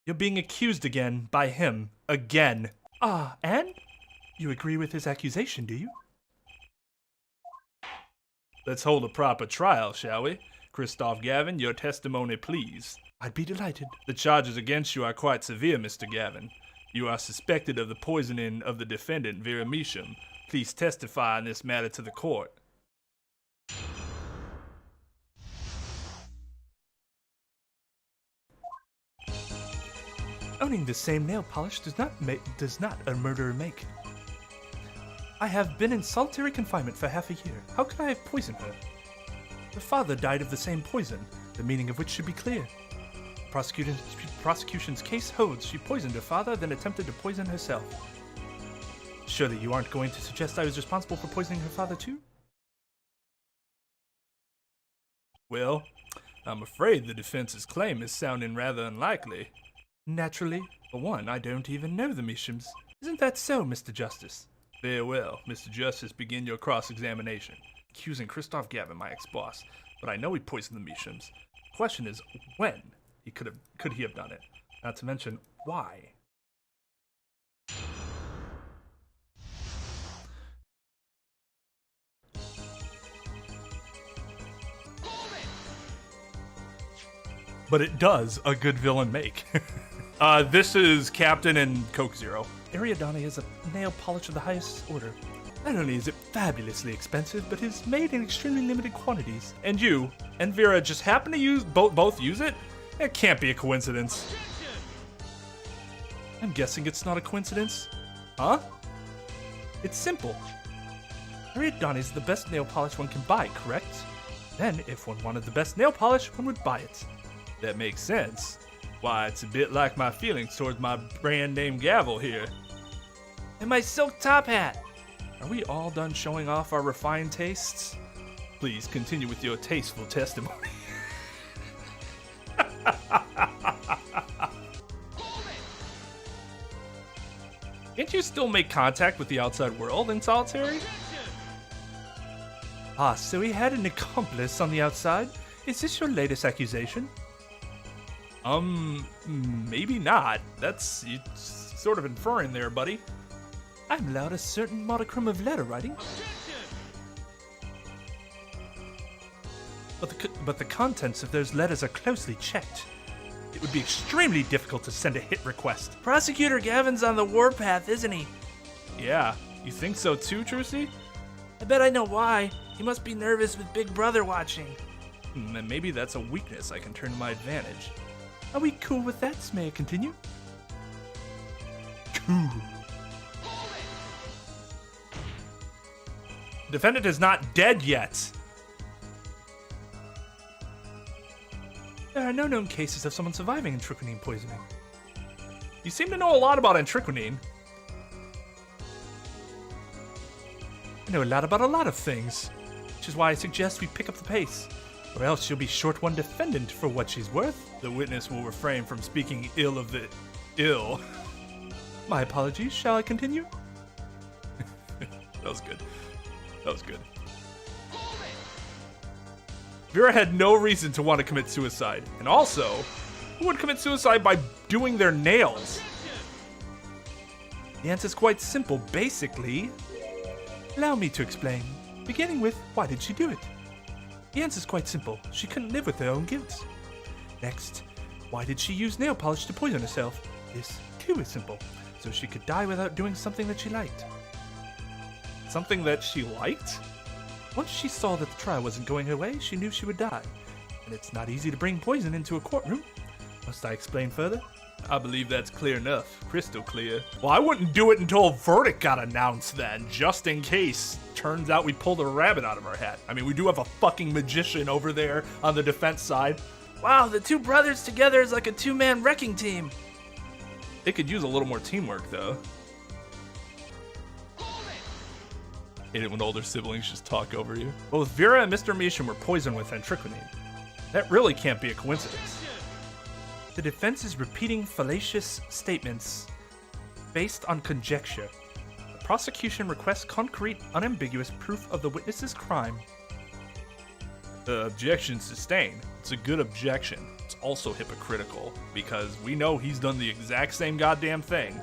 You're being accused again by him. Again. Ah, and? You agree with his accusation, do you? Let's hold a proper trial, shall we? Christoph Gavin, your testimony, please. I'd be delighted. The charges against you are quite severe, Mr. Gavin. You are suspected of the poisoning of the defendant, Vera Mishan. Please testify on this matter to the court. Owning the same nail polish does not a murderer make. I have been in solitary confinement for half a year. How could I have poisoned her? Her father died of the same poison, the meaning of which should be clear. Prosecution's case holds she poisoned her father, then attempted to poison herself. Surely you aren't going to suggest I was responsible for poisoning her father too? Well, I'm afraid the defense's claim is sounding rather unlikely. Naturally. For one, I don't even know the Mishams. Isn't that so, Mr. Justice? Very well. Mr. Justice, begin your cross-examination. Accusing Christoph Gavin, my ex-boss. But I know he poisoned the Mishams. The question is, when? Could he have done it? Not to mention, why? But it does a good villain make. This is Captain and Coke Zero. Ariadne is a nail polish of the highest order. Not only is it fabulously expensive, but is made in extremely limited quantities. And you and Vera just happen to use both use it? It can't be a coincidence. I'm guessing it's not a coincidence. Huh? It's simple. Ariadne is the best nail polish one can buy, correct? Then, if one wanted the best nail polish, one would buy it. That makes sense. Why, it's a bit like my feelings towards my brand name gavel here. And my silk top hat. Are we all done showing off our refined tastes? Please continue with your tasteful testimony. Can't you still make contact with the outside world in solitary? Ah, so he had an accomplice on the outside? Is this your latest accusation? Maybe not. That's you sort of inferring there, buddy. I'm allowed a certain modicum of letter writing. But the contents of those letters are closely checked. It would be extremely difficult to send a hit request. Prosecutor Gavin's on the warpath, isn't he? Yeah, you think so too, Trucy? I bet I know why. He must be nervous with Big Brother watching. And maybe that's a weakness I can turn to my advantage. Are we cool with that? May I continue? Cool. Defendant is not dead yet. There are no known cases of someone surviving antriquinine poisoning. You seem to know a lot about antriquinine. I know a lot about a lot of things, which is why I suggest we pick up the pace, or else you'll be short one defendant for what she's worth. The witness will refrain from speaking ill of the ill. My apologies. Shall I continue? That was good. That was good. Vera had no reason to want to commit suicide. And also, who would commit suicide by doing their nails? The answer's quite simple. Basically, allow me to explain, beginning with why did she do it? The answer's quite simple. She couldn't live with her own guilt. Next, why did she use nail polish to poison herself? This, too, is simple. So she could die without doing something that she liked. Something that she liked? Once she saw that the trial wasn't going her way, she knew she would die. And it's not easy to bring poison into a courtroom. Must I explain further? I believe that's clear enough. Crystal clear. Well, I wouldn't do it until a verdict got announced then, just in case. Turns out we pulled a rabbit out of our hat. I mean, we do have a fucking magician over there on the defense side. Wow, the two brothers together is like a two-man wrecking team. They could use a little more teamwork, though. Hate it when older siblings just talk over you. Both Vera and Mr. Measham were poisoned with antriquinine. That really can't be a coincidence. The defense is repeating fallacious statements based on conjecture. The prosecution requests concrete, unambiguous proof of the witness's crime. The objection sustained. It's a good objection. It's also hypocritical, because we know he's done the exact same goddamn thing.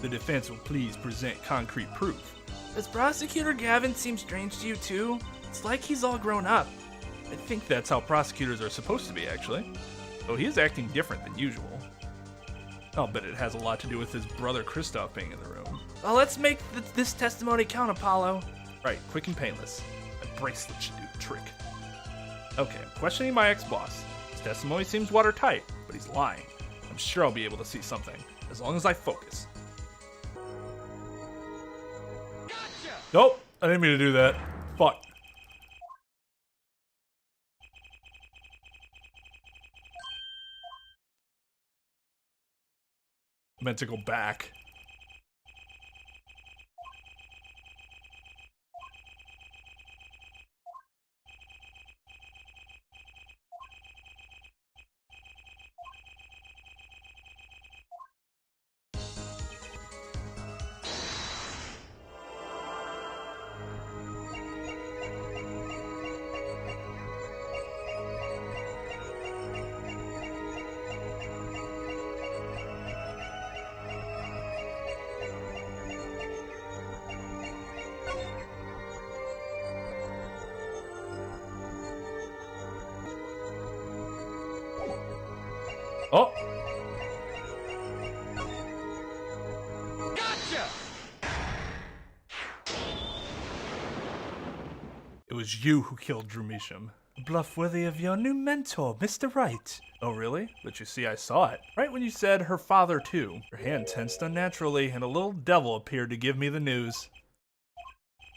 The defense will please present concrete proof. Does Prosecutor Gavin seem strange to you too? It's like he's all grown up. I think that's how prosecutors are supposed to be, actually. Though he is acting different than usual. I'll bet it has a lot to do with his brother Kristoff being in the room. Well, let's make this testimony count, Apollo. Right, quick and painless. That bracelet should do the trick. Okay, I'm questioning my ex-boss. His testimony seems watertight, but he's lying. I'm sure I'll be able to see something, as long as I focus. Nope, I didn't mean to do that. Fuck. I meant to go back. Oh! Gotcha! It was you who killed Drew Measham. A bluff worthy of your new mentor, Mr. Wright. Oh, really? But you see, I saw it. Right when you said her father, too. Your hand tensed unnaturally, and a little devil appeared to give me the news.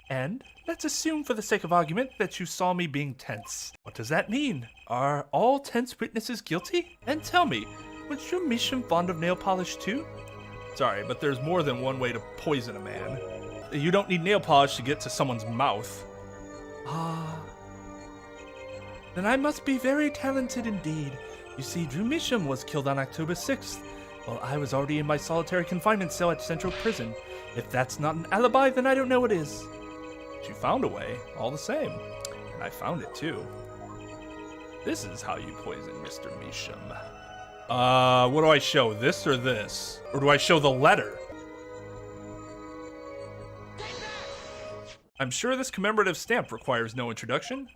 And let's assume for the sake of argument that you saw me being tense. What does that mean? Are all tense witnesses guilty? And tell me, was Drew Measham fond of nail polish too? Sorry, but there's more than one way to poison a man. You don't need nail polish to get to someone's mouth. Ah, Then I must be very talented indeed. You see, Drew Measham was killed on October 6th, while I was already in my solitary confinement cell at Central Prison. If that's not an alibi, then I don't know what is. You found a way, all the same. And I found it too. This is how you poison Mr. Measham. What do I show? This or this? Or do I show the letter? I'm sure this commemorative stamp requires no introduction.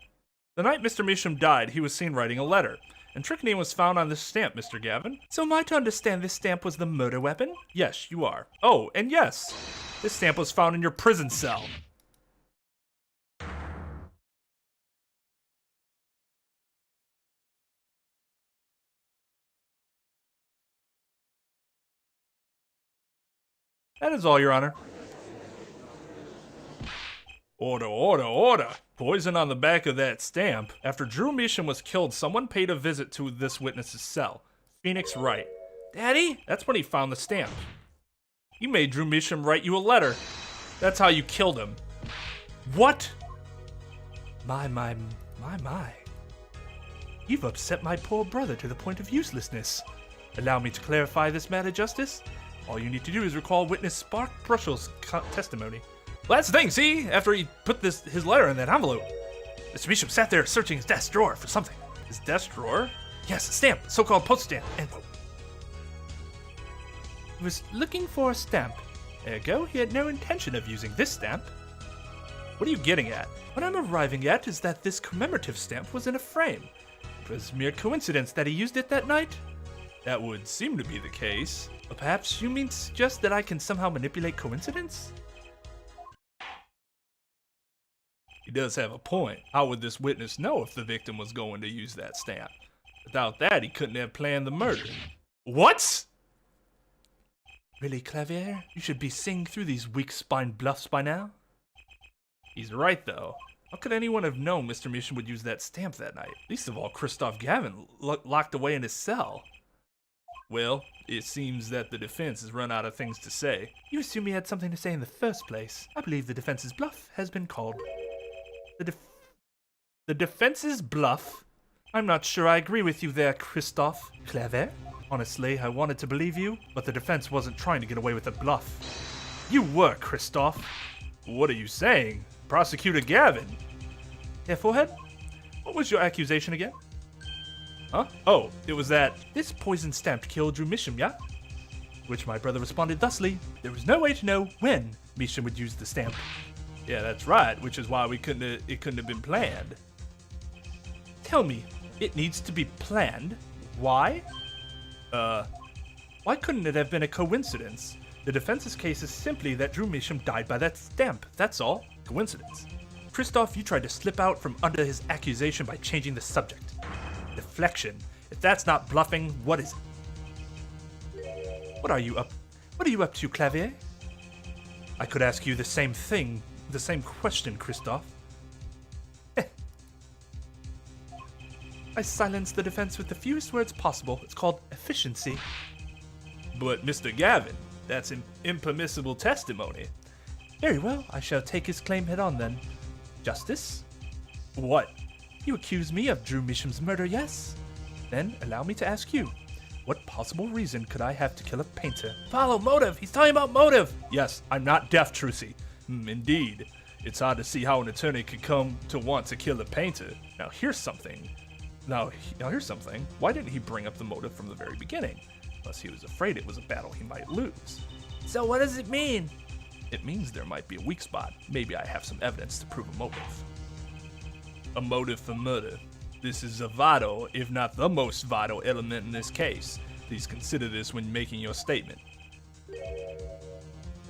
The night Mr. Measham died, he was seen writing a letter. And strychnine was found on this stamp, Mr. Gavin. So am I to understand this stamp was the murder weapon? Yes, you are. Oh, and yes, this stamp was found in your prison cell. That is all, Your Honor. Order, order, order! Poison on the back of that stamp. After Drew Measham was killed, someone paid a visit to this witness's cell. Phoenix Wright. Daddy? That's when he found the stamp. You made Drew Measham write you a letter. That's how you killed him. What? My. You've upset my poor brother to the point of uselessness. Allow me to clarify this matter, Justice. All you need to do is recall witness Spark Brushell's testimony. Well, that's the thing, see? After he put his letter in that envelope. Mr. Measham sat there searching his desk drawer for something. His desk drawer? Yes, a stamp, so-called post stamp. End quote. He was looking for a stamp. Ergo, he had no intention of using this stamp. What are you getting at? What I'm arriving at is that this commemorative stamp was in a frame. It was mere coincidence that he used it that night. That would seem to be the case. Or perhaps you mean to suggest that I can somehow manipulate coincidence? He does have a point. How would this witness know if the victim was going to use that stamp? Without that, he couldn't have planned the murder. What? Really, Clavier? You should be seeing through these weak-spined bluffs by now. He's right, though. How could anyone have known Mr. Measham would use that stamp that night? Least of all, Christoph Gavin, locked away in his cell. Well, it seems that the defense has run out of things to say. You assume he had something to say in the first place. I believe the defense's bluff has been called. The defense's bluff? I'm not sure I agree with you there, Christoph. Clever? Honestly, I wanted to believe you, but the defense wasn't trying to get away with a bluff. You were, Christoph. What are you saying? Prosecutor Gavin? Yeah, forehead? What was your accusation again? Huh? Oh, it was that this poison stamp killed Drew Measham, yeah? Which my brother responded thusly, there was no way to know when Measham would use the stamp. Yeah, that's right, which is why it couldn't have been planned. Tell me, it needs to be planned? Why? Why couldn't it have been a coincidence? The defense's case is simply that Drew Measham died by that stamp, that's all. Coincidence. Christoph, you tried to slip out from under his accusation by changing the subject. Deflection. If that's not bluffing, what is it? What are you up to, Clavier? I could ask you the same thing, the same question, Christoph. I silenced the defense with the fewest words possible. It's called efficiency. But Mr. Gavin, that's an impermissible testimony. Very well, I shall take his claim head on then. Justice? What? You accuse me of Drew Measham's murder, yes? Then allow me to ask you, what possible reason could I have to kill a painter? Follow motive. He's talking about motive. Yes, I'm not deaf, Trucy. Indeed. It's hard to see how an attorney could come to want to kill a painter. Now here's something. Why didn't he bring up the motive from the very beginning? Unless he was afraid it was a battle he might lose. So what does it mean? It means there might be a weak spot. Maybe I have some evidence to prove a motive. A motive for murder. This is a vital, if not the most vital element in this case. Please consider this when making your statement.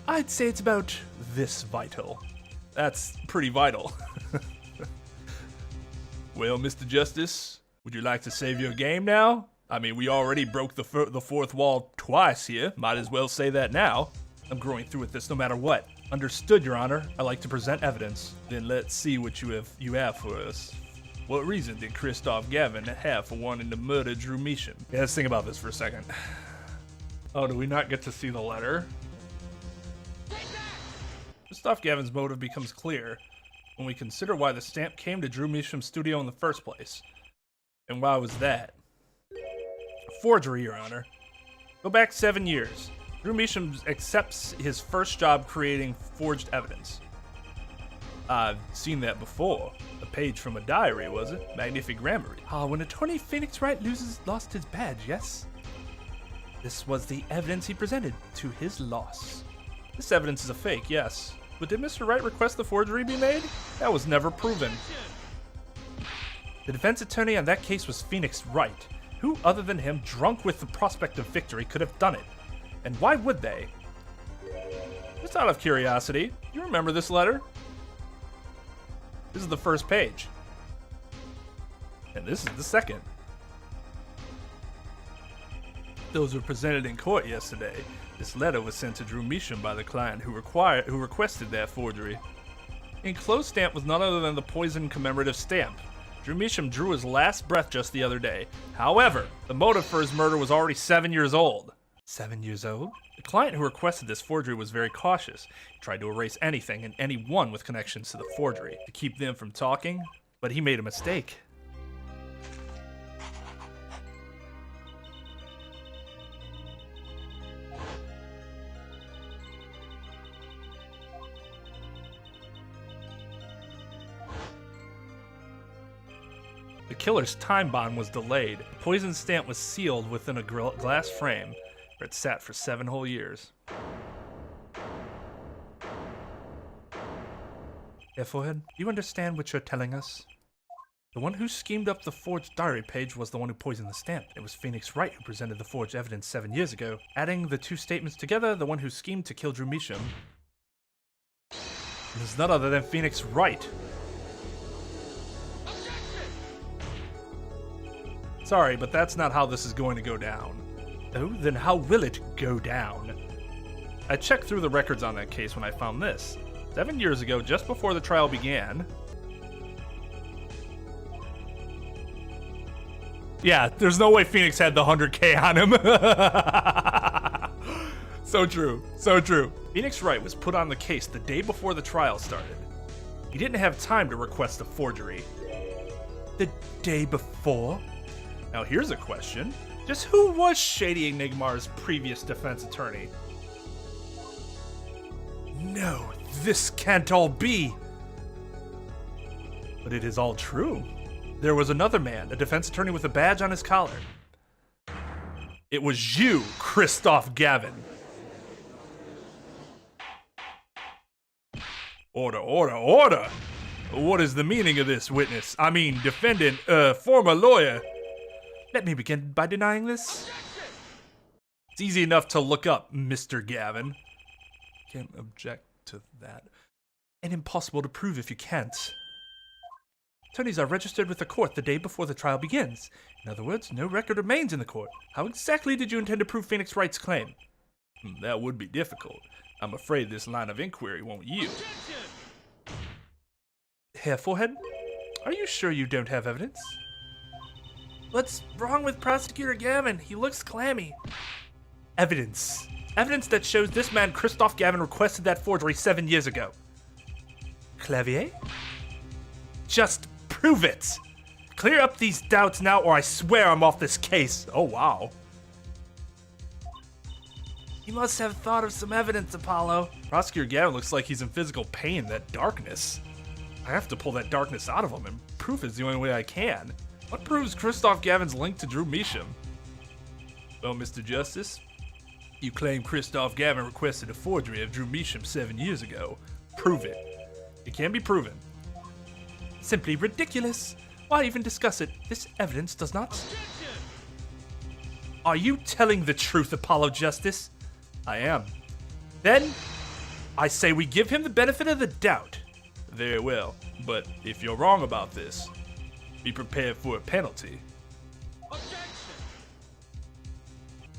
I'd say it's about this vital. That's pretty vital. Well, Mr. Justice, would you like to save your game now? I mean, we already broke the fourth wall twice here. Might as well say that now. I'm growing through with this no matter what. Understood, Your Honor. I like to present evidence. Then let's see what you have for us. What reason did Christoph Gavin have for wanting to murder Drew Measham? Yeah, let's think about this for a second. Oh, do we not get to see the letter? Christoph Gavin's motive becomes clear. when we consider why the stamp came to Drew Meesham's studio in the first place. And why was that? Forgery, Your Honor. Go back 7 years. Drew Meesham accepts his first job creating forged evidence. I've seen that before. A page from a diary, was it? Magnific grammar. Ah, when attorney Phoenix Wright lost his badge, yes? This was the evidence he presented to his loss. This evidence is a fake, yes. But did Mr. Wright request the forgery be made? That was never proven. The defense attorney on that case was Phoenix Wright. Who other than him, drunk with the prospect of victory, could have done it? And why would they? Just out of curiosity, you remember this letter? This is the first page. And this is the second. Those were presented in court yesterday. This letter was sent to Drew Meesham by the client who requested that forgery. Enclosed stamp was none other than the poison commemorative stamp. Drew Meesham drew his last breath just the other day. However, the motive for his murder was already 7 years old. 7 years old? The client who requested this forgery was very cautious. He tried to erase anything and anyone with connections to the forgery to keep them from talking, but he made a mistake. The killer's time bomb was delayed. The poison stamp was sealed within a glass frame, where it sat for 7 whole years. Forehead, do you understand what you're telling us? The one who schemed up the forged diary page was the one who poisoned the stamp. It was Phoenix Wright who presented the forged evidence 7 years ago. Adding the two statements together, the one who schemed to kill Drew Meesham is none other than Phoenix Wright. Sorry, but that's not how this is going to go down. Oh, then how will it go down? I checked through the records on that case when I found this. 7 years ago, just before the trial began. Yeah, there's no way Phoenix had the 100K on him. So true, so true. Phoenix Wright was put on the case the day before the trial started. He didn't have time to request a forgery. The day before? Now here's a question. Just who was Shady Enigmar's previous defense attorney? No, this can't all be. But it is all true. There was another man, a defense attorney with a badge on his collar. It was you, Christoph Gavin. Order, order, order! What is the meaning of this, witness? I mean, defendant, former lawyer. Let me begin by denying this. It's easy enough to look up, Mr. Gavin. Can't object to that. And impossible to prove if you can't. Attorneys are registered with the court the day before the trial begins. In other words, no record remains in the court. How exactly did you intend to prove Phoenix Wright's claim? That would be difficult. I'm afraid this line of inquiry won't yield. Herr Forehead, are you sure you don't have evidence? What's wrong with Prosecutor Gavin? He looks clammy. Evidence. Evidence that shows this man, Christoph Gavin, requested that forgery 7 years ago. Clavier? Just prove it. Clear up these doubts now or I swear I'm off this case. Oh, wow. You must have thought of some evidence, Apollo. Prosecutor Gavin looks like he's in physical pain, that darkness. I have to pull that darkness out of him, and proof is the only way I can. What proves Christoph Gavin's link to Drew Meesham? Well, Mr. Justice, you claim Christoph Gavin requested a forgery of Drew Meesham 7 years ago. Prove it. It can be proven. Simply ridiculous. Why even discuss it? This evidence does not... Are you telling the truth, Apollo Justice? I am. Then, I say we give him the benefit of the doubt. Very well, but if you're wrong about this, be prepared for a penalty. Objection!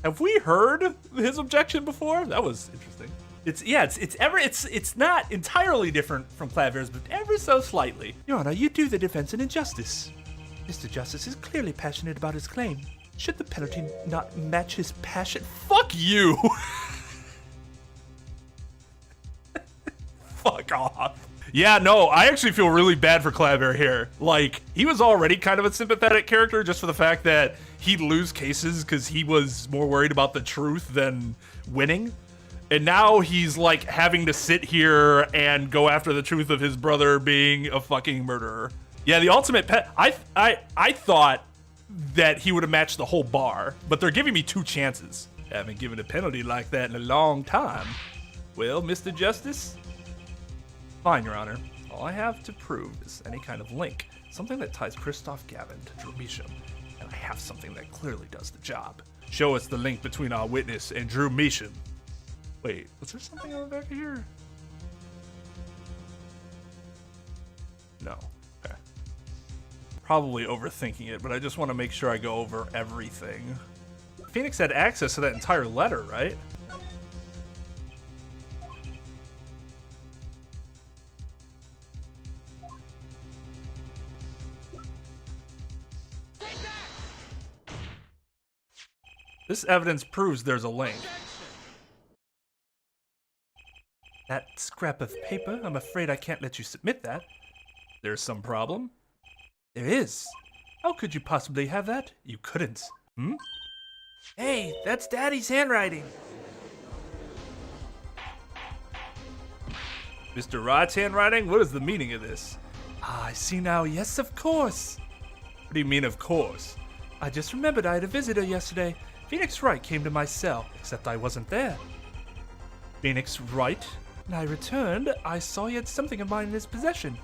Have we heard his objection before? That was interesting. It's not entirely different from Clavier's, but ever so slightly. Your Honor, you do the defense an injustice. Mr. Justice is clearly passionate about his claim. Should the penalty not match his passion? Fuck you! Fuck off. Yeah, no, I actually feel really bad for Claver here. Like, he was already kind of a sympathetic character just for the fact that he'd lose cases because he was more worried about the truth than winning. And now he's like having to sit here and go after the truth of his brother being a fucking murderer. Yeah, the ultimate pet. I thought that he would have matched the whole bar, but they're giving me 2 chances. I haven't given a penalty like that in a long time. Well, Mr. Justice? Fine, Your Honor. All I have to prove is any kind of link, something that ties Christoph Gavin to Drew Measham, and I have something that clearly does the job. Show us the link between our witness and Drew Measham. Wait, was there something on the back of here? No. Okay. Probably overthinking it, but I just want to make sure I go over everything. Phoenix had access to that entire letter, right? This evidence proves there's a link. That scrap of paper, I'm afraid I can't let you submit that. There's some problem? There is. How could you possibly have that? You couldn't. Hmm? Hey, that's Daddy's handwriting. Mr. Wright's handwriting? What is the meaning of this? Ah, I see now. Yes, of course. What do you mean, of course? I just remembered I had a visitor yesterday. Phoenix Wright came to my cell, except I wasn't there. Phoenix Wright? When I returned, I saw he had something of mine in his possession.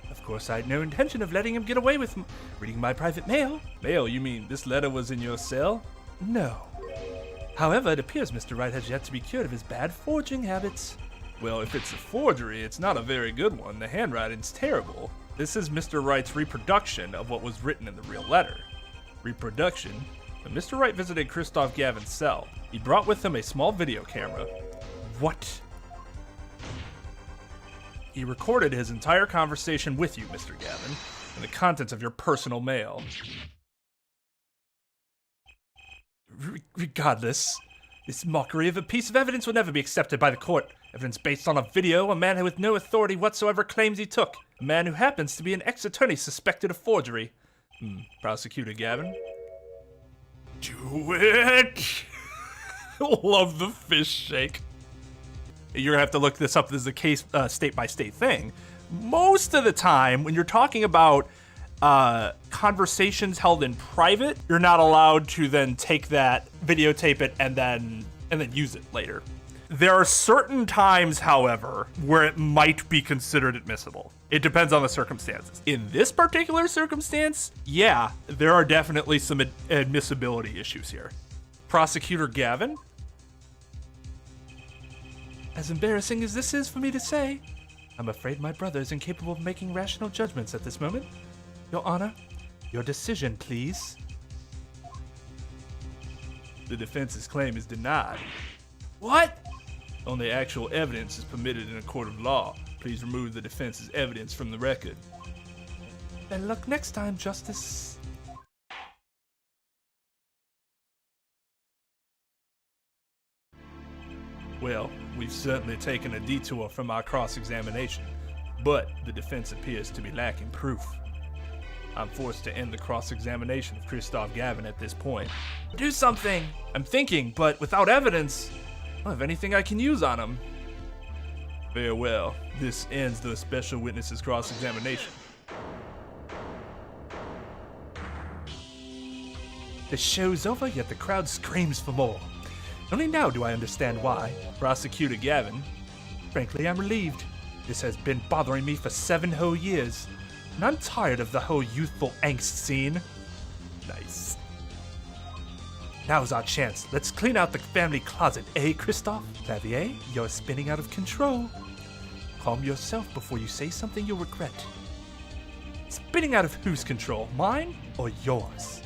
Of course, I had no intention of letting him get away with reading my private mail. Mail? You mean this letter was in your cell? No. However, it appears Mr. Wright has yet to be cured of his bad forging habits. Well, if it's a forgery, it's not a very good one. The handwriting's terrible. This is Mr. Wright's reproduction of what was written in the real letter. Reproduction? When Mr. Wright visited Christoph Gavin's cell, he brought with him a small video camera. What? He recorded his entire conversation with you, Mr. Gavin, and the contents of your personal mail. Regardless, this mockery of a piece of evidence will never be accepted by the court. Evidence based on a video a man with no authority whatsoever claims he took. A man who happens to be an ex-attorney suspected of forgery. Prosecutor Gavin? Do it! Love the fish shake. You're gonna have to look this up. This is a case state-by-state thing. Most of the time, when you're talking about conversations held in private, you're not allowed to then take that, videotape it, and then use it later. There are certain times, however, where it might be considered admissible. It depends on the circumstances. In this particular circumstance, yeah, there are definitely some admissibility issues here. Prosecutor Gavin? As embarrassing as this is for me to say, I'm afraid my brother is incapable of making rational judgments at this moment. Your Honor, your decision, please. The defense's claim is denied. What? Only actual evidence is permitted in a court of law. Please remove the defense's evidence from the record. Better luck next time, Justice. Well, we've certainly taken a detour from our cross-examination, but the defense appears to be lacking proof. I'm forced to end the cross-examination of Christoph Gavin at this point. Do something! I'm thinking, but without evidence, I don't have anything I can use on him. Farewell. This ends the special witness's cross-examination. The show's over, yet the crowd screams for more. Only now do I understand why. Prosecutor Gavin. Frankly, I'm relieved. This has been bothering me for 7 whole years, and I'm tired of the whole youthful angst scene. Nice. Now's our chance. Let's clean out the family closet, eh, Christoph? Clavier, you're spinning out of control. Calm yourself before you say something you'll regret. Spinning out of whose control? Mine or yours?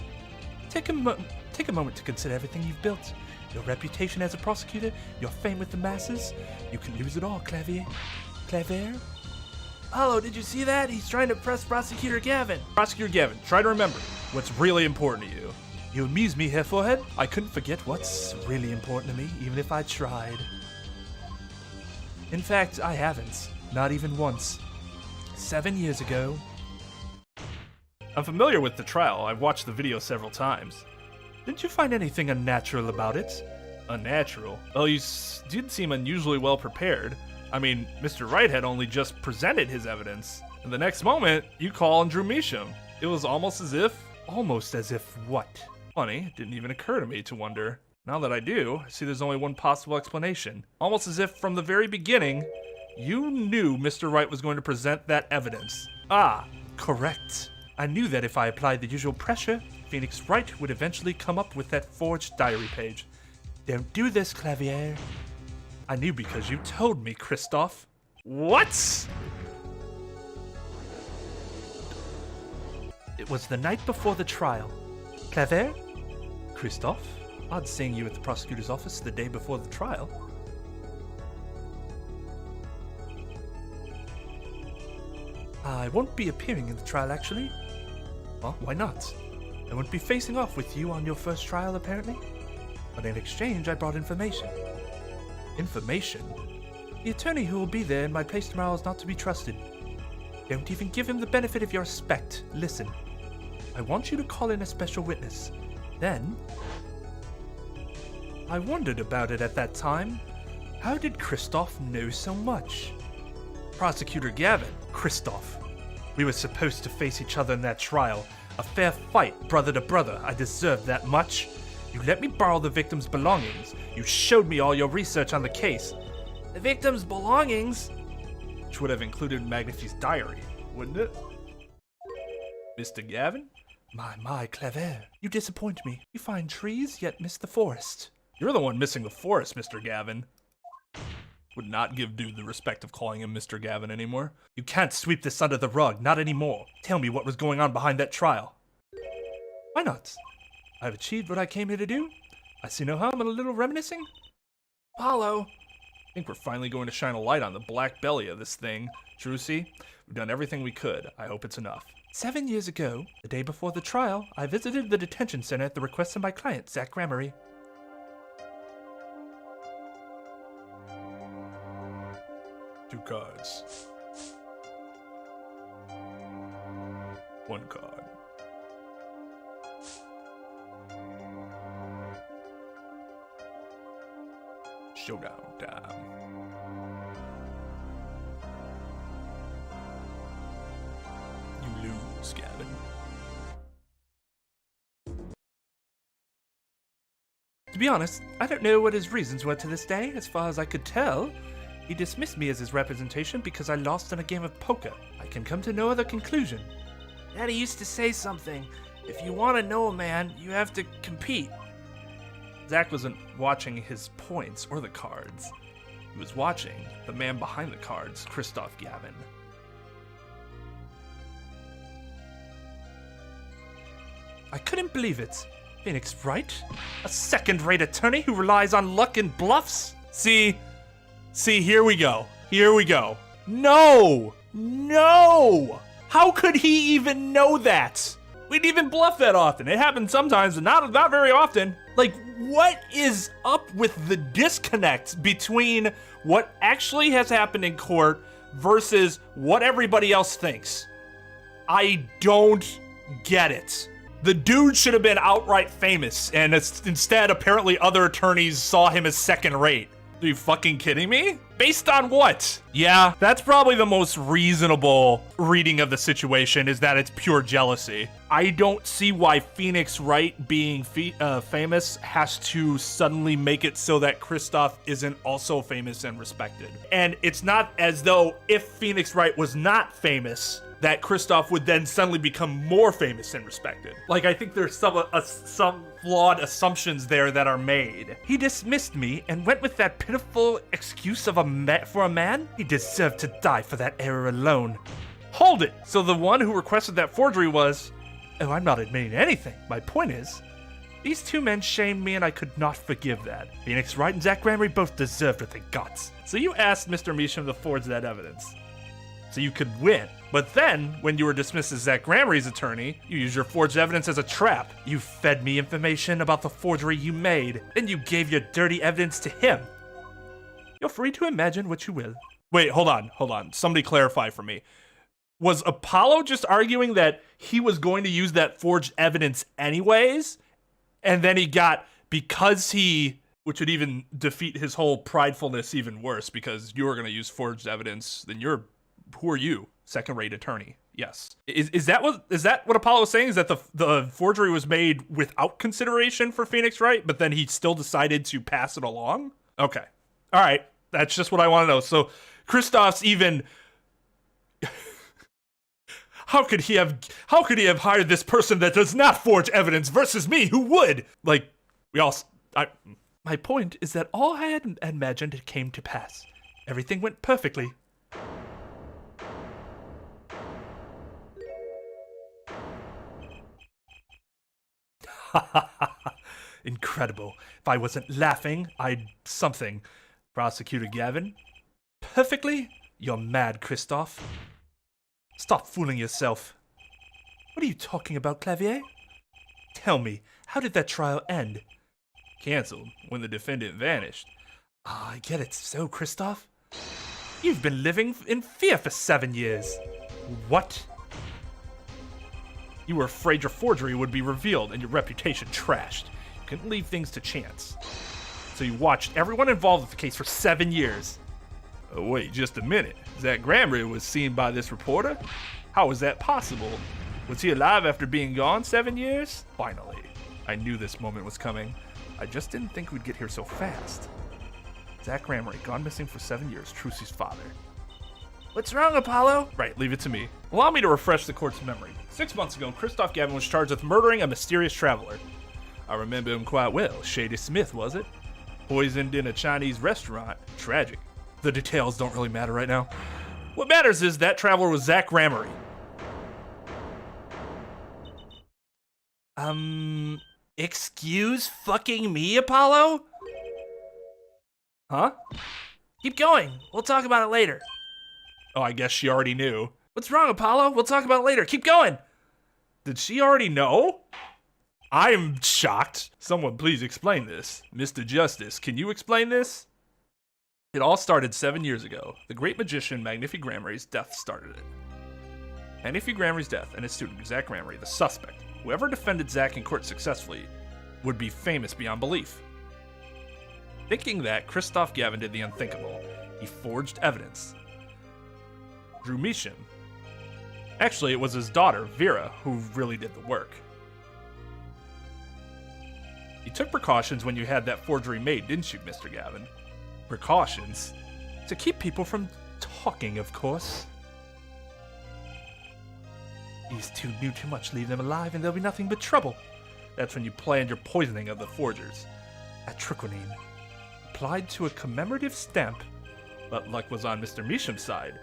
Take a moment to consider everything you've built. Your reputation as a prosecutor, your fame with the masses. You can lose it all, Clavier. Clavier? Apollo, did you see that? He's trying to press Prosecutor Gavin. Prosecutor Gavin, try to remember what's really important to you. You amuse me, Herr Forehead. I couldn't forget what's really important to me, even if I tried. In fact, I haven't. Not even once. 7 years ago. I'm familiar with the trial. I've watched the video several times. Didn't you find anything unnatural about it? Unnatural? Well, you did seem unusually well prepared. I mean, Mr. Wright had only just presented his evidence. And the next moment, you call and drew Measham. It was almost as if what? Funny, it didn't even occur to me to wonder. Now that I do, I see there's only one possible explanation. Almost as if from the very beginning, you knew Mr. Wright was going to present that evidence. Ah, correct. I knew that if I applied the usual pressure, Phoenix Wright would eventually come up with that forged diary page. Don't do this, Clavier. I knew because you told me, Christoph. What? It was the night before the trial. Clavier? Christoph? Odd seeing you at the prosecutor's office the day before the trial. I won't be appearing in the trial, actually. Well, why not? I won't be facing off with you on your first trial, apparently. But in exchange, I brought information. Information? The attorney who will be there in my place tomorrow is not to be trusted. Don't even give him the benefit of your respect. Listen, I want you to call in a special witness. Then, I wondered about it at that time. How did Christoph know so much? Prosecutor Gavin, Christoph. We were supposed to face each other in that trial. A fair fight, brother to brother. I deserved that much. You let me borrow the victim's belongings. You showed me all your research on the case. The victim's belongings? Which would have included Magnifi's diary, wouldn't it? Mr. Gavin? My, Clavier. You disappoint me. You find trees, yet miss the forest. You're the one missing the forest, Mr. Gavin. Would not give dude the respect of calling him Mr. Gavin anymore. You can't sweep this under the rug, not anymore. Tell me what was going on behind that trial. Why not? I've achieved what I came here to do. I see no harm in a little reminiscing. Apollo. I think we're finally going to shine a light on the black belly of this thing. Drusi, we've done everything we could. I hope it's enough. 7 years ago, the day before the trial, I visited the detention center at the request of my client, Zach Gramery. 2 cards. 1 card. Showdown time. You lose, Gavin. To be honest, I don't know what his reasons were to this day. As far as I could tell, he dismissed me as his representation because I lost in a game of poker. I can come to no other conclusion. Daddy used to say something. If you want to know a man, you have to compete. Zach wasn't watching his points or the cards. He was watching the man behind the cards, Christoph Gavin. I couldn't believe it. Phoenix Wright? A second-rate attorney who relies on luck and bluffs? See, here we go. Here we go. No! No! How could he even know that? We didn't even bluff that often. It happens sometimes, but not very often. Like, what is up with the disconnect between what actually has happened in court versus what everybody else thinks? I don't get it. The dude should have been outright famous, and instead, apparently, other attorneys saw him as second rate. Are you fucking kidding me? Based on what? Yeah, that's probably the most reasonable reading of the situation, is that it's pure jealousy. I don't see why Phoenix Wright being famous has to suddenly make it so that Christoph isn't also famous and respected. And it's not as though if Phoenix Wright was not famous, that Christoph would then suddenly become more famous and respected. Like, I think there's some flawed assumptions there that are made. He dismissed me and went with that pitiful excuse of for a man? He deserved to die for that error alone. Hold it! So the one who requested that forgery was... Oh, I'm not admitting anything. My point is, these 2 men shamed me and I could not forgive that. Phoenix Wright and Zach Gramery both deserved what they got. So you asked Mr. Measham to forge that evidence, so you could win. But then, when you were dismissed as Zach Gramery's attorney, you used your forged evidence as a trap. You fed me information about the forgery you made. Then you gave your dirty evidence to him. You're free to imagine what you will. Wait, hold on. Somebody clarify for me. Was Apollo just arguing that he was going to use that forged evidence anyways? And then he got, because he, which would even defeat his whole pridefulness even worse, because you're going to use forged evidence, then who are you? Second-rate attorney. Yes. Is that what Apollo was saying? Is that the forgery was made without consideration for Phoenix Wright, but then he still decided to pass it along? Okay. All right. That's just what I want to know. So Kristoff's even... How could he have hired this person that does not forge evidence versus me who would? Like, my point is that all I had imagined came to pass. Everything went perfectly. Incredible. If I wasn't laughing, I'd something. Prosecutor Gavin. Perfectly? You're mad, Kristoff. Stop fooling yourself. What are you talking about, Clavier? Tell me, how did that trial end? Cancelled when the defendant vanished. I get it so, Kristoff. You've been living in fear for 7 years. What? You were afraid your forgery would be revealed and your reputation trashed. You couldn't leave things to chance. So you watched everyone involved with the case for 7 years. Oh, wait, just a minute. Zach Gramry was seen by this reporter? How was that possible? Was he alive after being gone 7 years? Finally. I knew this moment was coming. I just didn't think we'd get here so fast. Zach Gramry, gone missing for 7 years, Trucy's father. What's wrong, Apollo? Right, leave it to me. Allow me to refresh the court's memory. 6 months ago, Kristoff Gavin was charged with murdering a mysterious traveler. I remember him quite well. Shady Smith, was it? Poisoned in a Chinese restaurant. Tragic. The details don't really matter right now. What matters is that traveler was Zach Gramry. Excuse fucking me, Apollo? Huh? Keep going. We'll talk about it later. Oh, I guess she already knew. What's wrong, Apollo? We'll talk about it later. Keep going. Did she already know? I'm shocked. Someone please explain this. Mr. Justice, can you explain this? It all started 7 years ago. The great magician Magnifi Gramry's death started it. Magnifi Gramry's death and his student, Zach Gramry, the suspect, whoever defended Zach in court successfully, would be famous beyond belief. Thinking that, Kristoff Gavin did the unthinkable. He forged evidence. Drew Measham. Actually, it was his daughter, Vera, who really did the work. You took precautions when you had that forgery made, didn't you, Mr. Gavin? Precautions? To keep people from talking, of course. These two knew too much. Leave them alive and there'll be nothing but trouble. That's when you planned your poisoning of the forgers. Atriquinine. Applied to a commemorative stamp. But luck was on Mr. Measham's side.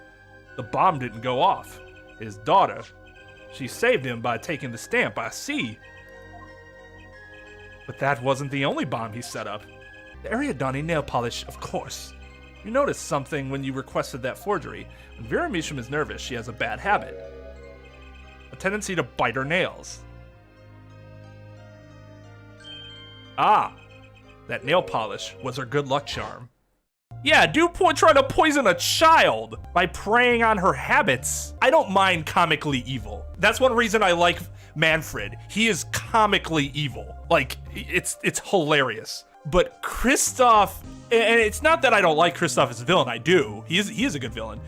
The bomb didn't go off. His daughter, she saved him by taking the stamp, I see. But that wasn't the only bomb he set up. The Ariadne nail polish, of course. You noticed something when you requested that forgery. When Vera Measham is nervous, she has a bad habit. A tendency to bite her nails. Ah, that nail polish was her good luck charm. Yeah, dude tried to poison a child by preying on her habits. I don't mind comically evil. That's one reason I like Manfred. He is comically evil. Like, it's hilarious. But Kristoff, and it's not that I don't like Kristoff as a villain, I do. He is a good villain.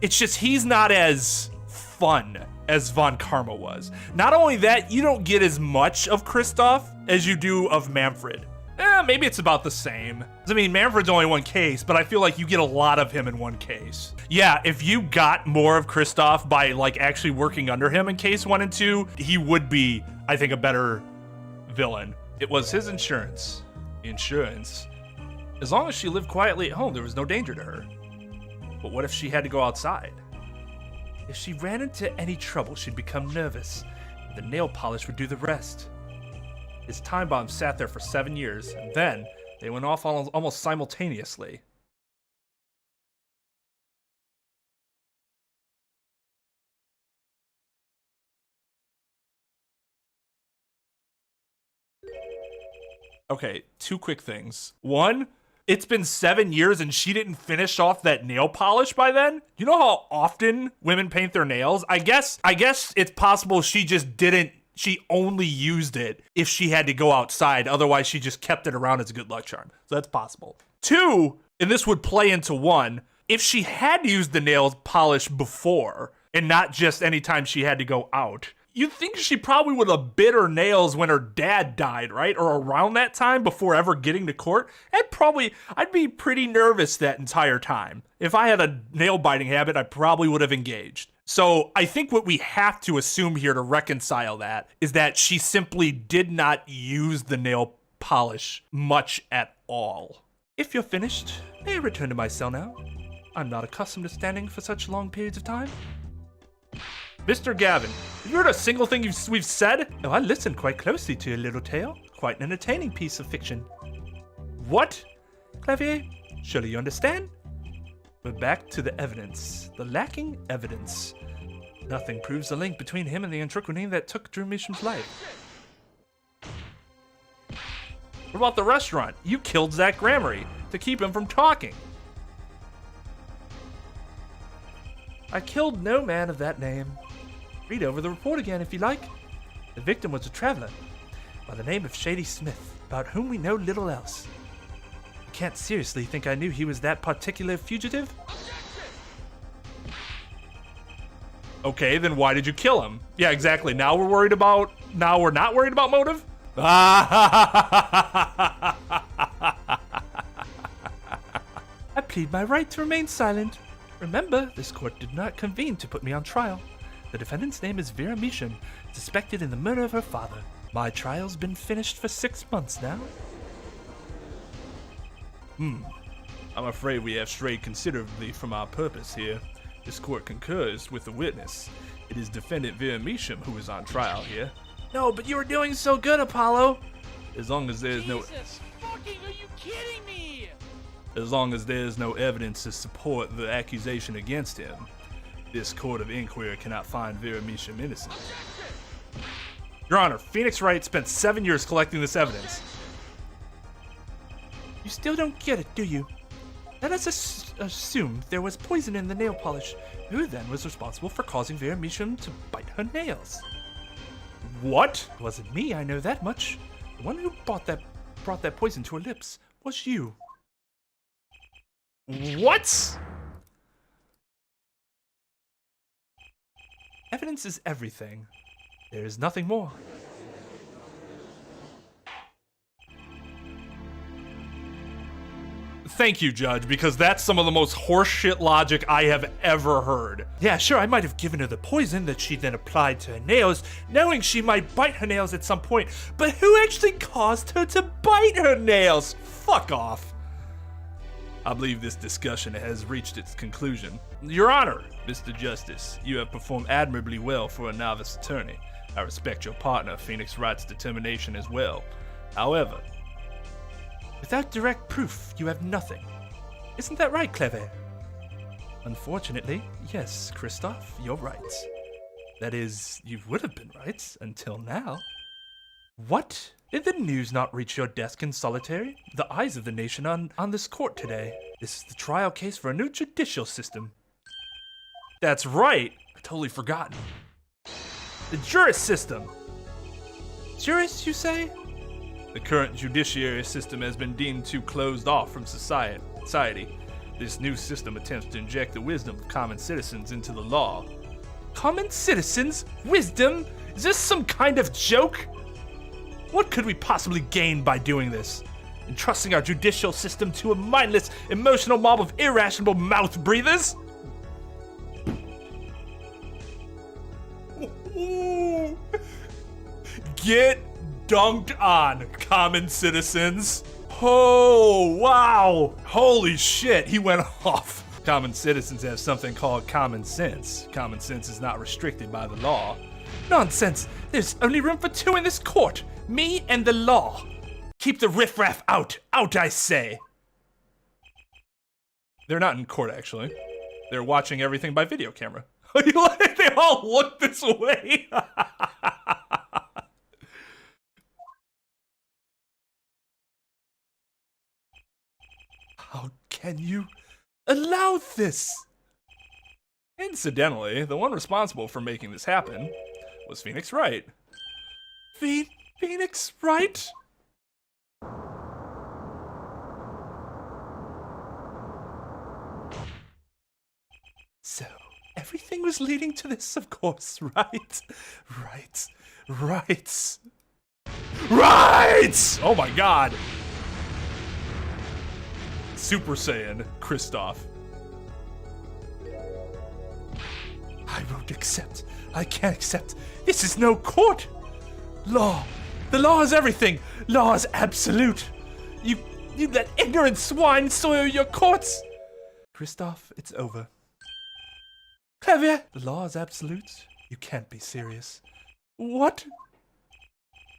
It's just he's not as fun as Von Karma was. Not only that, you don't get as much of Kristoff as you do of Manfred. Maybe it's about the same. I mean, Manfred's only one case, but I feel like you get a lot of him in one case. Yeah, if you got more of Kristoff by like actually working under him in case 1 and 2, he would be, I think, a better villain. It was his insurance. Insurance? As long as she lived quietly at home, there was no danger to her. But what if she had to go outside? If she ran into any trouble, she'd become nervous. The nail polish would do the rest. His time bomb sat there for 7 years, and then they went off almost simultaneously. Okay, 2 quick things. 1, It's been 7 years and she didn't finish off that nail polish by then? You know how often women paint their nails? I guess it's possible she just didn't, she only used it if she had to go outside. Otherwise, she just kept it around as a good luck charm. So that's possible. 2, and this would play into 1, if she had used the nail polish before and not just anytime she had to go out, you'd think she probably would have bit her nails when her dad died, right? Or around that time before ever getting to court. I'd be pretty nervous that entire time. If I had a nail biting habit, I probably would have engaged. So I think what we have to assume here to reconcile that is that she simply did not use the nail polish much at all. If you're finished, may I return to my cell now? I'm not accustomed to standing for such long periods of time. Mr. Gavin, have you heard a single thing we've said? Oh, I listened quite closely to your little tale. Quite an entertaining piece of fiction. What? Clavier, surely you understand? We're back to the evidence. The lacking evidence. Nothing proves the link between him and the antiquity that took Drew Misham's life. What about the restaurant? You killed Zach Gramery to keep him from talking. I killed no man of that name. Read over the report again if you like. The victim was a traveler by the name of Shady Smith, about whom we know little else. You can't seriously think I knew he was that particular fugitive? Okay, then why did you kill him? Yeah, exactly. Now we're not worried about motive? I plead my right to remain silent. Remember, this court did not convene to put me on trial. The defendant's name is Vera Misham, suspected in the murder of her father. My trial's been finished for 6 months now. I'm afraid we have strayed considerably from our purpose here. This court concurs with the witness. It is defendant Vera Misham who is on trial here. No, but you were doing so good, Apollo. As long as there's no... Jesus fucking, are you kidding me? As long as there's no evidence to support the accusation against him, this court of inquiry cannot find Vera Misham innocent. Your Honor, Phoenix Wright spent 7 years collecting this evidence. You still don't get it, do you? Let us assume there was poison in the nail polish. Who then was responsible for causing Vera Misham to bite her nails? What? It wasn't me, I know that much. The one who brought that poison to her lips was you. What? Evidence is everything. There is nothing more. Thank you, Judge, because that's some of the most horseshit logic I have ever heard. Yeah, sure, I might have given her the poison that she then applied to her nails, knowing she might bite her nails at some point, but who actually caused her to bite her nails? Fuck off. I believe this discussion has reached its conclusion. Your Honor, Mr. Justice, you have performed admirably well for a novice attorney. I respect your partner, Phoenix Wright's determination as well. However, without direct proof, you have nothing. Isn't that right, Clever? Unfortunately, yes, Christoph, you're right. That is, you would have been right until now. What? Did the news not reach your desk in solitary? The eyes of the nation on this court today. This is the trial case for a new judicial system. That's right. I totally forgotten. The juris system. Juris, you say? The current judiciary system has been deemed too closed off from society. This new system attempts to inject the wisdom of common citizens into the law. Common citizens? Wisdom? Is this some kind of joke? What could we possibly gain by doing this? Entrusting our judicial system to a mindless, emotional mob of irrational mouth breathers? Get dunked on, common citizens. Oh, wow. Holy shit, he went off. Common citizens have something called common sense. Common sense is not restricted by the law. Nonsense. There's only room for two in this court. Me and the law. Keep the riffraff out. Out, I say. They're not in court, actually. They're watching everything by video camera. They all look this way. can you allow this? Incidentally, the one responsible for making this happen was Phoenix Wright. Phoenix Wright? So, everything was leading to this, of course, right? Right! Oh my god! Super Saiyan Kristoff. I won't accept. I can't accept. This is no court. Law. The law is everything. Law is absolute. You let ignorant swine soil your courts. Kristoff, it's over. Clavier. The law is absolute. You can't be serious. What?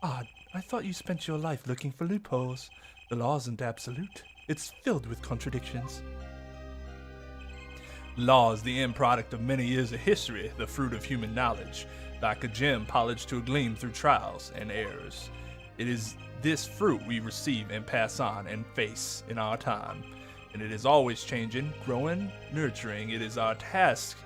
Odd. I thought you spent your life looking for loopholes. The law isn't absolute. It's filled with contradictions. Law is the end product of many years of history, the fruit of human knowledge, like a gem polished to a gleam through trials and errors. It is this fruit we receive and pass on and face in our time, and it is always changing, growing, nurturing. It is our task.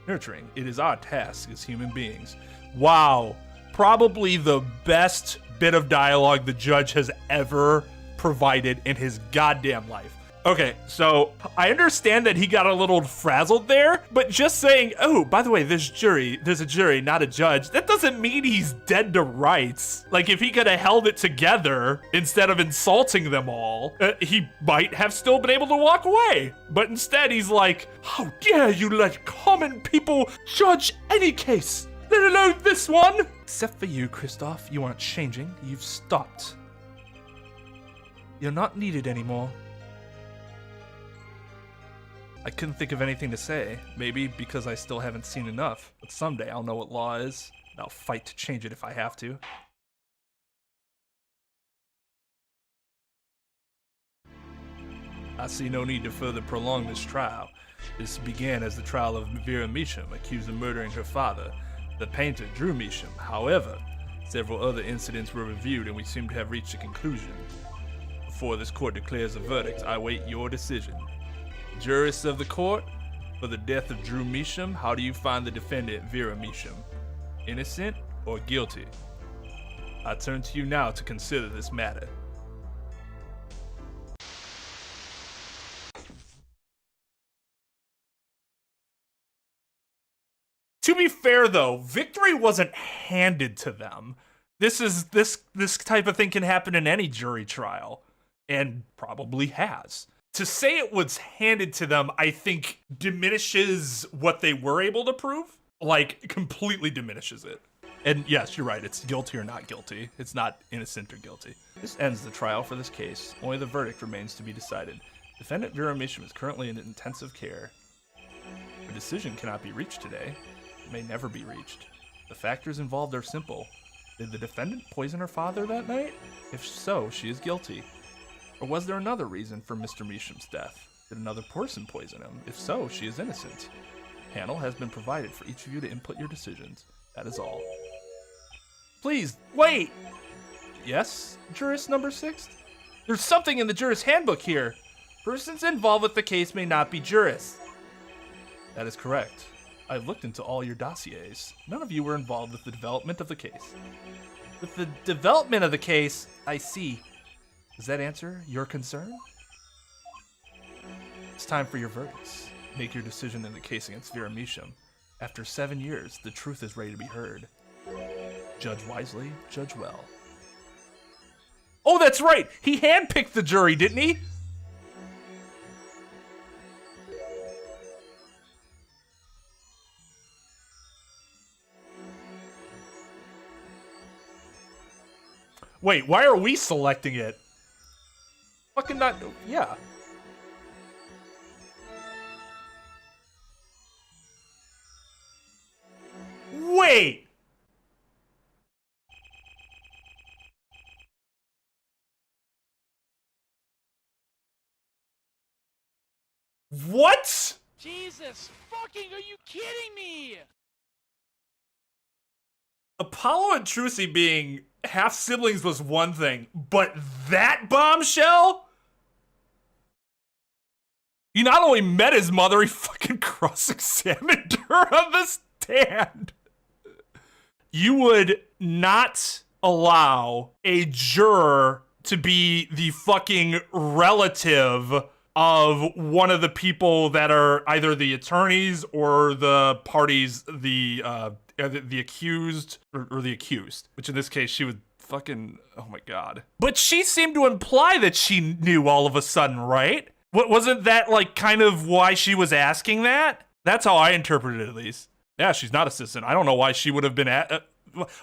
Nurturing. It is our task as human beings. Wow. Probably the best bit of dialogue the judge has ever provided in his goddamn life. Okay, so I understand that he got a little frazzled there, but just saying, oh, by the way, there's a jury, not a judge, that doesn't mean he's dead to rights. Like, if he could have held it together instead of insulting them all, he might have still been able to walk away. But instead, he's like, how dare you let common people judge any case, let alone this one? Except for you, Kristoff, you aren't changing, you've stopped. You're not needed anymore. I couldn't think of anything to say, maybe because I still haven't seen enough, but someday I'll know what law is, and I'll fight to change it if I have to. I see no need to further prolong this trial. This began as the trial of Vera Measham, accused of murdering her father, the painter Drew Measham. However, several other incidents were reviewed and we seem to have reached a conclusion. Before this court declares a verdict, I await your decision. Jurists of the court, for the death of Drew Measham, how do you find the defendant, Vera Measham? Innocent or guilty? I turn to you now to consider this matter. To be fair though, victory wasn't handed to them. This type of thing can happen in any jury trial, and probably has. To say it was handed to them, I think, diminishes what they were able to prove. Like, completely diminishes it. And yes, you're right, it's guilty or not guilty. It's not innocent or guilty. This ends the trial for this case. Only the verdict remains to be decided. Defendant Vera Measham is currently in intensive care. A decision cannot be reached today. It may never be reached. The factors involved are simple. Did the defendant poison her father that night? If so, she is guilty. Or was there another reason for Mr. Measham's death? Did another person poison him? If so, she is innocent. A panel has been provided for each of you to input your decisions. That is all. Please, wait! Yes, jurist number 6? There's something in the jurist handbook here. Persons involved with the case may not be jurists. That is correct. I've looked into all your dossiers. None of you were involved with the development of the case. With the development of the case, I see. Does that answer your concern? It's time for your verdicts. Make your decision in the case against Vera Measham. After 7 years, the truth is ready to be heard. Judge wisely, judge well. Oh, that's right! He handpicked the jury, didn't he? Wait, why are we selecting it? Fucking not, yeah. Wait! What? Jesus fucking, are you kidding me? Apollo and Trucy being half siblings was one thing, but that bombshell? He not only met his mother, he fucking cross-examined her on the stand. You would not allow a juror to be the fucking relative of one of the people that are either the attorneys or the parties, the accused or the accused, which in this case she would fucking, oh my God. But she seemed to imply that she knew all of a sudden, right? Wasn't that like kind of why she was asking that? That's how I interpreted it, at least. Yeah, she's not assistant. I don't know why she would have been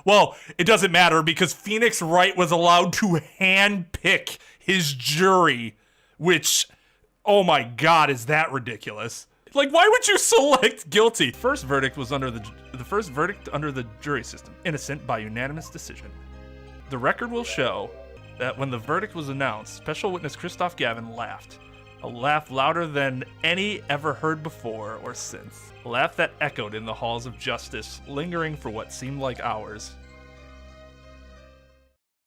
well, it doesn't matter because Phoenix Wright was allowed to handpick his jury, which, oh my God, is that ridiculous? Like, why would you select guilty? First verdict was under the first verdict under the jury system, innocent by unanimous decision. The record will show that when the verdict was announced, special witness Christoph Gavin laughed. A laugh louder than any ever heard before or since. A laugh that echoed in the halls of justice, lingering for what seemed like hours.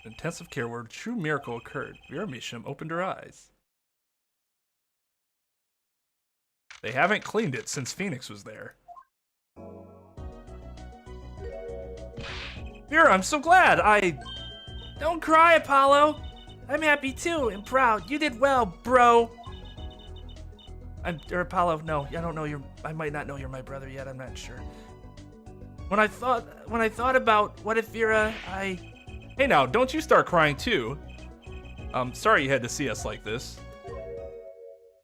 In intensive care where a true miracle occurred, Vera Misham opened her eyes. They haven't cleaned it since Phoenix was there. Vera, I'm so glad. Don't cry, Apollo. I'm happy too and proud. You did well, bro. Apollo, no, I don't know I might not know you're my brother yet, I'm not sure. When I thought about what if Vera, Hey now, don't you start crying too. Sorry you had to see us like this.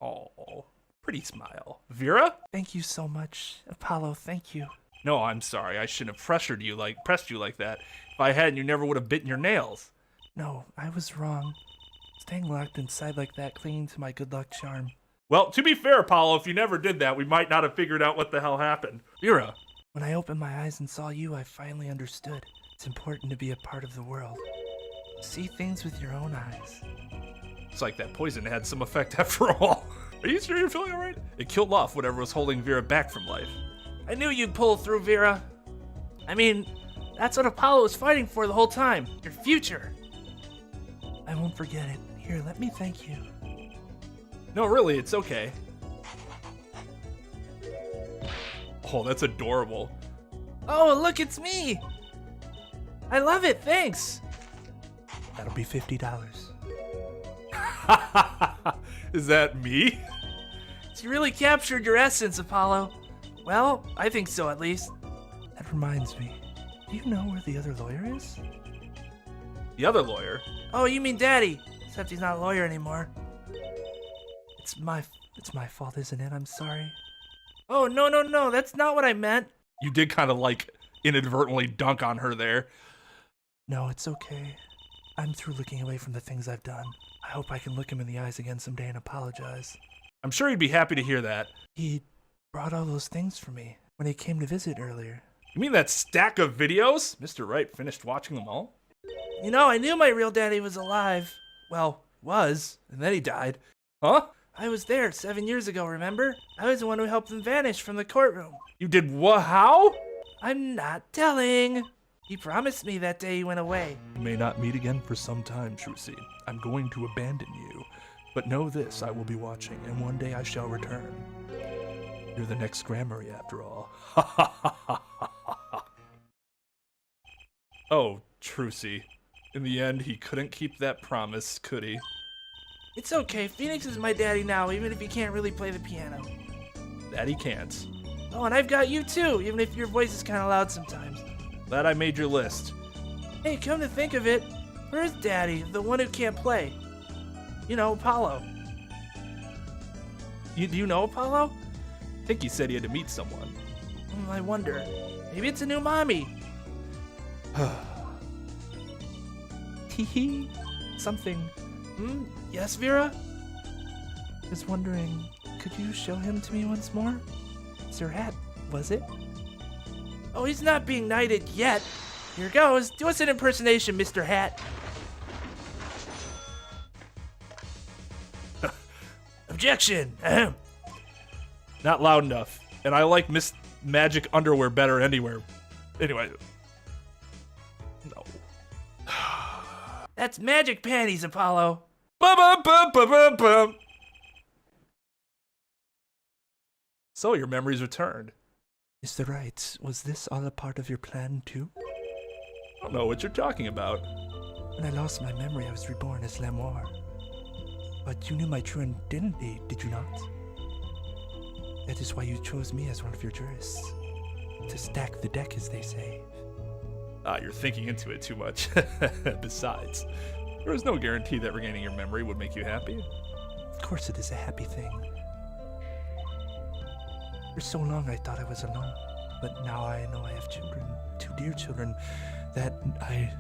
Oh, pretty smile. Vera? Thank you so much, Apollo, thank you. No, I'm sorry, I shouldn't have pressed you like that. If I hadn't, you never would have bitten your nails. No, I was wrong. Staying locked inside like that, clinging to my good luck charm. Well, to be fair, Apollo, if you never did that, we might not have figured out what the hell happened. Vera. When I opened my eyes and saw you, I finally understood. It's important to be a part of the world. See things with your own eyes. It's like that poison had some effect after all. Are you sure you're feeling all right? It killed off whatever was holding Vera back from life. I knew you'd pull through, Vera. I mean, that's what Apollo was fighting for the whole time. Your future. I won't forget it. Here, let me thank you. No, really, it's okay. Oh, that's adorable. Oh, look, it's me. I love it, thanks. That'll be $50. Is that me? You really captured your essence, Apollo. Well, I think so, at least. That reminds me. Do you know where the other lawyer is? The other lawyer? Oh, you mean Daddy. Except he's not a lawyer anymore. It's my fault, isn't it? I'm sorry. Oh, no, that's not what I meant. You did kind of like inadvertently dunk on her there. No, it's okay. I'm through looking away from the things I've done. I hope I can look him in the eyes again someday and apologize. I'm sure he'd be happy to hear that. He brought all those things for me when he came to visit earlier. You mean that stack of videos? Mr. Wright finished watching them all? You know, I knew my real daddy was alive. Well, was, and then he died. Huh? I was there 7 years ago, remember? I was the one who helped him vanish from the courtroom. You did what? How? I'm not telling. He promised me that day he went away. We may not meet again for some time, Trucy. I'm going to abandon you. But know this, I will be watching, and one day I shall return. You're the next Grammary, after all. Oh, Trucy. In the end, he couldn't keep that promise, could he? It's okay, Phoenix is my daddy now, even if he can't really play the piano. That he can't. Oh, and I've got you too, even if your voice is kind of loud sometimes. Glad I made your list. Hey, come to think of it, where's Daddy, the one who can't play? You know, Apollo. Do you know Apollo? I think he said he had to meet someone. I wonder. Maybe it's a new mommy. Teehee. Something. Yes, Vera? Was wondering, could you show him to me once more? Sir Hat, was it? Oh, he's not being knighted yet. Here goes. Do us an impersonation, Mr. Hat. Objection. Ahem. Not loud enough. And I like Miss Magic underwear better anywhere. Anyway. No. That's magic panties, Apollo. Bum, bum, bum, bum, bum, bum. So your memory's returned. Mr. Wright, was this all a part of your plan too? I don't know what you're talking about. When I lost my memory, I was reborn as Lamour. But you knew my true identity, did you not? That is why you chose me as one of your jurists. To stack the deck, as they say. You're thinking into it too much. Besides, there is no guarantee that regaining your memory would make you happy. Of course it is a happy thing. For so long I thought I was alone, but now I know I have children, 2 dear children, that I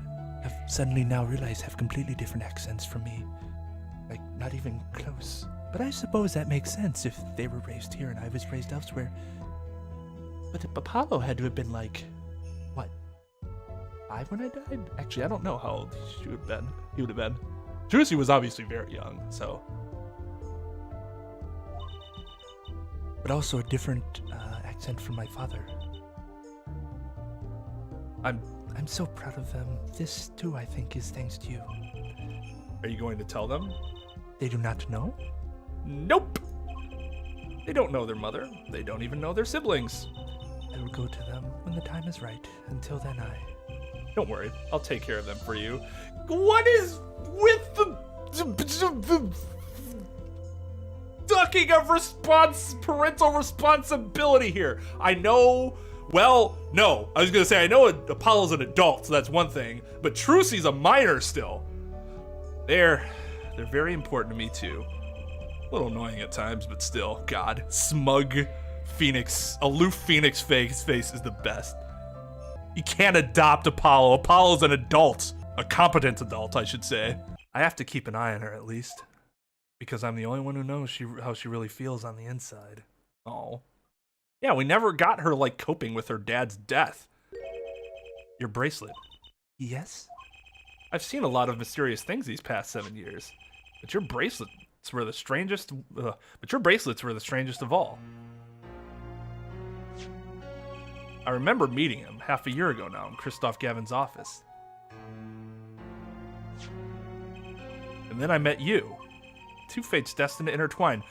have suddenly now realized have completely different accents from me. Like, not even close. But I suppose that makes sense if they were raised here and I was raised elsewhere. But Apollo had to have been like, what, 5 when I died? Actually, I don't know how old he would have been. Trucy was obviously very young, so. But also a different accent from my father. I'm so proud of them. This, too, I think, is thanks to you. Are you going to tell them? They do not know? Nope! They don't know their mother. They don't even know their siblings. I will go to them when the time is right. Until then, Don't worry, I'll take care of them for you. What is with the ducking of parental responsibility here? I know, well, no. I was gonna say, I know Apollo's an adult, so that's one thing, but Trucy's a minor still. They're very important to me too. A little annoying at times, but still, God, smug Phoenix, aloof Phoenix face is the best. You can't adopt Apollo. Apollo's an adult. A competent adult, I should say. I have to keep an eye on her at least. Because I'm the only one who knows how she really feels on the inside. Oh. Yeah, we never got her, like, coping with her dad's death. Your bracelet. yes? I've seen a lot of mysterious things these past 7 years. But your bracelets were the strangest... but your bracelets were the strangest of all. I remember meeting him half a year ago now in Christoph Gavin's office. And then I met you. 2 fates destined to intertwine.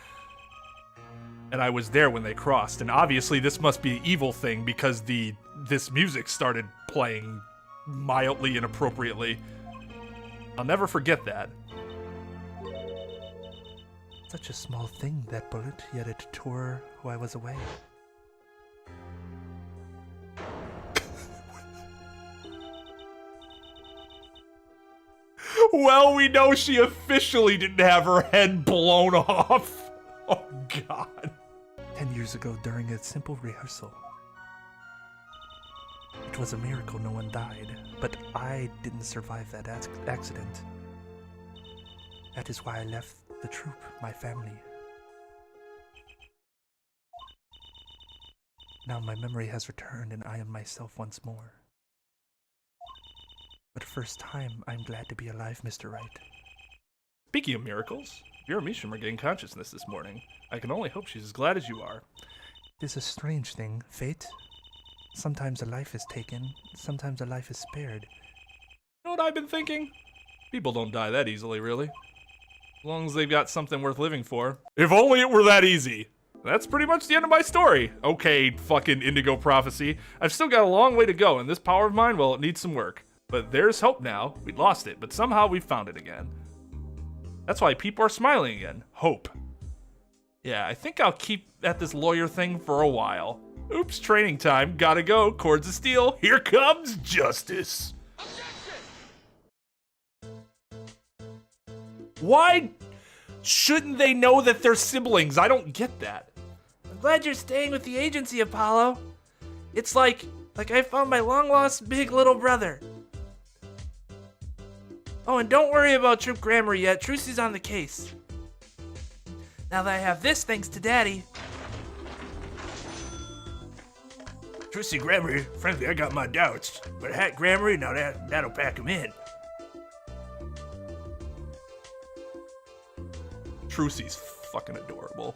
And I was there when they crossed. And obviously this must be an evil thing because this music started playing mildly inappropriately. I'll never forget that. Such a small thing, that bullet, yet it tore while I was away. Well, we know she officially didn't have her head blown off. Oh, God. 10 years ago, during a simple rehearsal. It was a miracle no one died, but I didn't survive that accident. That is why I left the troupe, my family. Now my memory has returned and I am myself once more. But first time, I'm glad to be alive, Mr. Wright. Speaking of miracles, your Misham regained consciousness this morning. I can only hope she's as glad as you are. It is a strange thing, fate. Sometimes a life is taken, sometimes a life is spared. You know what I've been thinking? People don't die that easily, really. As long as they've got something worth living for. If only it were that easy. That's pretty much the end of my story. Okay, fucking Indigo Prophecy. I've still got a long way to go, and this power of mine, well, it needs some work. But there's hope now. We lost it, but somehow we found it again. That's why people are smiling again. Hope. Yeah, I think I'll keep at this lawyer thing for a while. Oops, training time. Gotta go. Cords of steel. Here comes justice. Why shouldn't they know that they're siblings? I don't get that. I'm glad you're staying with the agency, Apollo. It's like I found my long-lost big little brother. Oh, and don't worry about Troop Grammar yet. Trucy's on the case. Now that I have this, thanks to Daddy. Trucy Grammar, frankly, I got my doubts. But Hat Grammar, now that'll pack him in. Trucy's fucking adorable.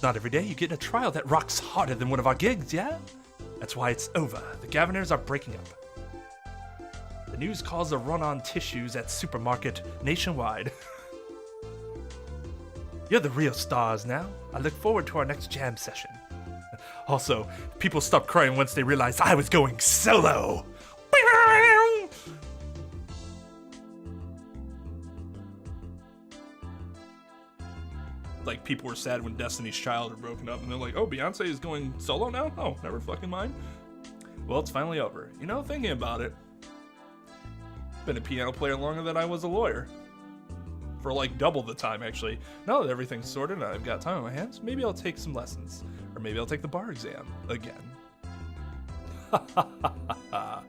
Not every day you get in a trial that rocks harder than one of our gigs, yeah? That's why it's over. The Governors are breaking up. The news caused a run on tissues at supermarket nationwide. You're the real stars now. I look forward to our next jam session. Also, people stopped crying once they realized I was going solo. Like, people were sad when Destiny's Child had broken up, and they're like, oh, Beyonce is going solo now? Oh, never fucking mind. Well, it's finally over. You know, thinking about it, been a piano player longer than I was a lawyer. For like double the time, actually. Now that everything's sorted and I've got time on my hands, maybe I'll take some lessons. Or maybe I'll take the bar exam again. Ha ha ha ha ha.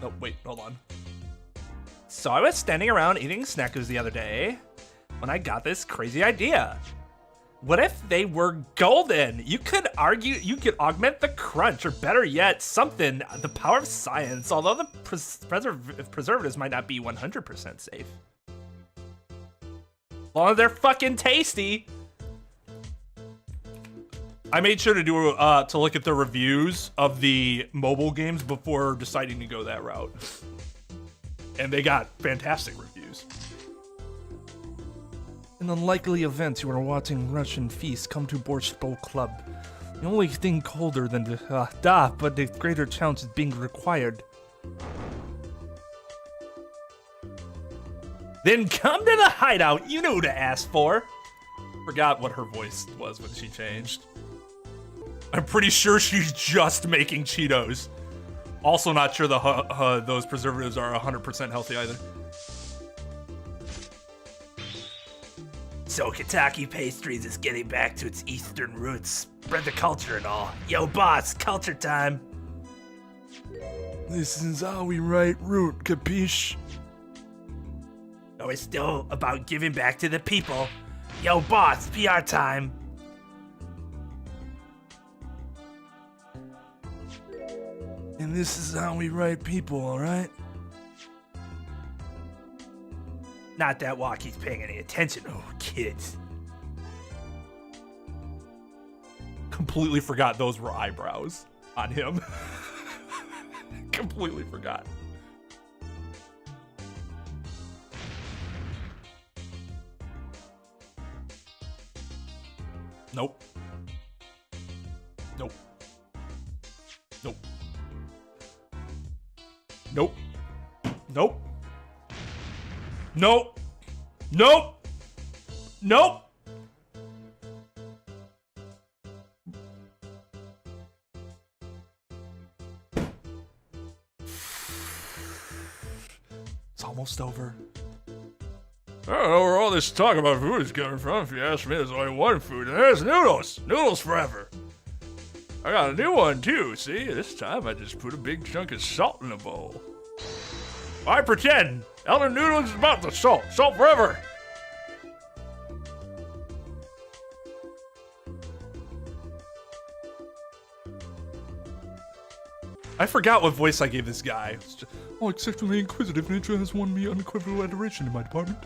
Oh, wait, hold on. So I was standing around eating snackos the other day when I got this crazy idea. What if they were golden? You could argue, you could augment the crunch, or better yet, something, the power of science, although the preservatives might not be 100% safe. As long as they're fucking tasty. I made sure to to look at the reviews of the mobile games before deciding to go that route. And they got fantastic reviews. In the unlikely event you are watching Russian feast come to Borscht Bowl Club, the only thing colder than the but the greater challenge is being required. Then come to the hideout, you know who to ask for. Forgot what her voice was when she changed. I'm pretty sure she's just making Cheetos. Also not sure those preservatives are 100% healthy either. So Kentucky Pastries is getting back to its Eastern roots. Spread the culture and all. Yo, boss, culture time. This is how we write root, capiche? No, it's still about giving back to the people. Yo, boss, PR time. And this is how we write people, alright? Not that Walkie's paying any attention. Oh, kids. Completely forgot those were eyebrows on him. Completely forgot. Nope. Nope. Nope. Nope. Nope. Nope. Nope. Nope. It's almost over. I don't know where all this talk about food is coming from. If you ask me, there's only one food, and there's noodles. Noodles forever. I got a new one, too. See, this time I just put a big chunk of salt in a bowl. I pretend. Elder Noodles is about the salt. Salt forever. I forgot what voice I gave this guy. Oh, exceptionally inquisitive nature has won me unequivocal adoration in my department.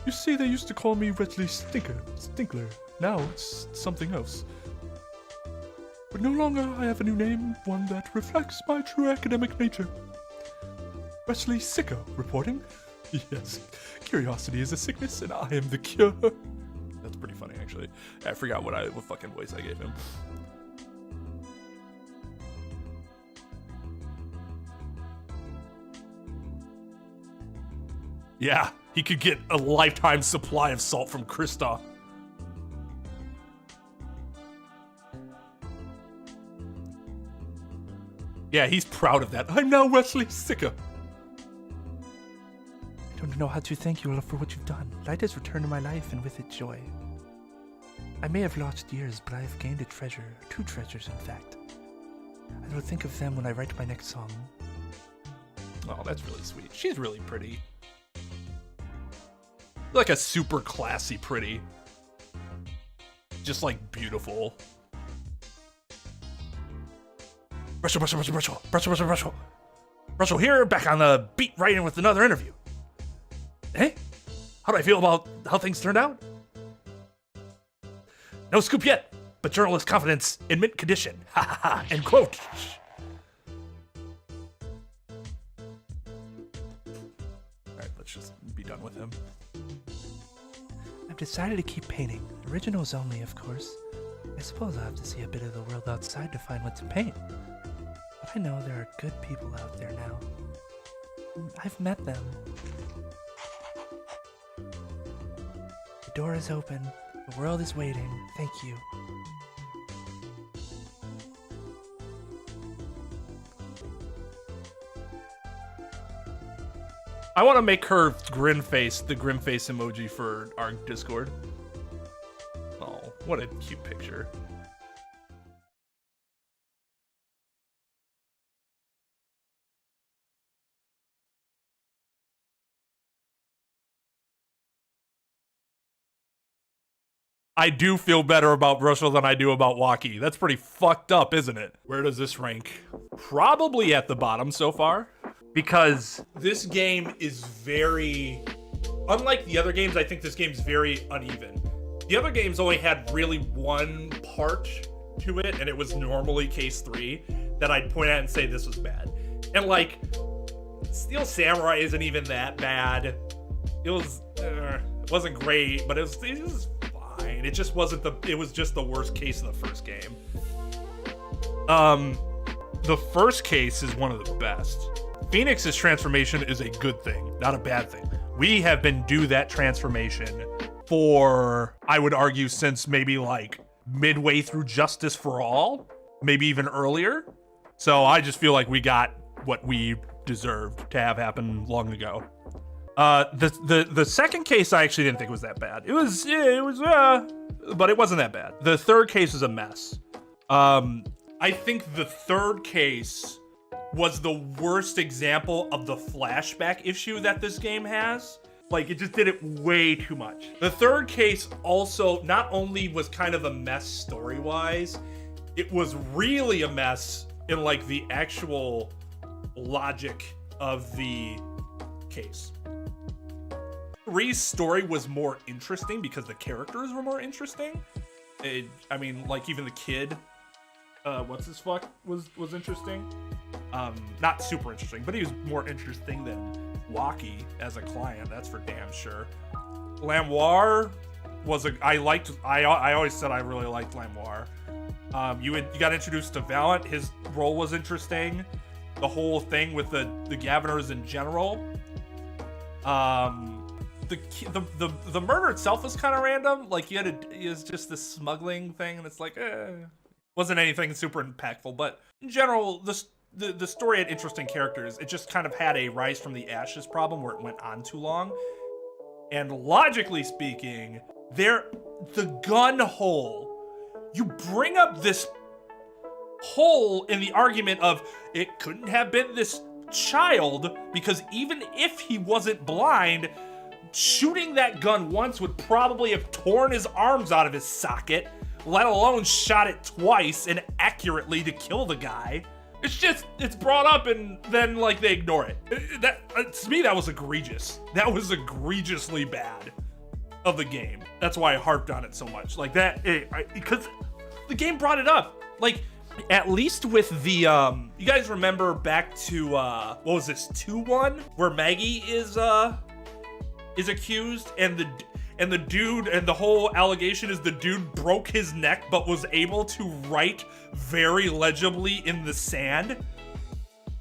You see, they used to call me Wesley Stinkler. Now it's something else. But no longer I have a new name, one that reflects my true academic nature. Wesley Sicko reporting. Yes, curiosity is a sickness, and I am the cure. That's pretty funny, actually. I forgot what fucking voice I gave him. Yeah, he could get a lifetime supply of salt from Krista. Yeah, he's proud of that. I'm now Wesley Sicko. I don't know how to thank you all for what you've done. Light has returned to my life, and with it, joy. I may have lost years, but I have gained a treasure. 2 treasures, in fact. I will think of them when I write my next song. Oh, that's really sweet. She's really pretty. Like a super classy pretty. Just like beautiful. Russell here, back on the beat writing with another interview. Hey, how do I feel about how things turned out? No scoop yet, but journalist confidence in mint condition. Ha ha ha, end quote. with him. I've decided to keep painting. Originals only, of course. I suppose I'll have to see a bit of the world outside to find what to paint. But I know there are good people out there now. I've met them. The door is open. The world is waiting. Thank you. I want to make her grin face, the grin face emoji for our Discord. Oh, what a cute picture. I do feel better about Brushel than I do about Waki. That's pretty fucked up, isn't it? Where does this rank? Probably at the bottom so far. Because this game is very, unlike the other games, I think this game's very uneven. The other games only had really one part to it, and it was normally case 3 that I'd point at and say this was bad. And like, Steel Samurai isn't even that bad. It wasn't great, but it was fine. It just wasn't it was just the worst case of the first game. The first case is one of the best. Phoenix's transformation is a good thing, not a bad thing. We have been due that transformation for, I would argue, since maybe like midway through Justice for All, maybe even earlier. So I just feel like we got what we deserved to have happen long ago. The second case I actually didn't think was that bad. It was, but it wasn't that bad. The third case is a mess. I think the third case was the worst example of the flashback issue that this game has. Like, it just did it way too much. The third case also not only was kind of a mess story-wise, it was really a mess in like the actual logic of the case. 3's story was more interesting because the characters were more interesting. I mean, like even the kid, what's his fuck was interesting. Not super interesting, but he was more interesting than Waki as a client, that's for damn sure. Lamoire was I always said I really liked Lamoire. You got introduced to Valiant, his role was interesting. The whole thing with the Gaveners in general. The murder itself was kind of random. Like it was just this smuggling thing, and it's like, wasn't anything super impactful. But in general, the story had interesting characters. It just kind of had a rise from the ashes problem where it went on too long. And logically speaking, the gun hole. You bring up this hole in the argument of it couldn't have been this child because even if he wasn't blind, shooting that gun once would probably have torn his arms out of his socket, let alone shot it twice and accurately to kill the guy. It's brought up and then like they ignore it. To me, that was egregious. That was egregiously bad of the game. That's why I harped on it so much. Like that, because the game brought it up. Like, at least with the, you guys remember back to, what was this, 2-1? Where Maggie is accused and the dude, and the whole allegation is the dude broke his neck but was able to write very legibly in the sand.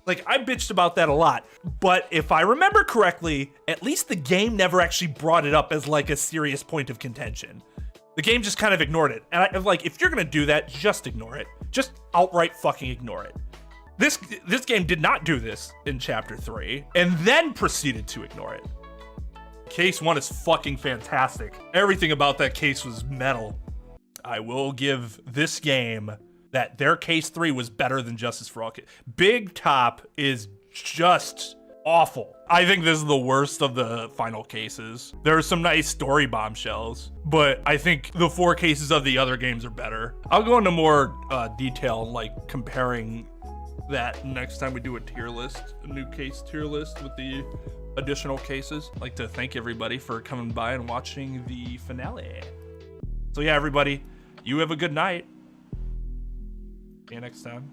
Like, I bitched about that a lot, but if I remember correctly, at least the game never actually brought it up as like a serious point of contention. The game just kind of ignored it. And I'm like, if you're gonna do that, just ignore it. Just outright fucking ignore it. This game did not do this in Chapter 3, and then proceeded to ignore it. Case 1 is fucking fantastic. Everything about that case was metal. I will give this game that their Case 3 was better than Justice for All. Big Top is just awful. I think this is the worst of the final cases. There are some nice story bombshells, but I think the 4 cases of the other games are better. I'll go into more detail, like comparing that next time we do a tier list, a new case tier list with the additional cases. I'd like to thank everybody for coming by and watching the finale. So yeah, everybody, you have a good night. See you next time.